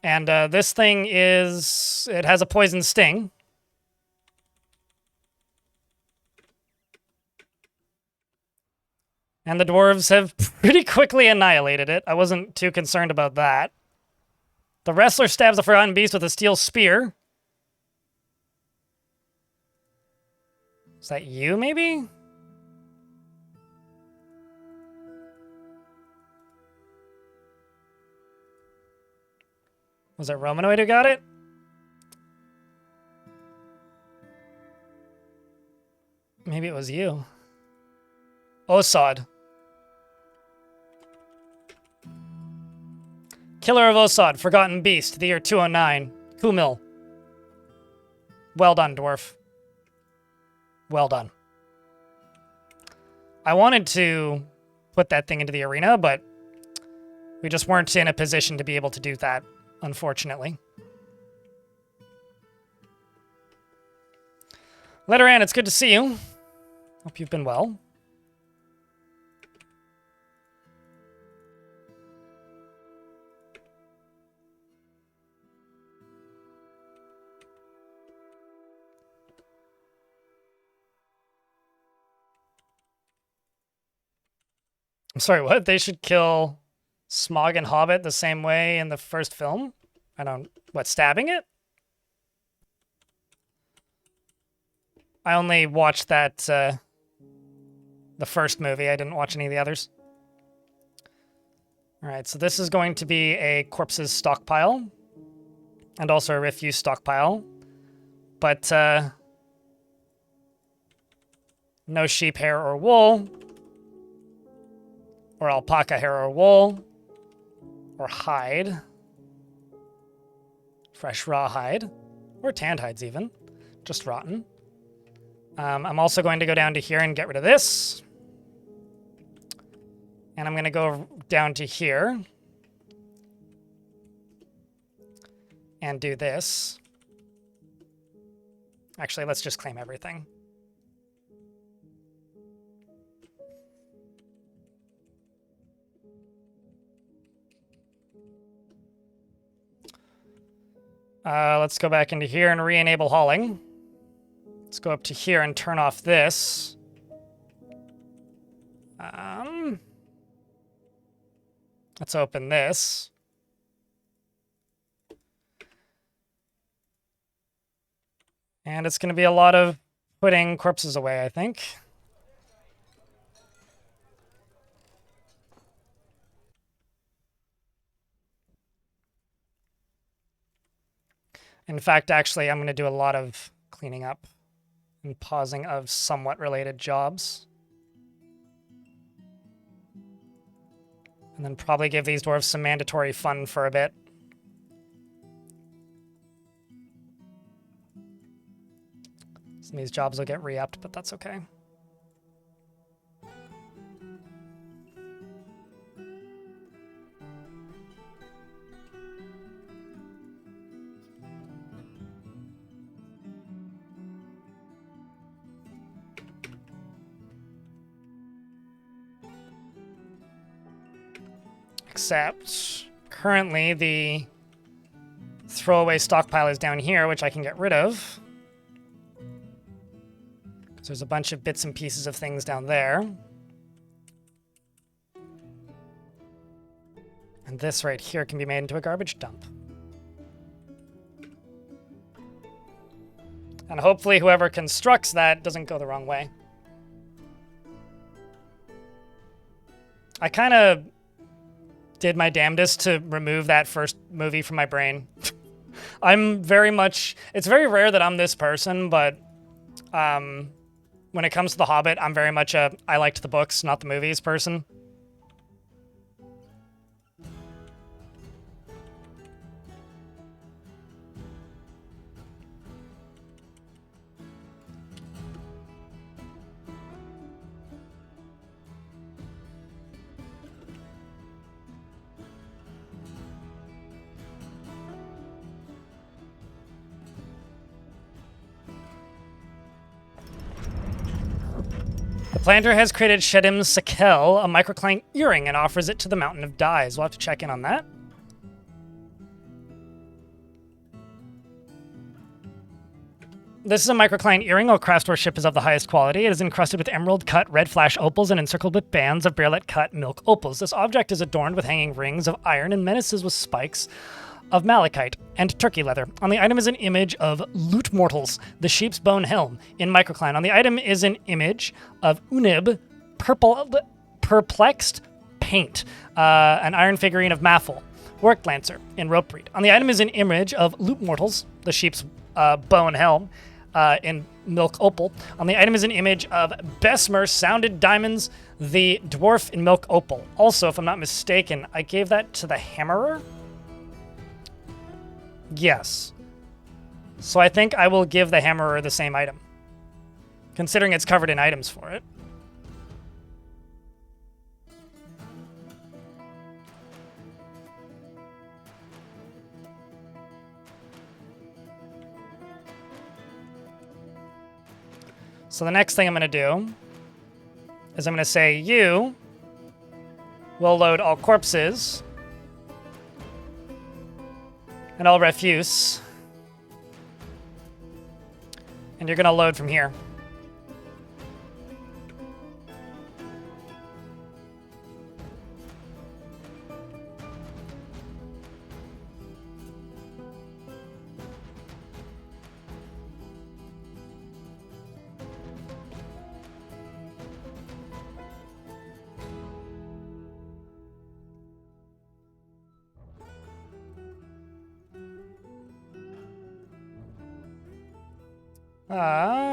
And this thing is... It has a poison sting. And the dwarves have pretty quickly annihilated it. I wasn't too concerned about that. The wrestler stabs the Forgotten Beast with a steel spear. Is that you, maybe? Was it Romanoid who got it? Maybe it was you. Osod. Killer of Osod, Forgotten Beast, the year 209. Kumil. Well done, dwarf. Well done. I wanted to put that thing into the arena, but we just weren't in a position to be able to do that, unfortunately. Letteran, it's good to see you. Hope you've been well. I'm sorry, what? They should kill Smaug and Hobbit the same way in the first film? What, stabbing it? I only watched that, the first movie. I didn't watch any of the others. Alright, so this is going to be a corpses stockpile. And also a refuse stockpile. But, no sheep hair or wool. Or alpaca hair or wool. Or hide. Fresh raw hide. Or tanned hides even. Just rotten. I'm also going to go down to here and get rid of this. And I'm going to go down to here. And do this. Actually, let's just claim everything. Let's go back into here and re-enable hauling. Let's go up to here and turn off this. Let's open this. And it's going to be a lot of putting corpses away, I think. In fact, actually, I'm going to do a lot of cleaning up and pausing of somewhat related jobs. And then probably give these dwarves some mandatory fun for a bit. Some of these jobs will get re-upped, but that's okay. Except, currently the throwaway stockpile is down here, which I can get rid of. Because there's a bunch of bits and pieces of things down there. And this right here can be made into a garbage dump. And hopefully whoever constructs that doesn't go the wrong way. I kind of did my damnedest to remove that first movie from my brain. I'm very much... It's very rare that I'm this person, but when it comes to The Hobbit, I'm very much a I liked the books, not the movies person. The planter has created Shedim Sakel, a microcline earring, and offers it to the Mountain of Dyes. We'll have to check in on that. This is a microcline earring. All craft worship is of the highest quality. It is encrusted with emerald cut red flash opals and encircled with bands of bearlet cut milk opals. This object is adorned with hanging rings of iron and menaces with spikes of malachite and turkey leather. On the item is an image of Loot Mortals, the sheep's bone helm, in microcline. On the item is an image of Unib, perplexed paint, an iron figurine of Maffel, Work Lancer, in rope reed. On the item is an image of Loot Mortals, the sheep's bone helm, in milk opal. On the item is an image of Besmer, sounded diamonds, the dwarf in milk opal. Also, if I'm not mistaken, I gave that to the hammerer. Yes. So I think I will give the hammerer the same item, considering it's covered in items for it. So the next thing I'm going to do is I'm going to say you will load all corpses and all refuse. And you're going to load from here.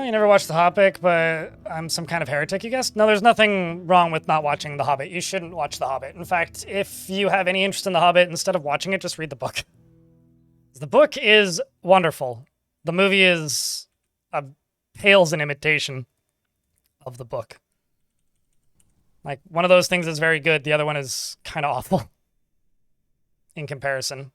You never watched The Hobbit, but I'm some kind of heretic, you guess? No, there's nothing wrong with not watching The Hobbit. You shouldn't watch The Hobbit. In fact, if you have any interest in The Hobbit, instead of watching it, just read the book. The book is wonderful. The movie is pales in imitation of the book. Like, one of those things is very good, the other one is kind of awful in comparison.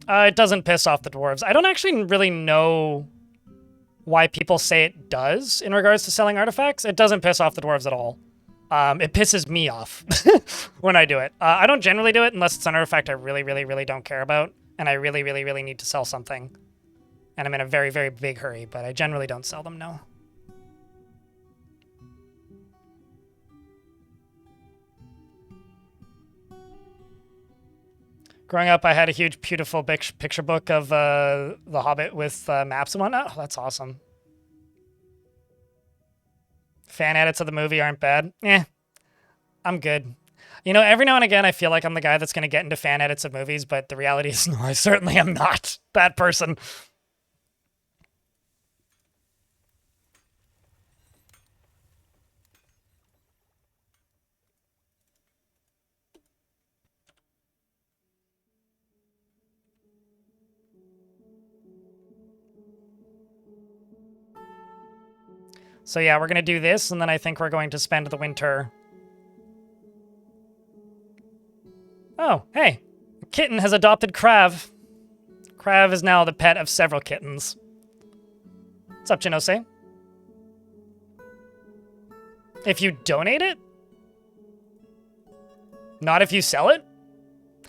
It doesn't piss off the dwarves. I don't actually really know why people say it does in regards to selling artifacts. It doesn't piss off the dwarves at all. It pisses me off when I do it. I don't generally do it unless it's an artifact I really, really, really don't care about, and I really, really, really need to sell something. And I'm in a very, very big hurry, but I generally don't sell them, no. Growing up, I had a huge, beautiful picture book of The Hobbit with maps and whatnot. Oh, that's awesome. Fan edits of the movie aren't bad. I'm good. You know, every now and again, I feel like I'm the guy that's going to get into fan edits of movies, but the reality is, no, I certainly am not that person. So yeah, we're going to do this, and then I think we're going to spend the winter... Oh, hey. A kitten has adopted Krav. Krav is now the pet of several kittens. What's up, Chinose? If you donate it? Not if you sell it?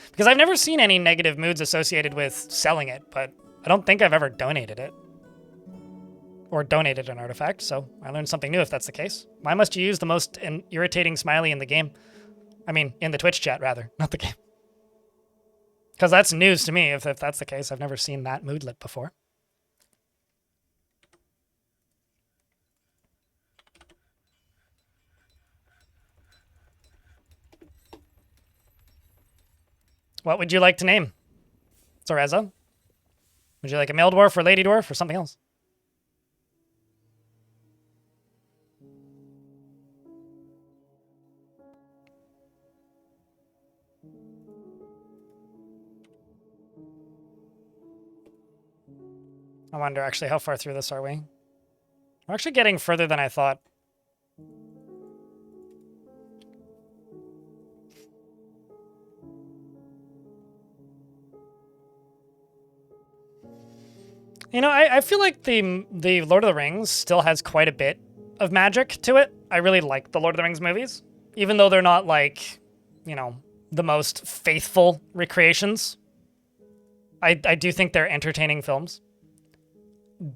Because I've never seen any negative moods associated with selling it, but I don't think I've ever donated it. Or donated an artifact, so I learned something new if that's the case. Why must you use the most irritating smiley in the game? I mean, in the Twitch chat, rather, not the game. Because that's news to me, if that's the case. I've never seen that moodlet before. What would you like to name? Zoreza? Would you like a male dwarf or lady dwarf or something else? I wonder, actually, how far through this are we? We're actually getting further than I thought. You know, I feel like the Lord of the Rings still has quite a bit of magic to it. I really like the Lord of the Rings movies, even though they're not like, you know, the most faithful recreations. I do think they're entertaining films.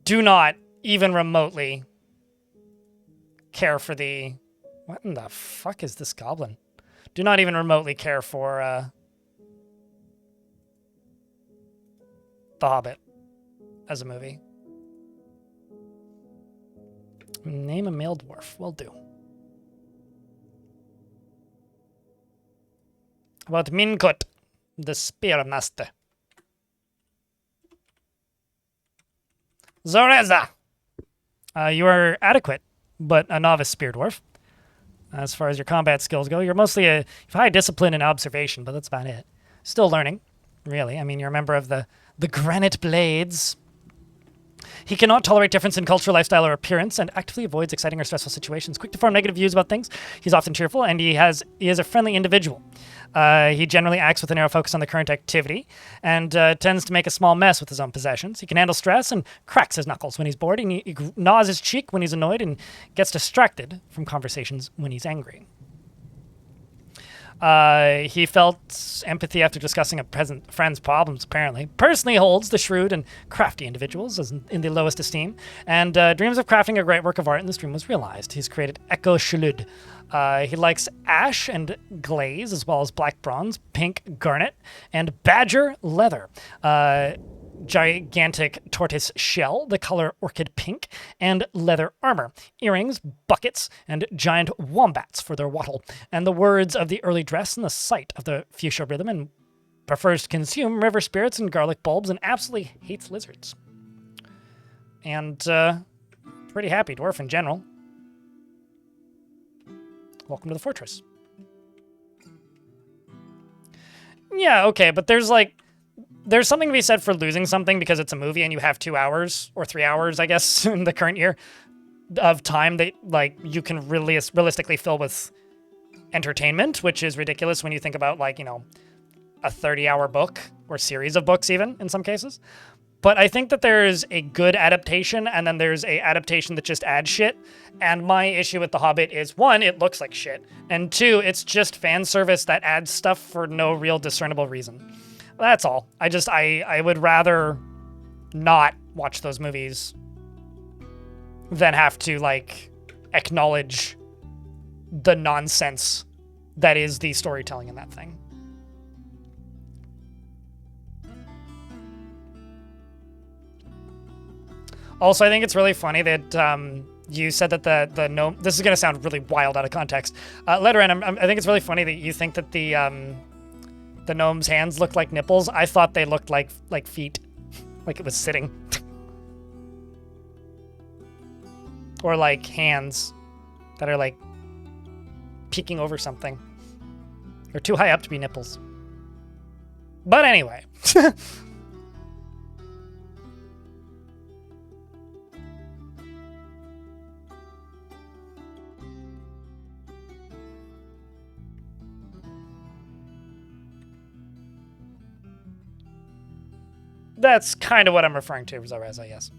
Do not even remotely care for the... What in the fuck is this goblin? Do not even remotely care for The Hobbit as a movie. Name a male dwarf. Will do. How about Minkut, the Spearmaster? Zoreza! You are adequate, but a novice spear dwarf. As far as your combat skills go, you're mostly you have high discipline and observation, but that's about it. Still learning, really. I mean, you're a member of the Granite Blades. He cannot tolerate difference in culture, lifestyle, or appearance, and actively avoids exciting or stressful situations. Quick to form negative views about things. He's often cheerful, and he is a friendly individual. He generally acts with a narrow focus on the current activity, and tends to make a small mess with his own possessions. He can handle stress and cracks his knuckles when he's bored, and he gnaws his cheek when he's annoyed, and gets distracted from conversations when he's angry. He felt empathy after discussing a friend's problems, apparently. Personally holds the shrewd and crafty individuals as in the lowest esteem, and dreams of crafting a great work of art in this dream was realized. He's created Echo Shalud. He likes ash and glaze, as well as black bronze, pink garnet, and badger leather. Gigantic tortoise shell, the color orchid pink, and leather armor, earrings, buckets, and giant wombats for their wattle, and the words of the early dress and the sight of the fuchsia rhythm, and prefers to consume river spirits and garlic bulbs, and absolutely hates lizards. And pretty happy dwarf in general. Welcome to the fortress. Yeah, okay, but there's something to be said for losing something because it's a movie and you have 2 hours or 3 hours, I guess, in the current year of time that you can really realistically fill with entertainment, which is ridiculous when you think about a 30-hour book or series of books even in some cases. But I think that there's a good adaptation and then there's a adaptation that just adds shit. And my issue with The Hobbit is 1, it looks like shit, and 2, it's just fan service that adds stuff for no real discernible reason. That's all. I would rather not watch those movies than have to, acknowledge the nonsense that is the storytelling in that thing. Also, I think it's really funny that you said that the gnome... This is going to sound really wild out of context. Letteran, I think it's really funny that you think that the gnome's hands looked like nipples. I thought they looked like feet. Like it was sitting. Or like hands that are peeking over something. They're too high up to be nipples. But anyway. That's kind of what I'm referring to, Zareza, yes.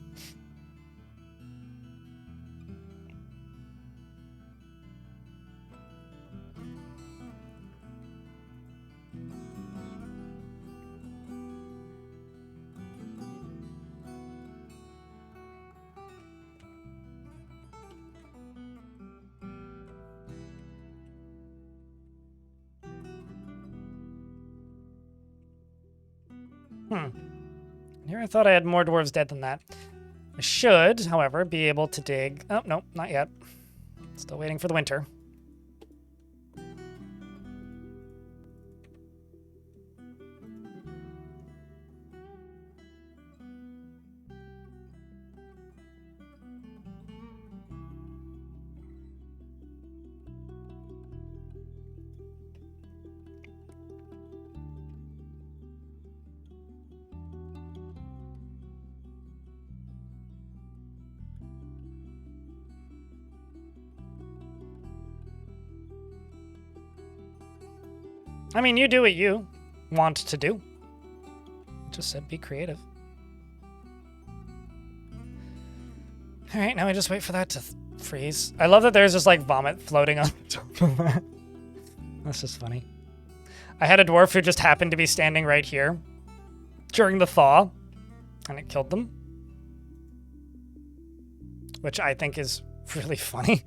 Here I thought I had more dwarves dead than that. I should, however, be able to dig... Oh, no, not yet. Still waiting for the winter. I mean, you do what you want to do. Just said be creative. Alright, now I just wait for that to freeze. I love that there's just vomit floating on top of that. That's just funny. I had a dwarf who just happened to be standing right here during the thaw, and it killed them. Which I think is really funny.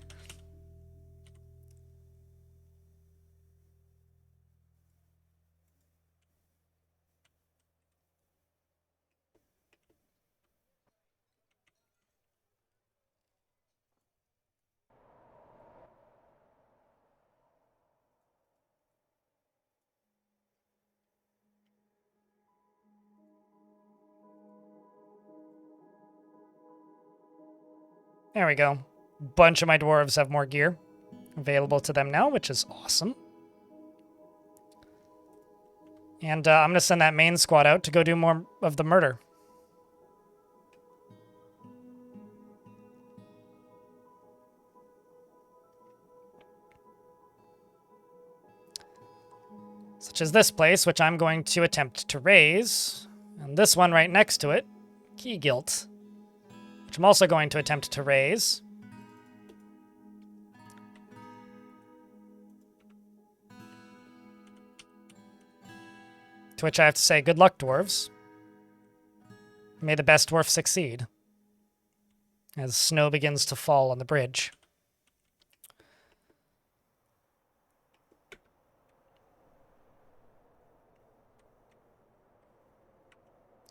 There we go. Bunch of my dwarves have more gear available to them now, which is awesome. And I'm going to send that main squad out to go do more of the murder. which is this place, which I'm going to attempt to raise. And this one right next to it, key gilt, which I'm also going to attempt to raise. To which I have to say, good luck, dwarves. May the best dwarf succeed. As snow begins to fall on the bridge.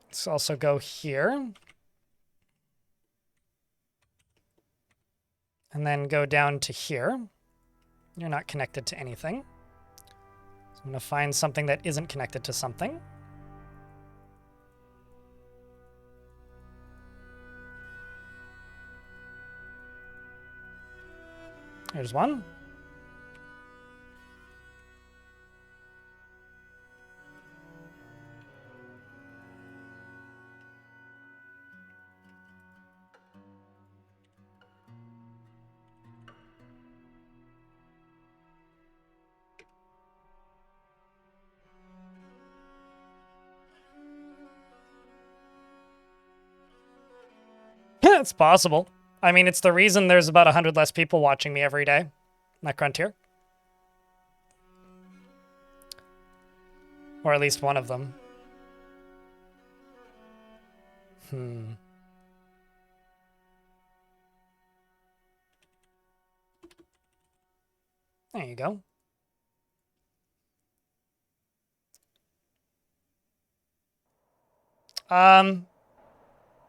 Let's also go here. And then go down to here. You're not connected to anything. So I'm going to find something that isn't connected to something. There's one. It's possible. I mean, it's the reason there's about 100 less people watching me every day. Not Gruntier. Or at least one of them. There you go.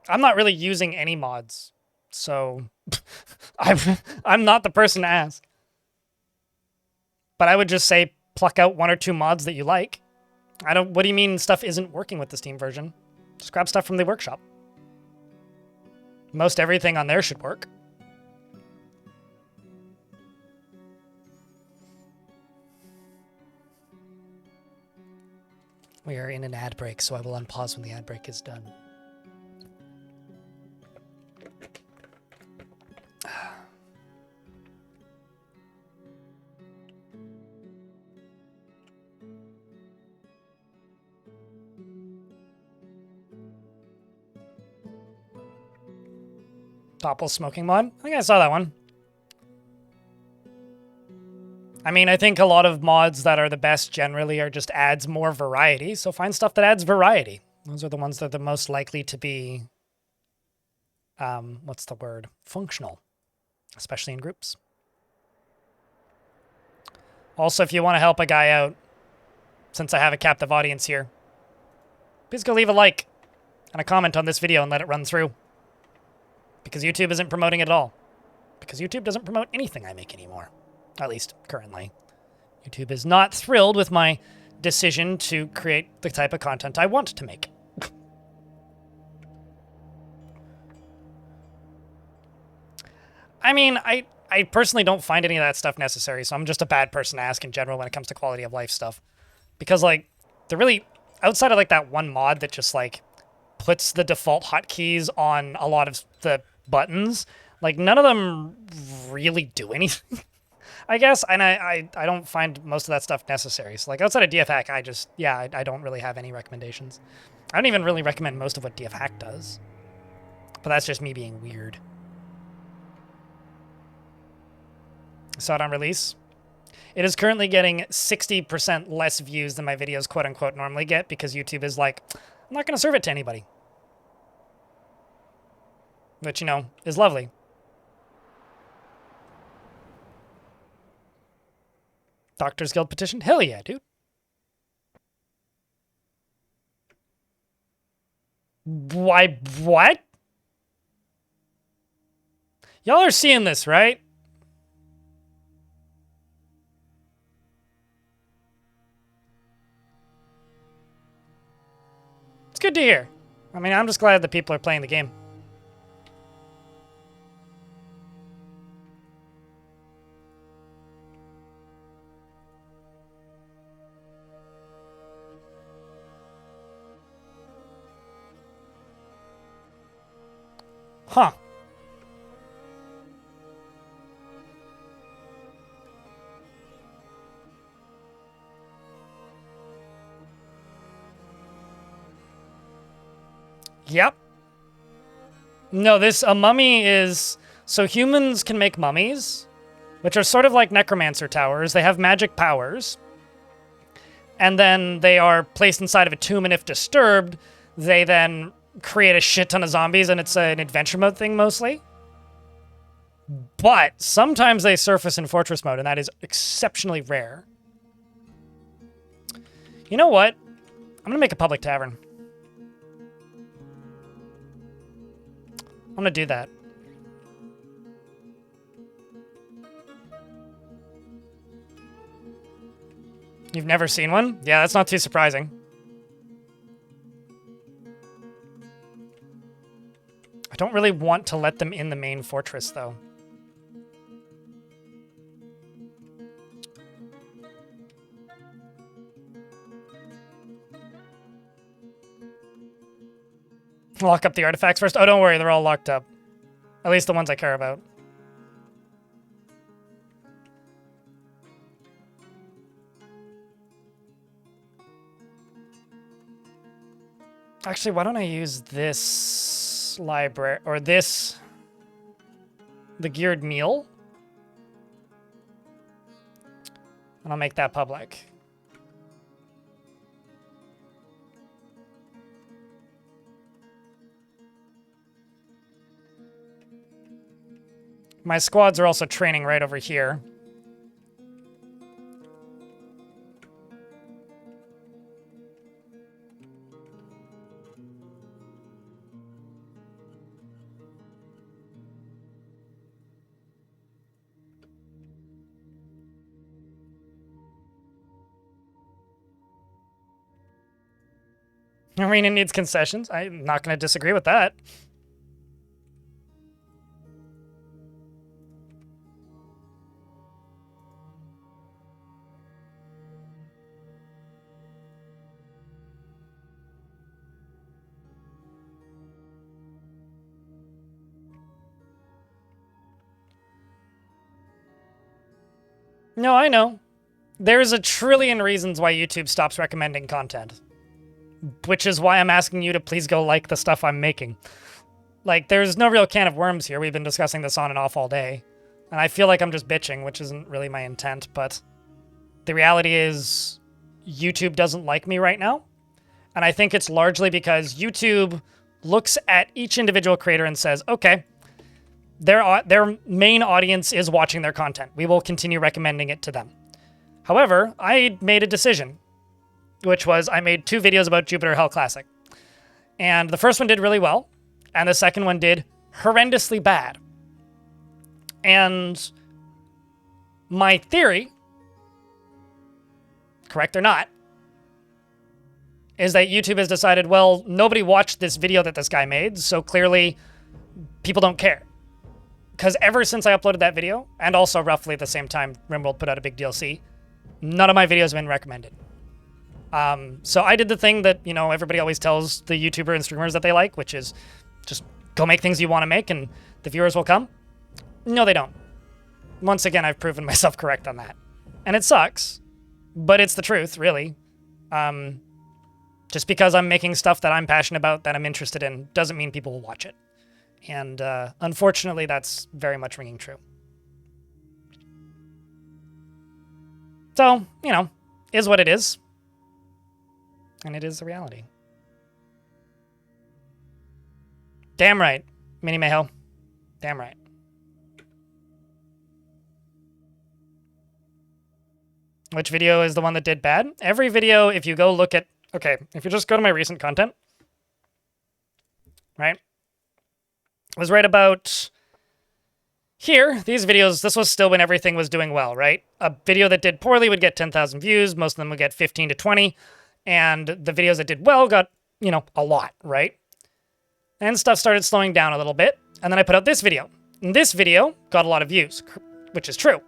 I'm not really using any mods, so I'm not the person to ask. But I would just say pluck out 1 or 2 mods that you like. What do you mean stuff isn't working with the Steam version? Just grab stuff from the workshop. Most everything on there should work. We are in an ad break, so I will unpause when the ad break is done. Topple smoking mod? I think I saw that one. I mean, I think a lot of mods that are the best generally are just adds more variety, so find stuff that adds variety. Those are the ones that are the most likely to be, what's the word? Functional, especially in groups. Also, if you want to help a guy out, since I have a captive audience here, please go leave a like and a comment on this video and let it run through. Because YouTube isn't promoting it at all. Because YouTube doesn't promote anything I make anymore. At least, currently. YouTube is not thrilled with my decision to create the type of content I want to make. I mean, I personally don't find any of that stuff necessary, so I'm just a bad person to ask in general when it comes to quality of life stuff. Because, like, they're really... Outside of, like, that one mod that just, like, puts the default hotkeys on a lot of the buttons, like, none of them really do anything, I guess, and I don't find most of that stuff necessary. So, like, outside of DFHack, I don't really have any recommendations. I don't even really recommend most of what DFHack does. But that's just me being weird. Saw it on release. It is currently getting 60% less views than my videos quote-unquote normally get because YouTube is like, I'm not going to serve it to anybody. Which, you know, is lovely. Doctors Guild petition? Hell yeah, dude. Why, what? Y'all are seeing this, right? It's good to hear. I mean, I'm just glad that people are playing the game. Huh. Yep. No, a mummy is... So humans can make mummies, which are sort of like necromancer towers. They have magic powers. And then they are placed inside of a tomb, and if disturbed, they then create a shit ton of zombies, and it's an adventure mode thing mostly. But sometimes they surface in fortress mode, and that is exceptionally rare. You know what? I'm going to make a public tavern. I'm going to do that. You've never seen one? Yeah, that's not too surprising. I don't really want to let them in the main fortress, though. Lock up the artifacts first? Oh, don't worry, they're all locked up. At least the ones I care about. Actually, why don't I use this library, or this, the geared meal? And I'll make that public. My squads are also training right over here. Arena needs concessions. I'm not going to disagree with that. No, I know. There's a trillion reasons why YouTube stops recommending content. Which is why I'm asking you to please go like the stuff I'm making. Like, there's no real can of worms here. We've been discussing this on and off all day. And I feel like I'm just bitching, which isn't really my intent, but the reality is YouTube doesn't like me right now. And I think it's largely because YouTube looks at each individual creator and says, okay, their main audience is watching their content. We will continue recommending it to them. However, I made a decision, which was I made 2 videos about Jupiter Hell Classic. And the first one did really well, and the second one did horrendously bad. And my theory, correct or not, is that YouTube has decided, well, nobody watched this video that this guy made, so clearly people don't care. Because ever since I uploaded that video, and also roughly at the same time RimWorld put out a big DLC, none of my videos have been recommended. So I did the thing that, you know, everybody always tells the YouTuber and streamers that they like, which is just go make things you want to make and the viewers will come. No, they don't. Once again, I've proven myself correct on that. And it sucks, but it's the truth, really. Just because I'm making stuff that I'm passionate about, that I'm interested in, doesn't mean people will watch it. And unfortunately, that's very much ringing true. So, you know, is what it is. And it is the reality. Damn right, Mini Mayho. Damn right. Which video is the one that did bad? Every video, if you go look at... Okay, if you just go to my recent content, right? It was right about here. These videos, this was still when everything was doing well, right? A video that did poorly would get 10,000 views. Most of them would get 15 to 20. And the videos that did well got, you know, a lot, right? And stuff started slowing down a little bit. And then I put out this video. And this video got a lot of views, which is true.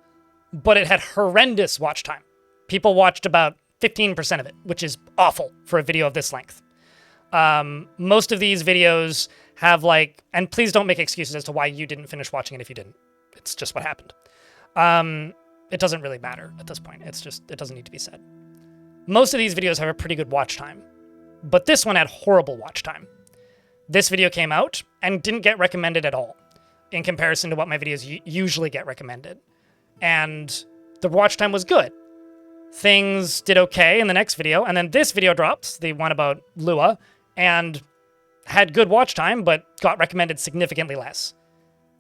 But it had horrendous watch time. People watched about 15% of it, which is awful for a video of this length. Most of these videos have like, and please don't make excuses as to why you didn't finish watching it if you didn't. It's just what happened. It doesn't really matter at this point. It's just, it doesn't need to be said. Most of these videos have a pretty good watch time, but this one had horrible watch time. this video came out and didn't get recommended at all in comparison to what my videos usually get recommended. And the watch time was good. Things did okay in the next video, and then this video dropped, the one about Lua, and had good watch time, but got recommended significantly less.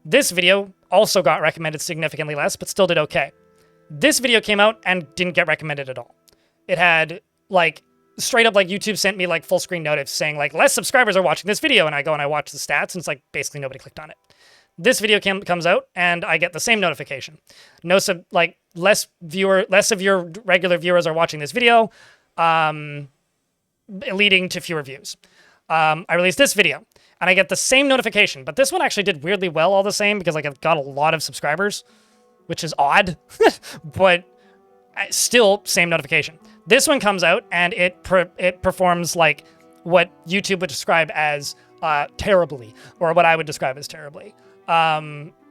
This video also got recommended significantly less, but still did okay. This video came out and didn't get recommended at all. It had, like, straight up, like, YouTube sent me, like, full screen notice saying, like, less subscribers are watching this video, and I go and I watch the stats, and it's like, basically nobody clicked on it. This video comes out, and I get the same notification. Less of your regular viewers are watching this video, leading to fewer views. I released this video, and I get the same notification, but this one actually did weirdly well all the same because, like, I've got a lot of subscribers, which is odd, but still same notification. This one comes out, and it performs like what YouTube would describe as terribly, or what I would describe as terribly.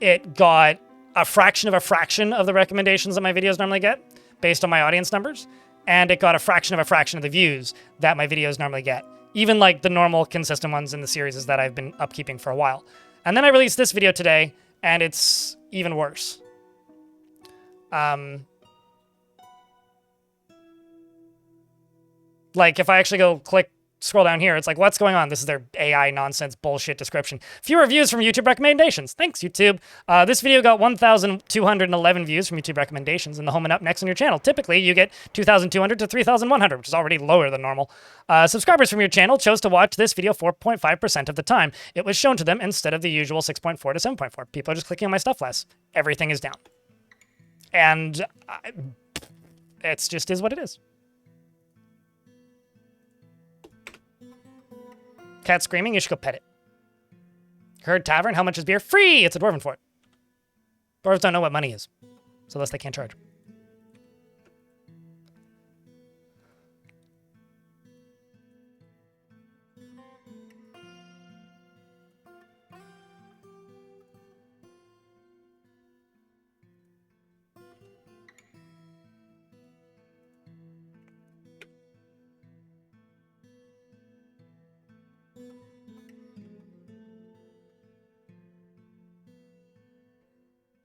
It got a fraction of the recommendations that my videos normally get based on my audience numbers, and it got a fraction of the views that my videos normally get, even like the normal consistent ones in the series that I've been upkeeping for a while. And then I released this video today, and it's even worse. Like, if I actually go scroll down here, it's like, what's going on? This is their AI nonsense bullshit description. Fewer views from YouTube recommendations. Thanks, YouTube. This video got 1,211 views from YouTube recommendations in the home and up next on your channel. Typically, you get 2,200 to 3,100, which is already lower than normal. Subscribers from your channel chose to watch this video 4.5% of the time. It was shown to them instead of the usual 6.4 to 7.4. People are just clicking on my stuff less. Everything is down. And it's just is what it is. Cat screaming, you should go pet it. Heard tavern, how much is beer? Free! It's a dwarven fort. Dwarves don't know what money is, so thus they can't charge.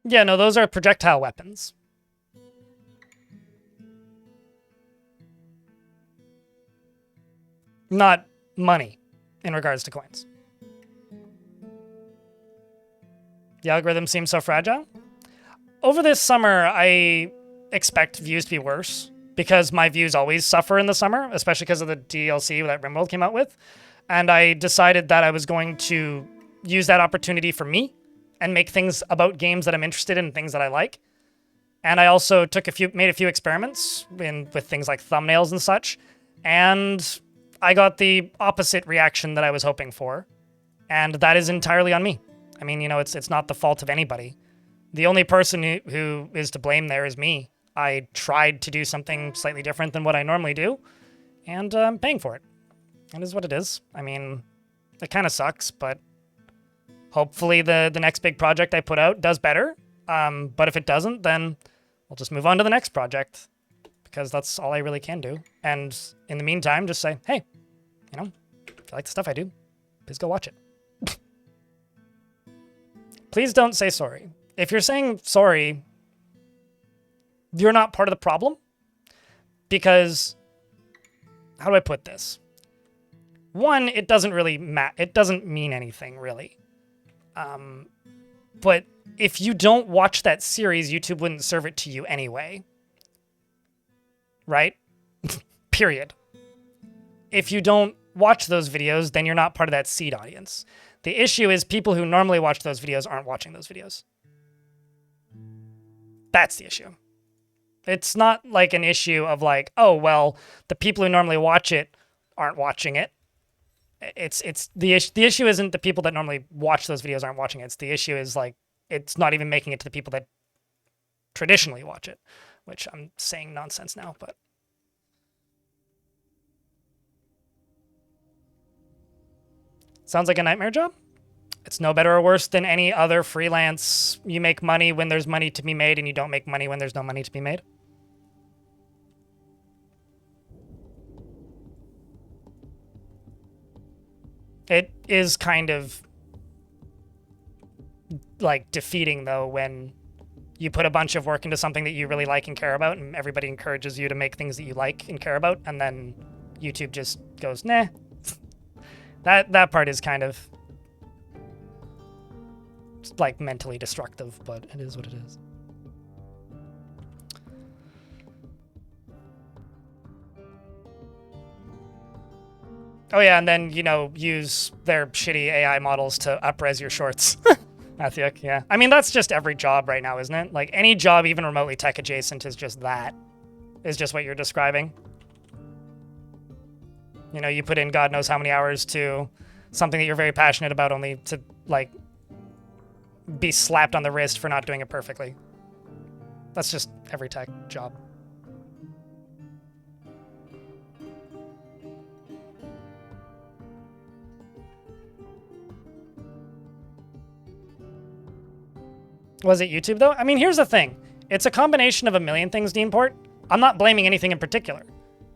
Yeah, no, those are projectile weapons. Not money in regards to coins. The algorithm seems so fragile. Over this summer, I expect views to be worse because my views always suffer in the summer, especially because of the DLC that RimWorld came out with. And I decided that I was going to use that opportunity for me and make things about games that I'm interested in, things that I like. And I also made a few experiments with things like thumbnails and such, and I got the opposite reaction that I was hoping for, and that is entirely on me. I mean, you know, it's not the fault of anybody. The only person who is to blame there is me. I tried to do something slightly different than what I normally do, and I'm paying for it. That is what it is. I mean, it kind of sucks, but hopefully the next big project I put out does better. But if it doesn't, then we'll just move on to the next project because that's all I really can do. And in the meantime, just say, hey, you know, if you like the stuff I do, please go watch it. Please don't say sorry. If you're saying sorry, you're not part of the problem because, how do I put this? One, it doesn't really it doesn't mean anything really. But if you don't watch that series, YouTube wouldn't serve it to you anyway. Right? Period. If you don't watch those videos, then you're not part of that seed audience. The issue is people who normally watch those videos aren't watching those videos. That's the issue. It's not like an issue of like, oh, well, the people who normally watch it aren't watching it. It's the issue isn't the people that normally watch those videos aren't watching it. It's the issue is like it's not even making it to the people that traditionally watch it, which I'm saying nonsense now, but sounds like a nightmare job. It's no better or worse than any other freelance. You make money when there's money to be made and you don't make money when there's no money to be made. It is kind of like defeating though when you put a bunch of work into something that you really like and care about, and everybody encourages you to make things that you like and care about, and then YouTube just goes, nah. That part is kind of like mentally destructive, but it is what it is. Oh yeah, and then, you know, use their shitty AI models to up-res your shorts. Mathiuk, yeah. I mean, that's just every job right now, isn't it? Like, any job, even remotely tech adjacent, is just that. Is just what you're describing. You know, you put in God knows how many hours to something that you're very passionate about only to, like, be slapped on the wrist for not doing it perfectly. That's just every tech job. Was it YouTube, though? I mean, here's the thing. It's a combination of a million things, Deanport. I'm not blaming anything in particular.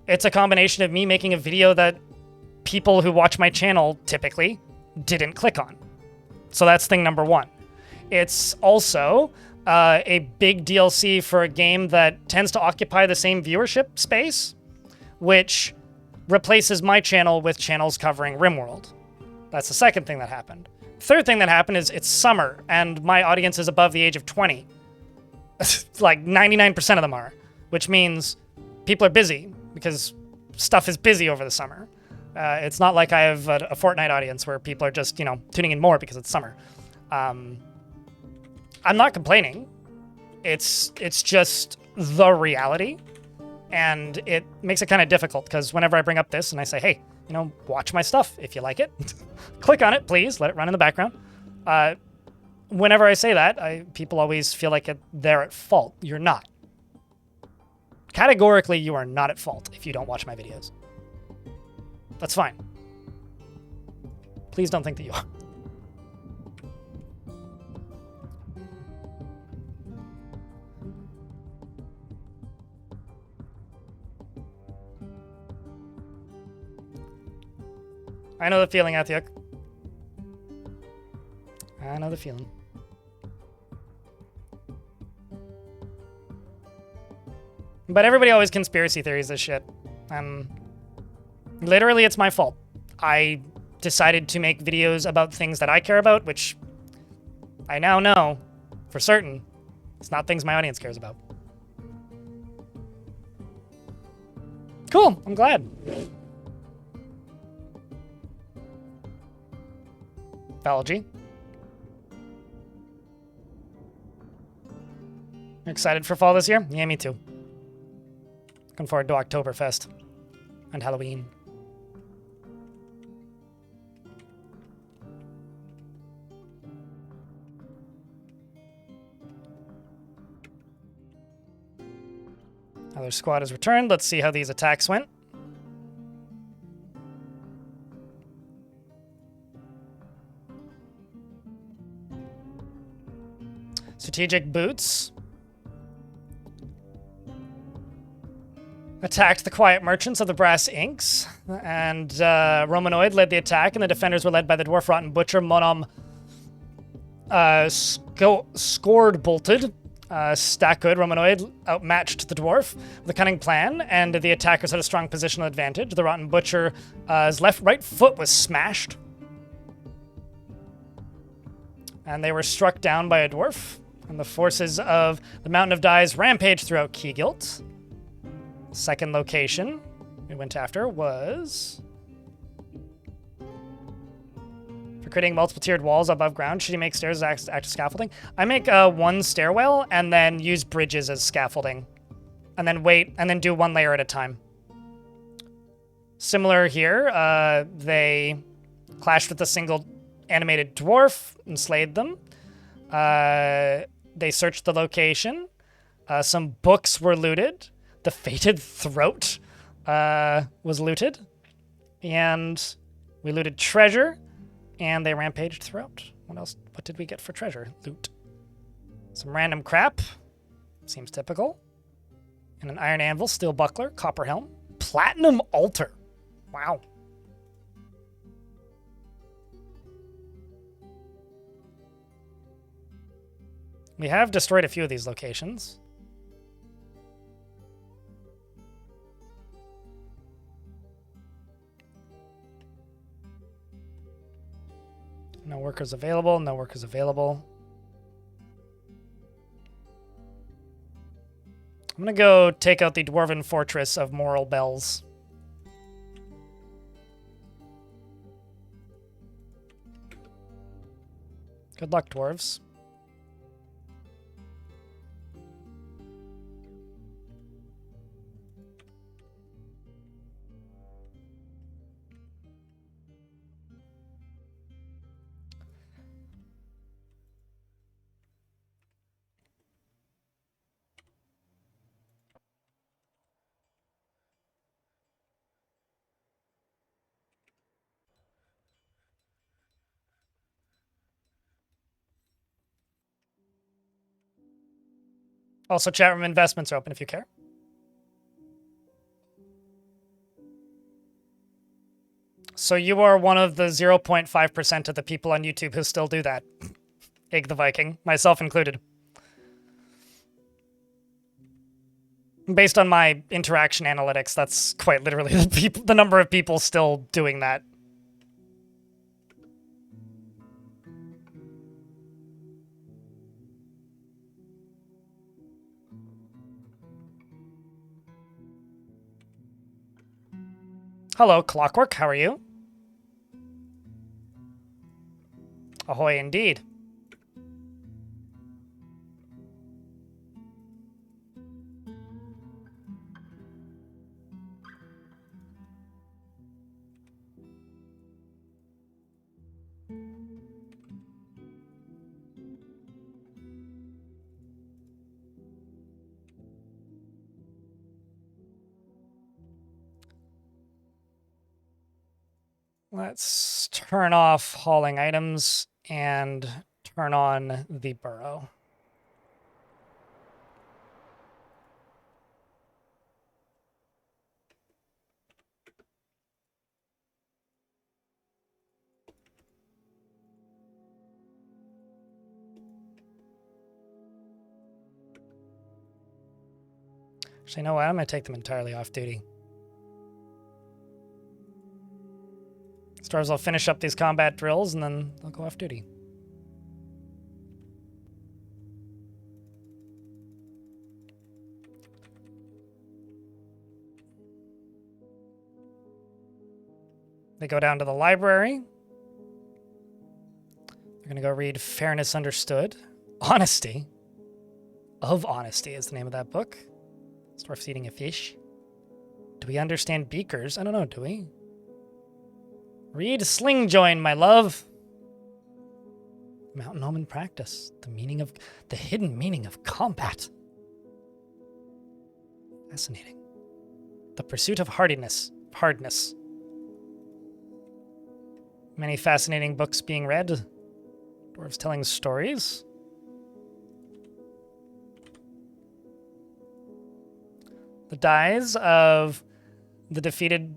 It's a combination of me making a video that people who watch my channel, typically, didn't click on. So that's thing number one. It's also a big DLC for a game that tends to occupy the same viewership space, which replaces my channel with channels covering RimWorld. That's the second thing that happened. Third thing that happened is it's summer, and my audience is above the age of 20. Like 99% of them are, which means people are busy because stuff is busy over the summer. It's not like I have a Fortnite audience where people are just, you know, tuning in more because it's summer. I'm not complaining. It's just the reality, and it makes it kind of difficult because whenever I bring up this and I say, hey, you know, watch my stuff if you like it. Click on it, please. Let it run in the background. Whenever I say that, people always feel like they're at fault. You're not. Categorically, you are not at fault if you don't watch my videos. That's fine. Please don't think that you are. I know the feeling, Athiok. I know the feeling. But everybody always conspiracy theories this shit. Literally, it's my fault. I decided to make videos about things that I care about, which I now know for certain it's not things my audience cares about. Cool, I'm glad. Biology. You're excited for fall this year? Yeah, me too. Looking forward to Oktoberfest and Halloween. Another squad has returned. Let's see how these attacks went. Strategic Boots attacked the Quiet Merchants of the Brass Inks, and Romanoid led the attack, and the defenders were led by the Dwarf Rotten Butcher, Monom Scored Bolted. Stackhood, Romanoid, outmatched the Dwarf with a cunning plan, and the attackers had a strong positional advantage. The Rotten Butcher's right foot was smashed, and they were struck down by a Dwarf. And the forces of the Mountain of Dies rampaged throughout Keygilt. Second location we went after was... For creating multiple tiered walls above ground, should you make stairs as active scaffolding? I make one stairwell and then use bridges as scaffolding. And then wait, and then do one layer at a time. Similar here, they clashed with a single animated dwarf and slayed them. They searched the location. Some books were looted. The Fated Throat was looted. And we looted treasure. And they rampaged throughout. What else? What did we get for treasure? Loot. Some random crap. Seems typical. And an iron anvil, steel buckler, copper helm, platinum altar. Wow. We have destroyed a few of these locations. No workers available, no workers available. I'm gonna go take out the Dwarven Fortress of Moral Bells. Good luck, dwarves. Also, chat room investments are open if you care. So you are one of the 0.5% of the people on YouTube who still do that. Egg the Viking, myself included. Based on my interaction analytics, that's quite literally the number of people still doing that. Hello, Clockwork, how are you? Ahoy indeed. Let's turn off hauling items and turn on the burrow. Actually, you know what? I'm going to take them entirely off duty. Stars will finish up these combat drills, and then they'll go off duty. They go down to the library. They're going to go read Fairness Understood. Honesty. Of Honesty is the name of that book. Dwarf's eating a fish. Do we understand beakers? I don't know, do we? Read Sling Join, my love. Mountain Home in Practice. The hidden meaning of combat. Fascinating. The Pursuit of Hardness. Many fascinating books being read. Dwarves telling stories. The dies of the defeated...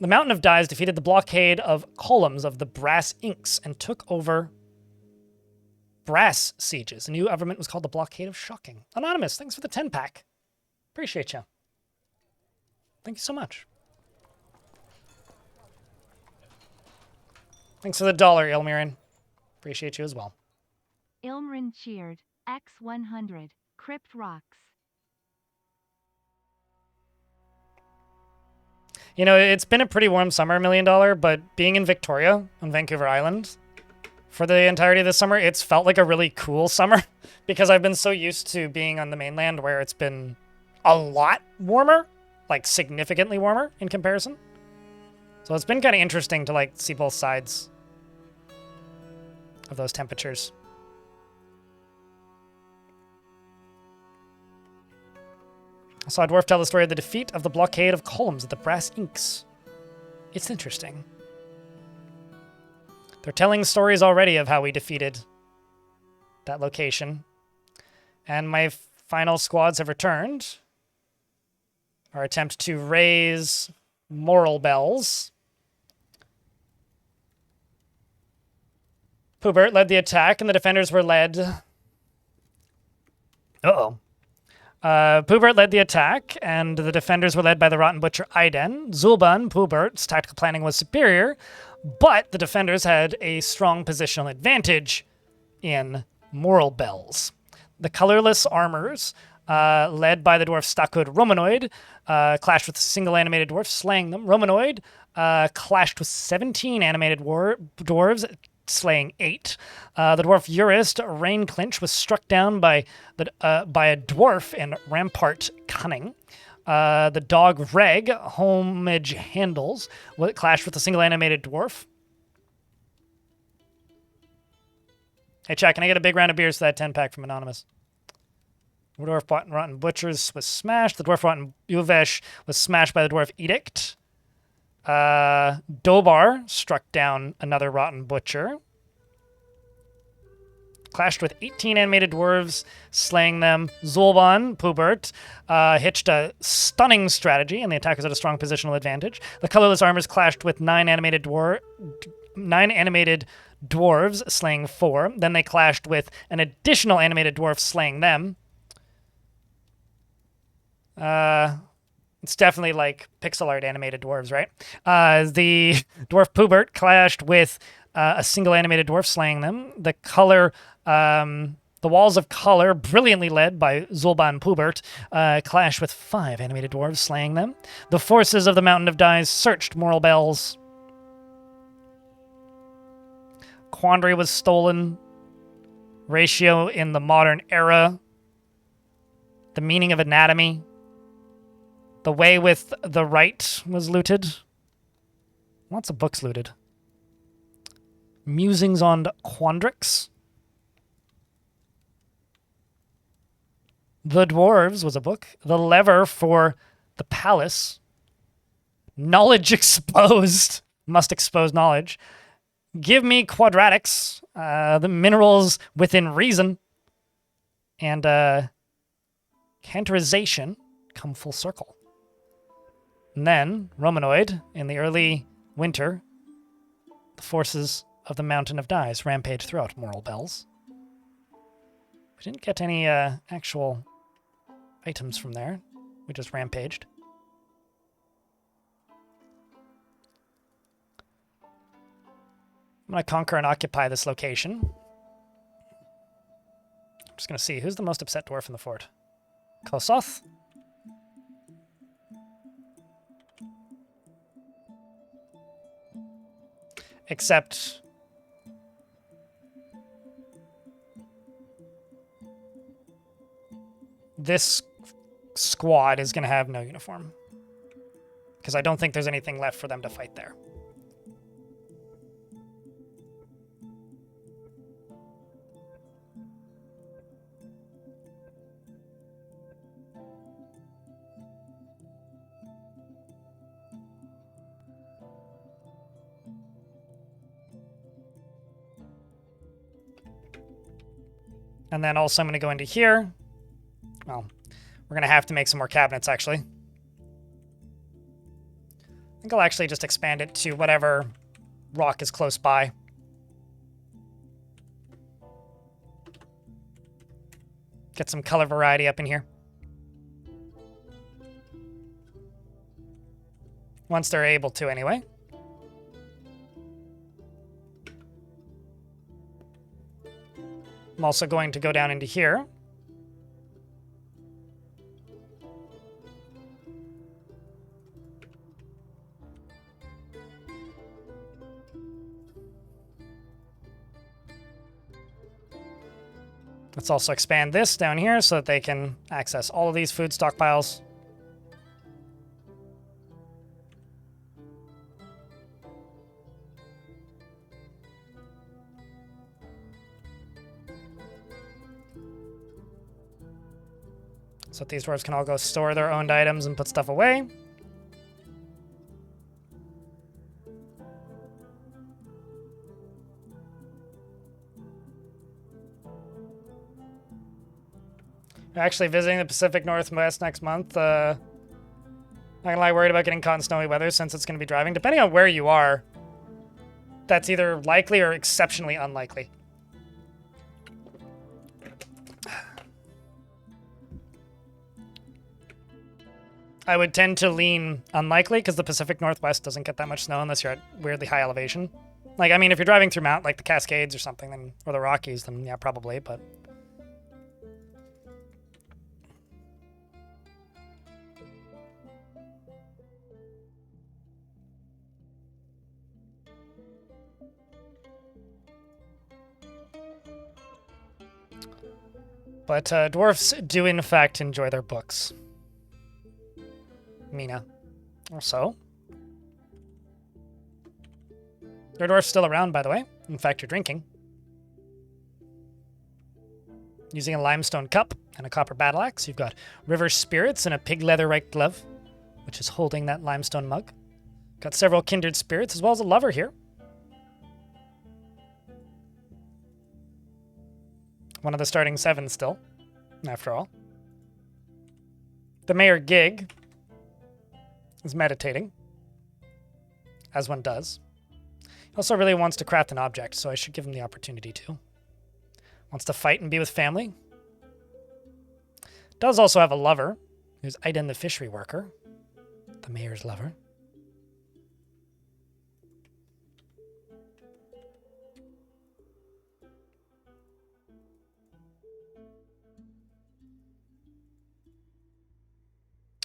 The Mountain of Dies defeated the blockade of columns of the Brass Inks and took over brass sieges. The new government was called the Blockade of Shocking. Anonymous, thanks for the 10-pack. Appreciate you. Thank you so much. Thanks for the $1, Ilmirin. Appreciate you as well. Ilmrin cheered. X100. Crypt rocks. You know, it's been a pretty warm summer, $1 Million, but being in Victoria on Vancouver Island for the entirety of this summer, it's felt like a really cool summer because I've been so used to being on the mainland where it's been a lot warmer, like significantly warmer in comparison. So it's been kind of interesting to like see both sides of those temperatures. I saw a dwarf tell the story of the defeat of the blockade of columns of the Brass Inks. It's interesting. They're telling stories already of how we defeated that location. And my final squads have returned. Our attempt to raise Moral Bells. Poobert led the attack, and the defenders were led... Poobert led the attack, and the defenders were led by the Rotten Butcher Aiden. Zulban, Poobert's tactical planning was superior, but the defenders had a strong positional advantage in Moral Bells. The colorless armors, led by the dwarf Stakud Romanoid, clashed with a single animated dwarf, slaying them. Romanoid clashed with 17 animated dwarves, slaying 8. The dwarf Urist Rain Clinch was struck down by a dwarf in Rampart Cunning. The dog Reg Homage Handles clashed with a single animated dwarf. Hey, chat, can I get a big round of beers for that 10-pack from Anonymous? The dwarf Rotten Butchers was smashed. The dwarf Rotten Uvesh was smashed by the dwarf Edict. Dobar struck down another Rotten Butcher. Clashed with 18 animated dwarves, slaying them. Zulban, Poobert, hitched a stunning strategy, and the attackers had a strong positional advantage. The colorless armors clashed with 9 animated dwarves, slaying 4. Then they clashed with an additional animated dwarf, slaying them. It's definitely like pixel art animated dwarves, right? The dwarf Poobert clashed with a single animated dwarf, slaying them. The Walls of Color, brilliantly led by Zulban Poobert, clashed with 5 animated dwarves, slaying them. The forces of the Mountain of Dyes searched Moral Bells. Quandary was stolen. Ratio in the modern era. The meaning of anatomy. The way with the right was looted. Lots of books looted. Musings on Quandrix. The Dwarves was a book. The Lever for the Palace. Knowledge Exposed. Must expose knowledge. Give me Quadratics. The Minerals Within Reason. And Cantorization come full circle. And then, Romanoid, in the early winter, the forces of the Mountain of Dyes rampage throughout Moral Bells. We didn't get any actual items from there. We just rampaged. I'm going to conquer and occupy this location. I'm just going to see who's the most upset dwarf in the fort. Kosoth? Except this squad is going to have no uniform. Because I don't think there's anything left for them to fight there. And then also I'm going to go into here. Well, we're going to have to make some more cabinets, actually. I think I'll actually just expand it to whatever rock is close by. Get some color variety up in here. Once they're able to, anyway. I'm also going to go down into here. Let's also expand this down here so that they can access all of these food stockpiles. So that these dwarves can all go store their owned items and put stuff away. We're actually visiting the Pacific Northwest next month. Not gonna lie, worried about getting caught in snowy weather since it's gonna be driving. Depending on where you are, that's either likely or exceptionally unlikely. I would tend to lean unlikely because the Pacific Northwest doesn't get that much snow unless you're at weirdly high elevation. Like, I mean, if you're driving through like the Cascades or something, then, or the Rockies, then yeah, probably, but... But dwarfs do, in fact, enjoy their books. Mina. Also. Your dwarf's still around, by the way. In fact, you're drinking. Using a limestone cup and a copper battle axe, you've got river spirits and a pig leather right glove, which is holding that limestone mug. Got several kindred spirits, as well as a lover here. One of the starting 7 still, after all. The Mayor Gig is meditating, as one does. He also really wants to craft an object, so I should give him the opportunity to. Wants to fight and be with family. Does also have a lover, who's Aiden the fishery worker, the mayor's lover.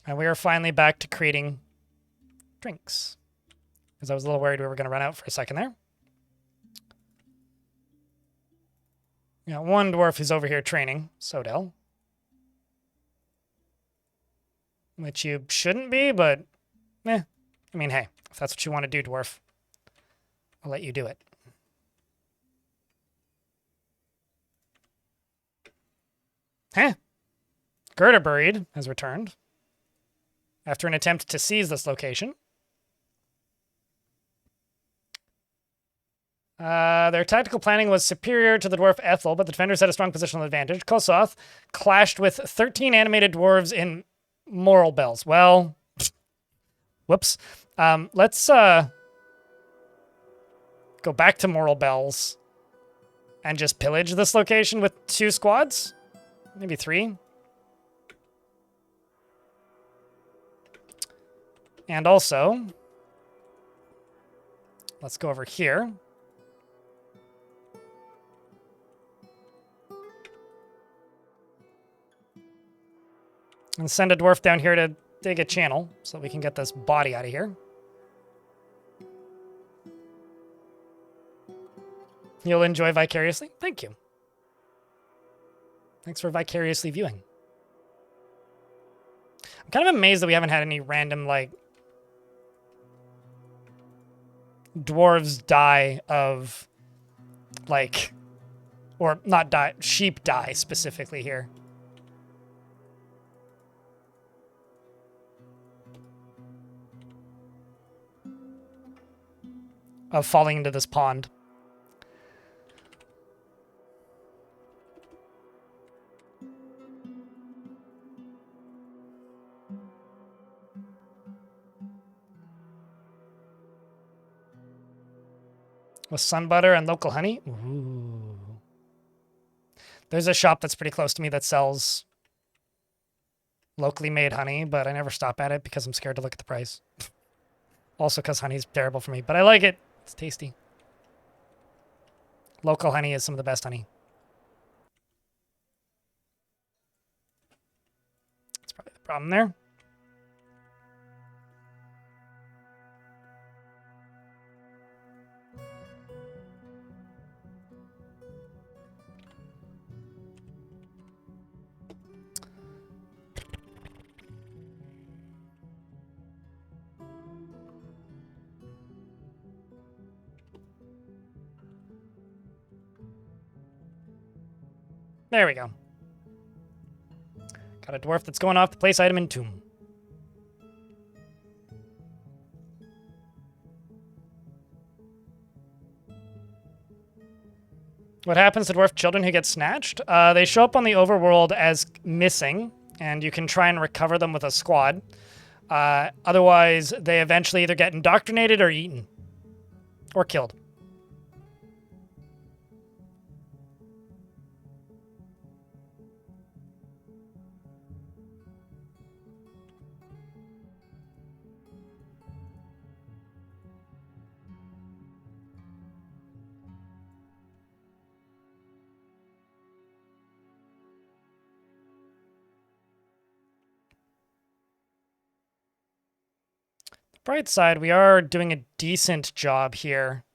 And we are finally back to creating drinks. Because I was a little worried we were going to run out for a second there. You got one dwarf who's over here training, Sodell. Which you shouldn't be, but I mean, hey, if that's what you want to do, dwarf, I'll let you do it. Girderburied has returned after an attempt to seize this location. Their tactical planning was superior to the dwarf Ethel, but the defenders had a strong positional advantage. Kosoth clashed with 13 animated dwarves in Moral Bells. Well, whoops. Let's go back to Moral Bells and just pillage this location with 2 squads? Maybe 3? And also, let's go over here. And send a dwarf down here to dig a channel so that we can get this body out of here. You'll enjoy vicariously? Thank you. Thanks for vicariously viewing. I'm kind of amazed that we haven't had any random, like, dwarves die of, like, or not die, sheep die specifically here. Of falling into this pond. With sun butter and local honey? Ooh. There's a shop that's pretty close to me that sells locally made honey, but I never stop at it because I'm scared to look at the price. Also because honey's terrible for me, but I like it. It's tasty. Local honey is some of the best honey. That's probably the problem there. There we go. Got a dwarf that's going off the place item in tomb. What happens to dwarf children who get snatched? They show up on the overworld as missing, and you can try and recover them with a squad. Otherwise, they eventually either get indoctrinated or eaten. Or killed. Bright side, we are doing a decent job here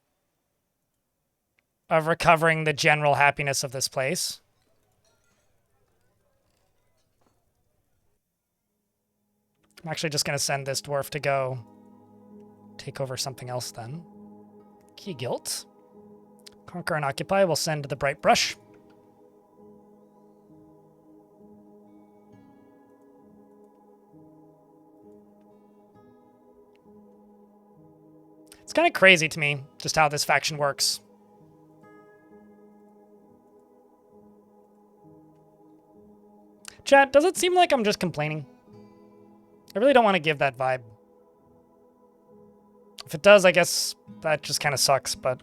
of recovering the general happiness of this place. I'm actually just going to send this dwarf to go take over something else then. Key guilt. Conquer and occupy. We'll send the bright brush. It's kind of crazy to me just how this faction works. Chat, does it seem like I'm just complaining? I really don't want to give that vibe. If it does, I guess that just kind of sucks, but...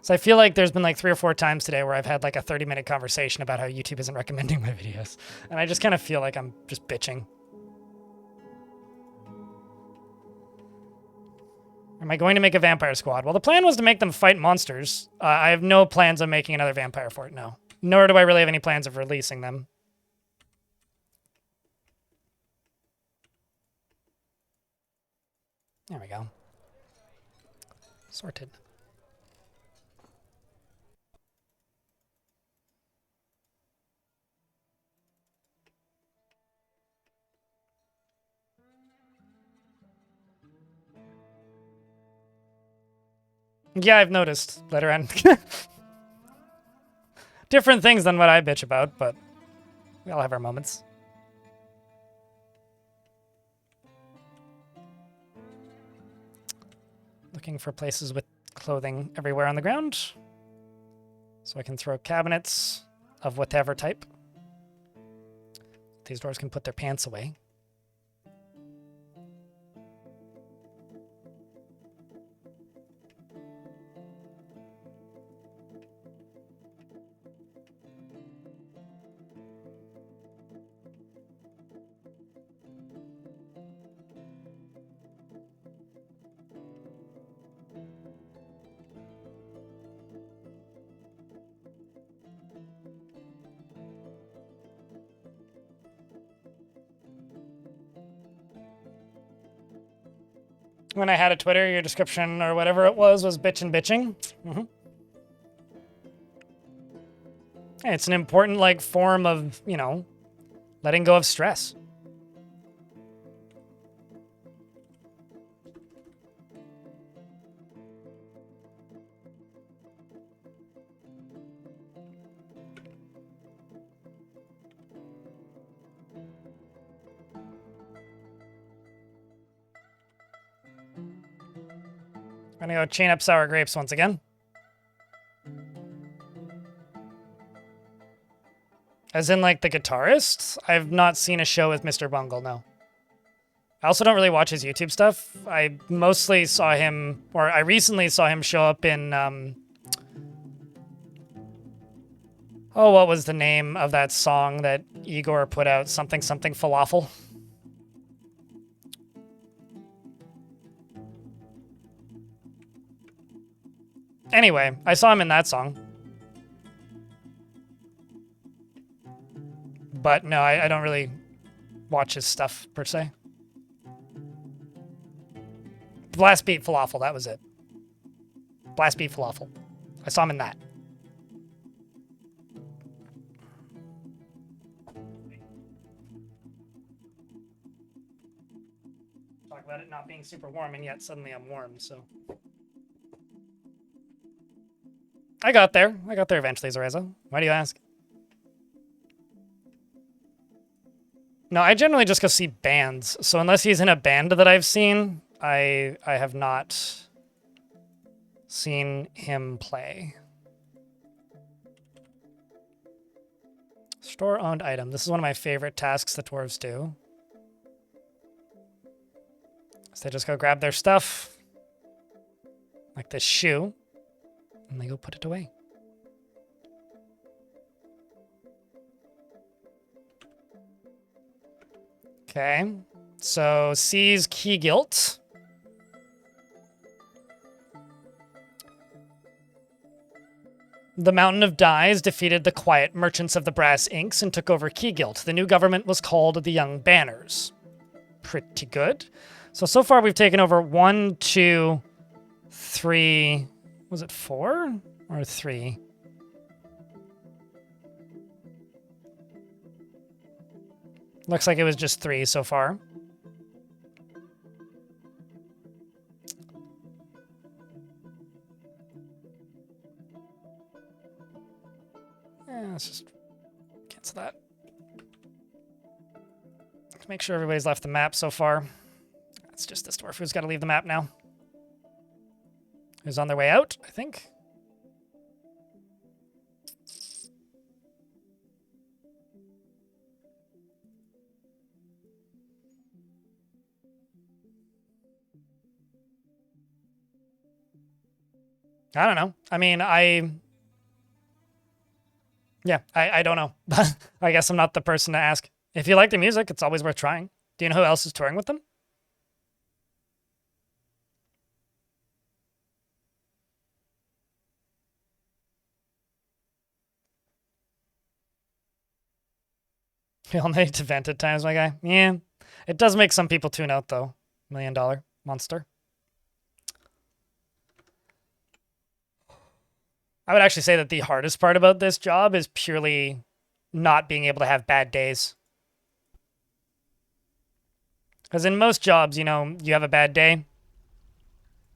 So I feel like there's been like 3 or 4 times today where I've had like a 30-minute conversation about how YouTube isn't recommending my videos. And I just kind of feel like I'm just bitching. Am I going to make a vampire squad? Well, the plan was to make them fight monsters. I have no plans of making another vampire fort, no. Nor do I really have any plans of releasing them. There we go. Sorted. Yeah, I've noticed later on. Different things than what I bitch about, but we all have our moments. Looking for places with clothing everywhere on the ground. So I can throw cabinets of whatever type. These dwarves can put their pants away. When I had a Twitter, your description or whatever it was bitching. Mm-hmm. Hey, it's an important, like, form of, you know, letting go of stress. I'm gonna go chain up sour grapes once again. As in, like, the guitarist? I've not seen a show with Mr. Bungle, no. I also don't really watch his YouTube stuff. I mostly saw him, or I recently saw him show up in, oh, what was the name of that song that Igor put out? Something falafel? Anyway, I saw him in that song. But no, I don't really watch his stuff, per se. Blast Beat Falafel, that was it. Blast Beat Falafel. I saw him in that. Talk about it not being super warm, and yet suddenly I'm warm, so... I got there. I got there eventually, Zareza. Why do you ask? No, I generally just go see bands. So unless he's in a band that I've seen, I have not seen him play. Store-owned item. This is one of my favorite tasks that dwarves do. So they just go grab their stuff, like this shoe, and they go put it away. Okay, so C's key guilt. The Mountain of Dies defeated the quiet merchants of the Brass Inks and took over Keygilt. The new government was called the Young Banners. Pretty good. So far we've taken over 1, 2, 3... Was it 4 or 3? Looks like it was just 3 so far. Yeah, let's just cancel that. Let's make sure everybody's left the map so far. It's just this dwarf who's got to leave the map now. Who's on their way out, I think. I don't know. I mean, Yeah, I don't know. I guess I'm not the person to ask. If you like the music, it's always worth trying. Do you know who else is touring with them? We all need to vent at times, my guy. Yeah, it does make some people tune out, though. $1 million monster. I would actually say that the hardest part about this job is purely not being able to have bad days. Because in most jobs, you know, you have a bad day,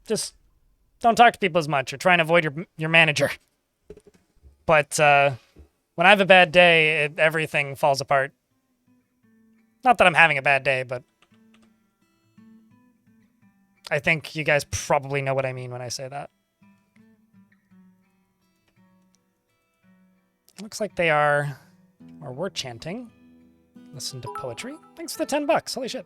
just don't talk to people as much or try and avoid your manager. But when I have a bad day, everything falls apart. Not that I'm having a bad day, but I think you guys probably know what I mean when I say that. Looks like they are, or were chanting. Listen to poetry. Thanks for the $10. Holy shit.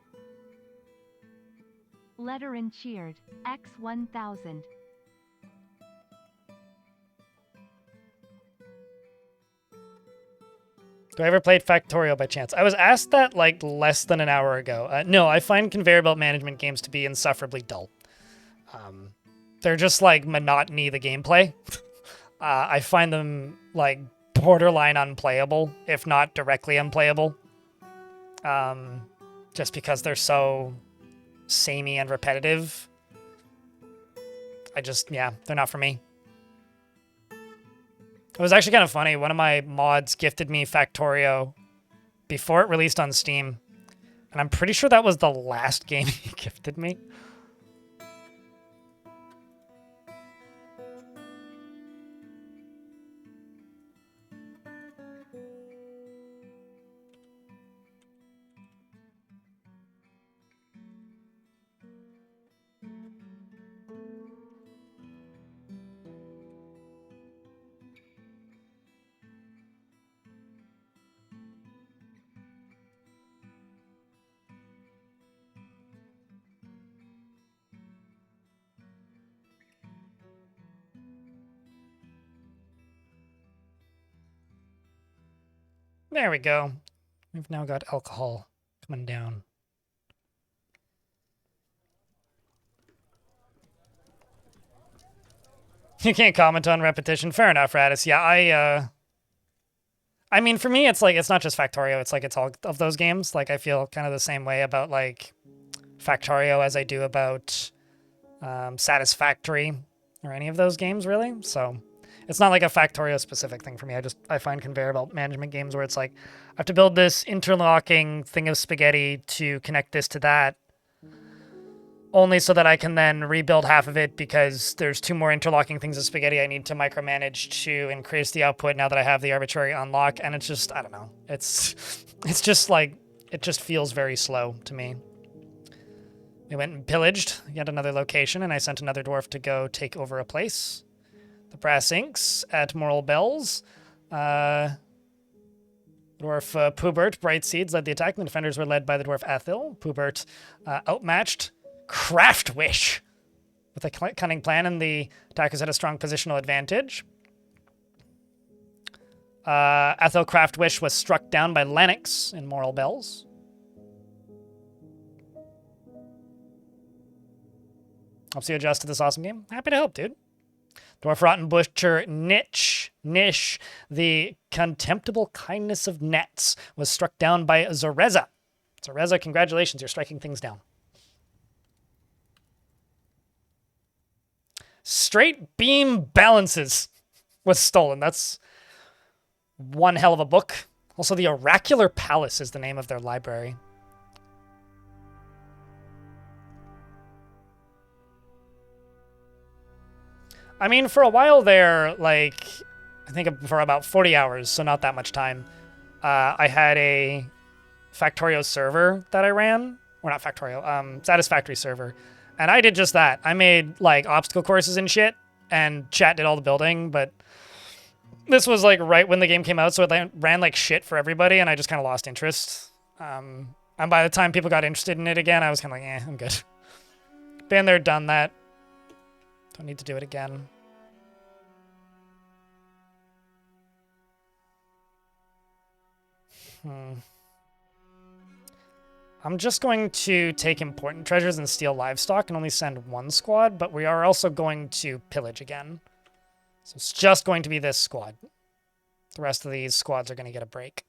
Letter and cheered. X 1000. Do I ever played Factorio by chance? I was asked that like less than an hour ago. No, I find conveyor belt management games to be insufferably dull. They're just like monotony, the gameplay. I find them like borderline unplayable, if not directly unplayable. Just because they're so samey and repetitive. Yeah, they're not for me. It was actually kind of funny. One of my mods gifted me Factorio before it released on Steam. And I'm pretty sure that was the last game he gifted me. There we go. We've now got alcohol coming down. You can't comment on repetition. Fair enough, Radis. Yeah, I mean, for me, it's like, it's not just Factorio. It's like, it's all of those games. Like, I feel kind of the same way about, like, Factorio as I do about Satisfactory or any of those games, really. So it's not like a Factorio specific thing for me. I find conveyor belt management games where it's like, I have to build this interlocking thing of spaghetti to connect this to that, only so that I can then rebuild half of it because there's 2 more interlocking things of spaghetti I need to micromanage to increase the output now that I have the arbitrary unlock. And it's just, I don't know. It's just like, it just feels very slow to me. We went and pillaged yet another location, and I sent another dwarf to go take over a place. The Brass Inks at Moral Bells. Dwarf Pubert, Bright Seeds, led the attack, and the defenders were led by the dwarf Athil. Pubert outmatched Craft Wish with a cunning plan, and the attackers had a strong positional advantage. Athil Craft Wish was struck down by Lennox in Moral Bells. Helps you adjust to this awesome game. Happy to help, dude. Dwarf Rotten Butcher Niche Nish, the contemptible kindness of nets, was struck down by Zoreza. Zoreza, congratulations, you're striking things down. Straight Beam Balances was stolen. That's one hell of a book. Also, the Oracular Palace is the name of their library. I mean, for a while there, like, I think for about 40 hours, so not that much time, I had a Factorio server that I ran. Or not Factorio, Satisfactory server. And I did just that. I made, like, obstacle courses and shit, and chat did all the building, but this was, like, right when the game came out, so it ran like shit for everybody, and I just kind of lost interest. And by the time people got interested in it again, I was kind of like, I'm good. Been there, done that. Don't need to do it again. I'm just going to take important treasures and steal livestock and only send one squad, but we are also going to pillage again. So it's just going to be this squad. The rest of these squads are going to get a break.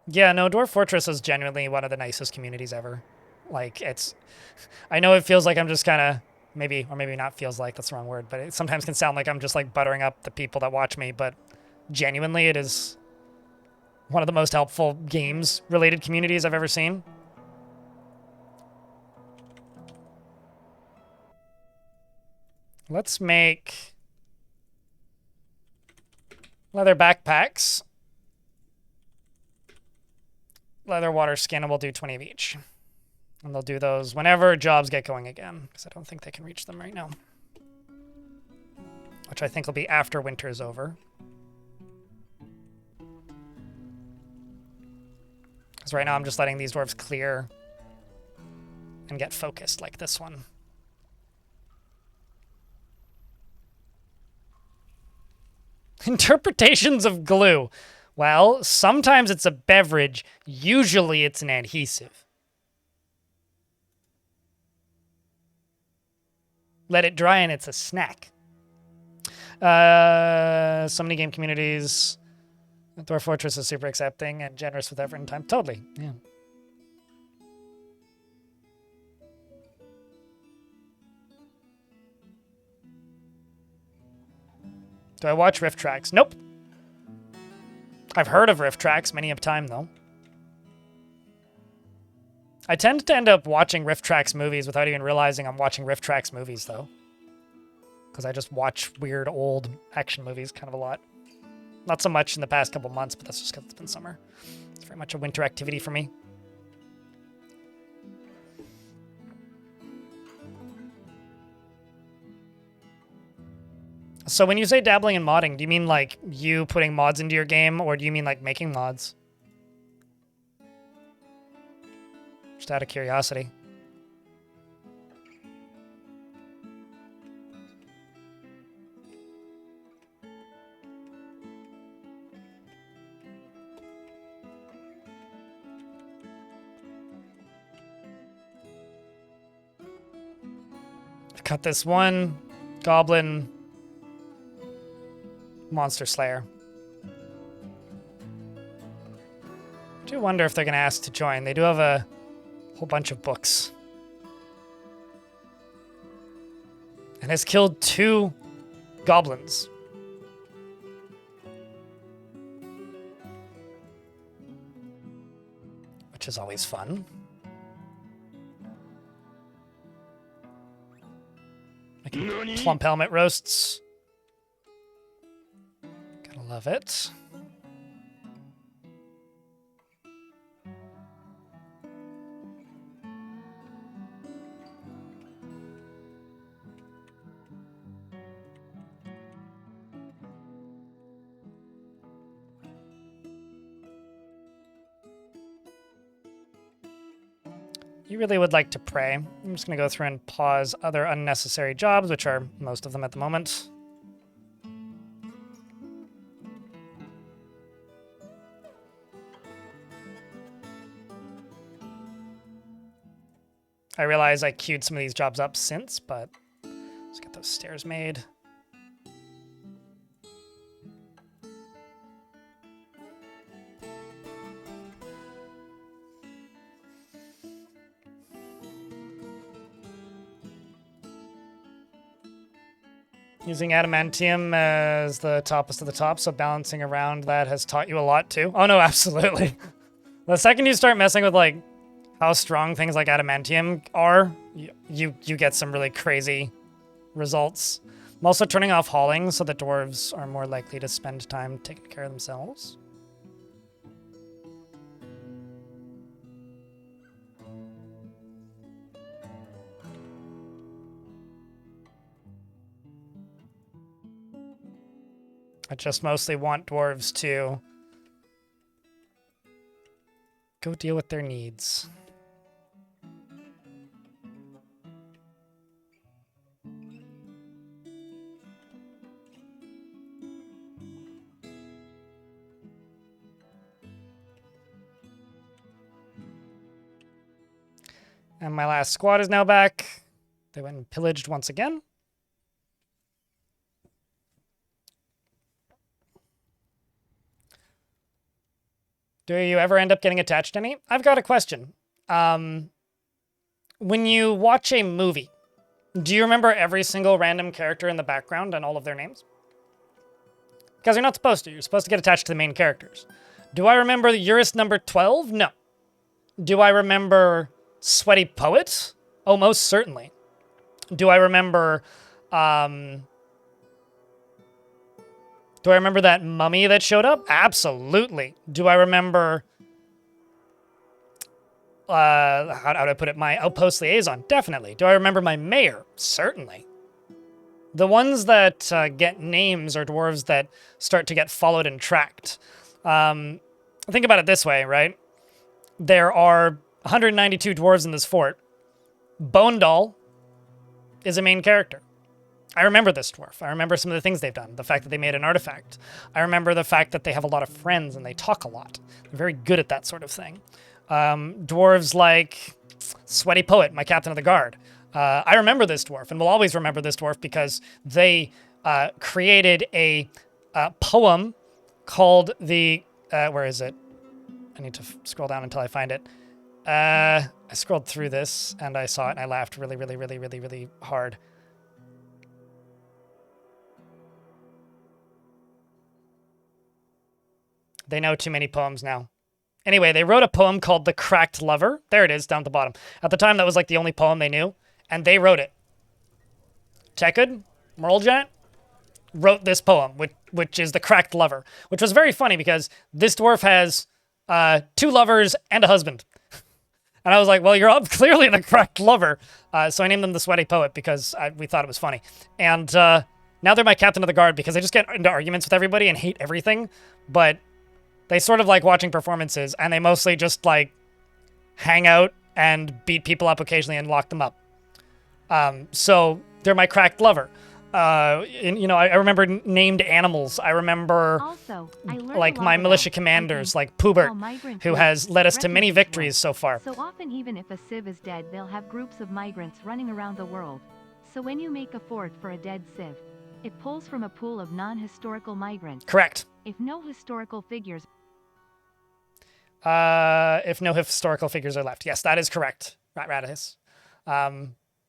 Yeah, no, Dwarf Fortress is genuinely one of the nicest communities ever. Like, it's... I know it feels like I'm just kind of... Maybe, or maybe not feels like, that's the wrong word, but it sometimes can sound like I'm just, like, buttering up the people that watch me, but genuinely it is one of the most helpful games-related communities I've ever seen. Let's make leather backpacks. Leather water skin, and we'll do 20 of each. And they'll do those whenever jobs get going again, because I don't think they can reach them right now. Which I think will be after winter is over. Because right now I'm just letting these dwarves clear and get focused like this one. Interpretations of glue. Well, sometimes it's a beverage. Usually it's an adhesive. Let it dry and it's a snack. So many game communities. Dwarf Fortress is super accepting and generous with effort and time. Totally, yeah. Do I watch Rift Tracks? Nope. I've heard of Rift Tracks many a time, though. I tend to end up watching Rift Tracks movies without even realizing I'm watching Rift Tracks movies, though. Because I just watch weird, old action movies kind of a lot. Not so much in the past couple months, but that's just because it's been summer. It's very much a winter activity for me. So when you say dabbling in modding, do you mean like you putting mods into your game, or do you mean like making mods? Just out of curiosity. I've got this one goblin monster slayer. I do wonder if they're going to ask to join. They do have a whole bunch of books. And has killed 2 goblins. Which is always fun. Making plump helmet roasts. Gotta love it. You really would like to pray. I'm just going to go through and pause other unnecessary jobs, which are most of them at the moment. I realize I queued some of these jobs up since, but let's get those stairs made. Using adamantium as the toppest of the top, so balancing around that has taught you a lot too. Oh no, absolutely. The second you start messing with like how strong things like adamantium are, you get some really crazy results. I'm also turning off hauling so that dwarves are more likely to spend time taking care of themselves. I just mostly want dwarves to go deal with their needs. And my last squad is now back. They went and pillaged once again. Do you ever end up getting attached to any? I've got a question. When you watch a movie, do you remember every single random character in the background and all of their names? Because you're not supposed to. You're supposed to get attached to the main characters. Do I remember Eurus number 12? No. Do I remember Sweaty Poet? Oh, most certainly. Do I remember... Do I remember that mummy that showed up? Absolutely. Do I remember... how do I put it? My outpost liaison? Definitely. Do I remember my mayor? Certainly. The ones that get names are dwarves that start to get followed and tracked. Think about it this way, right? There are 192 dwarves in this fort. Bone Doll is a main character. I remember this dwarf. I remember some of the things they've done. The fact that they made an artifact. I remember the fact that they have a lot of friends and they talk a lot. They're very good at that sort of thing. Dwarves like Sweaty Poet, my captain of the guard. I remember this dwarf and will always remember this dwarf because they created a poem called the... where is it? I need to scroll down until I find it. I scrolled through this and I saw it and I laughed really, really, really, really, really hard. They know too many poems now. Anyway, they wrote a poem called The Cracked Lover. There it is, down at the bottom. At the time, that was like the only poem they knew, and they wrote it. Tekud, Merlejet, wrote this poem, which is The Cracked Lover, which was very funny because this dwarf has 2 lovers and a husband. And I was like, well, you're clearly the cracked lover. So I named them the Sweaty Poet because we thought it was funny. And now they're my captain of the guard because they just get into arguments with everybody and hate everything, but... They sort of like watching performances, and they mostly just, like, hang out and beat people up occasionally and lock them up. So they're my cracked lover. I remember named animals. I remember, Also, like, my militia commanders, like Poobert, who has led us to many victories so far. So often, even if a civ is dead, they'll have groups of migrants running around the world. So when you make a fort for a dead civ, it pulls from a pool of non-historical migrants. Correct. If no historical figures are left. Yes, that is correct. Ratihis.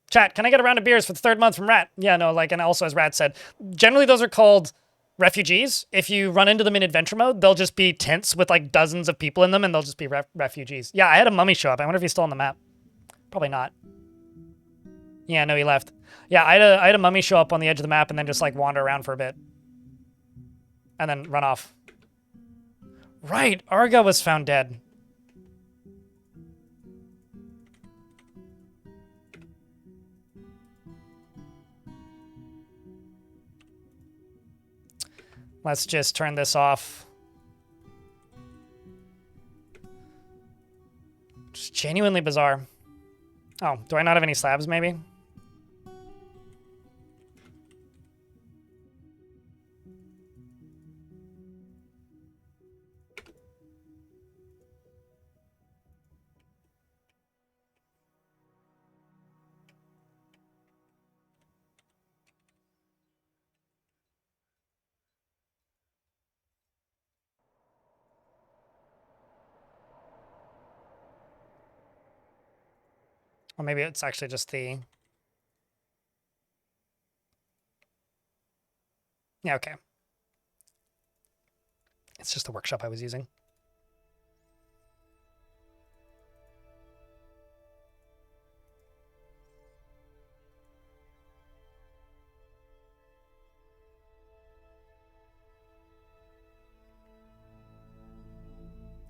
Chat, can I get a round of beers for the 3rd month from Rat? Yeah, no, like, and also as Rat said, generally those are called refugees. If you run into them in adventure mode, they'll just be tents with like dozens of people in them and they'll just be refugees. Yeah, I had a mummy show up. I wonder if he's still on the map. Probably not. Yeah, no, he left. Yeah, I had a mummy show up on the edge of the map and then just like wander around for a bit. And then run off. Right, Arga was found dead. Let's just turn this off. Just genuinely bizarre. Oh, do I not have any slabs, maybe? Or maybe it's actually just the... Yeah, okay. It's just the workshop I was using.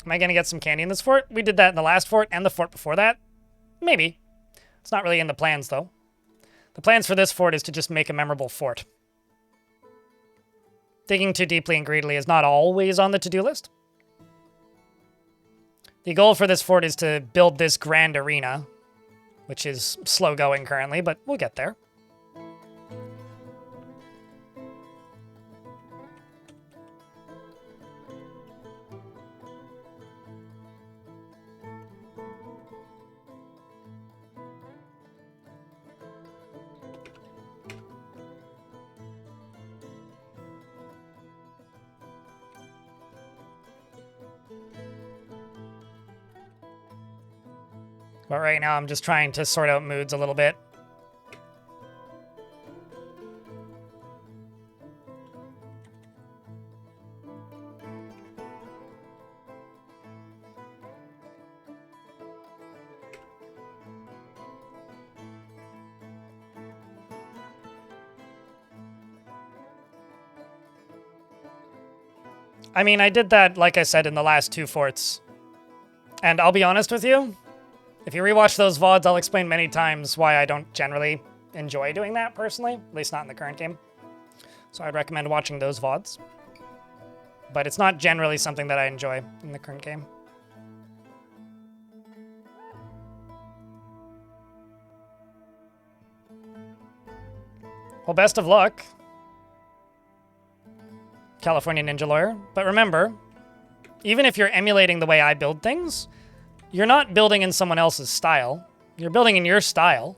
Am I going to get some candy in this fort? We did that in the last fort and the fort before that. Maybe. It's not really in the plans, though. The plans for this fort is to just make a memorable fort. Digging too deeply and greedily is not always on the to-do list. The goal for this fort is to build this grand arena, which is slow going currently, but we'll get there. But right now I'm just trying to sort out moods a little bit. I mean, I did that, like I said, in the last two forts. And I'll be honest with you, if you rewatch those VODs, I'll explain many times why I don't generally enjoy doing that personally, at least not in the current game. So I'd recommend watching those VODs. But it's not generally something that I enjoy in the current game. Well, best of luck, California Ninja Lawyer. But remember, even if you're emulating the way I build things, you're not building in someone else's style. You're building in your style,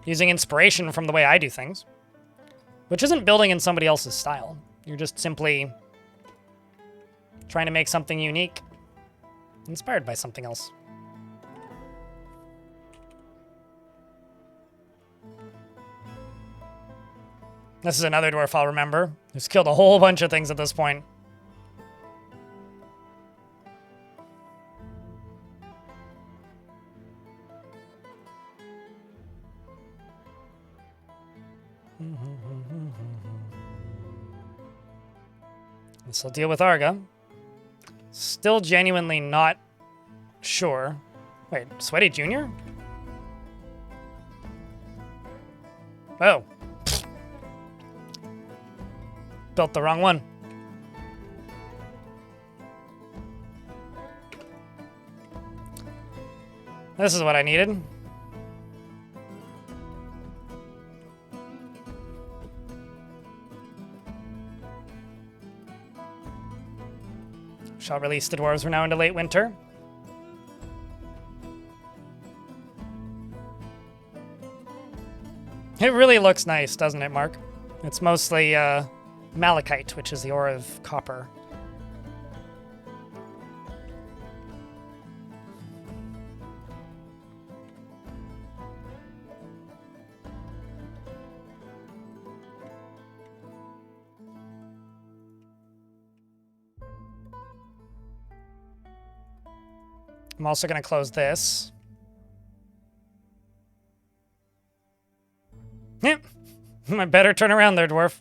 using inspiration from the way I do things, which isn't building in somebody else's style. You're just simply trying to make something unique, inspired by something else. This is another dwarf I'll remember, who's killed a whole bunch of things at this point. This will deal with Arga. Still genuinely not sure. Wait, Sweaty Jr.? Oh. Built the wrong one. This is what I needed. Shall release the dwarves. We're now into late winter. It really looks nice, doesn't it, Mark? It's mostly malachite, which is the ore of copper. I'm also going to close this. Yep. I better turn around there, dwarf.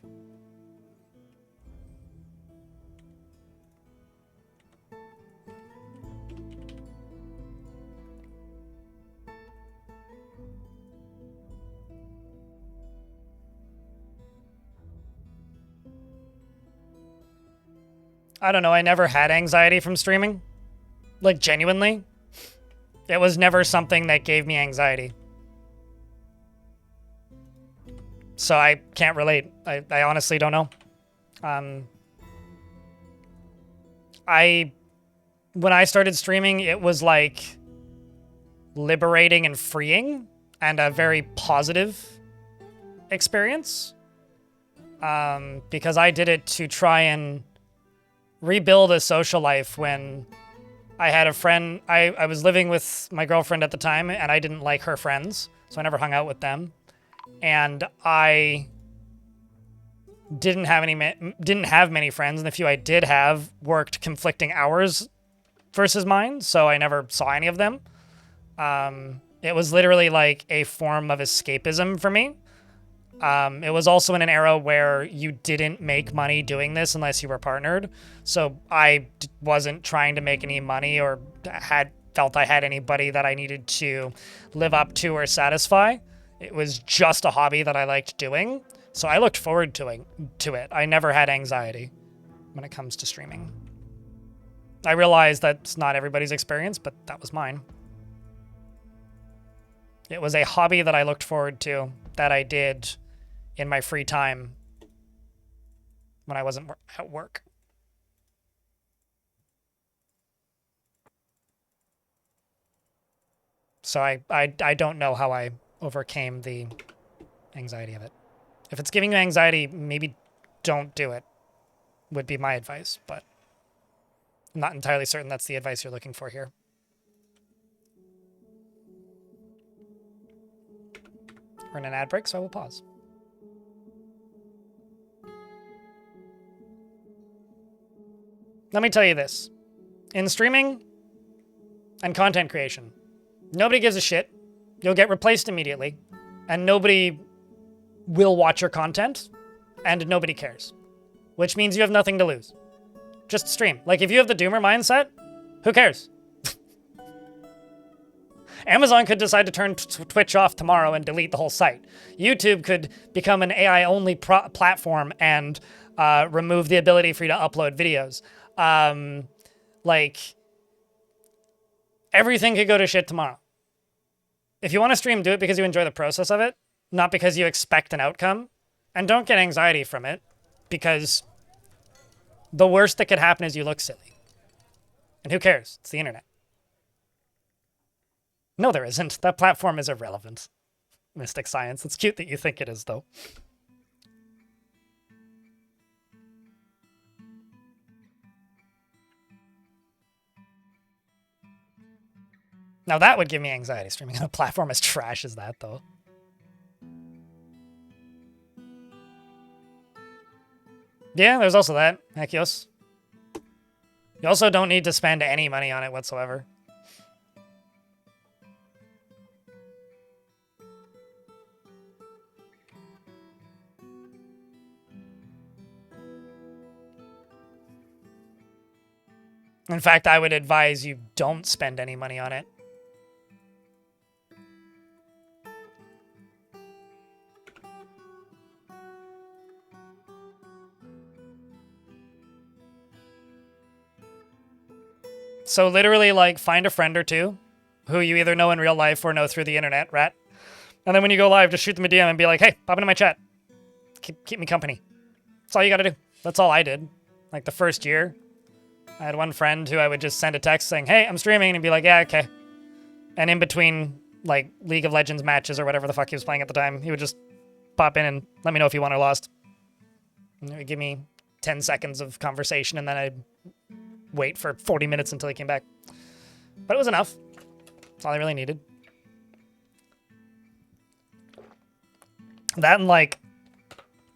I don't know, I never had anxiety from streaming. Like, genuinely. It was never something that gave me anxiety. So I can't relate. I honestly don't know. When I started streaming, it was like liberating and freeing and a very positive experience. Because I did it to try and rebuild a social life when I had a friend, I was living with my girlfriend at the time, and I didn't like her friends, so I never hung out with them. And I didn't have many friends, and the few I did have worked conflicting hours versus mine, so I never saw any of them. It was literally like a form of escapism for me. It was also in an era where you didn't make money doing this unless you were partnered. So I wasn't trying to make any money or felt I had anybody that I needed to live up to or satisfy. It was just a hobby that I liked doing. So I looked forward to it. I never had anxiety when it comes to streaming. I realize that's not everybody's experience, but that was mine. It was a hobby that I looked forward to, that I did in my free time when I wasn't at work. So I don't know how I overcame the anxiety of it. If it's giving you anxiety, maybe don't do it, would be my advice, but I'm not entirely certain that's the advice you're looking for here. We're in an ad break, so I will pause. Let me tell you this. In streaming and content creation, nobody gives a shit. You'll get replaced immediately, and nobody will watch your content, and nobody cares. Which means you have nothing to lose. Just stream. Like, if you have the doomer mindset, who cares? Amazon could decide to turn Twitch off tomorrow and delete the whole site. YouTube could become an AI-only platform and remove the ability for you to upload videos. Like, everything could go to shit tomorrow. If you want to stream, do it because you enjoy the process of it, not because you expect an outcome. And don't get anxiety from it, because the worst that could happen is you look silly. And who cares? It's the internet. No, there isn't. That platform is irrelevant. Mystic science. It's cute that you think it is, though. Now that would give me anxiety, streaming on a platform as trash as that, though. Yeah, there's also that. Hekios. You also don't need to spend any money on it whatsoever. In fact, I would advise you don't spend any money on it. So literally, like, find a friend or two who you either know in real life or know through the internet, rat. And then when you go live, just shoot them a DM and be like, hey, pop into my chat. Keep me company. That's all you gotta do. That's all I did. Like, the first year, I had one friend who I would just send a text saying, hey, I'm streaming, and he'd be like, yeah, okay. And in between, like, League of Legends matches or whatever the fuck he was playing at the time, he would just pop in and let me know if he won or lost. And it would give me 10 seconds of conversation, and then I'd wait for 40 minutes until he came back. But it was enough. That's all I really needed. That and, like,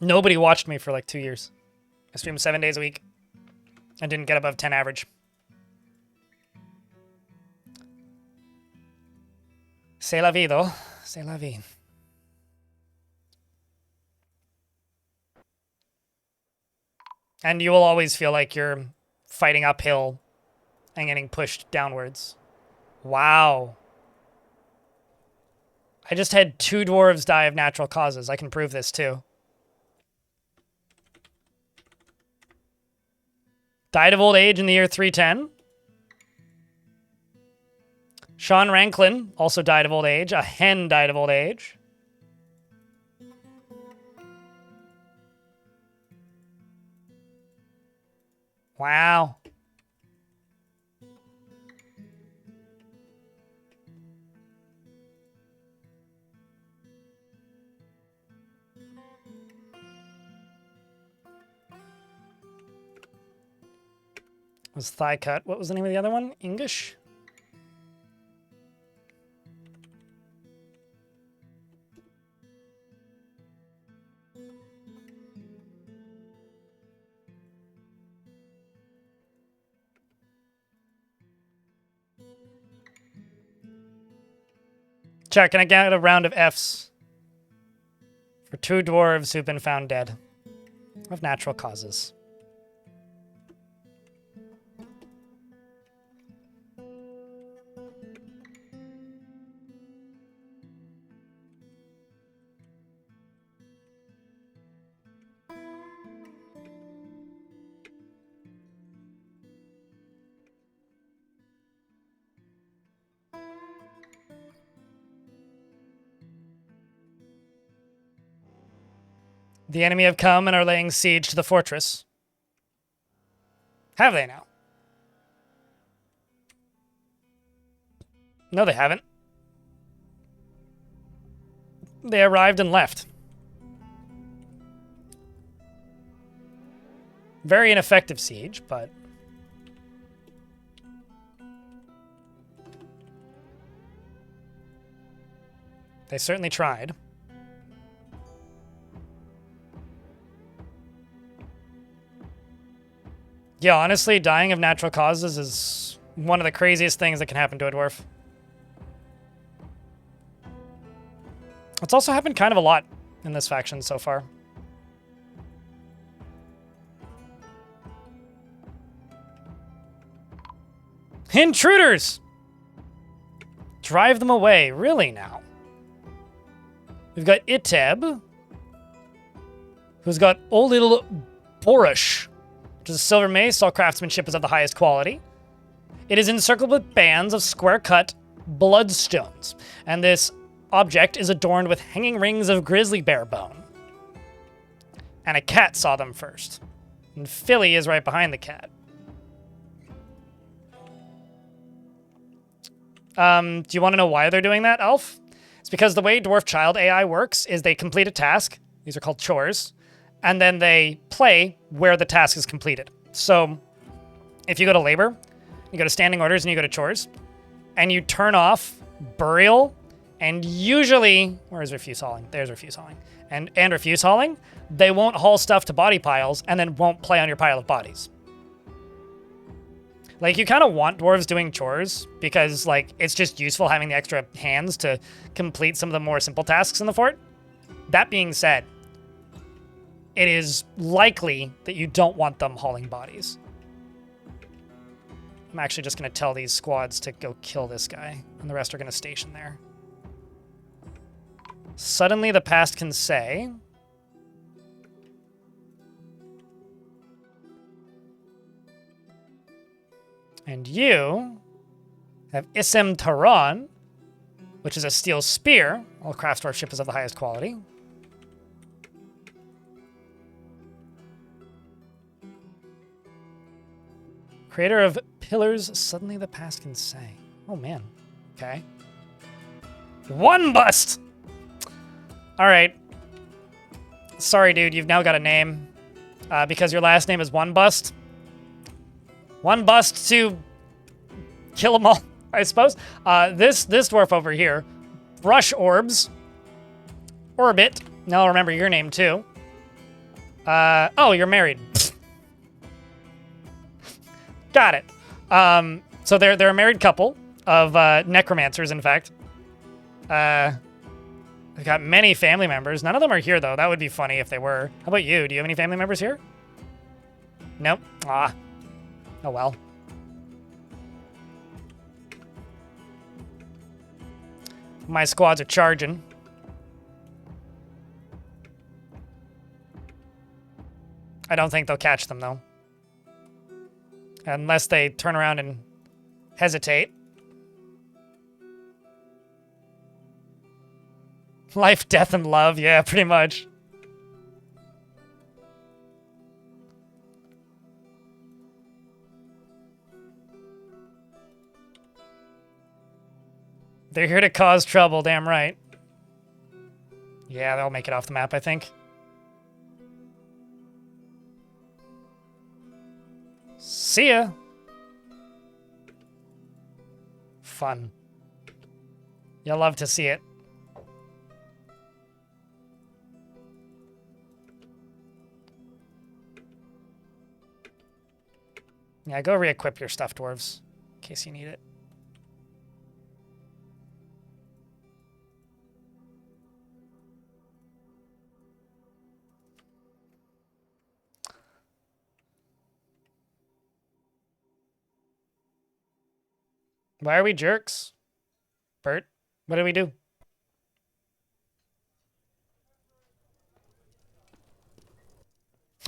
nobody watched me for, like, 2 years. I streamed 7 days a week. I didn't get above 10 average. C'est la vie, though. C'est la vie. And you will always feel like you're fighting uphill and getting pushed downwards. Wow. I just had 2 dwarves die of natural causes. I can prove this, too. Died of old age in the year 310. Sean Ranklin also died of old age. A hen died of old age. Wow. Was thigh cut. What was the name of the other one? English? Chat, can I get a round of Fs for 2 dwarves who've been found dead of natural causes? The enemy have come and are laying siege to the fortress. Have they now? No, they haven't. They arrived and left. Very ineffective siege, but... they certainly tried. Yeah, honestly, dying of natural causes is one of the craziest things that can happen to a dwarf. It's also happened kind of a lot in this faction so far. Intruders! Drive them away. Really now? We've got Iteb, who's got old little Borush, which is a silver mace. All craftsmanship is of the highest quality. It is encircled with bands of square-cut bloodstones, and this object is adorned with hanging rings of grizzly bear bone. And a cat saw them first. And Philly is right behind the cat. Do you want to know why they're doing that, Elf? It's because the way Dwarf Child AI works is they complete a task. These are called chores. And then they play where the task is completed. So if you go to labor, you go to standing orders, and you go to chores, and you turn off burial, and usually, where's refuse hauling? There's refuse hauling. And refuse hauling, they won't haul stuff to body piles and then won't play on your pile of bodies. Like, you kind of want dwarves doing chores because, like, it's just useful having the extra hands to complete some of the more simple tasks in the fort. That being said, it is likely that you don't want them hauling bodies. I'm actually just going to tell these squads to go kill this guy, and the rest are going to station there. Suddenly the past can say... and you have Isem Taran, which is a steel spear. All craftsmanship is of the highest quality. Creator of pillars, suddenly the past can say. Oh, man. Okay. One bust! All right. Sorry, dude. You've now got a name. Because your last name is One Bust. One bust to kill them all, I suppose. This dwarf over here. Brush Orbs. Orbit. Now I'll remember your name, too. Oh, you're married. Got it. So they're a married couple of necromancers, in fact. They've got many family members. None of them are here, though. That would be funny if they were. How about you? Do you have any family members here? Nope. Ah. Oh, well. My squads are charging. I don't think they'll catch them, though. Unless they turn around and hesitate. Life, death, and love. Yeah, pretty much. They're here to cause trouble, damn right. Yeah, they'll make it off the map, I think. See ya. fun. You'll love to see it. Yeah, go re-equip your stuff, dwarves, in case you need it. Why are we jerks? Bert, what did we do?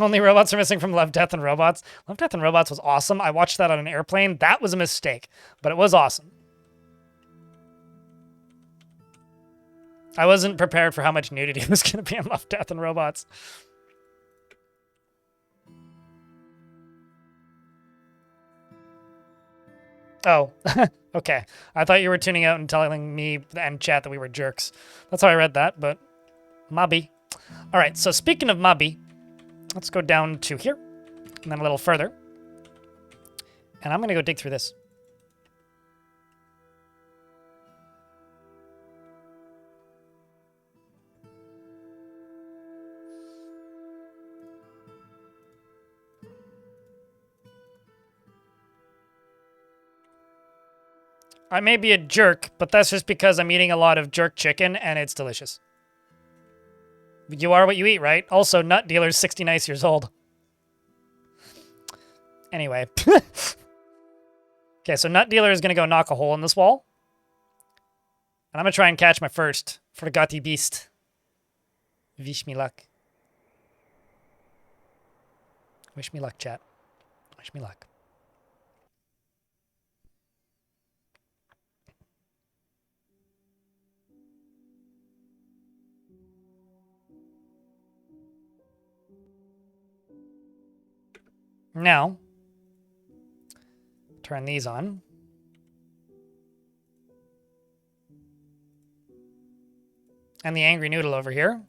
Only robots are missing from Love, Death, and Robots. Love, Death, and Robots was awesome. I watched that on an airplane. That was a mistake, but it was awesome. I wasn't prepared for how much nudity was going to be in Love, Death, and Robots. Oh, okay. I thought you were tuning out and telling me and chat that we were jerks. That's how I read that, but Mobby. All right, so speaking of Mobby, let's go down to here and then a little further. And I'm going to go dig through this. I may be a jerk, but that's just because I'm eating a lot of jerk chicken and it's delicious. You are what you eat, right? Also, Nut Dealer's 69 years old. Anyway. Okay, so Nut Dealer is going to go knock a hole in this wall. And I'm going to try and catch my first Forgotti Beast. Wish me luck. Wish me luck, chat. Wish me luck. Now, turn these on. And the angry noodle over here.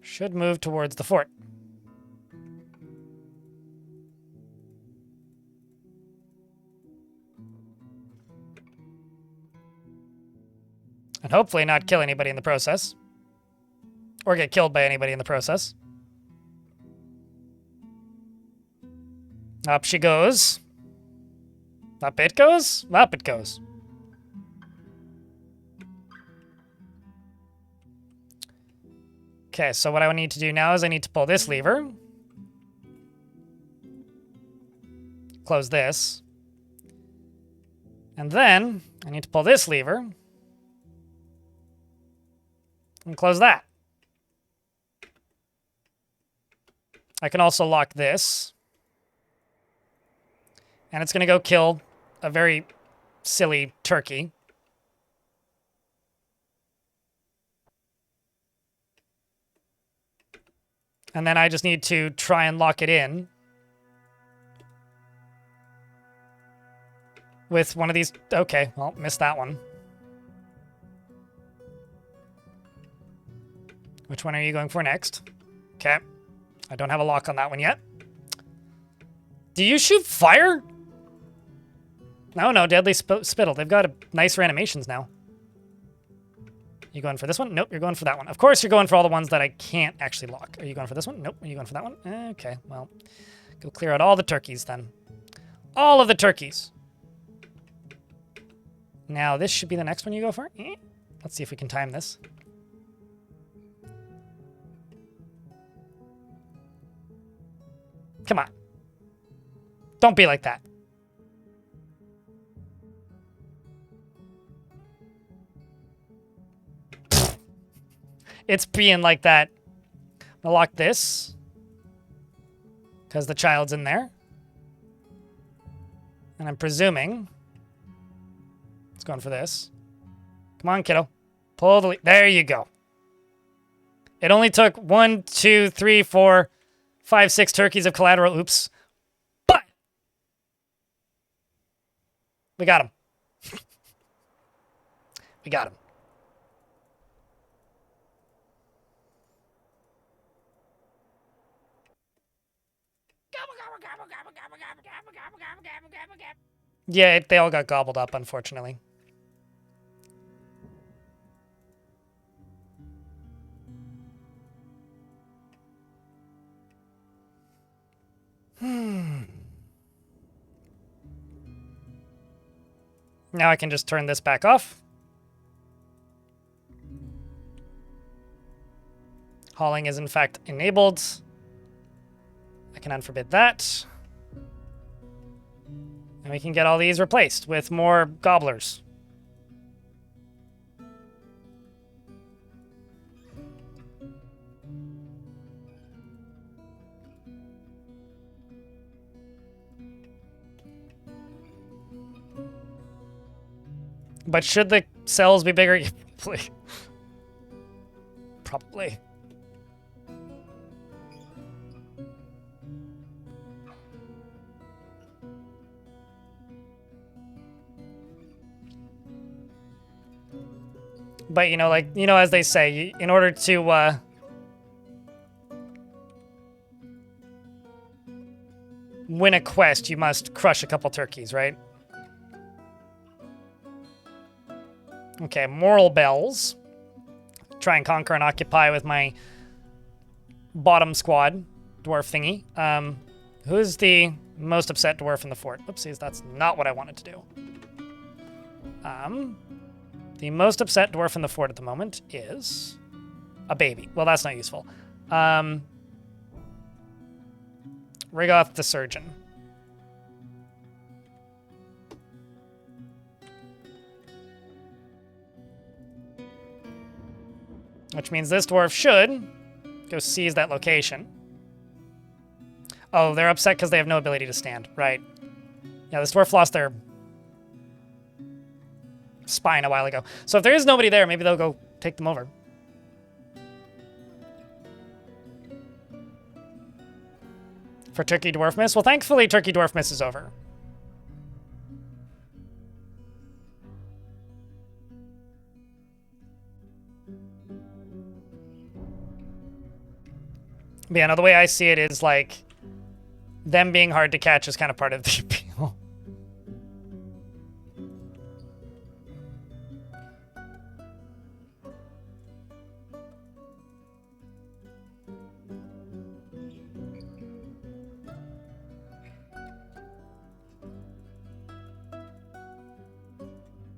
Should move towards the fort. And hopefully not kill anybody in the process. Or get killed by anybody in the process. Up she goes. Up it goes? Up it goes. Okay, so what I need to do now is I need to pull this lever. Close this. And then I need to pull this lever. And close that. I can also lock this. And it's going to go kill a very silly turkey. And then I just need to try and lock it in with one of these. Okay, well, missed that one. Which one are you going for next? Okay. I don't have a lock on that one yet. Do you shoot fire? No, Deadly Spittle. They've got nicer animations now. You going for this one? Nope, you're going for that one. Of course, you're going for all the ones that I can't actually lock. Are you going for this one? Nope. Are you going for that one? Okay, well, go clear out all the turkeys then. All of the turkeys. Now, this should be the next one you go for. Let's see if we can time this. Come on. Don't be like that. It's being like that. I'll lock this. Because the child's in there. And I'm presuming it's going for this. Come on, kiddo. Pull the... There you go. It only took 1, 2, 3, 4, 5, 6 turkeys of collateral. Oops. But we got him. We got him. Yeah, they all got gobbled up, unfortunately. Now I can just turn this back off. Hauling is in fact enabled. I can unforbid that. And we can get all these replaced with more gobblers. But should the cells be bigger? Probably. Probably. But, you know, like, you know, as they say, in order to, win a quest, you must crush a couple turkeys, right? Okay, moral bells. Try and conquer and occupy with my bottom squad dwarf thingy. Who's the most upset dwarf in the fort? Oopsies, that's not what I wanted to do. The most upset dwarf in the fort at the moment is a baby. Well, that's not useful. Rigoth the surgeon. Which means this dwarf should go seize that location. Oh, they're upset because they have no ability to stand. Right. Yeah, this dwarf lost their spine a while ago. So if there is nobody there, maybe they'll go take them over. For Turkey Dwarf Miss? Well, thankfully, Turkey Dwarf Miss is over. But yeah, no, the way I see it is like them being hard to catch is kind of part of the appeal.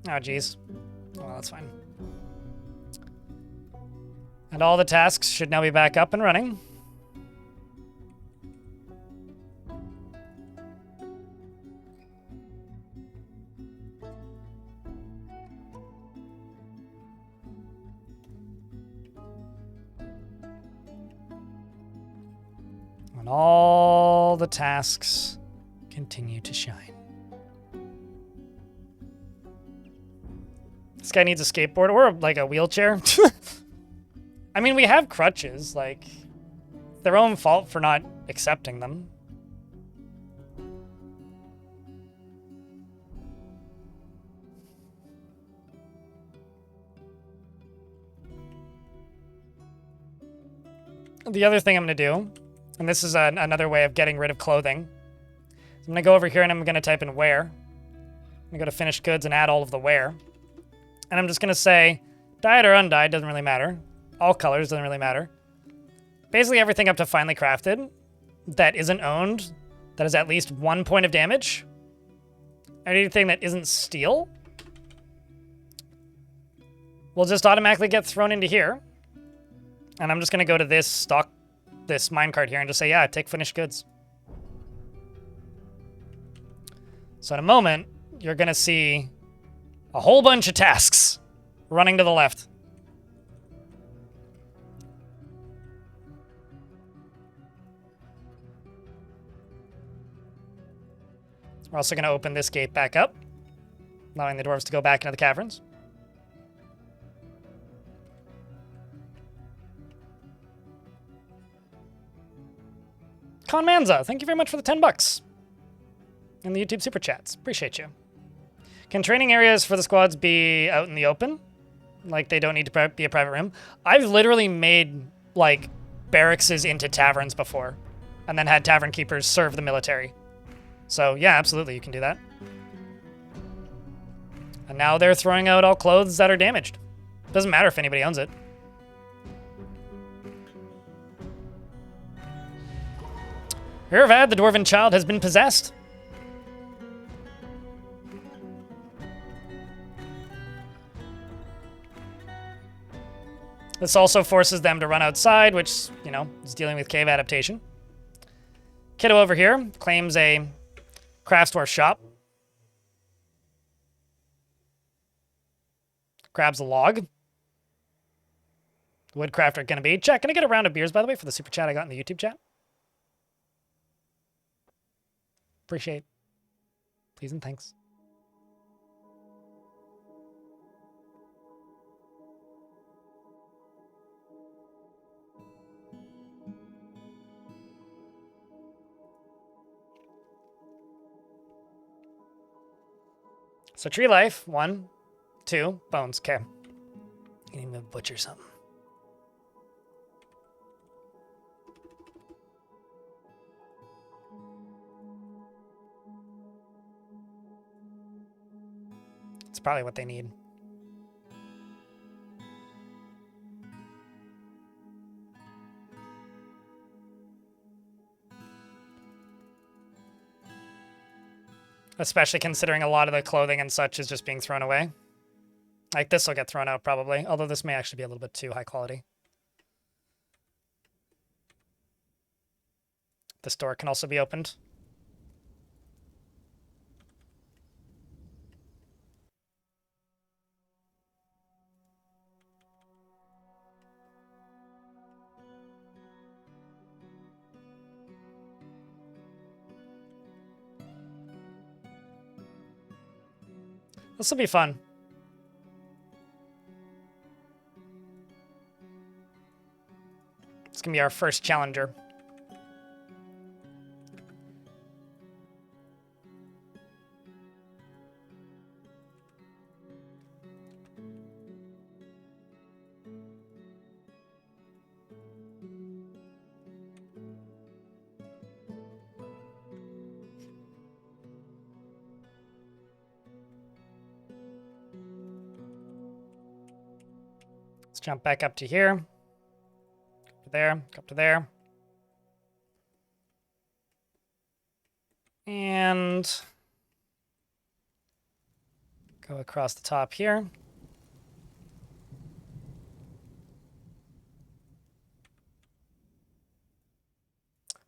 Oh, geez. Well, that's fine. And all the tasks should now be back up and running. And all the tasks continue to shine. This guy needs a skateboard or like a wheelchair. I mean, we have crutches, like, their own fault for not accepting them. The other thing I'm going to do, and this is another way of getting rid of clothing, I'm going to go over here and I'm going to type in wear. I'm going to go to finished goods and add all of the wear. And I'm just going to say, dyed or undyed, doesn't really matter. All colors, doesn't really matter. Basically everything up to finely crafted that isn't owned, that is at least 1 point of damage. Anything that isn't steel will just automatically get thrown into here. And I'm just going to go to this minecart here and just say, yeah, take finished goods. So in a moment, you're going to see a whole bunch of tasks running to the left. We're also going to open this gate back up, allowing the dwarves to go back into the caverns. Conmanza, thank you very much for the 10 bucks. And the YouTube Super Chats. Appreciate you. Can training areas for the squads be out in the open? Like, they don't need to be a private room? I've literally made, like, barrackses into taverns before. and then had tavern keepers serve the military. So yeah, absolutely, you can do that. And now they're throwing out all clothes that are damaged. Doesn't matter if anybody owns it. Irvad, the dwarven child, has been possessed. This also forces them to run outside, which, you know, is dealing with cave adaptation. Kiddo over here claims a craft store shop. Grabs a log. Woodcrafter gonna be. Chat, can I get a round of beers, by the way, for the super chat I got in the YouTube chat? Appreciate. Please and thanks. So tree life, 1, 2, bones, okay. You need me to butcher something. It's probably what they need. Especially considering a lot of the clothing and such is just being thrown away. Like, this will get thrown out probably, although this may actually be a little bit too high quality. This door can also be opened. This will be fun. It's gonna be our first challenger. Let's jump back up to here. Up to there, up to there. And go across the top here.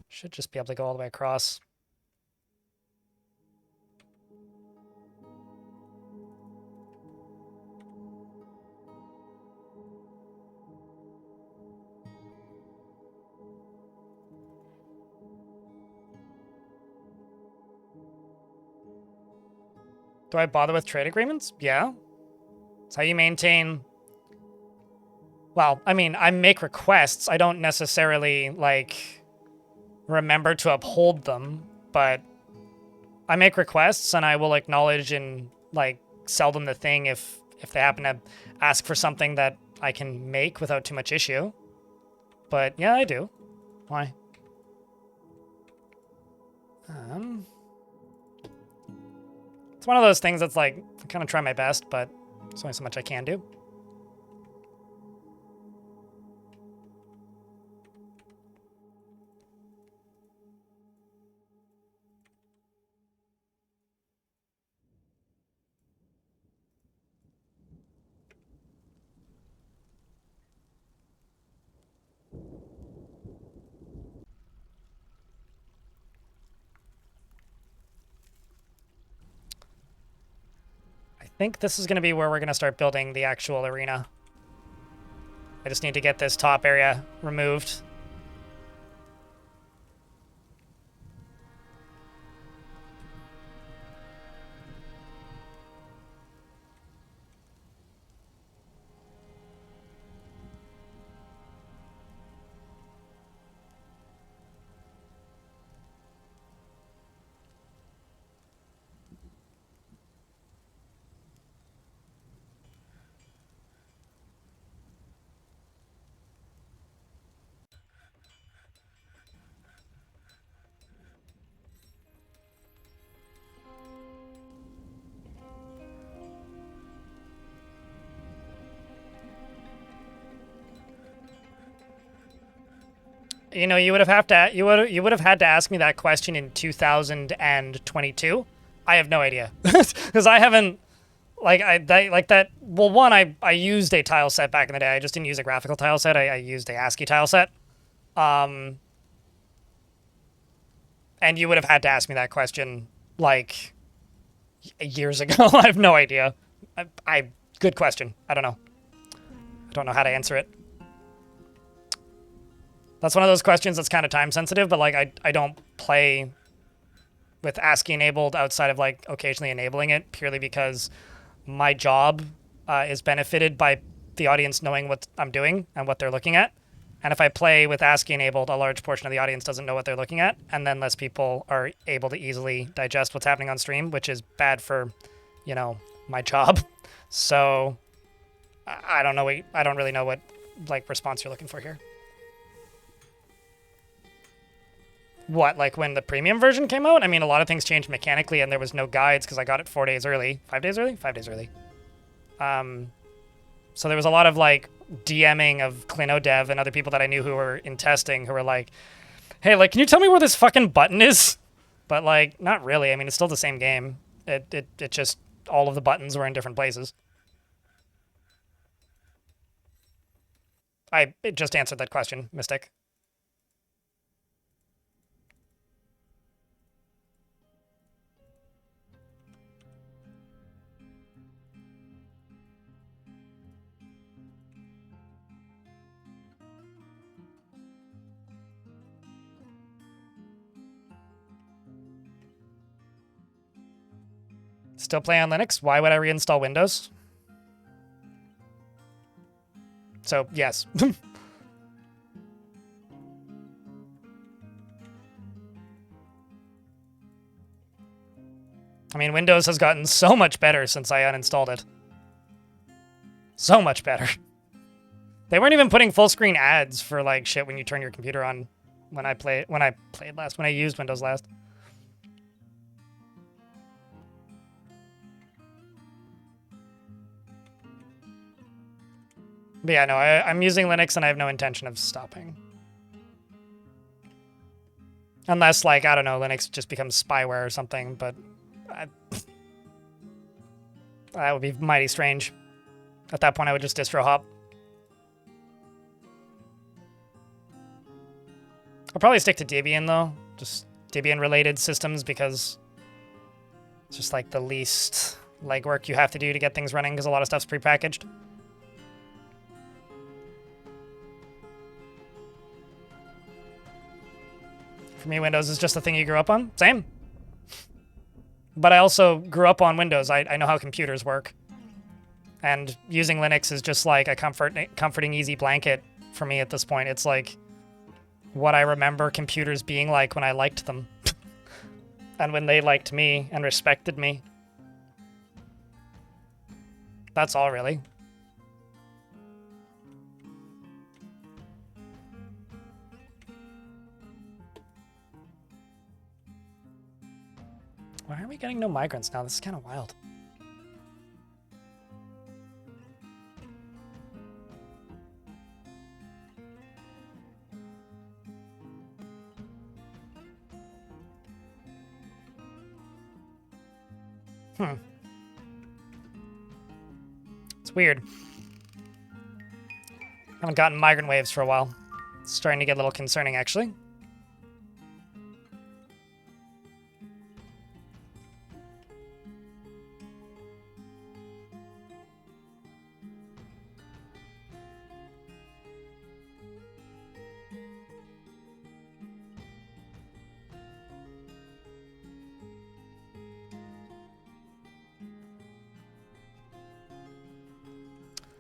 Should just be able to go all the way across. Do I bother with trade agreements? Yeah. It's how you maintain... Well, I mean, I make requests. I don't necessarily, like, remember to uphold them, but I make requests and I will acknowledge and, like, sell them the thing if they happen to ask for something that I can make without too much issue. But, yeah, I do. Why? It's one of those things that's like, I kind of try my best, but there's only so much I can do. I think this is going to be where we're going to start building the actual arena. I just need to get this top area removed. You know, you would have had to ask me that question in 2022. I have no idea because I haven't Well, one, I used a tile set back in the day. I just didn't use a graphical tile set. I used a ASCII tile set. And you would have had to ask me that question like years ago. I have no idea. Good question. I don't know. I don't know how to answer it. That's one of those questions that's kind of time sensitive, but like I don't play with ASCII enabled outside of like occasionally enabling it purely because my job is benefited by the audience knowing what I'm doing and what they're looking at. And if I play with ASCII enabled, a large portion of the audience doesn't know what they're looking at, and then less people are able to easily digest what's happening on stream, which is bad for, you know, my job. So I don't know. I don't really know what like response you're looking for here. What, like when the premium version came out? I mean, a lot of things changed mechanically, and there was no guides because I got it 4 days early. 5 days early? 5 days early. So there was a lot of like DMing of ClinoDev and other people that I knew who were in testing who were like, hey, like, can you tell me where this fucking button is? But like, not really. I mean, it's still the same game. It just, all of the buttons were in different places. It just answered that question, Mystic. Still play on Linux? Why would I reinstall Windows? So, yes. I mean, Windows has gotten so much better since I uninstalled it. So much better. They weren't even putting full screen ads for like shit when you turn your computer on when I used Windows last. But yeah, no, I'm using Linux and I have no intention of stopping. Unless, like, I don't know, Linux just becomes spyware or something, but that would be mighty strange. At that point, I would just distro hop. I'll probably stick to Debian, though. Just Debian-related systems, because it's just, like, the least legwork you have to do to get things running, because a lot of stuff's prepackaged. For me, Windows is just the thing you grew up on. Same. But I also grew up on Windows. I know how computers work. And using Linux is just like a comforting, easy blanket for me at this point. It's like what I remember computers being like when I liked them. And when they liked me and respected me. That's all, really. Why are we getting no migrants now? This is kind of wild. It's weird. Haven't gotten migrant waves for a while. It's starting to get a little concerning, actually.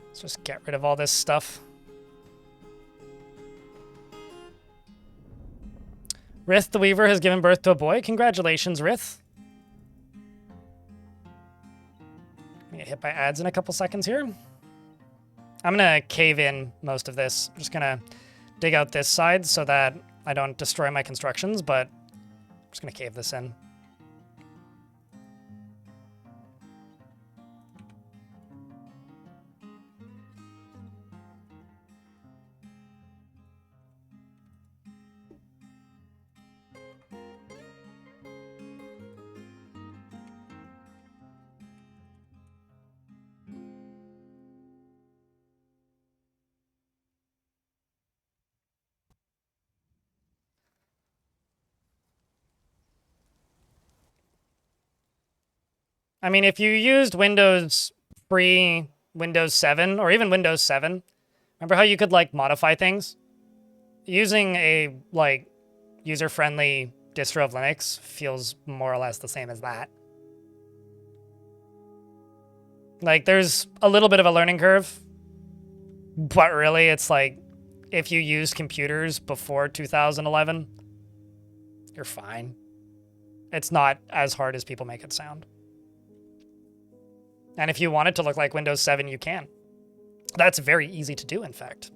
Let's just get rid of all this stuff. Rith the Weaver has given birth to a boy. Congratulations, Rith. I'm gonna get hit by ads in a couple seconds here. I'm gonna cave in most of this. I'm just gonna dig out this side so that I don't destroy my constructions, but I'm just gonna cave this in. I mean, if you used Windows pre-Windows 7 or even Windows 7, remember how you could like modify things? Using a like user-friendly distro of Linux feels more or less the same as that. Like there's a little bit of a learning curve, but really it's like if you used computers before 2011, you're fine. It's not as hard as people make it sound. And if you want it to look like Windows 7, you can. That's very easy to do, in fact.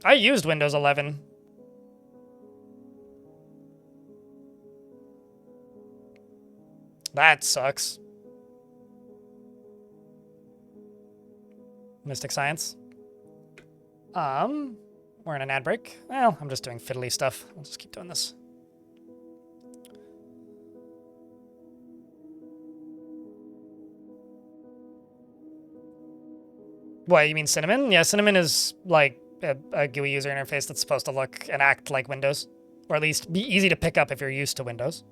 I used Windows 11. That sucks. Mystic Science. We're in an ad break. Well, I'm just doing fiddly stuff. I'll just keep doing this. What, you mean Cinnamon? Yeah, Cinnamon is like a GUI user interface that's supposed to look and act like Windows. Or at least be easy to pick up if you're used to Windows.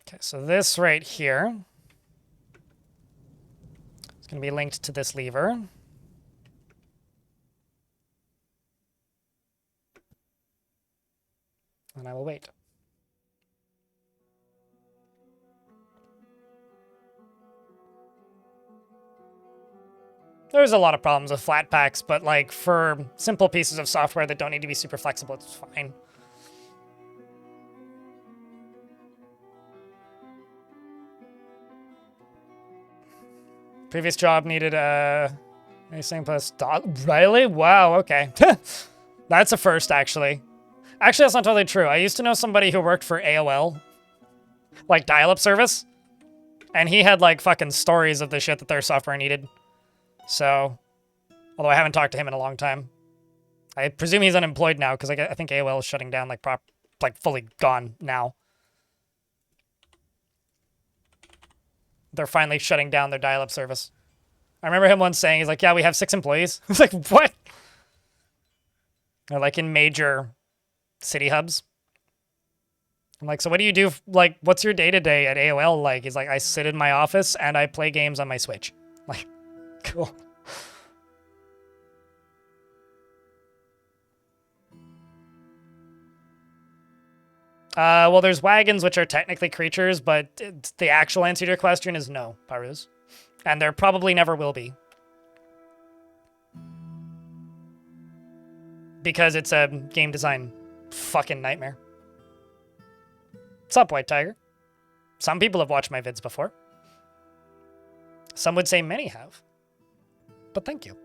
Okay, so this right here is going to be linked to this lever. And I will wait. There's a lot of problems with Flatpaks, but like for simple pieces of software that don't need to be super flexible, it's fine. Previous job needed anything plus dog. Really? Wow, okay. That's a first, actually. Actually, that's not totally true. I used to know somebody who worked for AOL, like dial-up service, and he had like fucking stories of the shit that their software needed. So, although I haven't talked to him in a long time. I presume he's unemployed now because I think AOL is shutting down, like fully gone now. They're finally shutting down their dial-up service. I remember him once saying, he's like, yeah, we have 6 employees. I was like, what? They're like in major city hubs. I'm like, so what do you do? Like, what's your day-to-day at AOL like? He's like, I sit in my office and I play games on my Switch. Like, cool. Well, there's wagons, which are technically creatures, but the actual answer to your question is no, Paruz. And there probably never will be. Because it's a game design fucking nightmare. What's up, White Tiger? Some people have watched my vids before. Some would say many have. But thank you.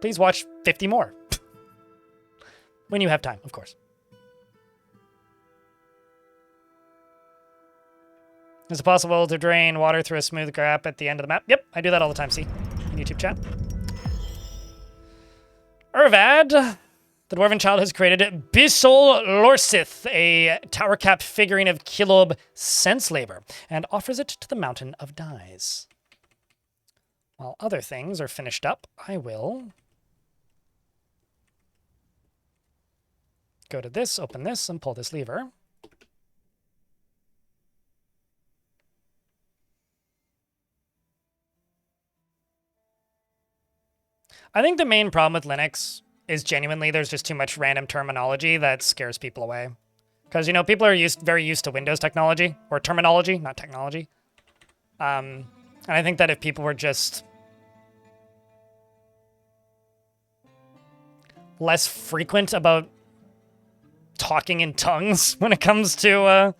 Please watch 50 more. When you have time, of course. Is it possible to drain water through a smooth gap at the end of the map? Yep, I do that all the time, see? In YouTube chat. Urvad, the Dwarven child, has created Bissol Lorsith, a tower cap figurine of Kilob Senselabor, and offers it to the Mountain of Dyes. While other things are finished up, I will go to this, open this, and pull this lever. I think the main problem with Linux is genuinely there's just too much random terminology that scares people away. Because, you know, people are very used to Windows technology, or terminology, not technology. And I think that if people were just less frequent about talking in tongues when it comes to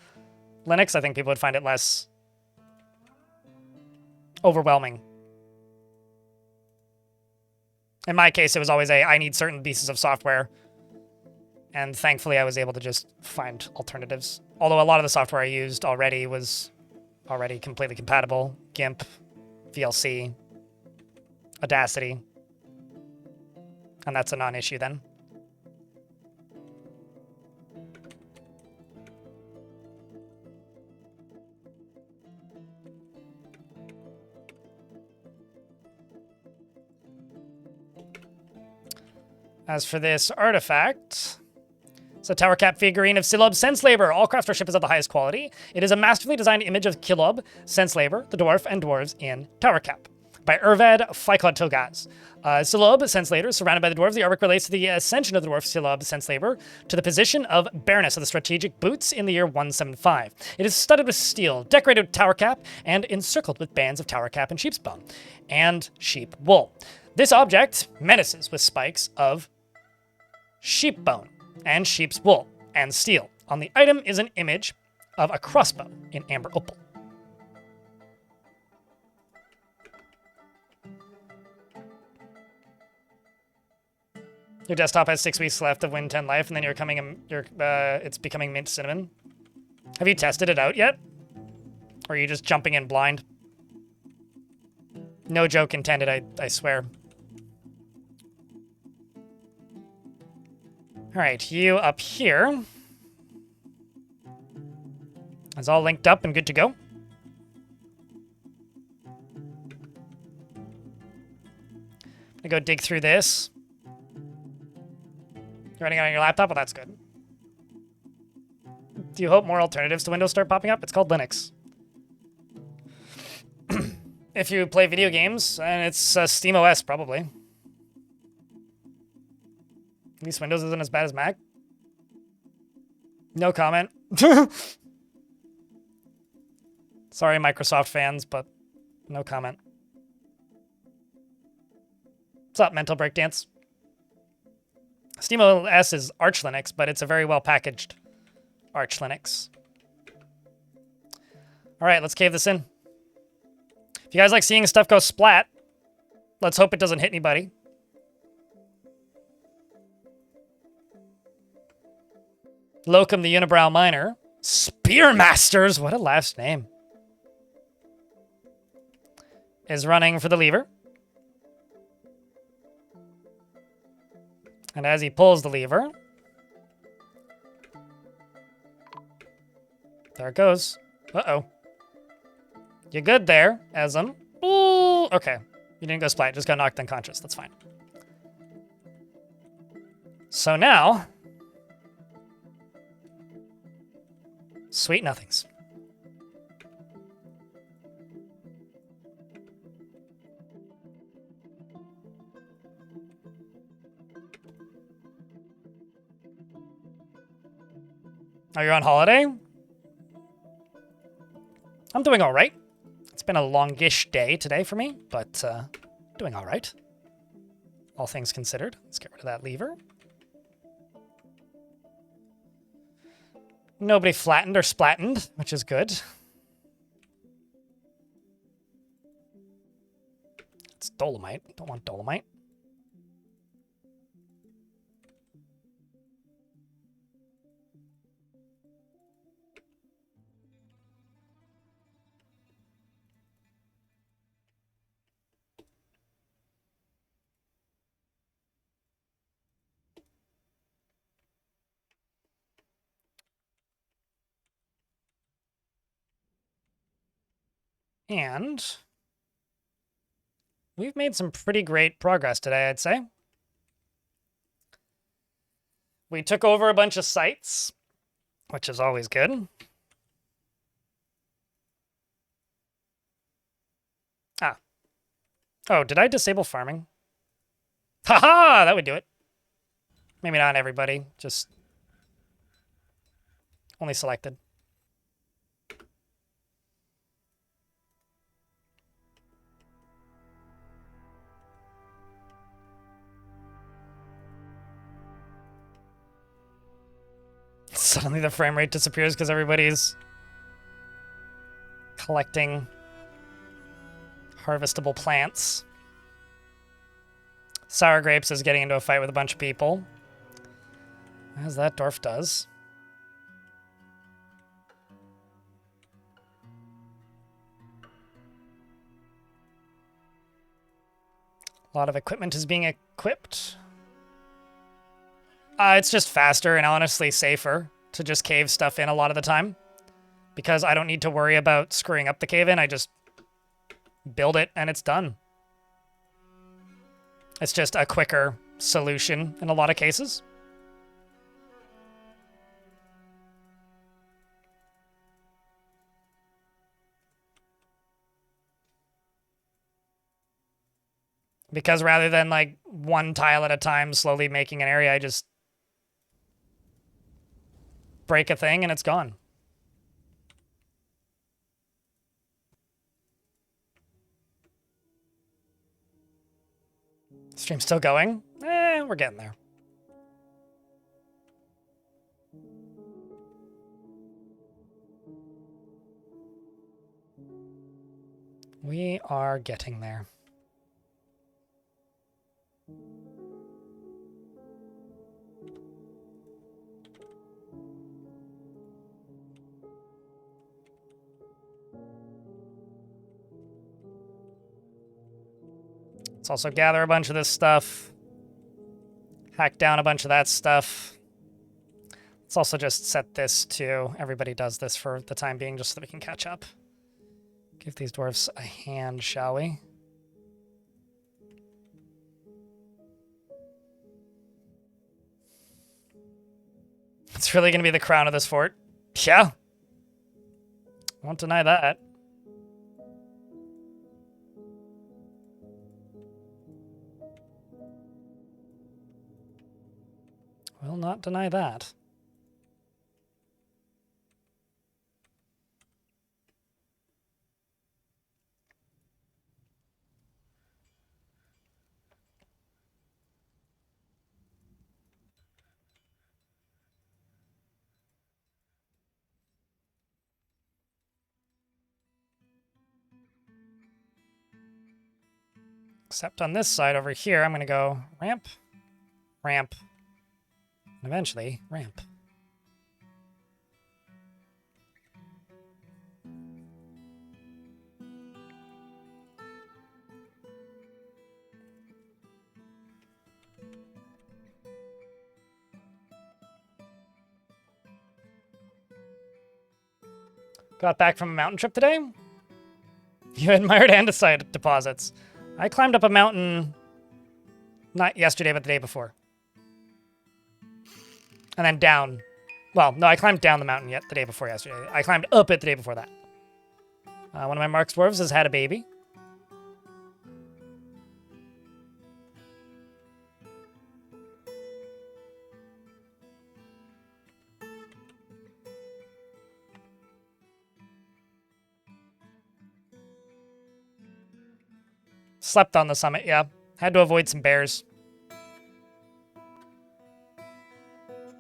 Linux, I think people would find it less overwhelming. In my case, it was always I need certain pieces of software. And thankfully, I was able to just find alternatives. Although a lot of the software I used already was already completely compatible. GIMP, VLC, Audacity. And that's a non-issue then. As for this artifact, it's a tower cap figurine of Silob's sense labor. All craftsmanship is of the highest quality. It is a masterfully designed image of Kilob, sense labor, the dwarf, and dwarves in tower cap. By Ervad Ficod Togaz. Silob, sense labor, surrounded by the dwarves. The artwork relates to the ascension of the dwarf Silob, sense labor, to the position of Baroness of the strategic boots in the year 175. It is studded with steel, decorated with tower cap, and encircled with bands of tower cap and sheep's bone, and sheep wool. This object menaces with spikes of sheep bone and sheep's wool and steel. On the item is an image of a crossbow in amber opal. Your desktop has 6 weeks left of Win 10 life, and then it's becoming mint cinnamon. Have you tested it out yet? Or are you just jumping in blind? No joke intended, I swear. Alright, you up here. It's all linked up and good to go. I'm gonna go dig through this. You're running it on your laptop? Well, that's good. Do you hope more alternatives to Windows start popping up? It's called Linux. If you play video games, and it's Steam OS, probably. At least Windows isn't as bad as Mac. No comment. Sorry, Microsoft fans, but no comment. What's up, Mental Breakdance? Steam OS is Arch Linux, but it's a very well packaged Arch Linux. All right, let's cave this in. If you guys like seeing stuff go splat, let's hope it doesn't hit anybody. Locum the Unibrow Miner. Spearmasters, what a last name. Is running for the lever. And as he pulls the lever, there it goes. Uh-oh. You good there, Ezem? Ooh, okay. You didn't go splat, just got knocked unconscious. That's fine. So now, sweet nothings. Are you on holiday? I'm doing all right. It's been a longish day today for me, but doing all right. All things considered. Let's get rid of that lever. Nobody flattened or splattened, which is good. It's dolomite. Don't want dolomite. And we've made some pretty great progress today, I'd say. We took over a bunch of sites, which is always good. Ah. Oh, did I disable farming? Haha, that would do it. Maybe not everybody, just only selected. Suddenly the frame rate disappears because everybody's collecting harvestable plants. Sour Grapes is getting into a fight with a bunch of people. As that Dwarf does. A lot of equipment is being equipped. It's just faster and honestly safer to just cave stuff in a lot of the time. Because I don't need to worry about screwing up the cave in. I just build it and it's done. It's just a quicker solution in a lot of cases. Because rather than like one tile at a time slowly making an area, I just break a thing and it's gone. Stream's still going? We're getting there. We are getting there. Let's also gather a bunch of this stuff. Hack down a bunch of that stuff. Let's also just set this to everybody does this for the time being just so that we can catch up. Give these dwarves a hand, shall we? It's really going to be the crown of this fort. Yeah. Won't deny that. Will not deny that. Except on this side over here, I'm going to go ramp, ramp, and eventually ramp. Got back from a mountain trip today? You admired andesite deposits. I climbed up a mountain, not yesterday, but the day before. And then down. Well, no, I climbed down the mountain the day before yesterday. I climbed up it the day before that. One of my Mark's dwarves has had a baby. Slept on the summit, yeah. Had to avoid some bears.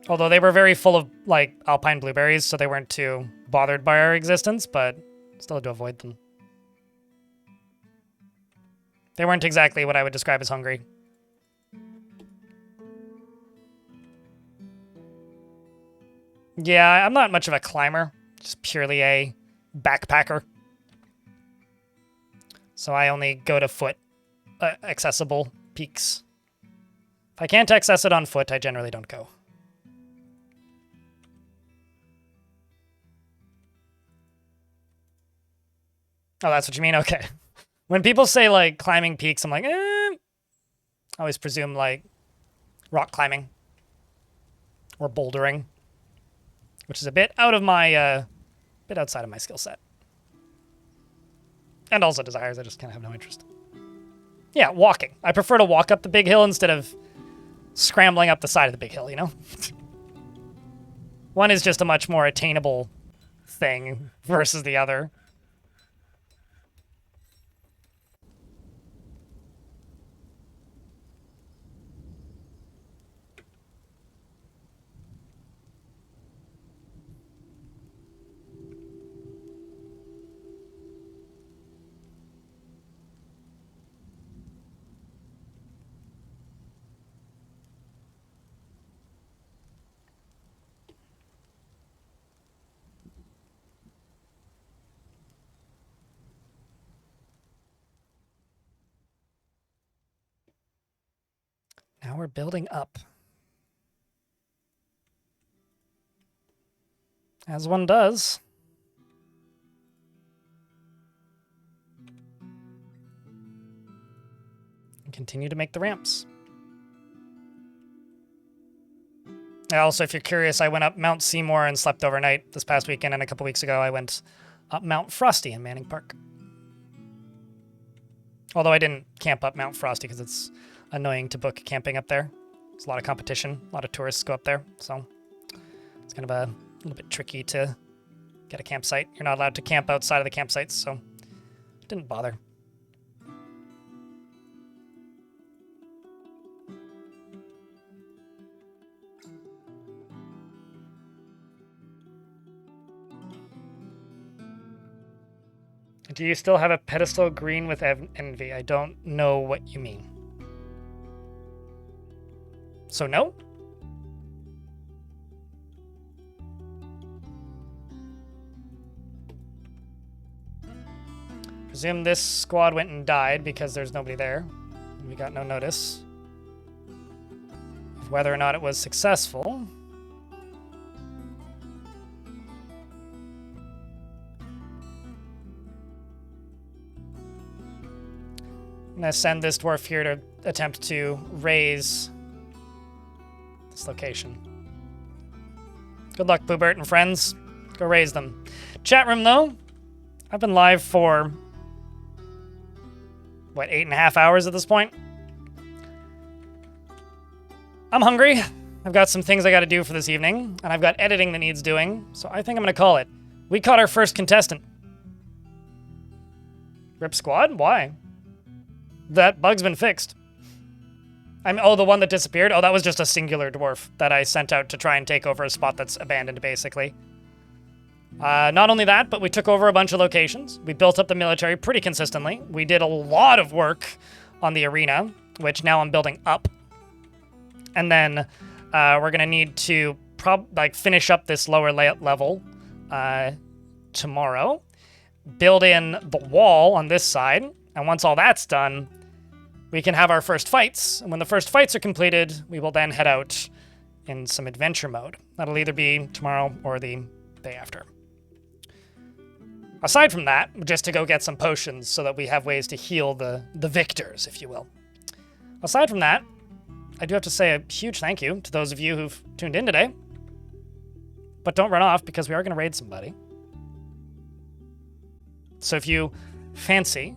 Although they were very full of, like, alpine blueberries, so they weren't too bothered by our existence, but still had to avoid them. They weren't exactly what I would describe as hungry. Yeah, I'm not much of a climber. Just purely a backpacker. So I only go to foot accessible peaks. If I can't access it on foot, I generally don't go. Oh, that's what you mean? Okay. When people say, like, climbing peaks, I'm like, I always presume, like, rock climbing. Or bouldering. Which is a bit out of my, bit outside of my skill set. And also desires, I just kind of have no interest. Yeah, walking. I prefer to walk up the big hill instead of scrambling up the side of the big hill, you know? One is just a much more attainable thing versus the other. Now we're building up. As one does. And continue to make the ramps. Also, if you're curious, I went up Mount Seymour and slept overnight this past weekend, and a couple weeks ago I went up Mount Frosty in Manning Park. Although I didn't camp up Mount Frosty because it's annoying to book camping up there. There's a lot of competition, a lot of tourists go up there, so it's kind of a little bit tricky to get a campsite. You're not allowed to camp outside of the campsites, so didn't bother. Do you still have a pedestal green with envy? I don't know what you mean. So no? Presume this squad went and died because there's nobody there. We got no notice of whether or not it was successful. I'm going to send this dwarf here to attempt to raise this location. Good luck, Boobert and friends. Go raise them. Chat room, though. I've been live for, what, 8.5 hours at this point? I'm hungry. I've got some things I got to do for this evening, and I've got editing that needs doing, so I think I'm going to call it. We caught our first contestant. Rip squad? Why? That bug's been fixed. Oh, the one that disappeared? Oh, that was just a singular dwarf that I sent out to try and take over a spot that's abandoned, basically. Not only that, but we took over a bunch of locations. We built up the military pretty consistently. We did a lot of work on the arena, which now I'm building up. And then we're going to need to finish up this lower level tomorrow. Build in the wall on this side. And once all that's done, we can have our first fights. And when the first fights are completed, we will then head out in some adventure mode. That'll either be tomorrow or the day after. Aside from that, just to go get some potions so that we have ways to heal the victors, if you will. Aside from that, I do have to say a huge thank you to those of you who've tuned in today. But don't run off, because we are going to raid somebody. So if you fancy